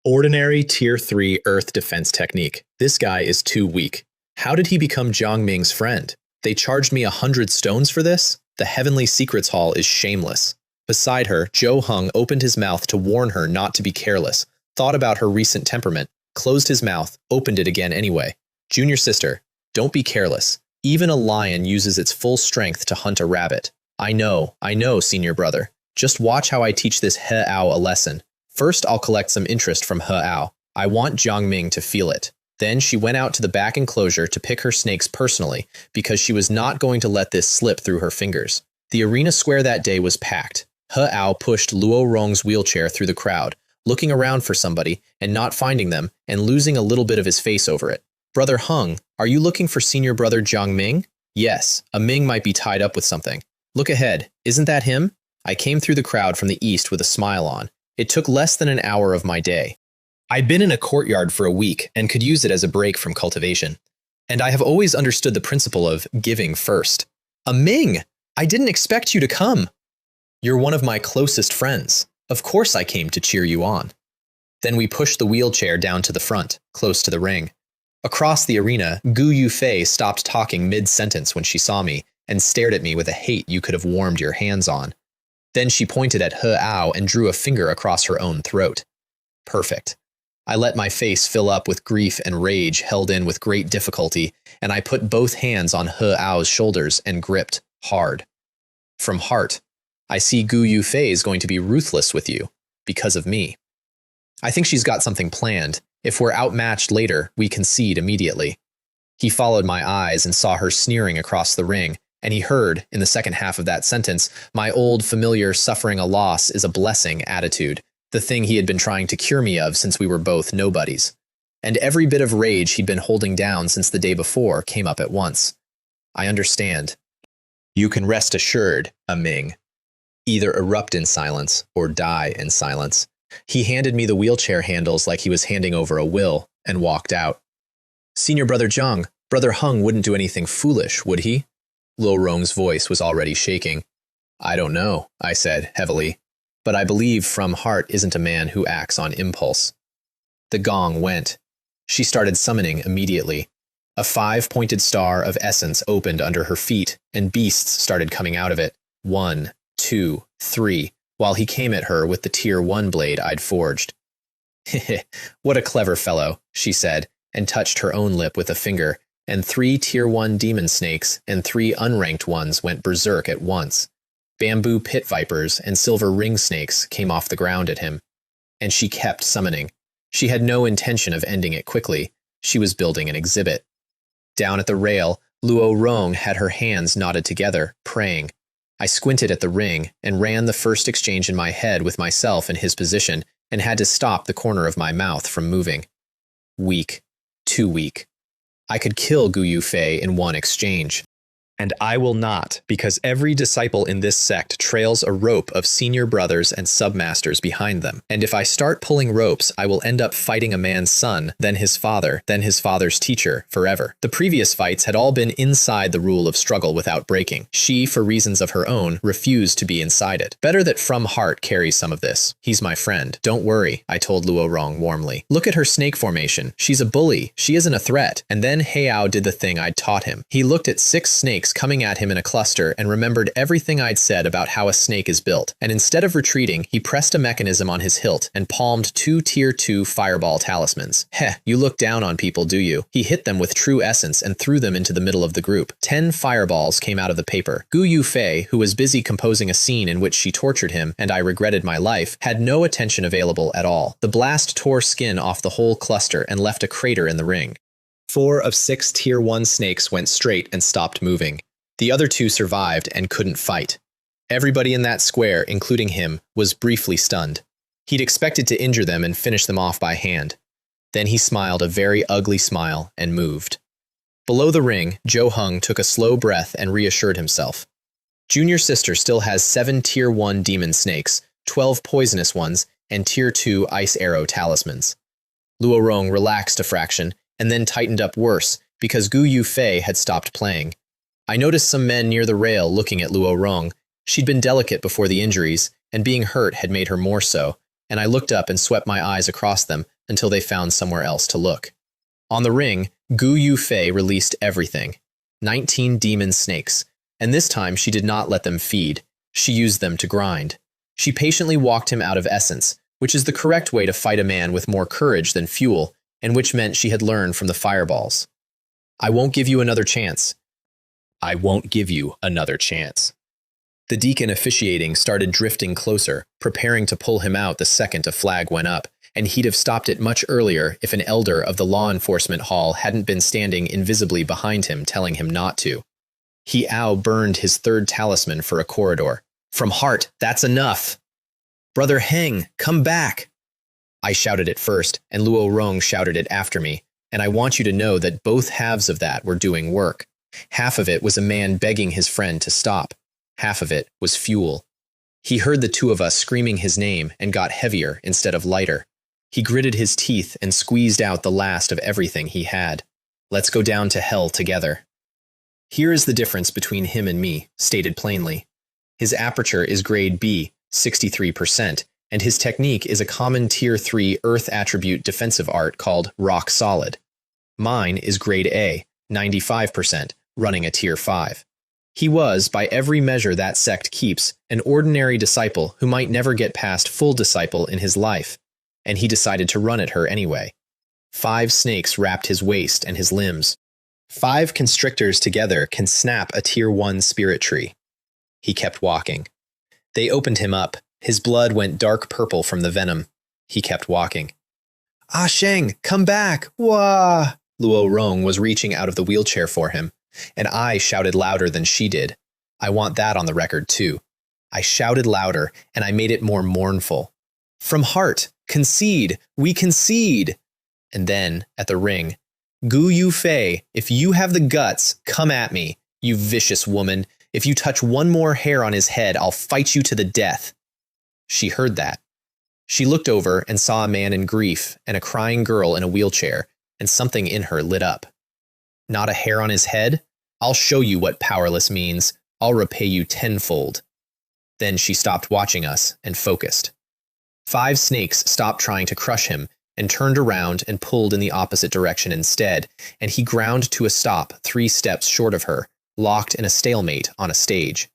Ordinary Tier 3 Earth Defense Technique. This guy is too weak. How did he become Jiang Ming's friend? They charged me 100 stones for this? The Heavenly Secrets Hall is shameless. Beside her, Zhou Heng opened his mouth to warn her not to be careless, thought about her recent temperament, closed his mouth, opened it again anyway. Junior sister, don't be careless. Even a lion uses its full strength to hunt a rabbit. I know, senior brother. Just watch how I teach this Ha'ao a lesson. First, I'll collect some interest from Ha'ao. I want Jiang Ming to feel it. Then she went out to the back enclosure to pick her snakes personally, because she was not going to let this slip through her fingers. The arena square that day was packed. Ha'ao pushed Luo Rong's wheelchair through the crowd, looking around for somebody and not finding them and losing a little bit of his face over it. Brother Heng, are you looking for senior brother Jiang Ming? Yes, a Ming might be tied up with something. Look ahead, isn't that him? I came through the crowd from the east with a smile on. It took less than an hour of my day. I'd been in a courtyard for a week and could use it as a break from cultivation. And I have always understood the principle of giving first. Ming, I didn't expect you to come. You're one of my closest friends. Of course I came to cheer you on. Then we pushed the wheelchair down to the front, close to the ring. Across the arena, Gu Yufei stopped talking mid-sentence when she saw me and stared at me with a hate you could have warmed your hands on. Then she pointed at Ha'ao and drew a finger across her own throat. Perfect. I let my face fill up with grief and rage held in with great difficulty, and I put both hands on He Ao's shoulders and gripped hard. From heart, I see Gu Yufei is going to be ruthless with you, because of me. I think she's got something planned. If we're outmatched later, we concede immediately. He followed my eyes and saw her sneering across the ring, and he heard, in the second half of that sentence, my old familiar suffering a loss is a blessing attitude, the thing he had been trying to cure me of since we were both nobodies. And every bit of rage he'd been holding down since the day before came up at once. I understand. You can rest assured, Ming. Either erupt in silence or die in silence. He handed me the wheelchair handles like he was handing over a will and walked out. Senior Brother Zhang, Brother Hung wouldn't do anything foolish, would he? Lo Rong's voice was already shaking. I don't know, I said heavily, but I believe From Heart isn't a man who acts on impulse. The gong went. She started summoning immediately. A 5-pointed star of essence opened under her feet, and beasts started coming out of it. 1, 2, 3, while he came at her with the Tier 1 blade I'd forged. Heh, what a clever fellow, she said, and touched her own lip with a finger, and 3 Tier 1 demon snakes and 3 unranked ones went berserk at once. Bamboo pit vipers and silver ring snakes came off the ground at him. And she kept summoning. She had no intention of ending it quickly. She was building an exhibit. Down at the rail, Luo Rong had her hands knotted together, praying. I squinted at the ring and ran the first exchange in my head with myself in his position and had to stop the corner of my mouth from moving. Weak. Too weak. I could kill Gu Yufei in one exchange. And I will not, because every disciple in this sect trails a rope of senior brothers and submasters behind them. And if I start pulling ropes, I will end up fighting a man's son, then his father, then his father's teacher, forever. The previous fights had all been inside the rule of struggle without breaking. She, for reasons of her own, refused to be inside it. Better that From Heart carries some of this. He's my friend. Don't worry, I told Luo Rong warmly. Look at her snake formation. She's a bully. She isn't a threat. And then Heao did the thing I'd taught him. He looked at 6 snakes coming at him in a cluster and remembered everything I'd said about how a snake is built, and instead of retreating, he pressed a mechanism on his hilt and palmed 2 Tier 2 fireball talismans. Heh, you look down on people, do you? He hit them with true essence and threw them into the middle of the group. 10 fireballs came out of the paper. Gu Yufei, who was busy composing a scene in which she tortured him and I regretted my life, had no attention available at all. The blast tore skin off the whole cluster and left a crater in the ring. 4 of 6 Tier 1 snakes went straight and stopped moving. The other 2 survived and couldn't fight. Everybody in that square, including him, was briefly stunned. He'd expected to injure them and finish them off by hand. Then he smiled a very ugly smile and moved. Below the ring, Zhou Hung took a slow breath and reassured himself. Junior sister still has 7 Tier 1 demon snakes, 12 poisonous ones, and Tier 2 ice arrow talismans. Luo Rong relaxed a fraction and then tightened up worse because Gu Yufei had stopped playing. I noticed some men near the rail looking at Luo Rong. She'd been delicate before the injuries, and being hurt had made her more so, and I looked up and swept my eyes across them until they found somewhere else to look. On the ring, Gu Yufei released everything. 19 demon snakes, and this time she did not let them feed. She used them to grind. She patiently walked him out of essence, which is the correct way to fight a man with more courage than fuel, and which meant she had learned from the fireballs. I won't give you another chance. I won't give you another chance. The deacon officiating started drifting closer, preparing to pull him out the second a flag went up, and he'd have stopped it much earlier if an elder of the law enforcement hall hadn't been standing invisibly behind him telling him not to. He burned his 3rd talisman for a corridor. From Heart, that's enough! Brother Heng, come back! I shouted it first, and Luo Rong shouted it after me, and I want you to know that both halves of that were doing work. Half of it was a man begging his friend to stop. Half of it was fuel. He heard the 2 of us screaming his name and got heavier instead of lighter. He gritted his teeth and squeezed out the last of everything he had. Let's go down to hell together. Here is the difference between him and me, stated plainly. His aperture is grade B, 63%, and his technique is a common Tier 3 Earth attribute defensive art called Rock Solid. Mine is grade A, 95%, running a Tier 5. He was, by every measure that sect keeps, an ordinary disciple who might never get past full disciple in his life. and he decided to run at her anyway. 5 snakes wrapped his waist and his limbs. 5 constrictors together can snap a Tier 1 spirit tree. He kept walking. They opened him up. His blood went dark purple from the venom. He kept walking. Ah Sheng, come back! Wah! Luo Rong was reaching out of the wheelchair for him, and I shouted louder than she did. I want that on the record, too. I shouted louder, and I made it more mournful. From heart, concede! We concede! And then, at the ring, Gu Yu Fei, if you have the guts, come at me, you vicious woman. If you touch one more hair on his head, I'll fight you to the death. She heard that. She looked over and saw a man in grief and a crying girl in a wheelchair, and something in her lit up. Not a hair on his head? I'll show you what powerless means. I'll repay you tenfold. Then she stopped watching us and focused. 5 snakes stopped trying to crush him and turned around and pulled in the opposite direction instead, and he ground to a stop 3 steps short of her, locked in a stalemate on a stage.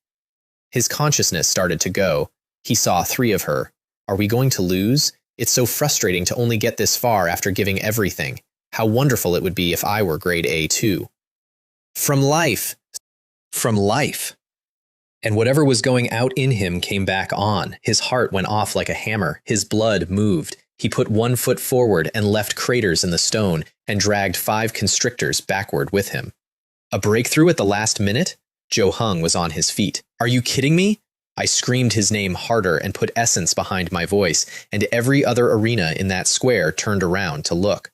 His consciousness started to go. He saw 3 of her. Are we going to lose? It's so frustrating to only get this far after giving everything. How wonderful it would be if I were grade A too. From life. From life. And whatever was going out in him came back on. His heart went off like a hammer. His blood moved. He put 1 foot forward and left craters in the stone and dragged 5 constrictors backward with him. A breakthrough at the last minute? Joe Hung was on his feet. Are you kidding me? I screamed his name harder and put essence behind my voice, and every other arena in that square turned around to look.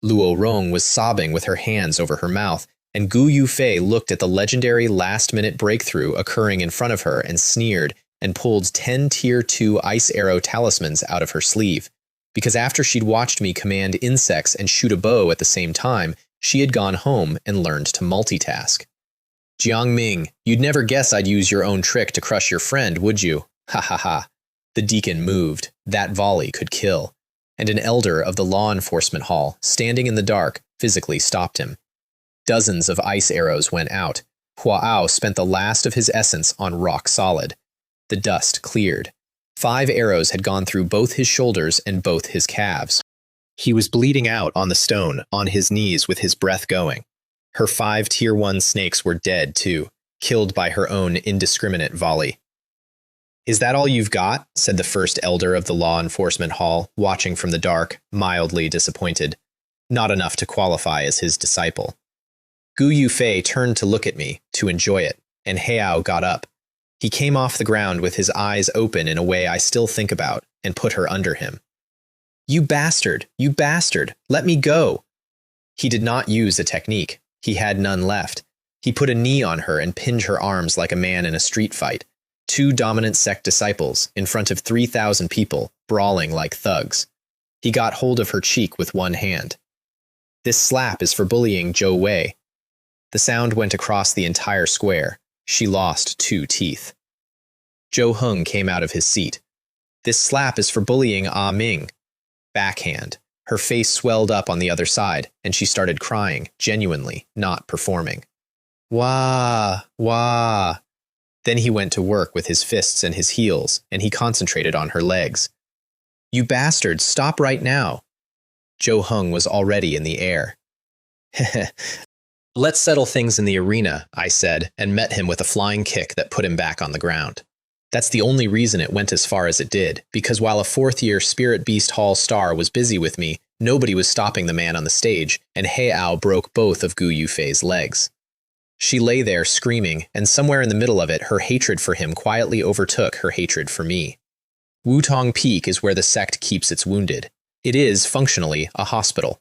Luo Rong was sobbing with her hands over her mouth, and Gu Yufei looked at the legendary last-minute breakthrough occurring in front of her and sneered and pulled 10 Tier 2 ice arrow talismans out of her sleeve, because after she'd watched me command insects and shoot a bow at the same time, she had gone home and learned to multitask. Jiang Ming, you'd never guess I'd use your own trick to crush your friend, would you? Ha ha ha. The deacon moved. That volley could kill. And an elder of the law enforcement hall, standing in the dark, physically stopped him. Dozens of ice arrows went out. Huao spent the last of his essence on rock solid. The dust cleared. 5 arrows had gone through both his shoulders and both his calves. He was bleeding out on the stone, on his knees with his breath going. Her 5 Tier 1 snakes were dead, too, killed by her own indiscriminate volley. Is that all you've got? Said the first elder of the law enforcement hall, watching from the dark, mildly disappointed. Not enough to qualify as his disciple. Gu Yufei turned to look at me, to enjoy it, and Heao got up. He came off the ground with his eyes open in a way I still think about, and put her under him. You bastard! You bastard! Let me go! He did not use a technique. He had none left. He put a knee on her and pinned her arms like a man in a street fight. 2 dominant sect disciples, in front of 3,000 people, brawling like thugs. He got hold of her cheek with one hand. This slap is for bullying Zhou Wei. The sound went across the entire square. She lost 2 teeth. Zhou Hung came out of his seat. This slap is for bullying Ah Ming. Backhand. Her face swelled up on the other side, and she started crying, genuinely, not performing. Wah, wah. Then he went to work with his fists and his heels, and he concentrated on her legs. You bastard, stop right now. Zhou Hung was already in the air. Let's settle things in the arena, I said, and met him with a flying kick that put him back on the ground. That's the only reason it went as far as it did, because while a 4th-year Spirit Beast Hall star was busy with me, nobody was stopping the man on the stage, and Heao broke both of Gu Yufei's legs. She lay there screaming, and somewhere in the middle of it, her hatred for him quietly overtook her hatred for me. Wutong Peak is where the sect keeps its wounded. It is, functionally, a hospital.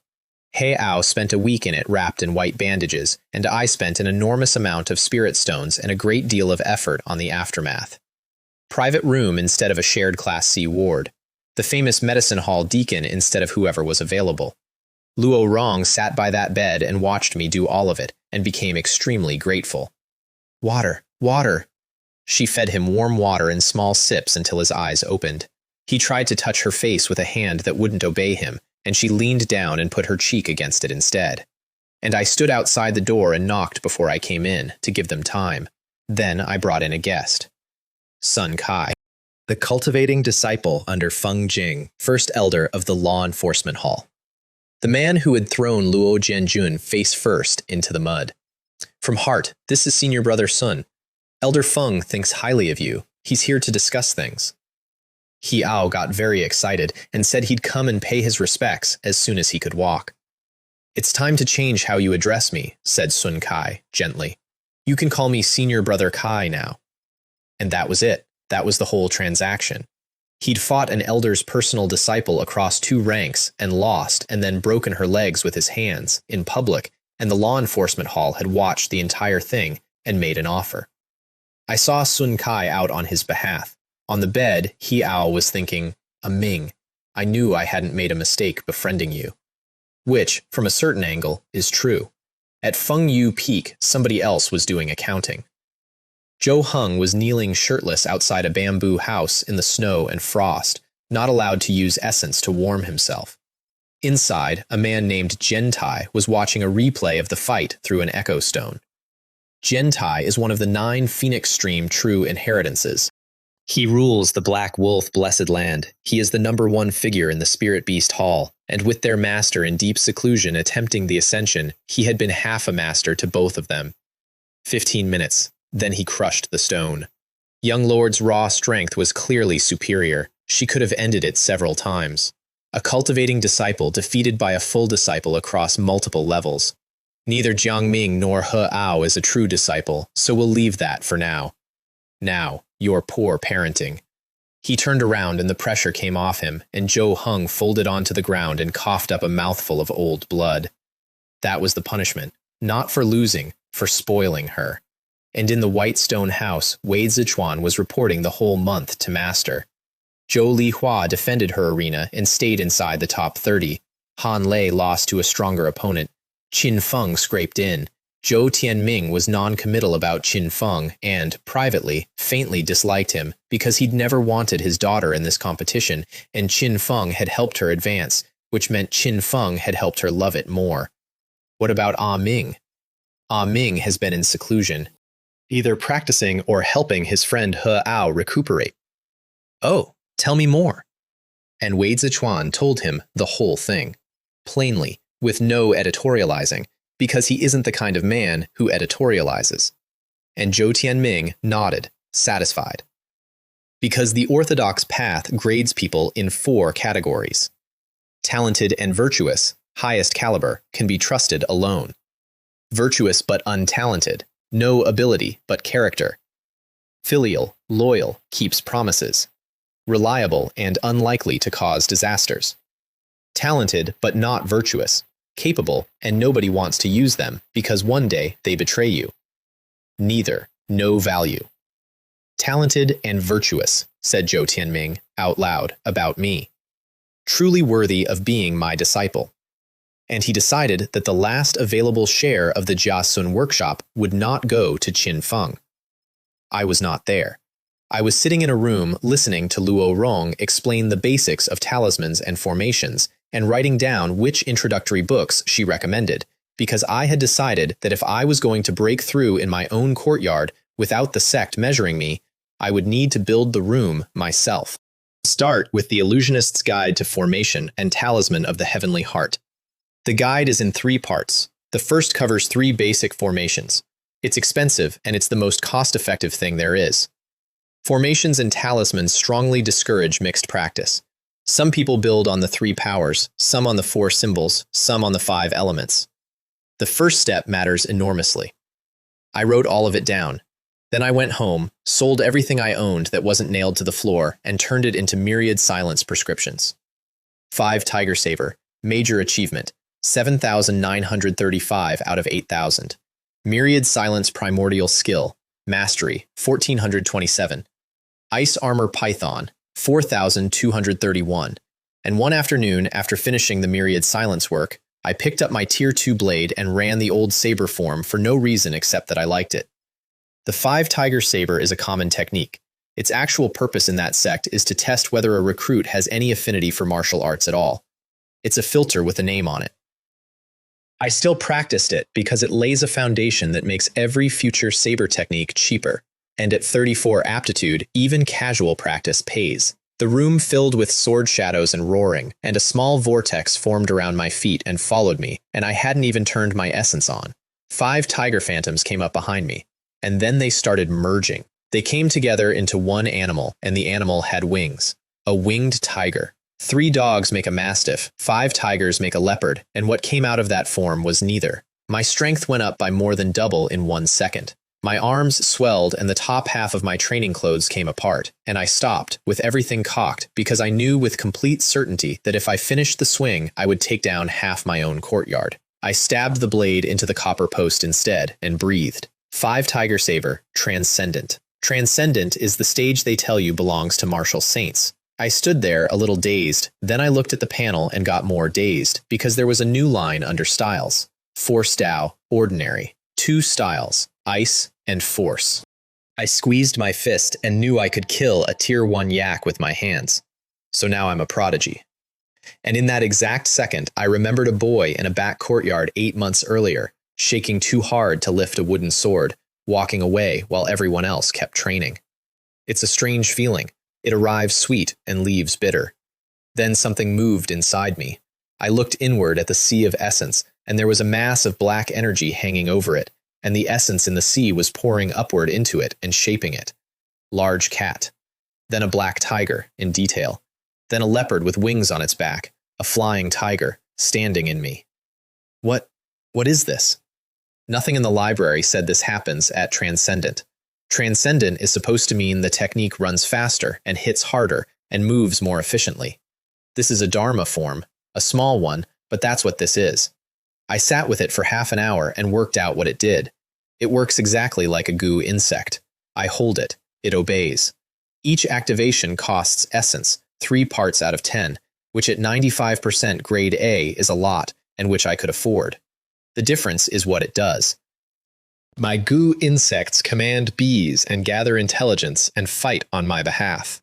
Heao spent a week in it wrapped in white bandages, and I spent an enormous amount of spirit stones and a great deal of effort on the aftermath. Private room instead of a shared Class C ward. The famous medicine hall deacon instead of whoever was available. Luo Rong sat by that bed and watched me do all of it, and became extremely grateful. Water, water. She fed him warm water in small sips until his eyes opened. He tried to touch her face with a hand that wouldn't obey him, and she leaned down and put her cheek against it instead. And I stood outside the door and knocked before I came in, to give them time. Then I brought in a guest. Sun Kai. The cultivating disciple under Feng Jing, first elder of the law enforcement hall. The man who had thrown Luo Jianjun face first into the mud. From heart, this is Senior Brother Sun. Elder Feng thinks highly of you. He's here to discuss things. He Ao got very excited and said he'd come and pay his respects as soon as he could walk. It's time to change how you address me, said Sun Kai, gently. You can call me Senior Brother Kai now. And that was it. That was the whole transaction. He'd fought an elder's personal disciple across 2 ranks and lost and then broken her legs with his hands, in public, and the law enforcement hall had watched the entire thing and made an offer. I saw Sun Kai out on his behalf. On the bed, He Ao was thinking, a Ming. I knew I hadn't made a mistake befriending you. Which, from a certain angle, is true. At Feng Yu Peak, somebody else was doing accounting. Zhou Heng was kneeling shirtless outside a bamboo house in the snow and frost, not allowed to use essence to warm himself. Inside, a man named Gentai was watching a replay of the fight through an echo stone. Gentai is one of the 9 Phoenix Stream true inheritances. He rules the Black Wolf Blessed Land. He is the #1 figure in the Spirit Beast Hall, and with their master in deep seclusion attempting the ascension, he had been half a master to both of them. 15 minutes. Then he crushed the stone. Young Lord's raw strength was clearly superior. She could have ended it several times. A cultivating disciple defeated by a full disciple across multiple levels. Neither Jiang Ming nor He Ao is a true disciple, so we'll leave that for now. Now, your poor parenting. He turned around and the pressure came off him, and Zhou Heng folded onto the ground and coughed up a mouthful of old blood. That was the punishment, not for losing, for spoiling her. And in the white stone house, Wei Zichuan was reporting the whole month to master. Zhou Lihua defended her arena and stayed inside the top 30. Han Lei lost to a stronger opponent. Qin Feng scraped in. Zhou Tianming was non-committal about Qin Feng and, privately, faintly disliked him because he'd never wanted his daughter in this competition, and Qin Feng had helped her advance, which meant Qin Feng had helped her love it more. What about Ah Ming? Ah Ming has been in seclusion, either practicing or helping his friend He Ao recuperate. Oh, tell me more. And Wei Zichuan told him the whole thing, plainly, with no editorializing, because he isn't the kind of man who editorializes. And Zhou Tianming nodded, satisfied. Because the orthodox path grades people in 4 categories. Talented and virtuous, highest caliber, can be trusted alone. Virtuous but untalented, no ability but character. Filial, loyal, keeps promises. Reliable and unlikely to cause disasters. Talented but not virtuous, capable and nobody wants to use them because one day they betray you. Neither, no value. Talented and virtuous, said Zhou Tianming out loud about me. Truly worthy of being my disciple. And he decided that the last available share of the Jiasun workshop would not go to Qin Feng. I was not there. I was sitting in a room listening to Luo Rong explain the basics of talismans and formations and writing down which introductory books she recommended, because I had decided that if I was going to break through in my own courtyard without the sect measuring me, I would need to build the room myself. Start with the Illusionist's Guide to Formation and Talisman of the Heavenly Heart. The guide is in 3 parts. The first covers 3 basic formations. It's expensive, and it's the most cost-effective thing there is. Formations and talismans strongly discourage mixed practice. Some people build on the 3 powers, some on the 4 symbols, some on the 5 elements. The first step matters enormously. I wrote all of it down. Then I went home, sold everything I owned that wasn't nailed to the floor, and turned it into myriad silence prescriptions. 5 Tiger Saber, major achievement, 7,935 out of 8,000. Myriad Silence Primordial Skill, Mastery, 1,427. Ice Armor Python, 4,231. And one afternoon, after finishing the Myriad Silence work, I picked up my Tier 2 blade and ran the old saber form for no reason except that I liked it. The 5 Tiger Saber is a common technique. Its actual purpose in that sect is to test whether a recruit has any affinity for martial arts at all. It's a filter with a name on it. I still practiced it because it lays a foundation that makes every future saber technique cheaper. And at 34 aptitude, even casual practice pays. The room filled with sword shadows and roaring, and a small vortex formed around my feet and followed me, and I hadn't even turned my essence on. 5 tiger phantoms came up behind me, and then they started merging. They came together into one animal, and the animal had wings. A winged tiger. 3 dogs make a mastiff, 5 tigers make a leopard, and what came out of that form was neither. My strength went up by more than double in 1 second. My arms swelled and the top half of my training clothes came apart, and I stopped, with everything cocked, because I knew with complete certainty that if I finished the swing, I would take down half my own courtyard. I stabbed the blade into the copper post instead, and breathed. 5 Tiger Saber, Transcendent. Transcendent is the stage they tell you belongs to martial saints. I stood there a little dazed, then I looked at the panel and got more dazed, because there was a new line under styles. Force Tao, Ordinary. 2 styles, Ice and Force. I squeezed my fist and knew I could kill a Tier 1 yak with my hands. So now I'm a prodigy. And in that exact second, I remembered a boy in a back courtyard 8 months earlier, shaking too hard to lift a wooden sword, walking away while everyone else kept training. It's a strange feeling. It arrives sweet and leaves bitter. Then something moved inside me. I looked inward at the sea of essence, and there was a mass of black energy hanging over it, and the essence in the sea was pouring upward into it and shaping it. Large cat. Then a black tiger, in detail. Then a leopard with wings on its back, a flying tiger, standing in me. What is this? Nothing in the library said this happens at Transcendent. Transcendent is supposed to mean the technique runs faster and hits harder and moves more efficiently. This is a Dharma form, a small one, but that's what this is. I sat with it for half an hour and worked out what it did. It works exactly like a goo insect. I hold it. It obeys. Each activation costs essence, 3 parts out of 10, which at 95% grade A is a lot, and which I could afford. The difference is what it does. My goo insects command bees and gather intelligence and fight on my behalf.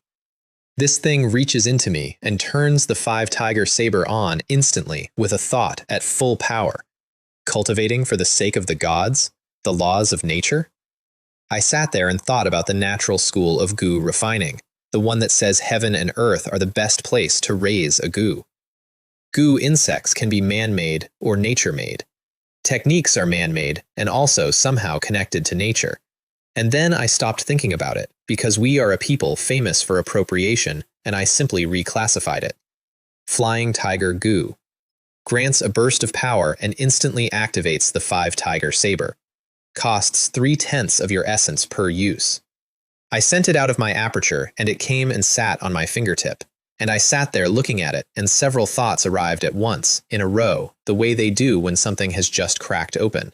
This thing reaches into me and turns the 5 Tiger Saber on instantly with a thought at full power. Cultivating for the sake of the gods? The laws of nature? I sat there and thought about the natural school of goo refining, the one that says heaven and earth are the best place to raise a goo. Goo insects can be man-made or nature-made. Techniques are man-made and also somehow connected to nature. And then I stopped thinking about it, because we are a people famous for appropriation, and I simply reclassified it. Flying Tiger Goo. Grants a burst of power and instantly activates the 5 Tiger Saber. Costs 3/10 of your essence per use. I sent it out of my aperture, and it came and sat on my fingertip. And I sat there looking at it, and several thoughts arrived at once, in a row, the way they do when something has just cracked open.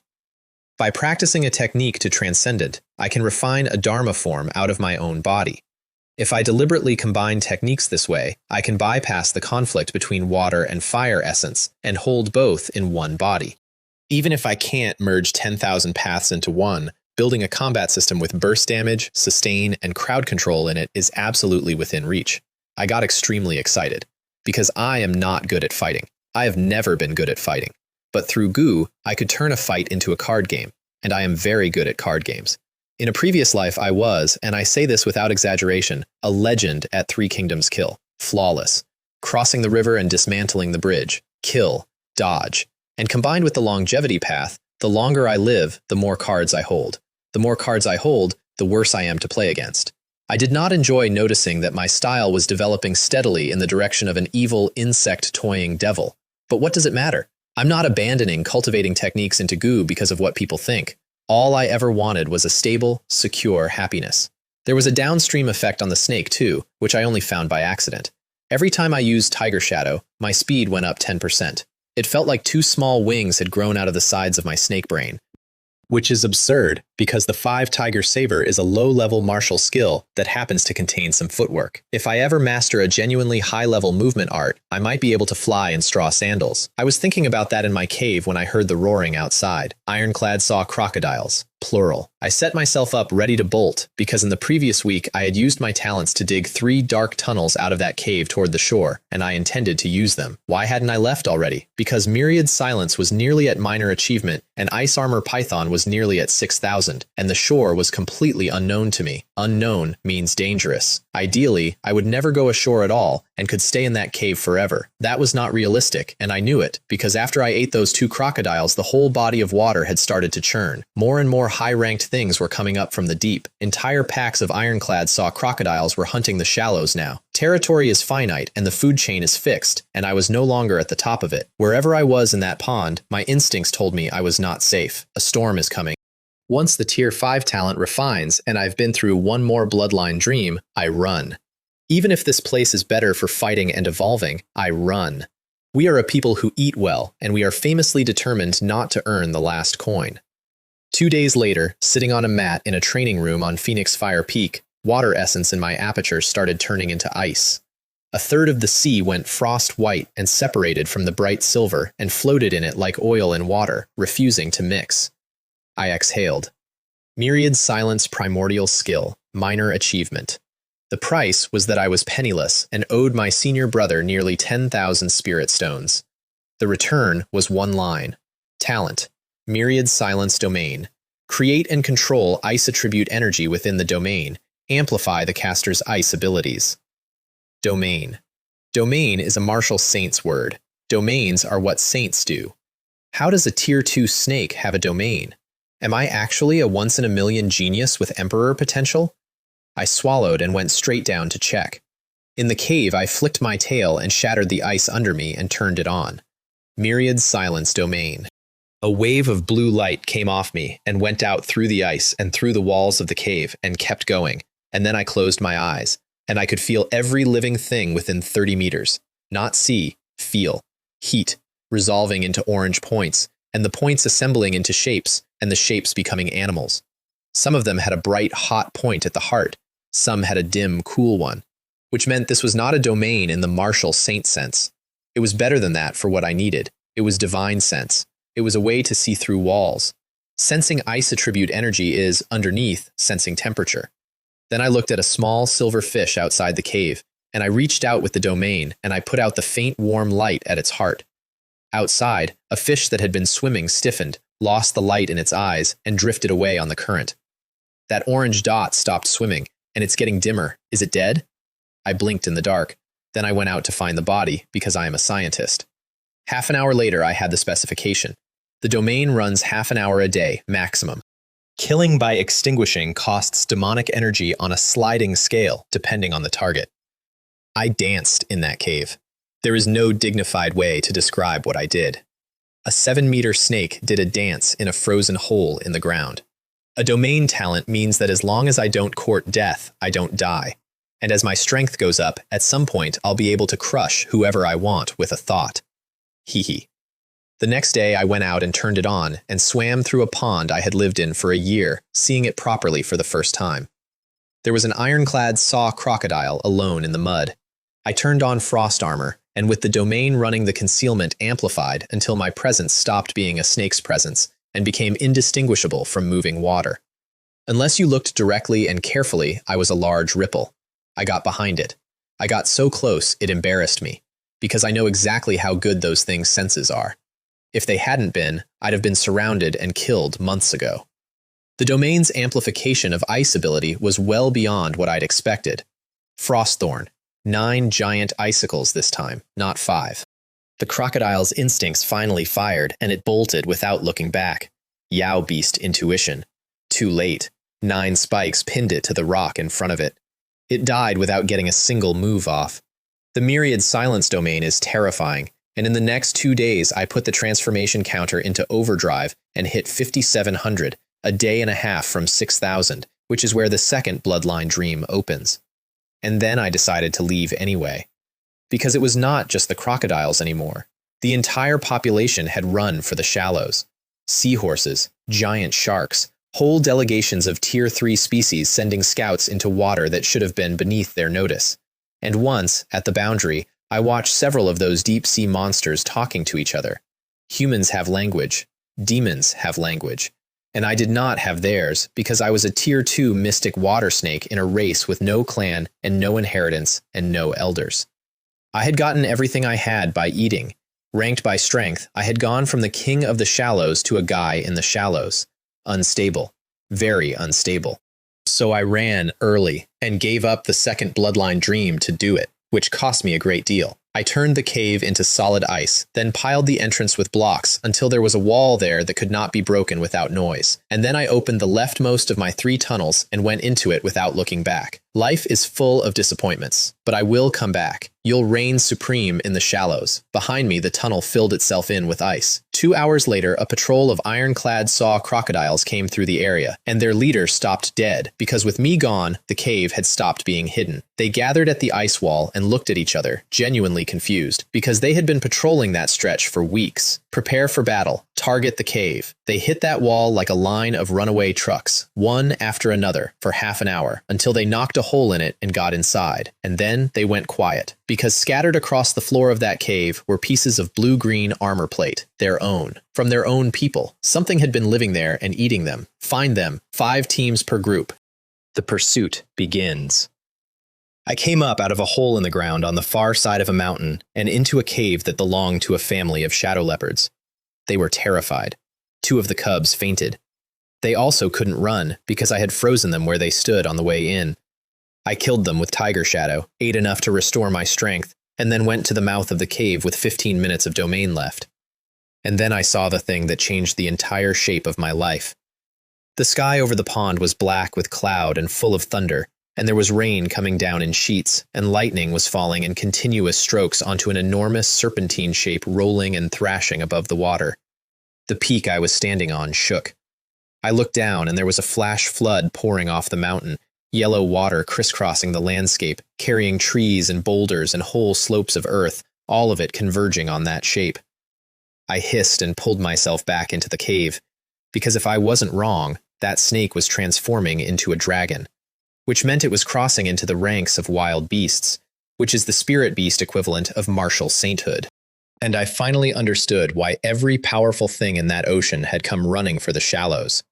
By practicing a technique to Transcendent, I can refine a Dharma form out of my own body. If I deliberately combine techniques this way, I can bypass the conflict between water and fire essence and hold both in one body. Even if I can't merge 10,000 paths into one, building a combat system with burst damage, sustain, and crowd control in it is absolutely within reach. I got extremely excited, because I am not good at fighting. I have never been good at fighting. But through goo, I could turn a fight into a card game, and I am very good at card games. In a previous life I was, and I say this without exaggeration, a legend at 3 Kingdoms kill. Flawless. Crossing the river and dismantling the bridge. Kill. Dodge. And combined with the longevity path, the longer I live, the more cards I hold. The more cards I hold, the worse I am to play against. I did not enjoy noticing that my style was developing steadily in the direction of an evil, insect-toying devil. But what does it matter? I'm not abandoning cultivating techniques into goo because of what people think. All I ever wanted was a stable, secure happiness. There was a downstream effect on the snake too, which I only found by accident. Every time I used Tiger Shadow, my speed went up 10%. It felt like 2 small wings had grown out of the sides of my snake brain. Which is absurd, because the 5 Tiger Saber is a low-level martial skill that happens to contain some footwork. If I ever master a genuinely high-level movement art, I might be able to fly in straw sandals. I was thinking about that in my cave when I heard the roaring outside. Ironclad saw crocodiles. plural. I set myself up ready to bolt, because in the previous week I had used my talents to dig 3 dark tunnels out of that cave toward the shore, and I intended to use them. Why hadn't I left already? Because Myriad Silence was nearly at minor achievement, and Ice Armor Python was nearly at 6,000, and the shore was completely unknown to me. Unknown means dangerous. Ideally, I would never go ashore at all, and could stay in that cave forever. That was not realistic, and I knew it, because after I ate those 2 crocodiles, the whole body of water had started to churn. More and more high-ranked things were coming up from the deep. Entire packs of ironclad saw crocodiles were hunting the shallows now. Territory is finite, and the food chain is fixed, and I was no longer at the top of it. Wherever I was in that pond, my instincts told me I was not safe. A storm is coming. Once the Tier 5 talent refines, and I've been through one more bloodline dream, I run. Even if this place is better for fighting and evolving, I run. We are a people who eat well, and we are famously determined not to earn the last coin. 2 days later, sitting on a mat in a training room on Phoenix Fire Peak, water essence in my aperture started turning into ice. A third of the sea went frost white and separated from the bright silver and floated in it like oil in water, refusing to mix. I exhaled. Myriad Silence Primordial Skill, Minor Achievement. The price was that I was penniless and owed my senior brother nearly 10,000 spirit stones. The return was 1 line. Talent. Myriad Silence Domain. Create and control ice attribute energy within the domain. Amplify the caster's ice abilities. Domain. Domain is a martial saint's word. Domains are what saints do. How does a Tier 2 snake have a domain? Am I actually a once-in-a-million genius with emperor potential? I swallowed and went straight down to check. In the cave, I flicked my tail and shattered the ice under me and turned it on. Myriad Silence Domain. A wave of blue light came off me and went out through the ice and through the walls of the cave and kept going, and then I closed my eyes, and I could feel every living thing within 30 meters. Not see, feel. Heat, resolving into orange points, and the points assembling into shapes, and the shapes becoming animals. Some of them had a bright, hot point at the heart. Some had a dim, cool one, which meant this was not a domain in the martial saint sense. It was better than that for what I needed. It was divine sense. It was a way to see through walls. Sensing ice attribute energy is, underneath, sensing temperature. Then I looked at a small silver fish outside the cave, and I reached out with the domain, and I put out the faint warm light at its heart. Outside, a fish that had been swimming stiffened, lost the light in its eyes, and drifted away on the current. That orange dot stopped swimming, and it's getting dimmer. Is it dead? I blinked in the dark. Then I went out to find the body, because I am a scientist. Half an hour later, I had the specification. The domain runs half an hour a day, maximum. Killing by extinguishing costs demonic energy on a sliding scale, depending on the target. I danced in that cave. There is no dignified way to describe what I did. A 7-meter snake did a dance in a frozen hole in the ground. A domain talent means that as long as I don't court death, I don't die. And as my strength goes up, at some point I'll be able to crush whoever I want with a thought. Hee hee. The next day I went out and turned it on and swam through a pond I had lived in for a year, seeing it properly for the first time. There was an ironclad saw crocodile alone in the mud. I turned on frost armor, and with the domain running the concealment amplified until my presence stopped being a snake's presence and became indistinguishable from moving water. Unless you looked directly and carefully, I was a large ripple. I got behind it. I got so close it embarrassed me, because I know exactly how good those things' senses are. If they hadn't been, I'd have been surrounded and killed months ago. The domain's amplification of ice ability was well beyond what I'd expected. Frostthorn. 9 giant icicles this time, not 5. The crocodile's instincts finally fired, and it bolted without looking back. Yao beast intuition. Too late. 9 spikes pinned it to the rock in front of it. It died without getting a single move off. The Myriad Silence domain is terrifying, and in the next 2 days I put the transformation counter into overdrive and hit 5,700, a day and a half from 6,000, which is where the second bloodline dream opens. And then I decided to leave anyway. Because it was not just the crocodiles anymore. The entire population had run for the shallows. Seahorses, giant sharks, whole delegations of Tier 3 species sending scouts into water that should have been beneath their notice. And once, at the boundary, I watched several of those deep-sea monsters talking to each other. Humans have language. Demons have language. and I did not have theirs because I was a tier 2 mystic water snake in a race with no clan and no inheritance and no elders. I had gotten everything I had by eating. Ranked by strength, I had gone from the king of the shallows to a guy in the shallows. Unstable. Very unstable. So I ran early and gave up the second bloodline dream to do it, which cost me a great deal. I turned the cave into solid ice, then piled the entrance with blocks until there was a wall there that could not be broken without noise. And then I opened the leftmost of my 3 tunnels and went into it without looking back. Life is full of disappointments, but I will come back. You'll reign supreme in the shallows. Behind me, the tunnel filled itself in with ice. 2 hours later, a patrol of ironclad saw crocodiles came through the area, and their leader stopped dead, because with me gone, the cave had stopped being hidden. They gathered at the ice wall and looked at each other, genuinely confused, because they had been patrolling that stretch for weeks. Prepare for battle. Target the cave. They hit that wall like a line of runaway trucks, one after another, for half an hour, until they knocked a hole in it and got inside. And then they went quiet, because scattered across the floor of that cave were pieces of blue-green armor plate, their own, from their own people. Something had been living there and eating them. Find them. 5 teams per group. The pursuit begins. I came up out of a hole in the ground on the far side of a mountain and into a cave that belonged to a family of shadow leopards. They were terrified. 2 of the cubs fainted. They also couldn't run because I had frozen them where they stood on the way in. I killed them with tiger shadow, ate enough to restore my strength, and then went to the mouth of the cave with 15 minutes of domain left. And then I saw the thing that changed the entire shape of my life. The sky over the pond was black with cloud and full of thunder, and there was rain coming down in sheets, and lightning was falling in continuous strokes onto an enormous serpentine shape rolling and thrashing above the water. The peak I was standing on shook. I looked down, and there was a flash flood pouring off the mountain, yellow water crisscrossing the landscape, carrying trees and boulders and whole slopes of earth, all of it converging on that shape. I hissed and pulled myself back into the cave, because if I wasn't wrong, that snake was transforming into a dragon, which meant it was crossing into the ranks of wild beasts, which is the spirit beast equivalent of martial sainthood. And I finally understood why every powerful thing in that ocean had come running for the shallows.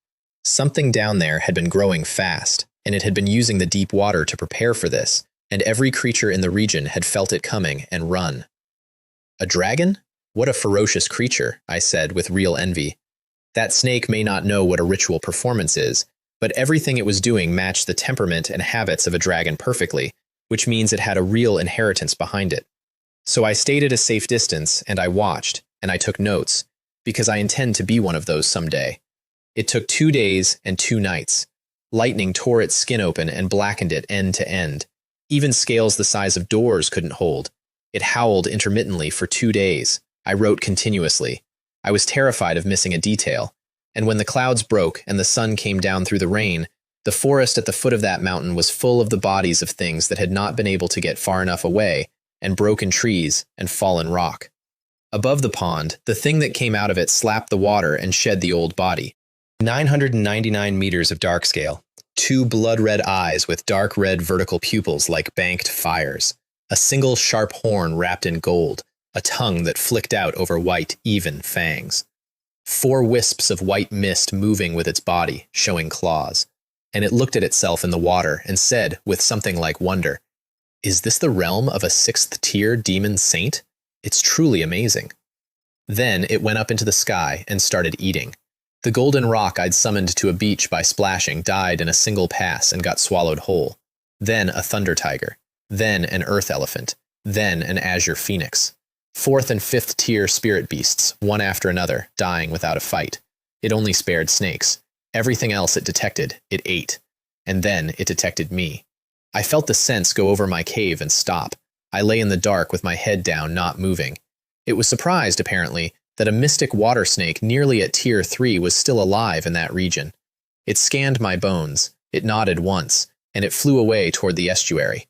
Something down there had been growing fast, and it had been using the deep water to prepare for this, and every creature in the region had felt it coming and run. A dragon? What a ferocious creature, I said with real envy. That snake may not know what a ritual performance is, but everything it was doing matched the temperament and habits of a dragon perfectly, which means it had a real inheritance behind it. So I stayed at a safe distance, and I watched, and I took notes, because I intend to be one of those someday. It took 2 days and 2 nights. Lightning tore its skin open and blackened it end to end. Even scales the size of doors couldn't hold. It howled intermittently for 2 days. I wrote continuously. I was terrified of missing a detail. And when the clouds broke and the sun came down through the rain, the forest at the foot of that mountain was full of the bodies of things that had not been able to get far enough away, and broken trees and fallen rock. Above the pond, the thing that came out of it slapped the water and shed the old body. 999 meters of dark scale, 2 blood-red eyes with dark red vertical pupils like banked fires, a single sharp horn wrapped in gold, a tongue that flicked out over white, even fangs. 4 wisps of white mist moving with its body, showing claws. And it looked at itself in the water and said, with something like wonder, "Is this the realm of a 6th-tier demon saint? It's truly amazing." Then it went up into the sky and started eating. The golden rock I'd summoned to a beach by splashing died in a single pass and got swallowed whole. Then a thunder tiger. Then an earth elephant. Then an azure phoenix. 4th and 5th tier spirit beasts, one after another, dying without a fight. It only spared snakes. Everything else it detected, it ate. And then it detected me. I felt the sense go over my cave and stop. I lay in the dark with my head down, not moving. It was surprised, apparently, that a mystic water snake nearly at tier 3 was still alive in that region. It scanned my bones, it nodded once, and it flew away toward the estuary.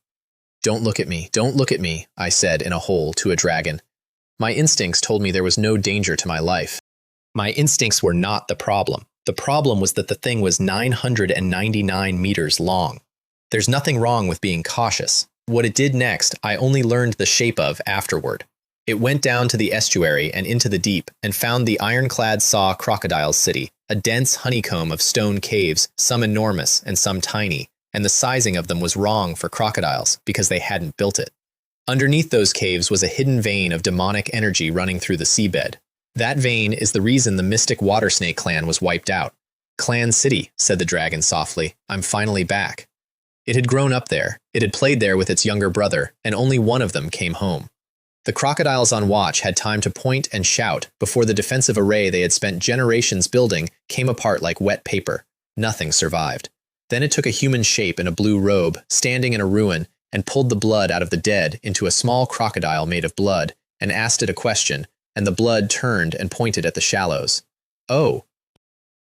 "Don't look at me, don't look at me," I said in a hole to a dragon. My instincts told me there was no danger to my life. My instincts were not the problem. The problem was that the thing was 999 meters long. There's nothing wrong with being cautious. What it did next, I only learned the shape of afterward. It went down to the estuary and into the deep and found the ironclad saw crocodile's city, a dense honeycomb of stone caves, some enormous and some tiny, and the sizing of them was wrong for crocodiles because they hadn't built it. Underneath those caves was a hidden vein of demonic energy running through the seabed. That vein is the reason the mystic water snake clan was wiped out. "Clan City," said the dragon softly. "I'm finally back." It had grown up there. It had played there with its younger brother, and only one of them came home. The crocodiles on watch had time to point and shout before the defensive array they had spent generations building came apart like wet paper. Nothing survived. Then it took a human shape in a blue robe, standing in a ruin, and pulled the blood out of the dead into a small crocodile made of blood, and asked it a question, and the blood turned and pointed at the shallows. Oh.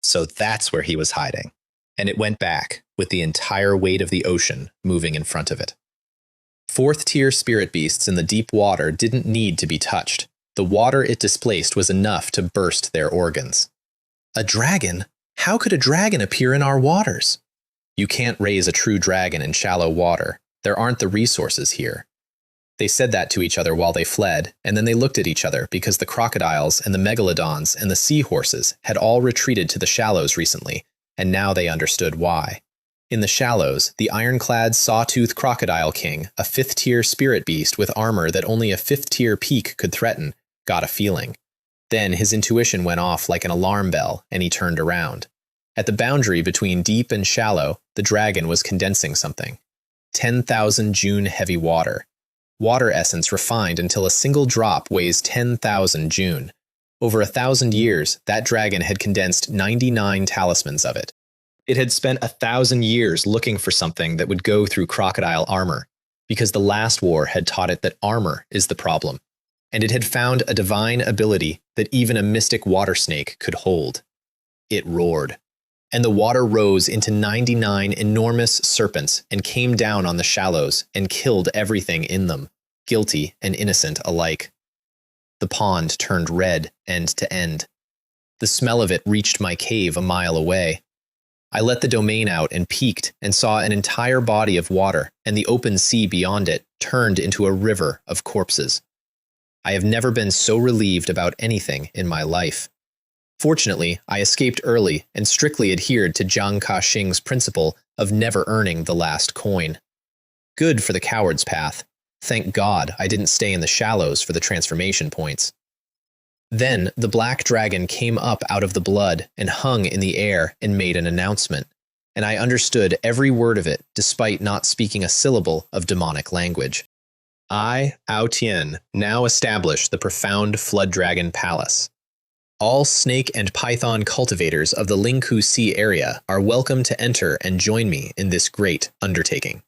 So that's where he was hiding. And it went back, with the entire weight of the ocean moving in front of it. Fourth-tier spirit beasts in the deep water didn't need to be touched. The water it displaced was enough to burst their organs. A dragon? How could a dragon appear in our waters? You can't raise a true dragon in shallow water. There aren't the resources here. They said that to each other while they fled, and then they looked at each other because the crocodiles and the megalodons and the seahorses had all retreated to the shallows recently, and now they understood why. In the shallows, the ironclad saw-tooth crocodile king, a fifth-tier spirit beast with armor that only a fifth-tier peak could threaten, got a feeling. Then his intuition went off like an alarm bell, and he turned around. At the boundary between deep and shallow, the dragon was condensing something. 10,000 June heavy water. Water essence refined until a single drop weighs 10,000 June. Over 1,000 years, that dragon had condensed 99 talismans of it. It had spent 1,000 years looking for something that would go through crocodile armor, because the last war had taught it that armor is the problem, and it had found a divine ability that even a mystic water snake could hold. It roared, and the water rose into 99 enormous serpents and came down on the shallows and killed everything in them, guilty and innocent alike. The pond turned red end to end. The smell of it reached my cave a mile away. I let the domain out and peeked and saw an entire body of water, and the open sea beyond it turned into a river of corpses. I have never been so relieved about anything in my life. Fortunately, I escaped early and strictly adhered to Jiang Ka-shing's principle of never earning the last coin. Good for the coward's path. Thank God I didn't stay in the shallows for the transformation points. Then the black dragon came up out of the blood and hung in the air and made an announcement, and I understood every word of it despite not speaking a syllable of demonic language. I, Ao Tian, now establish the profound Flood Dragon Palace. All snake and python cultivators of the Lingku Sea area are welcome to enter and join me in this great undertaking.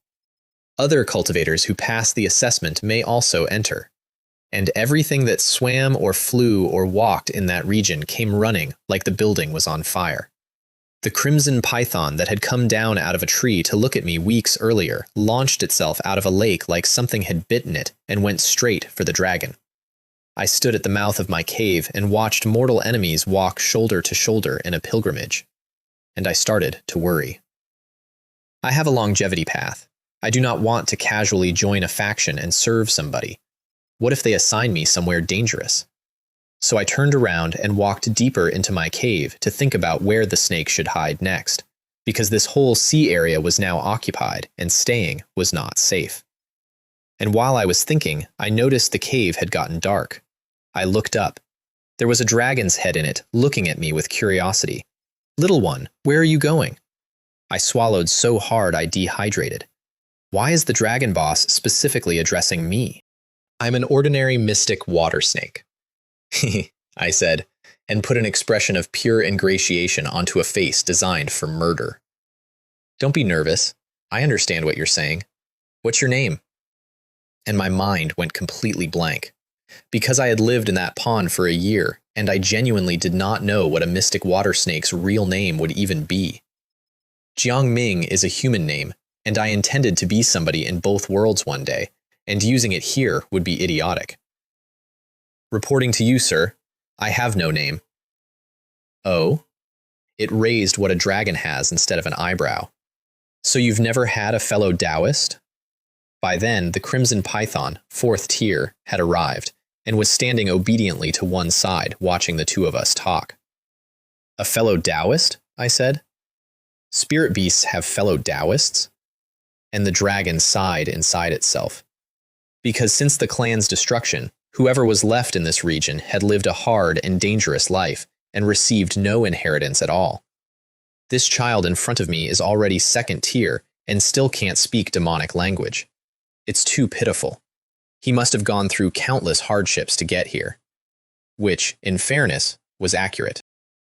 Other cultivators who pass the assessment may also enter. And everything that swam or flew or walked in that region came running like the building was on fire. The crimson python that had come down out of a tree to look at me weeks earlier launched itself out of a lake like something had bitten it and went straight for the dragon. I stood at the mouth of my cave and watched mortal enemies walk shoulder to shoulder in a pilgrimage. And I started to worry. I have a longevity path. I do not want to casually join a faction and serve somebody. What if they assign me somewhere dangerous? So I turned around and walked deeper into my cave to think about where the snake should hide next, because this whole sea area was now occupied and staying was not safe. And while I was thinking, I noticed the cave had gotten dark. I looked up. There was a dragon's head in it, looking at me with curiosity. "Little one, where are you going?" I swallowed so hard I dehydrated. Why is the dragon boss specifically addressing me? "I'm an ordinary mystic water snake," I said, and put an expression of pure ingratiation onto a face designed for murder. "Don't be nervous. I understand what you're saying. What's your name?" And my mind went completely blank. Because I had lived in that pond for a year, and I genuinely did not know what a mystic water snake's real name would even be. Jiang Ming is a human name, and I intended to be somebody in both worlds one day, and using it here would be idiotic. "Reporting to you, sir. I have no name." "Oh?" It raised what a dragon has instead of an eyebrow. "So you've never had a fellow Taoist?" By then, the Crimson Python, 4th tier, had arrived, and was standing obediently to one side, watching the two of us talk. A fellow Taoist? I said. Spirit beasts have fellow Taoists? And the dragon sighed inside itself. Because since the clan's destruction, whoever was left in this region had lived a hard and dangerous life and received no inheritance at all. This child in front of me is already second tier and still can't speak demonic language. It's too pitiful. He must have gone through countless hardships to get here. Which, in fairness, was accurate.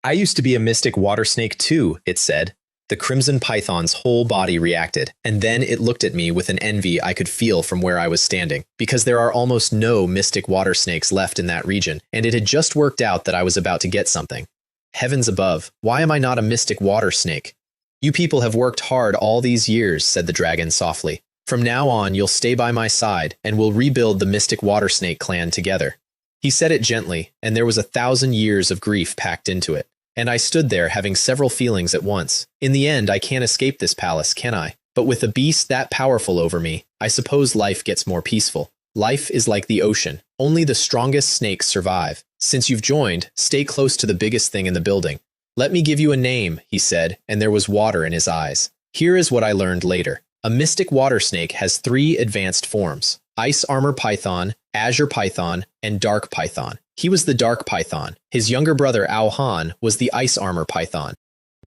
I used to be a mystic water snake too, it said. The crimson python's whole body reacted, and then it looked at me with an envy I could feel from where I was standing, because there are almost no mystic water snakes left in that region, and it had just worked out that I was about to get something. Heavens above, why am I not a mystic water snake? You people have worked hard all these years, said the dragon softly. From now on, you'll stay by my side, and we'll rebuild the mystic water snake clan together. He said it gently, and there was 1,000 years of grief packed into it. And I stood there having several feelings at once. In the end, I can't escape this palace, can I? But with a beast that powerful over me, I suppose life gets more peaceful. Life is like the ocean. Only the strongest snakes survive. Since you've joined, stay close to the biggest thing in the building. Let me give you a name, he said, and there was water in his eyes. Here is what I learned later. A mystic water snake has 3 advanced forms: Ice Armor Python, Azure Python, and Dark Python. He was the Dark Python. His younger brother, Ao Han, was the Ice Armor Python.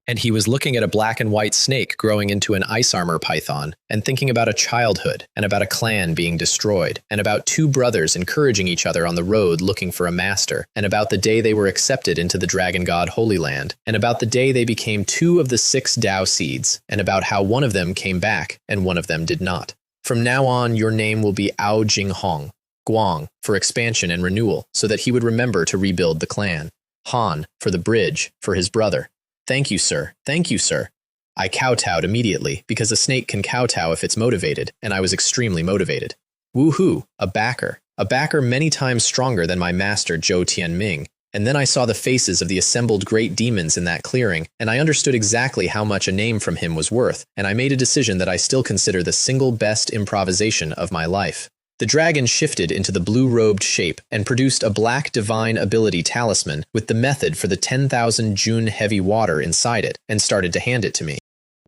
And he was looking at a black and white snake growing into an Ice Armor Python, and thinking about a childhood, and about a clan being destroyed, and about 2 brothers encouraging each other on the road looking for a master, and about the day they were accepted into the Dragon God Holy Land, and about the day they became 2 of the 6 Tao seeds, and about how one of them came back, and one of them did not. From now on, your name will be Ao Jing Hong. Guang, for expansion and renewal, so that he would remember to rebuild the clan. Han, for the bridge, for his brother. Thank you, sir. Thank you, sir. I kowtowed immediately, because a snake can kowtow if it's motivated, and I was extremely motivated. Woohoo, a backer. A backer many times stronger than my master Zhou Tianming. And then I saw the faces of the assembled great demons in that clearing, and I understood exactly how much a name from him was worth, and I made a decision that I still consider the single best improvisation of my life. The dragon shifted into the blue-robed shape and produced a black divine ability talisman with the method for the 10,000 June heavy water inside it, and started to hand it to me.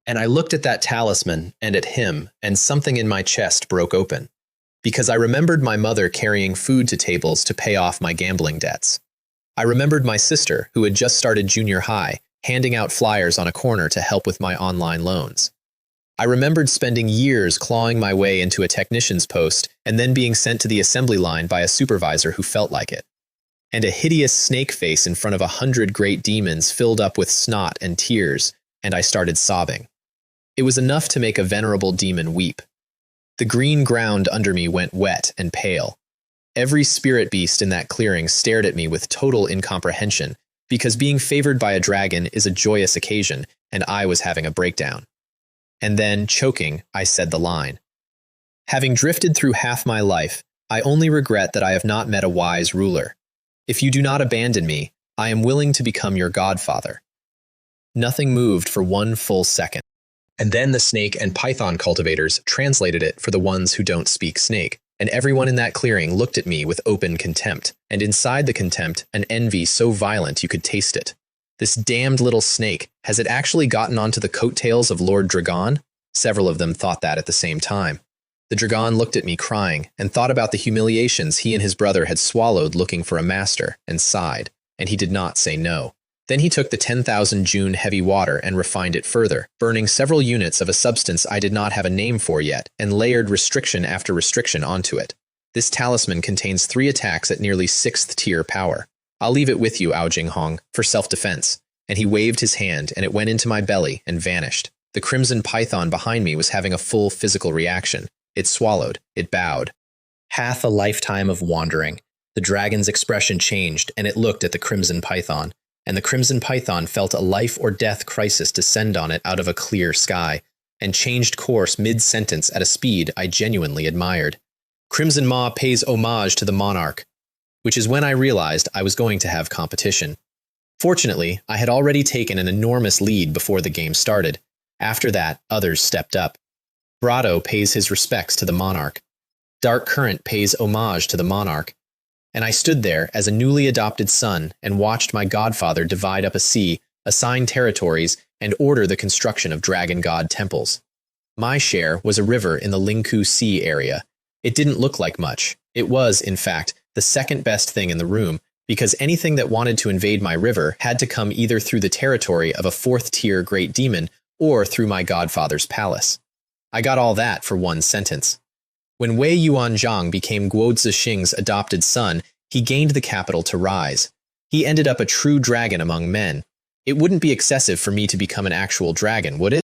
And I looked at that talisman and at him, and something in my chest broke open. Because I remembered my mother carrying food to tables to pay off my gambling debts. I remembered my sister, who had just started junior high, handing out flyers on a corner to help with my online loans. I remembered spending years clawing my way into a technician's post and then being sent to the assembly line by a supervisor who felt like it. And a hideous snake face in front of 100 great demons filled up with snot and tears, and I started sobbing. It was enough to make a venerable demon weep. The green ground under me went wet and pale. Every spirit beast in that clearing stared at me with total incomprehension, because being favored by a dragon is a joyous occasion, and I was having a breakdown. And then, choking, I said the line. Having drifted through half my life, I only regret that I have not met a wise ruler. If you do not abandon me, I am willing to become your godfather. Nothing moved for 1 full second. And then the snake and python cultivators translated it for the ones who don't speak snake, and everyone in that clearing looked at me with open contempt, and inside the contempt, an envy so violent you could taste it. This damned little snake, has it actually gotten onto the coattails of Lord Dragon? Several of them thought that at the same time. The dragon looked at me crying, and thought about the humiliations he and his brother had swallowed looking for a master, and sighed, and he did not say no. Then he took the 10,000 June heavy water and refined it further, burning several units of a substance I did not have a name for yet, and layered restriction after restriction onto it. This talisman contains 3 attacks at nearly 6th tier power. I'll leave it with you, Ao Jinghong, for self-defense. And he waved his hand, and it went into my belly and vanished. The crimson python behind me was having a full physical reaction. It swallowed. It bowed. Hath a lifetime of wandering. The dragon's expression changed, and it looked at the crimson python. And the crimson python felt a life-or-death crisis descend on it out of a clear sky, and changed course mid-sentence at a speed I genuinely admired. Crimson Ma pays homage to the monarch, which is when I realized I was going to have competition. Fortunately, I had already taken an enormous lead before the game started. After that, others stepped up. Brado pays his respects to the monarch. Dark Current pays homage to the monarch. And I stood there as a newly adopted son and watched my godfather divide up a sea assign territories, and order the construction of dragon god temples. My share was a river in the Lingku Sea area. It didn't look like much. It was, in fact, the second best thing in the room, because anything that wanted to invade my river had to come either through the territory of a fourth-tier great demon or through my godfather's palace. I got all that for one sentence. When Wei Yuanzhang became Guo Zixing's adopted son, he gained the capital to rise. He ended up a true dragon among men. It wouldn't be excessive for me to become an actual dragon, would it?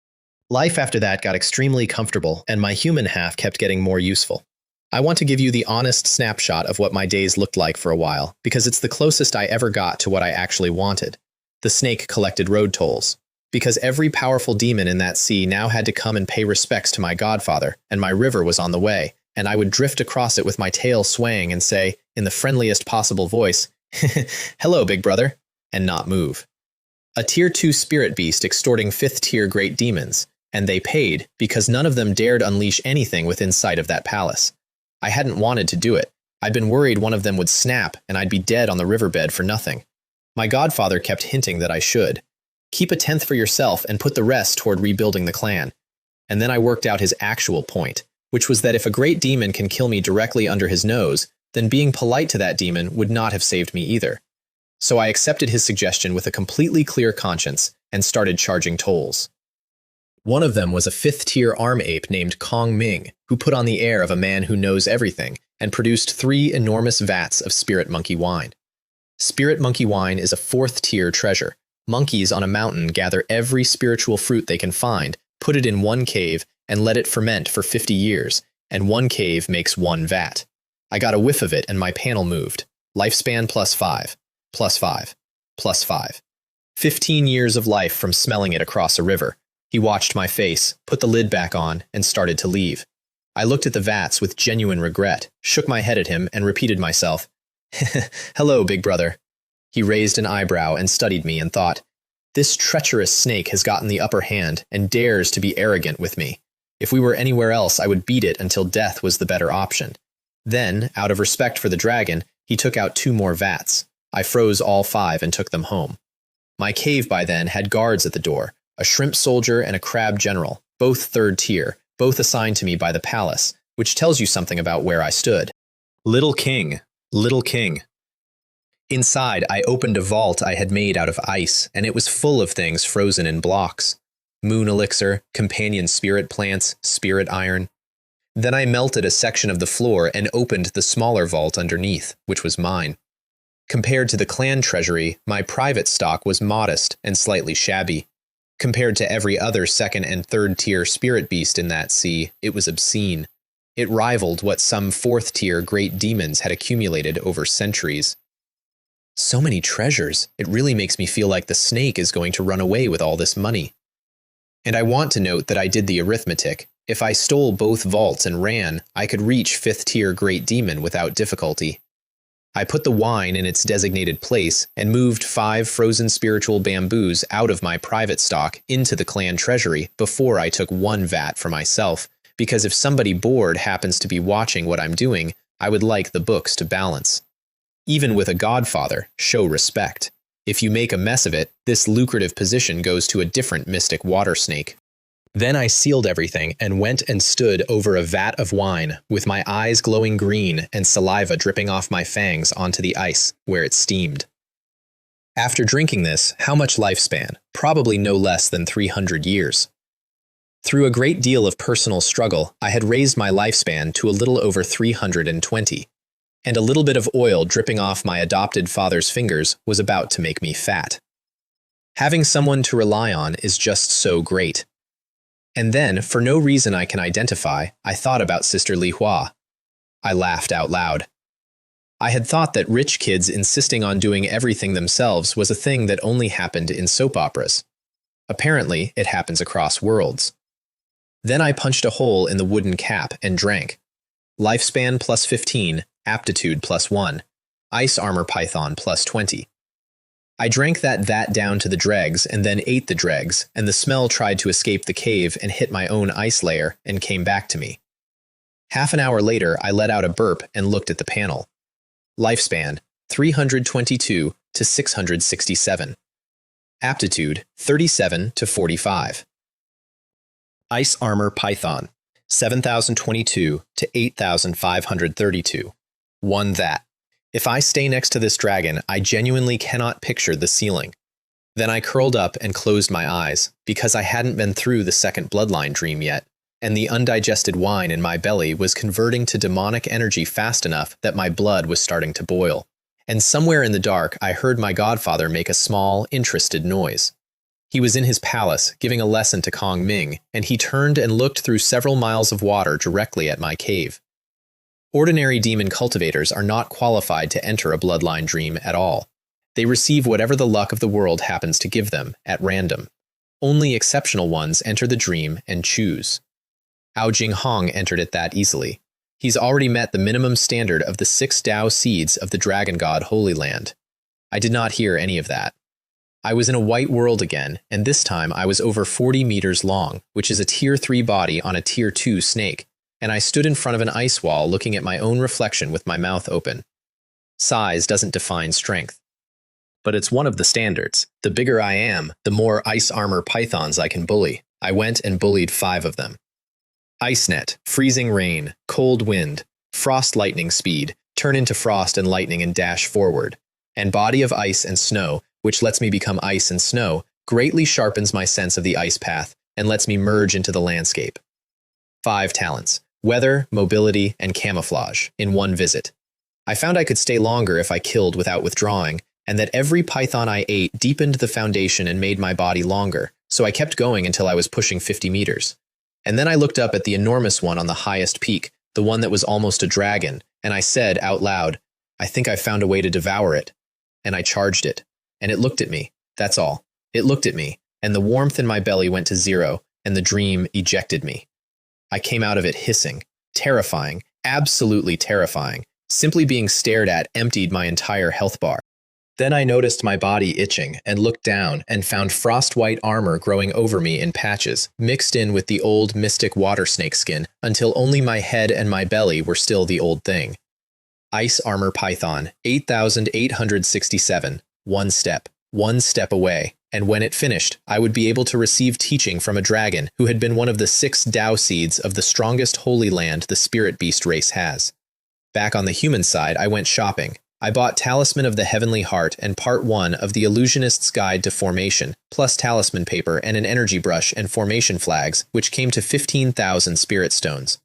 Life after that got extremely comfortable, and my human half kept getting more useful. I want to give you the honest snapshot of what my days looked like for a while, because it's the closest I ever got to what I actually wanted. The snake collected road tolls. Because every powerful demon in that sea now had to come and pay respects to my godfather, and my river was on the way, and I would drift across it with my tail swaying and say, in the friendliest possible voice, "Hello, big brother," and not move. A Tier 2 spirit beast extorting 5th-tier great demons, and they paid because none of them dared unleash anything within sight of that palace. I hadn't wanted to do it. I'd been worried one of them would snap and I'd be dead on the riverbed for nothing. My godfather kept hinting that I should. Keep a 10th for yourself and put the rest toward rebuilding the clan. And then I worked out his actual point, which was that if a great demon can kill me directly under his nose, then being polite to that demon would not have saved me either. So I accepted his suggestion with a completely clear conscience and started charging tolls. One of them was a 5th-tier arm ape named Kong Ming, who put on the air of a man who knows everything and produced 3 enormous vats of spirit monkey wine. Spirit monkey wine is a 4th-tier treasure. Monkeys on a mountain gather every spiritual fruit they can find, put it in one cave, and let it ferment for 50 years, and one cave makes one vat. I got a whiff of it and my panel moved. Lifespan +5, +5, +5. 15 years of life from smelling it across a river. He watched my face, put the lid back on, and started to leave. I looked at the vats with genuine regret, shook my head at him, and repeated myself, "Hello, big brother." He raised an eyebrow and studied me and thought, "This treacherous snake has gotten the upper hand and dares to be arrogant with me. If we were anywhere else, I would beat it until death was the better option." Then, out of respect for the dragon, he took out 2 more vats. I froze all 5 and took them home. My cave by then had guards at the door, a shrimp soldier and a crab general, both 3rd tier, both assigned to me by the palace, which tells you something about where I stood. Little king, little king. Inside, I opened a vault I had made out of ice, and it was full of things frozen in blocks. Moon elixir, companion spirit plants, spirit iron. Then I melted a section of the floor and opened the smaller vault underneath, which was mine. Compared to the clan treasury, my private stock was modest and slightly shabby. Compared to every other 2nd and 3rd tier spirit beast in that sea, it was obscene. It rivaled what some 4th tier great demons had accumulated over centuries. So many treasures, it really makes me feel like the snake is going to run away with all this money. And I want to note that I did the arithmetic. If I stole both vaults and ran, I could reach 5th tier great demon without difficulty. I put the wine in its designated place and moved 5 frozen spiritual bamboos out of my private stock into the clan treasury before I took 1 vat for myself, because if somebody bored happens to be watching what I'm doing, I would like the books to balance. Even with a godfather, show respect. If you make a mess of it, this lucrative position goes to a different mystic water snake. Then I sealed everything and went and stood over a vat of wine, with my eyes glowing green and saliva dripping off my fangs onto the ice, where it steamed. After drinking this, how much lifespan? Probably no less than 300 years. Through a great deal of personal struggle, I had raised my lifespan to a little over 320, and a little bit of oil dripping off my adopted father's fingers was about to make me fat. Having someone to rely on is just so great. And then, for no reason I can identify, I thought about Sister Li Hua. I laughed out loud. I had thought that rich kids insisting on doing everything themselves was a thing that only happened in soap operas. Apparently, it happens across worlds. Then I punched a hole in the wooden cap and drank. Lifespan +15, aptitude +1, ice armor python +20. I drank that vat down to the dregs and then ate the dregs, and the smell tried to escape the cave and hit my own ice layer and came back to me. Half an hour later, I let out a burp and looked at the panel. Lifespan, 322 to 667. Aptitude 37 to 45. Ice Armor Python 7022 to 8532. One that. If I stay next to this dragon, I genuinely cannot picture the ceiling. Then I curled up and closed my eyes, because I hadn't been through the second bloodline dream yet, and the undigested wine in my belly was converting to demonic energy fast enough that my blood was starting to boil. And somewhere in the dark, I heard my godfather make a small, interested noise. He was in his palace, giving a lesson to Kong Ming, and he turned and looked through several miles of water directly at my cave. Ordinary demon cultivators are not qualified to enter a bloodline dream at all. They receive whatever the luck of the world happens to give them, at random. Only exceptional ones enter the dream and choose. Ao Jinghong entered it that easily. He's already met the minimum standard of the 6 Dao seeds of the Dragon God Holy Land. I did not hear any of that. I was in a white world again, and this time I was over 40 meters long, which is a Tier 3 body on a Tier 2 snake, and I stood in front of an ice wall looking at my own reflection with my mouth open. Size doesn't define strength. But it's one of the standards. The bigger I am, the more ice armor pythons I can bully. I went and bullied 5 of them. Ice net, freezing rain, cold wind, frost lightning speed, turn into frost and lightning and dash forward, and body of ice and snow, which lets me become ice and snow, greatly sharpens my sense of the ice path and lets me merge into the landscape. 5 talents, weather, mobility, and camouflage, in one visit. I found I could stay longer if I killed without withdrawing, and that every python I ate deepened the foundation and made my body longer, so I kept going until I was pushing 50 meters. And then I looked up at the enormous one on the highest peak, the one that was almost a dragon, and I said out loud, I think I found a way to devour it. And I charged it. And it looked at me. That's all. It looked at me, and the warmth in my belly went to 0, and the dream ejected me. I came out of it hissing, terrifying, absolutely terrifying. Simply being stared at emptied my entire health bar. Then I noticed my body itching and looked down and found frost-white armor growing over me in patches, mixed in with the old mystic water snake skin until only my head and my belly were still the old thing. Ice Armor Python, 8867, one step away, and when it finished, I would be able to receive teaching from a dragon who had been one of the 6 Dao seeds of the strongest holy land the spirit beast race has. Back on the human side, I went shopping. I bought Talisman of the Heavenly Heart and Part 1 of the Illusionist's Guide to Formation, plus talisman paper and an energy brush and formation flags, which came to 15,000 spirit stones.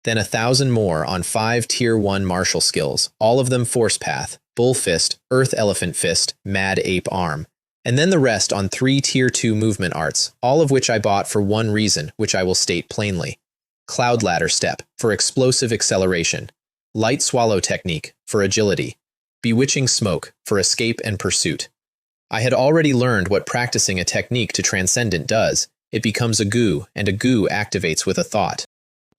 Then 1,000 more on 5 Tier 1 martial skills, all of them Force Path, Bull Fist, Earth Elephant Fist, Mad Ape Arm. And then the rest on 3 Tier 2 movement arts, all of which I bought for one reason, which I will state plainly. Cloud Ladder Step, for explosive acceleration. Light Swallow Technique, for agility. Bewitching Smoke, for escape and pursuit. I had already learned what practicing a technique to Transcendent does. It becomes a goo, and a goo activates with a thought.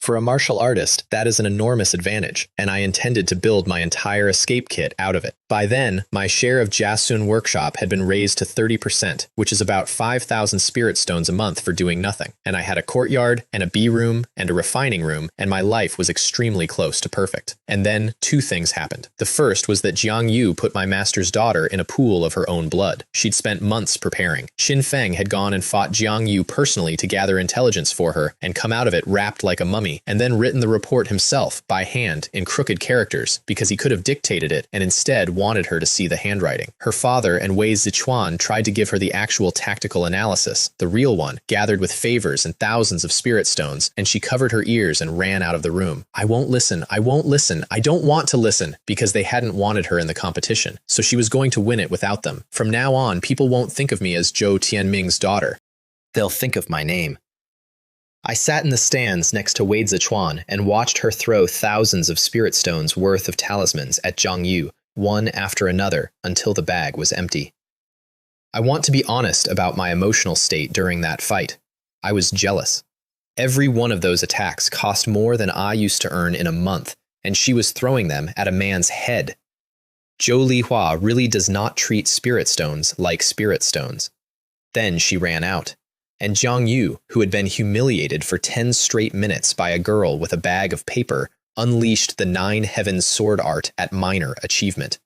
For a martial artist, that is an enormous advantage, and I intended to build my entire escape kit out of it. By then, my share of Jasun Workshop had been raised to 30%, which is about 5,000 spirit stones a month for doing nothing, and I had a courtyard, and a bee room, and a refining room, and my life was extremely close to perfect. And then, 2 things happened. The first was that Jiang Yu put my master's daughter in a pool of her own blood. She'd spent months preparing. Xin Feng had gone and fought Jiang Yu personally to gather intelligence for her, and come out of it wrapped like a mummy, and then written the report himself, by hand, in crooked characters, because he could have dictated it, and instead wanted her to see the handwriting. Her father and Wei Zichuan tried to give her the actual tactical analysis, the real one, gathered with favors and thousands of spirit stones, and she covered her ears and ran out of the room. I won't listen, I don't want to listen, because they hadn't wanted her in the competition, so she was going to win it without them. From now on, people won't think of me as Zhou Tianming's daughter. They'll think of my name. I sat in the stands next to Wei Zichuan and watched her throw thousands of spirit stones worth of talismans at Jiang Yu, one after another, until the bag was empty. I want to be honest about my emotional state during that fight. I was jealous. Every one of those attacks cost more than I used to earn in a month, and she was throwing them at a man's head. Zhou Lihua really does not treat spirit stones like spirit stones. Then she ran out. And Jiang Yu, who had been humiliated for 10 straight minutes by a girl with a bag of paper, unleashed the 9 Heavens sword art at minor achievement,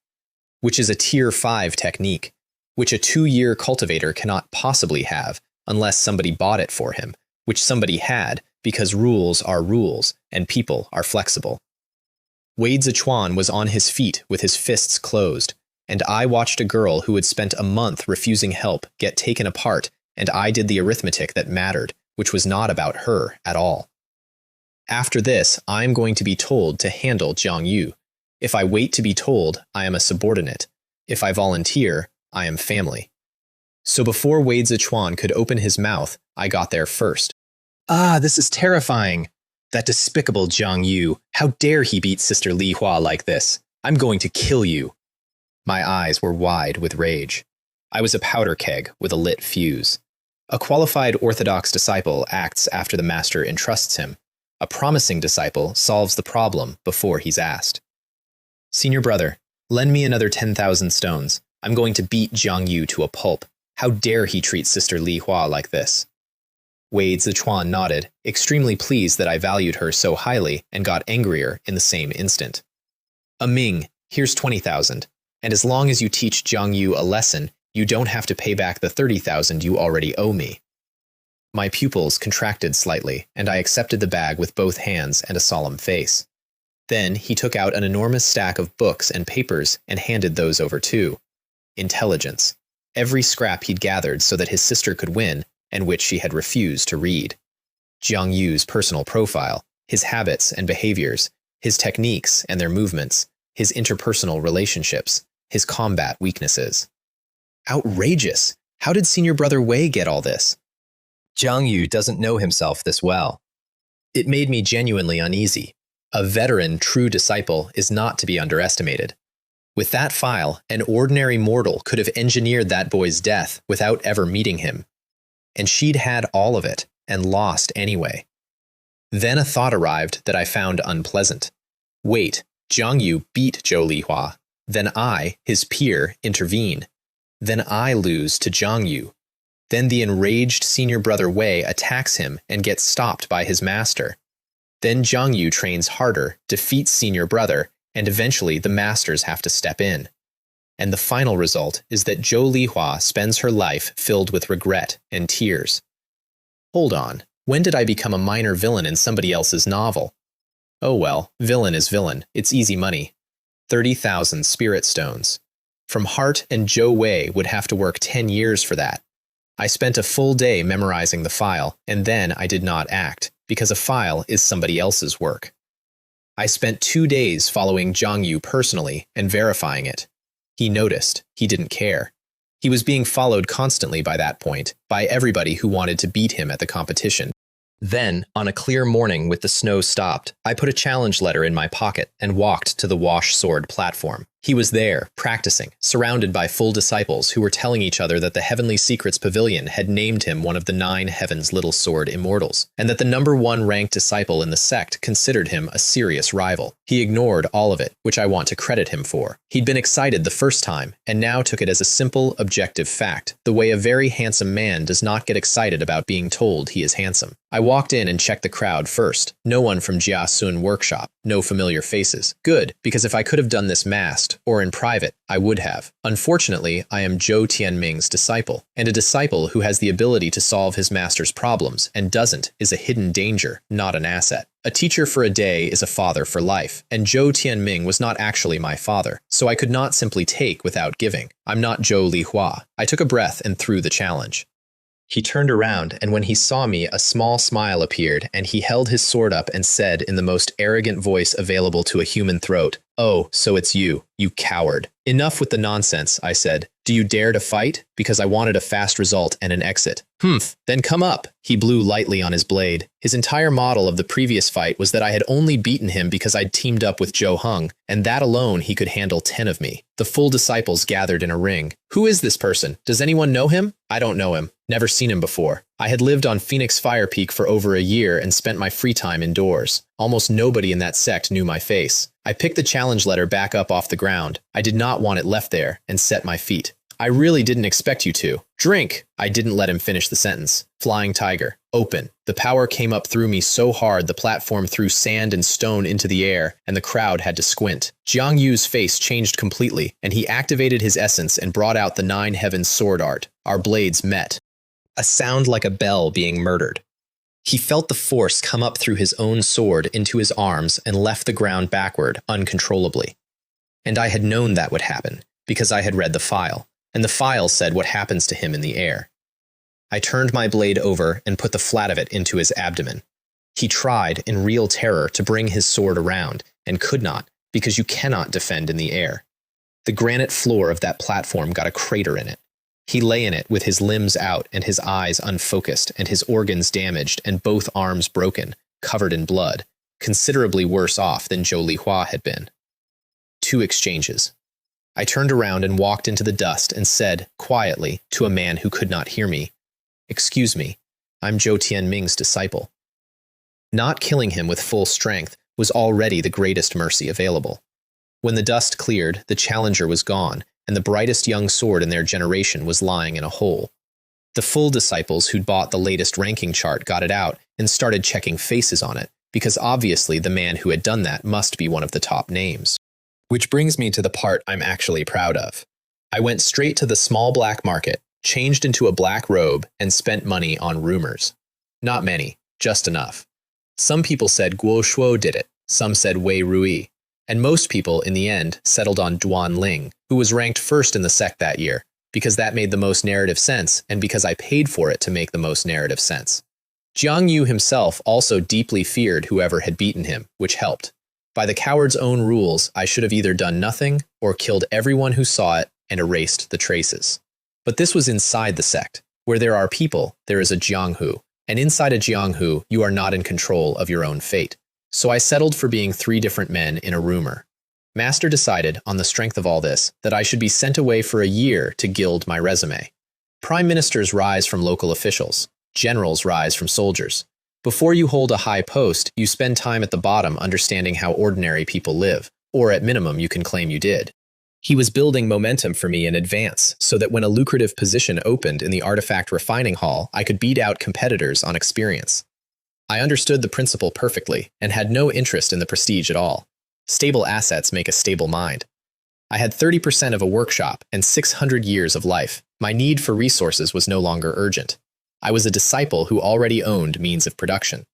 which is a Tier 5 technique. which a 2-year cultivator cannot possibly have unless somebody bought it for him, which somebody had because rules are rules and people are flexible. Wade Zichuan was on his feet with his fists closed, and I watched a girl who had spent a month refusing help get taken apart, and I did the arithmetic that mattered, which was not about her at all. After this, I am going to be told to handle Jiang Yu. If I wait to be told, I am a subordinate. If I volunteer, I am family. So before Wade Zichuan could open his mouth, I got there first. Ah, this is terrifying. That despicable Jiang Yu. How dare he beat Sister Li Hua like this? I'm going to kill you. My eyes were wide with rage. I was a powder keg with a lit fuse. A qualified Orthodox disciple acts after the master entrusts him. A promising disciple solves the problem before he's asked. Senior brother, lend me another 10,000 stones. I'm going to beat Jiang Yu to a pulp. How dare he treat Sister Li Hua like this? Wade Zichuan nodded, extremely pleased that I valued her so highly, and got angrier in the same instant. Ming, here's 20,000, and as long as you teach Jiang Yu a lesson, you don't have to pay back the 30,000 you already owe me. My pupils contracted slightly, and I accepted the bag with both hands and a solemn face. Then he took out an enormous stack of books and papers and handed those over too. Intelligence. Every scrap he'd gathered so that his sister could win, and which she had refused to read. Jiang Yu's personal profile, his habits and behaviors, his techniques and their movements, his interpersonal relationships, his combat weaknesses. Outrageous! How did Senior Brother Wei get all this? Jiang Yu doesn't know himself this well. It made me genuinely uneasy. A veteran, true disciple is not to be underestimated. With that file, an ordinary mortal could have engineered that boy's death without ever meeting him. And she'd had all of it, and lost anyway. Then a thought arrived that I found unpleasant. Wait, Jiang Yu beat Zhou Lihua. Then I, his peer, intervene. Then I lose to Jiang Yu. Then the enraged Senior Brother Wei attacks him and gets stopped by his master. Then Jiang Yu trains harder, defeats Senior Brother, and eventually the masters have to step in. And the final result is that Zhou Lihua spends her life filled with regret and tears. Hold on, when did I become a minor villain in somebody else's novel? Oh well, villain is villain, it's easy money. 30,000 spirit stones. From Hart and Zhou Wei would have to work 10 years for that. I spent a full day memorizing the file, and then I did not act, because a file is somebody else's work. I spent 2 days following Jiang Yu personally and verifying it. He noticed. He didn't care. He was being followed constantly by that point, by everybody who wanted to beat him at the competition. Then, on a clear morning with the snow stopped, I put a challenge letter in my pocket and walked to the wash sword platform. He was there, practicing, surrounded by full disciples who were telling each other that the Heavenly Secrets Pavilion had named him one of the 9 Heaven's Little Sword Immortals, and that the #1 ranked disciple in the sect considered him a serious rival. He ignored all of it, which I want to credit him for. He'd been excited the first time, and now took it as a simple, objective fact, the way a very handsome man does not get excited about being told he is handsome. I walked in and checked the crowd first. No one from Jia Sun workshop, no familiar faces. Good, because if I could have done this masked, or in private, I would have. Unfortunately, I am Zhou Tianming's disciple, and a disciple who has the ability to solve his master's problems and doesn't is a hidden danger, not an asset. A teacher for a day is a father for life, and Zhou Tianming was not actually my father, so I could not simply take without giving. I'm not Zhou Lihua. I took a breath and threw the challenge. He turned around, and when he saw me, a small smile appeared, and he held his sword up and said in the most arrogant voice available to a human throat, "Oh, so it's you coward." "Enough with the nonsense," I said. "Do you dare to fight? Because I wanted a fast result and an exit." "Humph, then come up." He blew lightly on his blade. His entire model of the previous fight was that I had only beaten him because I'd teamed up with Zhou Heng, and that alone he could handle 10 of me. The full disciples gathered in a ring. "Who is this person? Does anyone know him?" "I don't know him. Never seen him before. I had lived on Phoenix Fire Peak for over a year and spent my free time indoors. Almost nobody in that sect knew my face. I picked the challenge letter back up off the ground. I did not want it left there, and set my feet. I really didn't expect you to. Drink! I didn't let him finish the sentence. Flying tiger. Open. The power came up through me so hard the platform threw sand and stone into the air, and the crowd had to squint. Jiang Yu's face changed completely, and he activated his essence and brought out the Nine Heavens sword art. Our blades met. A sound like a bell being murdered. He felt the force come up through his own sword into his arms and left the ground backward uncontrollably. And I had known that would happen, because I had read the file, and the file said what happens to him in the air. I turned my blade over and put the flat of it into his abdomen. He tried, in real terror, to bring his sword around, and could not, because you cannot defend in the air. The granite floor of that platform got a crater in it. He lay in it with his limbs out and his eyes unfocused and his organs damaged and both arms broken, covered in blood, considerably worse off than Zhou Lihua had been. 2 exchanges. I turned around and walked into the dust and said, quietly, to a man who could not hear me, "Excuse me, I'm Zhou Tianming's disciple." Not killing him with full strength was already the greatest mercy available. When the dust cleared, the challenger was gone, and the brightest young sword in their generation was lying in a hole. The full disciples who'd bought the latest ranking chart got it out and started checking faces on it, because obviously the man who had done that must be one of the top names. Which brings me to the part I'm actually proud of. I went straight to the small black market, changed into a black robe, and spent money on rumors. Not many, just enough. Some people said Guo Shuo did it, some said Wei Rui, and most people, in the end, settled on Duan Ling, who was ranked first in the sect that year, because that made the most narrative sense and because I paid for it to make the most narrative sense. Jiang Yu himself also deeply feared whoever had beaten him, which helped. By the coward's own rules, I should have either done nothing or killed everyone who saw it and erased the traces. But this was inside the sect. Where there are people, there is a Jianghu, and inside a Jianghu, you are not in control of your own fate. So I settled for being 3 different men in a rumor. Master decided, on the strength of all this, that I should be sent away for a year to gild my resume. Prime ministers rise from local officials. Generals rise from soldiers. Before you hold a high post, you spend time at the bottom understanding how ordinary people live, or at minimum you can claim you did. He was building momentum for me in advance, so that when a lucrative position opened in the artifact refining hall, I could beat out competitors on experience. I understood the principle perfectly, and had no interest in the prestige at all. Stable assets make a stable mind. I had 30% of a workshop and 600 years of life. My need for resources was no longer urgent. I was a disciple who already owned means of production.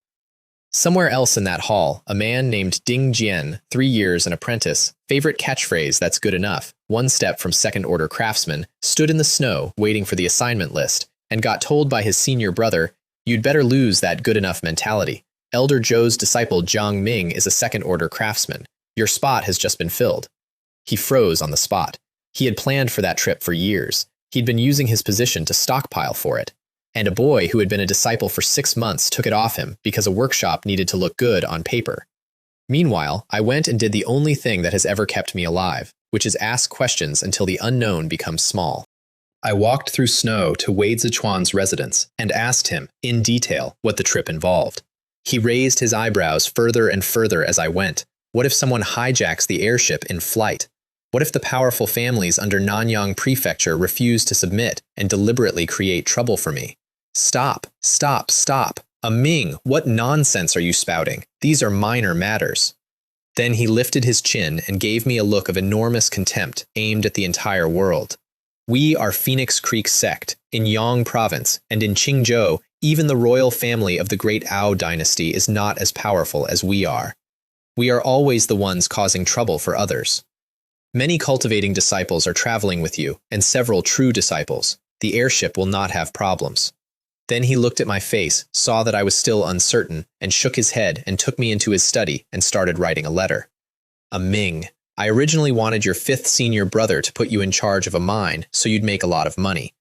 Somewhere else in that hall, a man named Ding Jian, 3 years an apprentice, favorite catchphrase "that's good enough," 1 step from second-order craftsman, stood in the snow waiting for the assignment list, and got told by his senior brother, "You'd better lose that good enough mentality. Elder Zhou's disciple Jiang Ming is a second-order craftsman. Your spot has just been filled." He froze on the spot. He had planned for that trip for years. He'd been using his position to stockpile for it. And a boy who had been a disciple for 6 months took it off him because a workshop needed to look good on paper. Meanwhile, I went and did the only thing that has ever kept me alive, which is ask questions until the unknown becomes small. I walked through snow to Wei Zichuan's residence and asked him, in detail, what the trip involved. He raised his eyebrows further and further as I went. What if someone hijacks the airship in flight? What if the powerful families under Nanyang Prefecture refuse to submit and deliberately create trouble for me? Stop, stop, stop. Ming, what nonsense are you spouting? These are minor matters. Then he lifted his chin and gave me a look of enormous contempt aimed at the entire world. We are Phoenix Creek Sect, in Yang Province, and in Qingzhou, even the royal family of the great Ao dynasty is not as powerful as we are. We are always the ones causing trouble for others. Many cultivating disciples are traveling with you, and several true disciples. The airship will not have problems. Then he looked at my face, saw that I was still uncertain, and shook his head and took me into his study and started writing a letter. Ming, I originally wanted your 5th senior brother to put you in charge of a mine so you'd make a lot of money.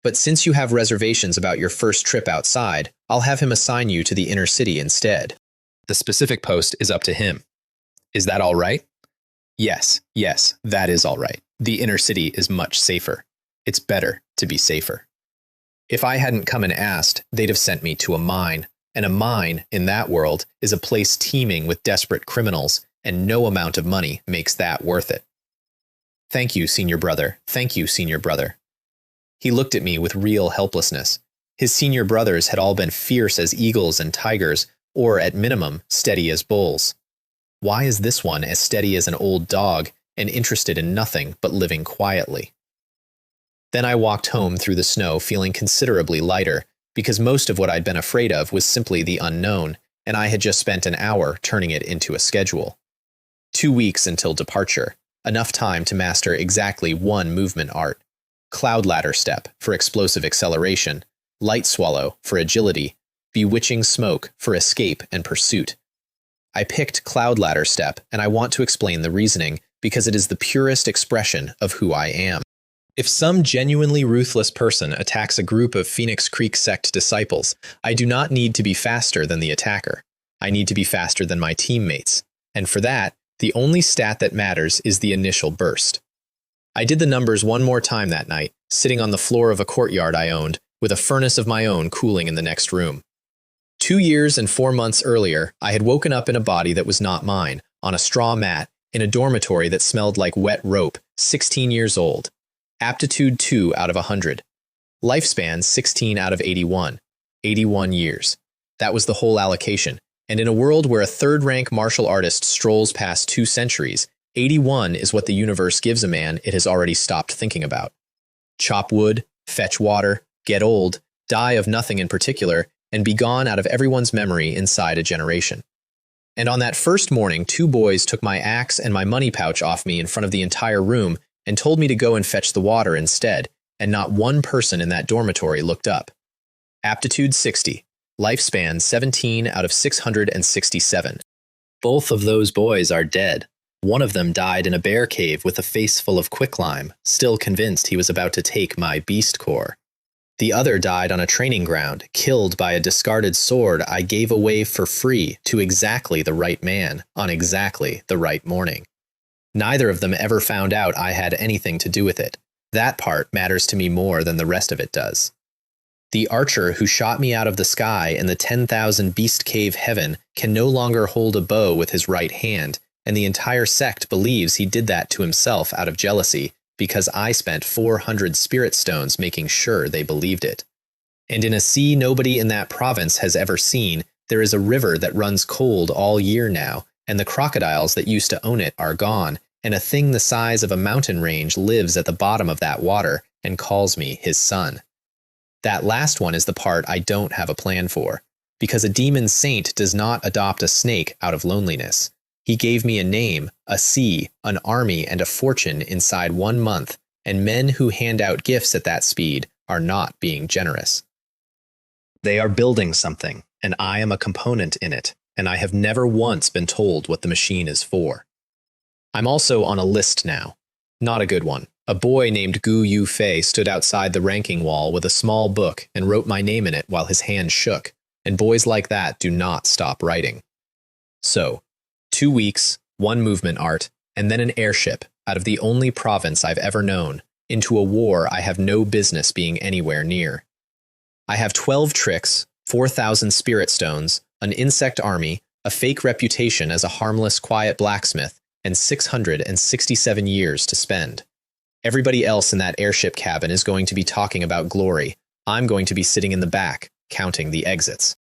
But since you have reservations about your first trip outside, I'll have him assign you to the inner city instead. The specific post is up to him. Is that all right? Yes, that is all right. The inner city is much safer. It's better to be safer. If I hadn't come and asked, they'd have sent me to a mine. And a mine, in that world, is a place teeming with desperate criminals, and no amount of money makes that worth it. Thank you, senior brother. Thank you, senior brother. He looked at me with real helplessness. His senior brothers had all been fierce as eagles and tigers, or at minimum, steady as bulls. Why is this one as steady as an old dog and interested in nothing but living quietly? Then I walked home through the snow feeling considerably lighter, because most of what I'd been afraid of was simply the unknown, and I had just spent an hour turning it into a schedule. 2 weeks until departure, enough time to master exactly one movement art. Cloud ladder step for explosive acceleration, light swallow for agility, bewitching smoke for escape and pursuit. I picked cloud ladder step, and I want to explain the reasoning because it is the purest expression of who I am. If some genuinely ruthless person attacks a group of Phoenix Creek Sect disciples, I do not need to be faster than the attacker. I need to be faster than my teammates. And for that, the only stat that matters is the initial burst. I did the numbers one more time that night, sitting on the floor of a courtyard I owned, with a furnace of my own cooling in the next room. 2 years and 4 months earlier, I had woken up in a body that was not mine, on a straw mat, in a dormitory that smelled like wet rope, 16 years old. Aptitude 2 out of 100. Lifespan 16 out of 81. 81 years. That was the whole allocation. And in a world where a third-rank martial artist strolls past 2 centuries, 81 is what the universe gives a man it has already stopped thinking about. Chop wood, fetch water, get old, die of nothing in particular, and be gone out of everyone's memory inside a generation. And on that first morning, 2 boys took my axe and my money pouch off me in front of the entire room and told me to go and fetch the water instead, and not one person in that dormitory looked up. Aptitude 60. Lifespan 17 out of 667. Both of those boys are dead. One of them died in a bear cave with a face full of quicklime, still convinced he was about to take my beast core. The other died on a training ground, killed by a discarded sword I gave away for free to exactly the right man on exactly the right morning. Neither of them ever found out I had anything to do with it. That part matters to me more than the rest of it does. The archer who shot me out of the sky in the 10,000 beast cave heaven can no longer hold a bow with his right hand, and the entire sect believes he did that to himself out of jealousy because I spent 400 spirit stones making sure they believed it. And in a sea nobody in that province has ever seen, there is a river that runs cold all year now, and the crocodiles that used to own it are gone, and a thing the size of a mountain range lives at the bottom of that water and calls me his son. That last one is the part I don't have a plan for, because a demon saint does not adopt a snake out of loneliness. He gave me a name, a sea, an army, and a fortune inside 1 month, and men who hand out gifts at that speed are not being generous. They are building something, and I am a component in it, and I have never once been told what the machine is for. I'm also on a list now. Not a good one. A boy named Gu Yu Fei stood outside the ranking wall with a small book and wrote my name in it while his hand shook, and boys like that do not stop writing. So, 2 weeks, 1 movement art, and then an airship out of the only province I've ever known, into a war I have no business being anywhere near. I have 12 tricks, 4,000 spirit stones, an insect army, a fake reputation as a harmless, quiet blacksmith, and 667 years to spend. Everybody else in that airship cabin is going to be talking about glory. I'm going to be sitting in the back, counting the exits.